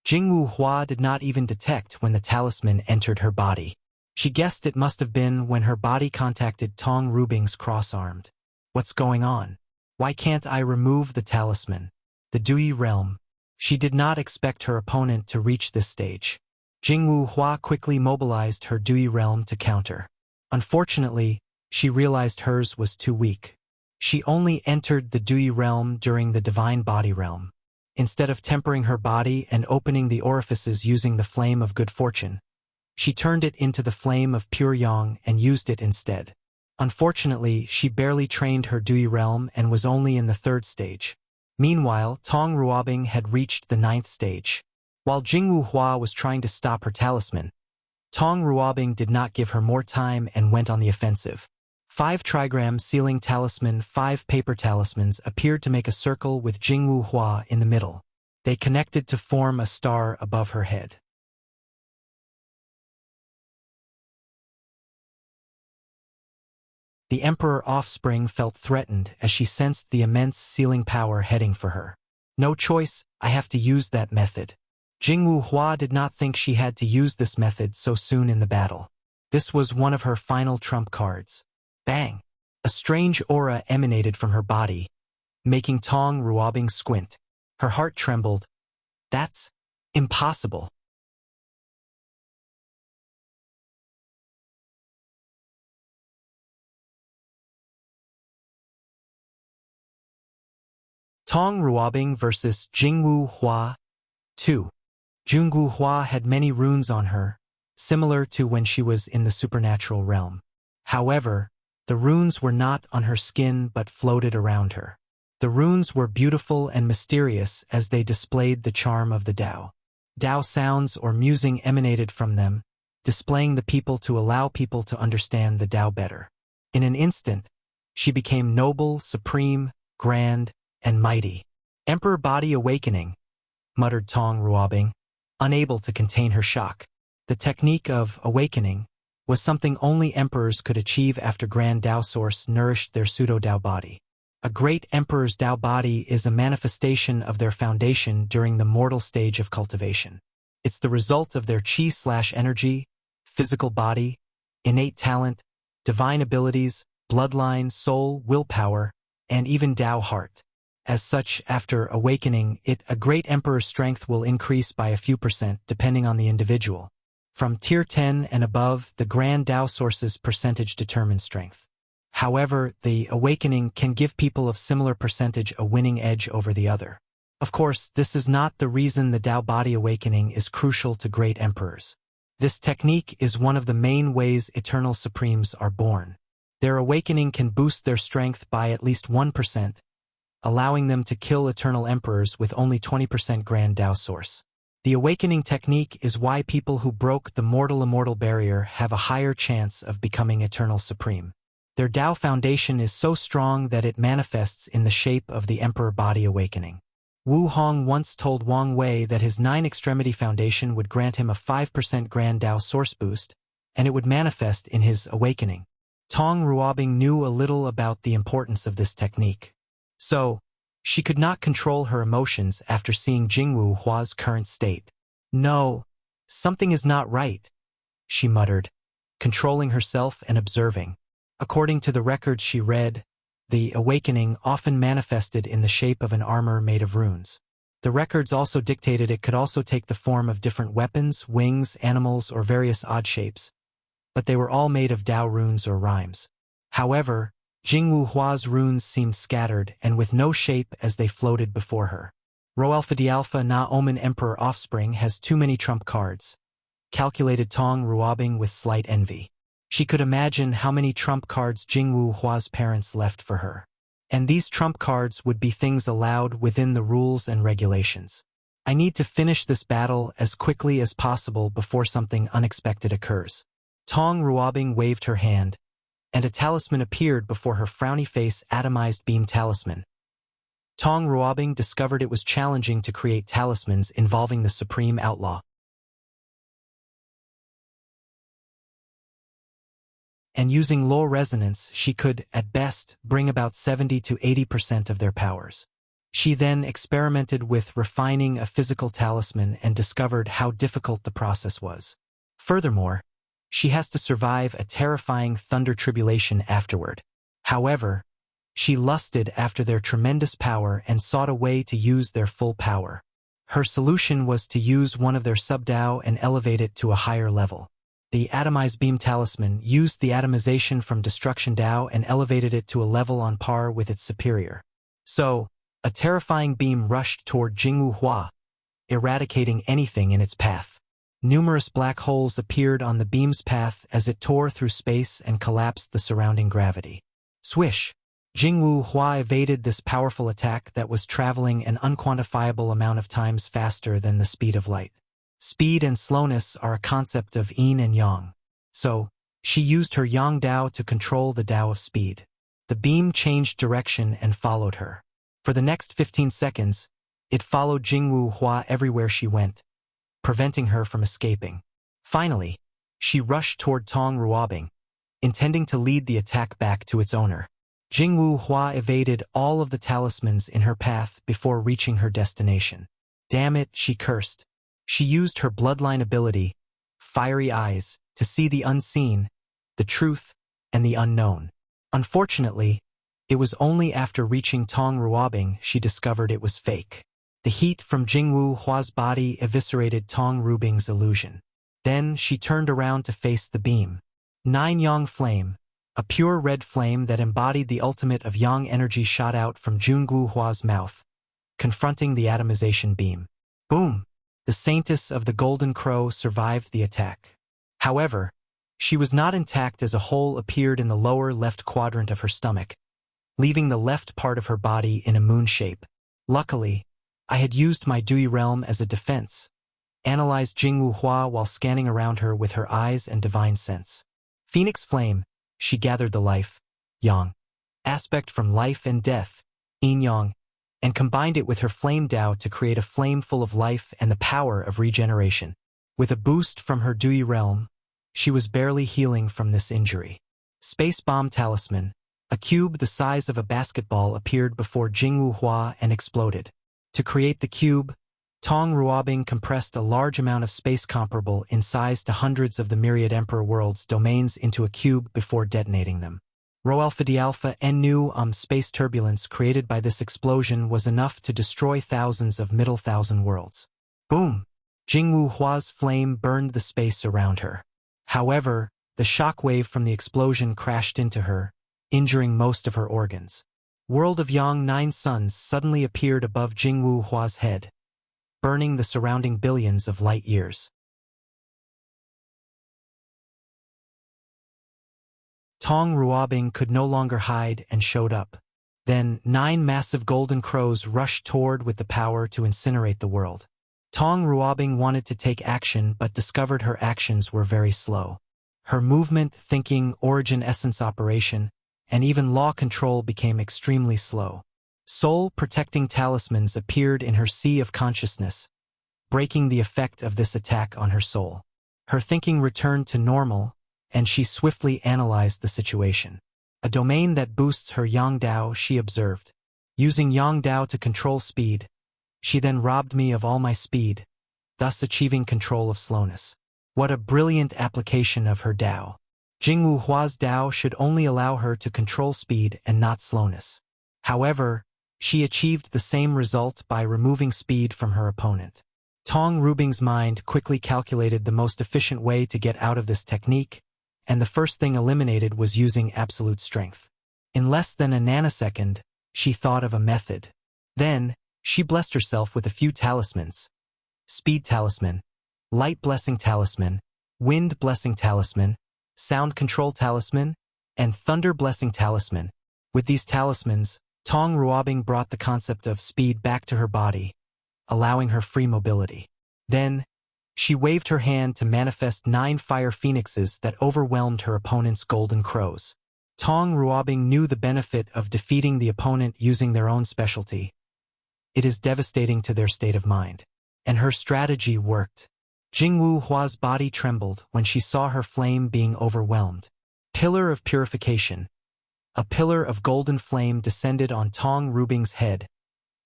Jingwu Hua did not even detect when the talisman entered her body. She guessed it must have been when her body contacted Tong Ruobing's cross-armed. What's going on? Why can't I remove the talisman? The Dui realm. She did not expect her opponent to reach this stage. Jingwu Hua quickly mobilized her Dui realm to counter. Unfortunately, she realized hers was too weak. She only entered the Dui realm during the divine body realm. Instead of tempering her body and opening the orifices using the flame of good fortune, she turned it into the flame of pure yang and used it instead. Unfortunately, she barely trained her Dui realm and was only in the 3rd stage. Meanwhile, Tong Ruobing had reached the 9th stage. While Jingwu Hua was trying to stop her talisman, Tong Ruobing did not give her more time and went on the offensive. 5 trigram sealing talisman, 5 paper talismans appeared to make a circle with Jingwu Hua in the middle. They connected to form a star above her head. The Emperor Offspring felt threatened as she sensed the immense sealing power heading for her. No choice, I have to use that method. Jingwu Hua did not think she had to use this method so soon in the battle. This was one of her final trump cards. Bang! A strange aura emanated from her body, making Tong Ruobing squint. Her heart trembled. That's impossible. Tong Ruobing versus Jingwu Hua 2. Jingwu Hua had many runes on her, similar to when she was in the supernatural realm. However, the runes were not on her skin but floated around her. The runes were beautiful and mysterious as they displayed the charm of the Tao. Tao sounds or musing emanated from them, displaying the people to allow people to understand the Tao better. In an instant, she became noble, supreme, grand, and mighty. Emperor Body Awakening, muttered Tong Ruobing, unable to contain her shock. The technique of awakening was something only emperors could achieve after Grand Tao Source nourished their pseudo-Tao body. A great emperor's Tao body is a manifestation of their foundation during the mortal stage of cultivation. It's the result of their chi/energy, physical body, innate talent, divine abilities, bloodline, soul, willpower, and even Tao heart. As such, after awakening a great emperor's strength will increase by a few % depending on the individual. From Tier 10 and above, the Grand Tao Source's percentage determines strength. However, the awakening can give people of similar percentage a winning edge over the other. Of course, this is not the reason the Tao body awakening is crucial to great emperors. This technique is one of the main ways eternal supremes are born. Their awakening can boost their strength by at least 1%, allowing them to kill eternal emperors with only 20% Grand Tao Source. The awakening technique is why people who broke the mortal-immortal barrier have a higher chance of becoming eternal supreme. Their Tao foundation is so strong that it manifests in the shape of the Emperor Body Awakening. Wu Hong once told Wang Wei that his 9-extremity foundation would grant him a 5% Grand Tao Source boost, and it would manifest in his awakening. Tong Ruobing knew a little about the importance of this technique. So, she could not control her emotions after seeing Jingwu Hua's current state. No, something is not right, she muttered, controlling herself and observing. According to the records she read, the awakening often manifested in the shape of an armor made of runes. The records also dictated it could also take the form of different weapons, wings, animals, or various odd shapes, but they were all made of Tao runes or rhymes. However, Jingwu Hua's runes seemed scattered and with no shape as they floated before her. Ro Alpha D Alpha Na Omen Emperor Offspring has too many trump cards, calculated Tong Ruobing with slight envy. She could imagine how many trump cards Jingwu Hua's parents left for her. And these trump cards would be things allowed within the rules and regulations. I need to finish this battle as quickly as possible before something unexpected occurs. Tong Ruobing waved her hand, and a talisman appeared before her frowny face. Atomized beam talisman. Tong Ruobing discovered it was challenging to create talismans involving the supreme outlaw. And using low resonance, she could, at best, bring about 70 to 80% of their powers. She then experimented with refining a physical talisman and discovered how difficult the process was. Furthermore, she has to survive a terrifying thunder tribulation afterward. However, she lusted after their tremendous power and sought a way to use their full power. Her solution was to use one of their sub-Dao and elevate it to a higher level. The Atomized Beam Talisman used the atomization from Destruction Dao and elevated it to a level on par with its superior. So, a terrifying beam rushed toward Jingwu Hua, eradicating anything in its path. Numerous black holes appeared on the beam's path as it tore through space and collapsed the surrounding gravity. Swish! Jingwu Hua evaded this powerful attack that was traveling an unquantifiable amount of times faster than the speed of light. Speed and slowness are a concept of yin and yang. So, she used her yang Dao to control the Dao of speed. The beam changed direction and followed her. For the next 15 seconds, it followed Jingwu Hua everywhere she went, preventing her from escaping. Finally, she rushed toward Tong Ruobing, intending to lead the attack back to its owner. Jingwu Hua evaded all of the talismans in her path before reaching her destination. Damn it, she cursed. She used her bloodline ability, Fiery Eyes, to see the unseen, the truth, and the unknown. Unfortunately, it was only after reaching Tong Ruobing she discovered it was fake. The heat from Jingwu Hua's body eviscerated Tong Ruobing's illusion. Then she turned around to face the beam. Nine Yang Flame, a pure red flame that embodied the ultimate of Yang energy, shot out from Jingwu Hua's mouth, confronting the atomization beam. Boom! The Saintess of the Golden Crow survived the attack. However, she was not intact as a hole appeared in the lower left quadrant of her stomach, leaving the left part of her body in a moon shape. Luckily, I had used my Dui realm as a defense, analyzed Jingwu Hua while scanning around her with her eyes and divine sense. Phoenix Flame, she gathered the life, Yang, aspect from life and death, Yin Yang, and combined it with her flame Dao to create a flame full of life and the power of regeneration. With a boost from her Dui realm, she was barely healing from this injury. Space Bomb Talisman, a cube the size of a basketball appeared before Jingwu Hua and exploded. To create the cube, Tong Ruobing compressed a large amount of space comparable in size to hundreds of the myriad Emperor Worlds domains into a cube before detonating them. Rho Alpha D Alpha Nu space turbulence created by this explosion was enough to destroy thousands of middle thousand worlds. Boom! Jingwu Hua's flame burned the space around her. However, the shockwave from the explosion crashed into her, injuring most of her organs. World of Yang Nine Suns suddenly appeared above Jingwu Hua's head, burning the surrounding billions of light years. Tong Ruobing could no longer hide and showed up. Then 9 massive golden crows rushed toward with the power to incinerate the world. Tong Ruobing wanted to take action but discovered her actions were very slow. Her movement, thinking, origin, essence, operation, and even law control became extremely slow. Soul-protecting talismans appeared in her sea of consciousness, breaking the effect of this attack on her soul. Her thinking returned to normal, and she swiftly analyzed the situation. A domain that boosts her Yang Dao, she observed. Using Yang Dao to control speed, she then robbed me of all my speed, thus achieving control of slowness. What a brilliant application of her Dao. Jingwu Hua's Dao should only allow her to control speed and not slowness. However, she achieved the same result by removing speed from her opponent. Tong Ruobing's mind quickly calculated the most efficient way to get out of this technique, and the first thing eliminated was using absolute strength. In less than a nanosecond, she thought of a method. Then, she blessed herself with a few talismans. Speed Talisman, Light Blessing Talisman, Wind Blessing Talisman, Sound Control Talisman, and Thunder Blessing Talisman. With these talismans, Tong Ruobing brought the concept of speed back to her body, allowing her free mobility. Then, she waved her hand to manifest 9 fire phoenixes that overwhelmed her opponent's golden crows. Tong Ruobing knew the benefit of defeating the opponent using their own specialty. It is devastating to their state of mind. And her strategy worked. Jingwu Hua's body trembled when she saw her flame being overwhelmed. Pillar of Purification. A pillar of golden flame descended on Tong Ruobing's head,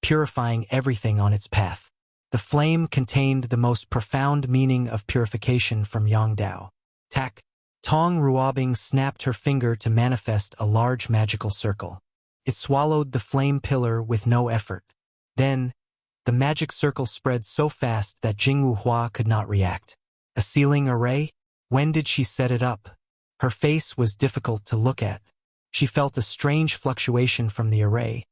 purifying everything on its path. The flame contained the most profound meaning of purification from Yongdao. Tak. Tong Ruobing snapped her finger to manifest a large magical circle. It swallowed the flame pillar with no effort. Then, the magic circle spread so fast that Jingwu Hua could not react. A sealing array? When did she set it up? Her face was difficult to look at. She felt a strange fluctuation from the array,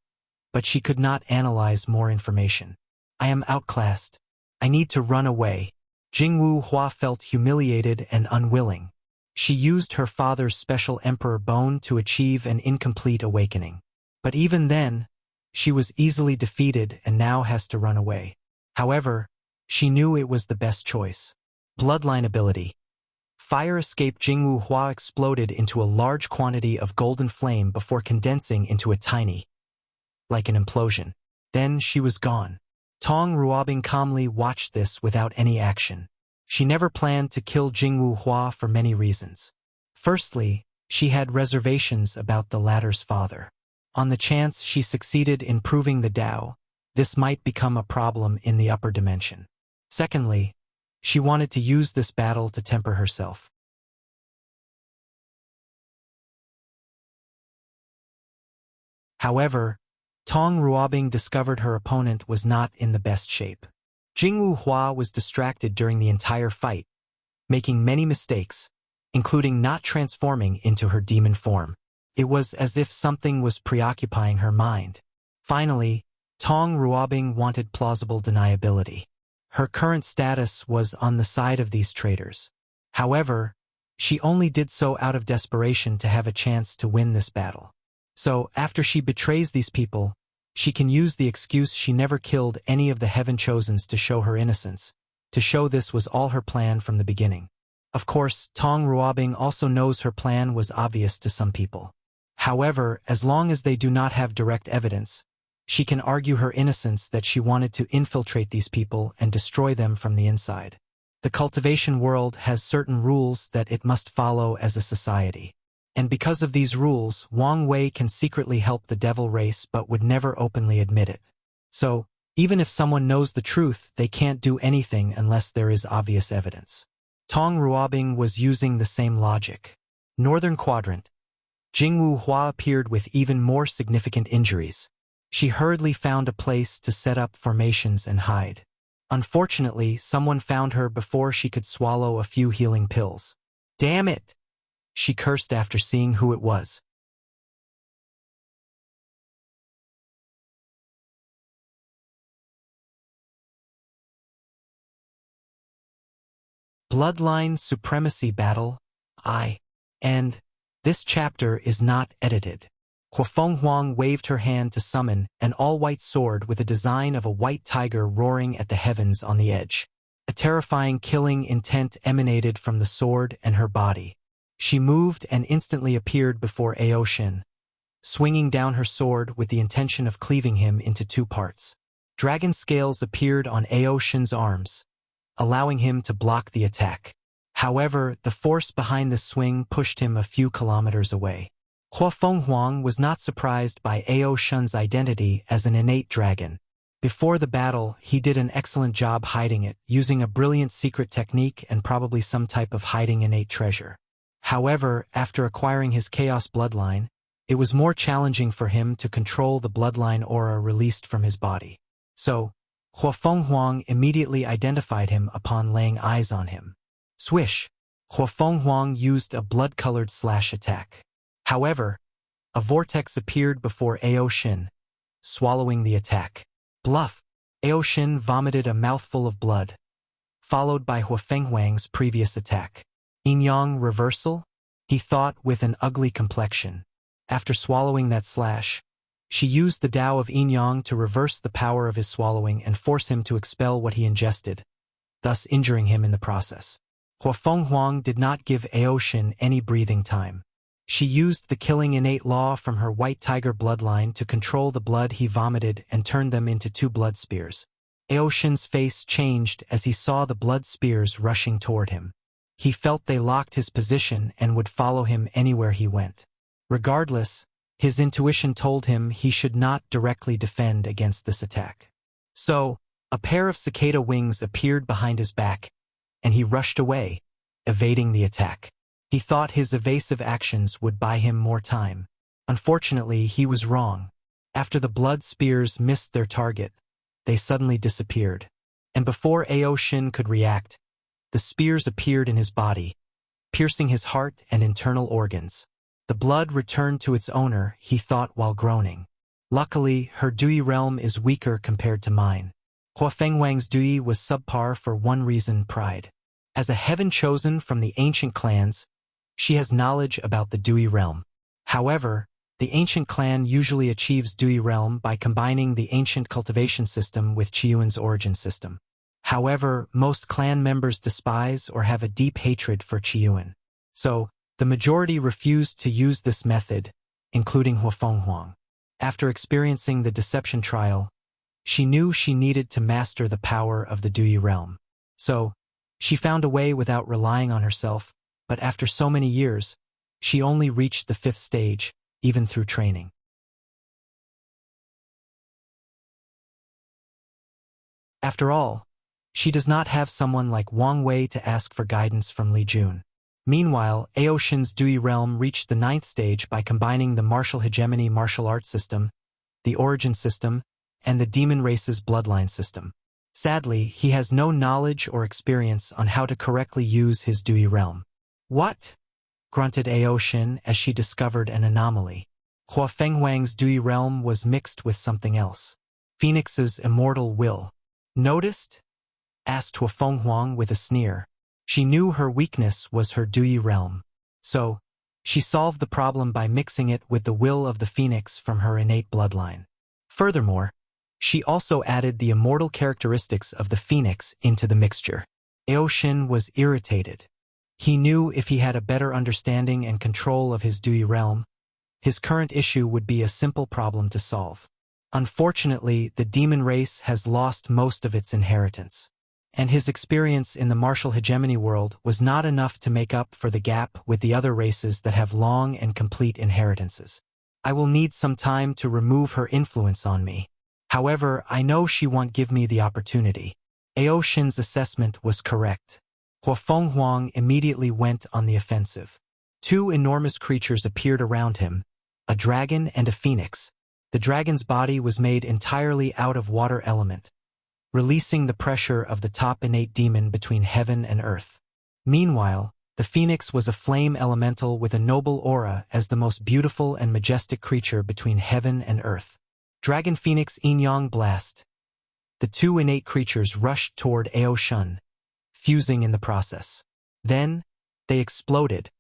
but she could not analyze more information. I am outclassed. I need to run away. Jingwu Hua felt humiliated and unwilling. She used her father's special emperor bone to achieve an incomplete awakening. But even then, she was easily defeated and now has to run away. However, she knew it was the best choice. Bloodline ability. Fire escape. Jingwu Hua exploded into a large quantity of golden flame before condensing into a tiny, like an implosion. Then she was gone. Tong Ruobing calmly watched this without any action. She never planned to kill Jingwu Hua for many reasons. Firstly, she had reservations about the latter's father. On the chance she succeeded in proving the Tao, this might become a problem in the upper dimension. Secondly, she wanted to use this battle to temper herself. However, Tong Ruobing discovered her opponent was not in the best shape. Jingwu Hua was distracted during the entire fight, making many mistakes, including not transforming into her demon form. It was as if something was preoccupying her mind. Finally, Tong Ruobing wanted plausible deniability. Her current status was on the side of these traitors. However, she only did so out of desperation to have a chance to win this battle. So, after she betrays these people, she can use the excuse she never killed any of the Heaven Chosens to show her innocence, to show this was all her plan from the beginning. Of course, Tong Ruobing also knows her plan was obvious to some people. However, as long as they do not have direct evidence, she can argue her innocence that she wanted to infiltrate these people and destroy them from the inside. The cultivation world has certain rules that it must follow as a society. And because of these rules, Wang Wei can secretly help the devil race but would never openly admit it. So, even if someone knows the truth, they can't do anything unless there is obvious evidence. Tong Ruobing was using the same logic. Northern Quadrant. Jingwu Hua appeared with even more significant injuries. She hurriedly found a place to set up formations and hide. Unfortunately, someone found her before she could swallow a few healing pills. Damn it! She cursed after seeing who it was. Bloodline Supremacy Battle, and this chapter is not edited. Huafeng Huang waved her hand to summon an all-white sword with a design of a white tiger roaring at the heavens on the edge. A terrifying killing intent emanated from the sword and her body. She moved and instantly appeared before Aoshin, swinging down her sword with the intention of cleaving him into 2 parts. Dragon scales appeared on Aoshin's arms, allowing him to block the attack. However, the force behind the swing pushed him a few kilometers away. Huafeng Huang was not surprised by Aoshin's identity as an innate dragon. Before the battle, he did an excellent job hiding it, using a brilliant secret technique and probably some type of hiding innate treasure. However, after acquiring his Chaos bloodline, it was more challenging for him to control the bloodline aura released from his body. So, Huafeng Huang immediately identified him upon laying eyes on him. Swish! Huafeng Huang used a blood-colored slash attack. However, a vortex appeared before Ao Shin, swallowing the attack. Bluff! Ao Shin vomited a mouthful of blood, followed by Huafeng Huang's previous attack. Yin-yang reversal? He thought with an ugly complexion. After swallowing that slash, she used the Tao of Yin-yang to reverse the power of his swallowing and force him to expel what he ingested, thus injuring him in the process. Huafeng Huang did not give Ao Shin any breathing time. She used the killing innate law from her white tiger bloodline to control the blood he vomited and turned them into 2 blood spears. Ao Shin's face changed as he saw the blood spears rushing toward him. He felt they locked his position and would follow him anywhere he went. Regardless, his intuition told him he should not directly defend against this attack. So, a pair of cicada wings appeared behind his back, and he rushed away, evading the attack. He thought his evasive actions would buy him more time. Unfortunately, he was wrong. After the blood spears missed their target, they suddenly disappeared. And before Ao Shin could react, the spears appeared in his body, piercing his heart and internal organs. The blood returned to its owner, he thought while groaning. Luckily, her Dui realm is weaker compared to mine. Huafeng Wang's Dui was subpar for one reason: pride. As a heaven chosen from the ancient clans, she has knowledge about the Dui realm. However, the ancient clan usually achieves Dui realm by combining the ancient cultivation system with Qiyuan's origin system. However, most clan members despise or have a deep hatred for Qiyuan. So, the majority refused to use this method, including Huafeng Huang. After experiencing the deception trial, she knew she needed to master the power of the Dui realm. So, she found a way without relying on herself, but after so many years, she only reached the 5th stage, even through training. After all, she does not have someone like Wang Wei to ask for guidance from Li Jun. Meanwhile, Ao Shin's Dui realm reached the 9th stage by combining the martial hegemony martial arts system, the origin system, and the demon race's bloodline system. Sadly, he has no knowledge or experience on how to correctly use his Dui realm. What? Grunted Ao Shin as she discovered an anomaly. Huafeng Wang's Dui realm was mixed with something else. Phoenix's immortal will. Noticed? Asked Huafeng Huang with a sneer. She knew her weakness was her Dui realm. So, she solved the problem by mixing it with the will of the phoenix from her innate bloodline. Furthermore, she also added the immortal characteristics of the phoenix into the mixture. Ao Shin was irritated. He knew if he had a better understanding and control of his Dui realm, his current issue would be a simple problem to solve. Unfortunately, the demon race has lost most of its inheritance, and his experience in the martial hegemony world was not enough to make up for the gap with the other races that have long and complete inheritances. I will need some time to remove her influence on me. However, I know she won't give me the opportunity. Ao Shin's assessment was correct. Huafeng Huang immediately went on the offensive. 2 enormous creatures appeared around him, a dragon and a phoenix. The dragon's body was made entirely out of water element, releasing the pressure of the top innate demon between heaven and earth. Meanwhile, the phoenix was a flame elemental with a noble aura as the most beautiful and majestic creature between heaven and earth. Dragon Phoenix Yin-yang Blast. The 2 innate creatures rushed toward Ao Shin, fusing in the process. Then, they exploded,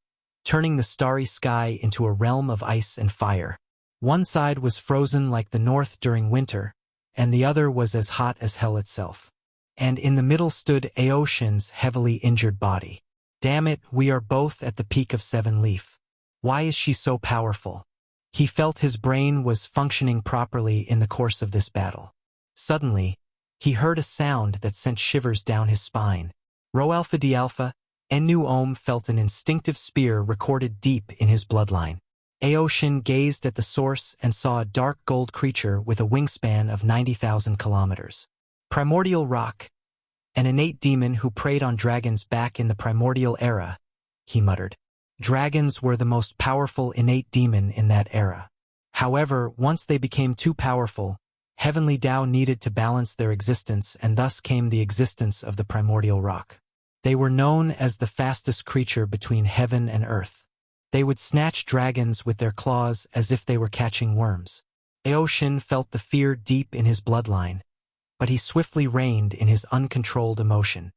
turning the starry sky into a realm of ice and fire. One side was frozen like the north during winter, and the other was as hot as hell itself. And in the middle stood Ao Shin's heavily injured body. Damn it, we are both at the peak of 7 Leaf. Why is she so powerful? He felt his brain was functioning properly in the course of this battle. Suddenly, he heard a sound that sent shivers down his spine. Rho Alpha D Alpha, Ennu Om felt an instinctive spear recorded deep in his bloodline. Ao Shin gazed at the source and saw a dark gold creature with a wingspan of 90,000 kilometers. Primordial Rock, an innate demon who preyed on dragons back in the primordial era, he muttered. Dragons were the most powerful innate demon in that era. However, once they became too powerful, Heavenly Tao needed to balance their existence, and thus came the existence of the primordial rock. They were known as the fastest creature between heaven and earth. They would snatch dragons with their claws as if they were catching worms. Aoshin felt the fear deep in his bloodline, but he swiftly reigned in his uncontrolled emotion.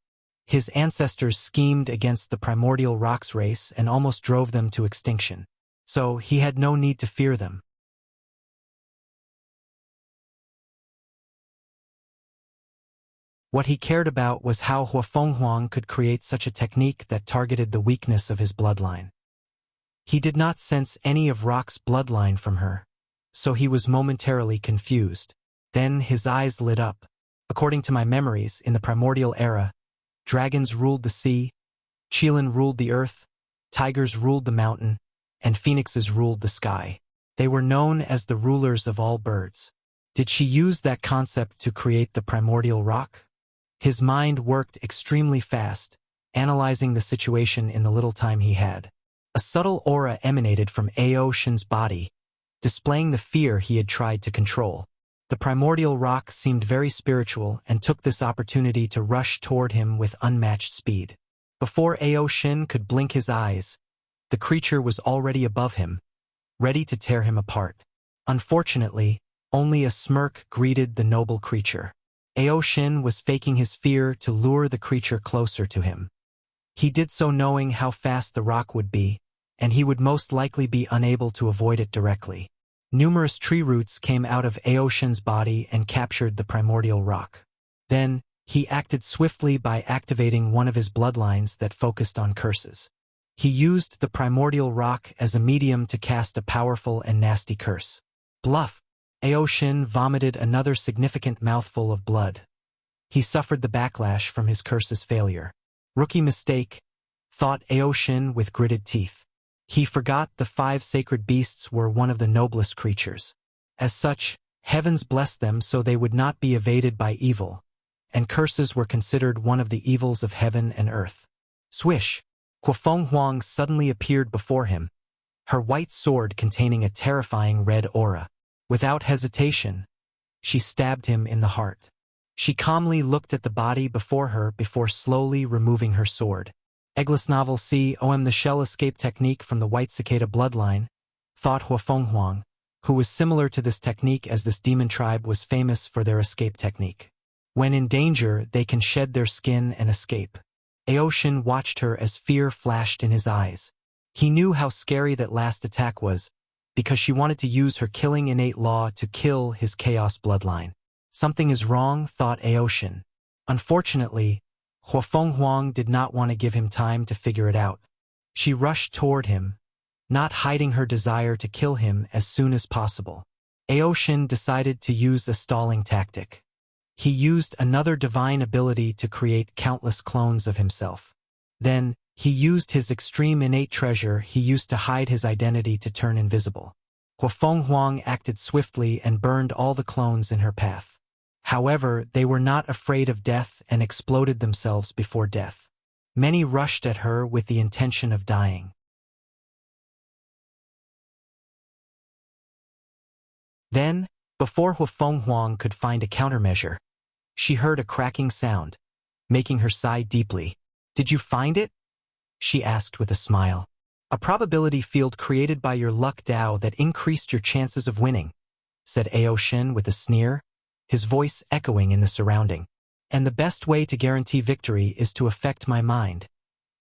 His ancestors schemed against the primordial rocks race and almost drove them to extinction, so he had no need to fear them. What he cared about was how Huafenghuang could create such a technique that targeted the weakness of his bloodline. He did not sense any of Rock's bloodline from her, so he was momentarily confused. Then his eyes lit up. According to my memories, in the primordial era, dragons ruled the sea, Qilin ruled the earth, tigers ruled the mountain, and phoenixes ruled the sky. They were known as the rulers of all birds. Did she use that concept to create the primordial rock? His mind worked extremely fast, analyzing the situation in the little time he had. A subtle aura emanated from Aoshin's body, displaying the fear he had tried to control. The primordial rock seemed very spiritual and took this opportunity to rush toward him with unmatched speed. Before Aoshin could blink his eyes, the creature was already above him, ready to tear him apart. Unfortunately, only a smirk greeted the noble creature. Aoshin was faking his fear to lure the creature closer to him. He did so knowing how fast the rock would be, and he would most likely be unable to avoid it directly. Numerous tree roots came out of Aoshin's body and captured the primordial rock. Then, he acted swiftly by activating one of his bloodlines that focused on curses. He used the primordial rock as a medium to cast a powerful and nasty curse. Bluff! Aoshin vomited another significant mouthful of blood. He suffered the backlash from his curse's failure. Rookie mistake, thought Aoshin with gritted teeth. He forgot the 5 sacred beasts were one of the noblest creatures. As such, heavens blessed them so they would not be evaded by evil, and curses were considered one of the evils of heaven and earth. Swish! Huafenghuang suddenly appeared before him, her white sword containing a terrifying red aura. Without hesitation, she stabbed him in the heart. She calmly looked at the body before her before slowly removing her sword. Eggless novel COM the shell escape technique from the white cicada bloodline, thought Huafenghuang, who was similar to this technique as this demon tribe was famous for their escape technique. When in danger, they can shed their skin and escape. Aoshin watched her as fear flashed in his eyes. He knew how scary that last attack was, because she wanted to use her killing innate law to kill his chaos bloodline. Something is wrong, thought Aoshin. Unfortunately, Huafenghuang did not want to give him time to figure it out. She rushed toward him, not hiding her desire to kill him as soon as possible. Aoshin decided to use a stalling tactic. He used another divine ability to create countless clones of himself. Then, he used his extreme innate treasure he used to hide his identity to turn invisible. Huafenghuang acted swiftly and burned all the clones in her path. However, they were not afraid of death and exploded themselves before death. Many rushed at her with the intention of dying. Then, before Huafenghuang could find a countermeasure, she heard a cracking sound, making her sigh deeply. "Did you find it?" she asked with a smile. "A probability field created by your luck Dao that increased your chances of winning," said Aoshin with a sneer, his voice echoing in the surrounding. "And the best way to guarantee victory is to affect my mind,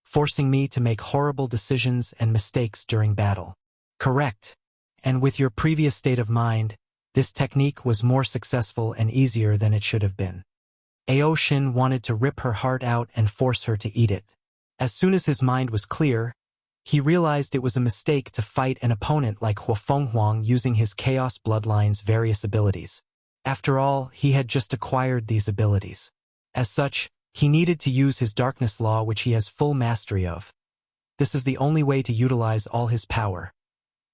forcing me to make horrible decisions and mistakes during battle." "Correct. And with your previous state of mind, this technique was more successful and easier than it should have been." Aoshin wanted to rip her heart out and force her to eat it. As soon as his mind was clear, he realized it was a mistake to fight an opponent like Huafenghuang using his Chaos Bloodline's various abilities. After all, he had just acquired these abilities. As such, he needed to use his Darkness Law, which he has full mastery of. This is the only way to utilize all his power.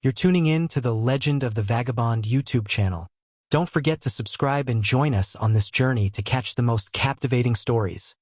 You're tuning in to the Legend of the Vagabond YouTube channel. Don't forget to subscribe and join us on this journey to catch the most captivating stories.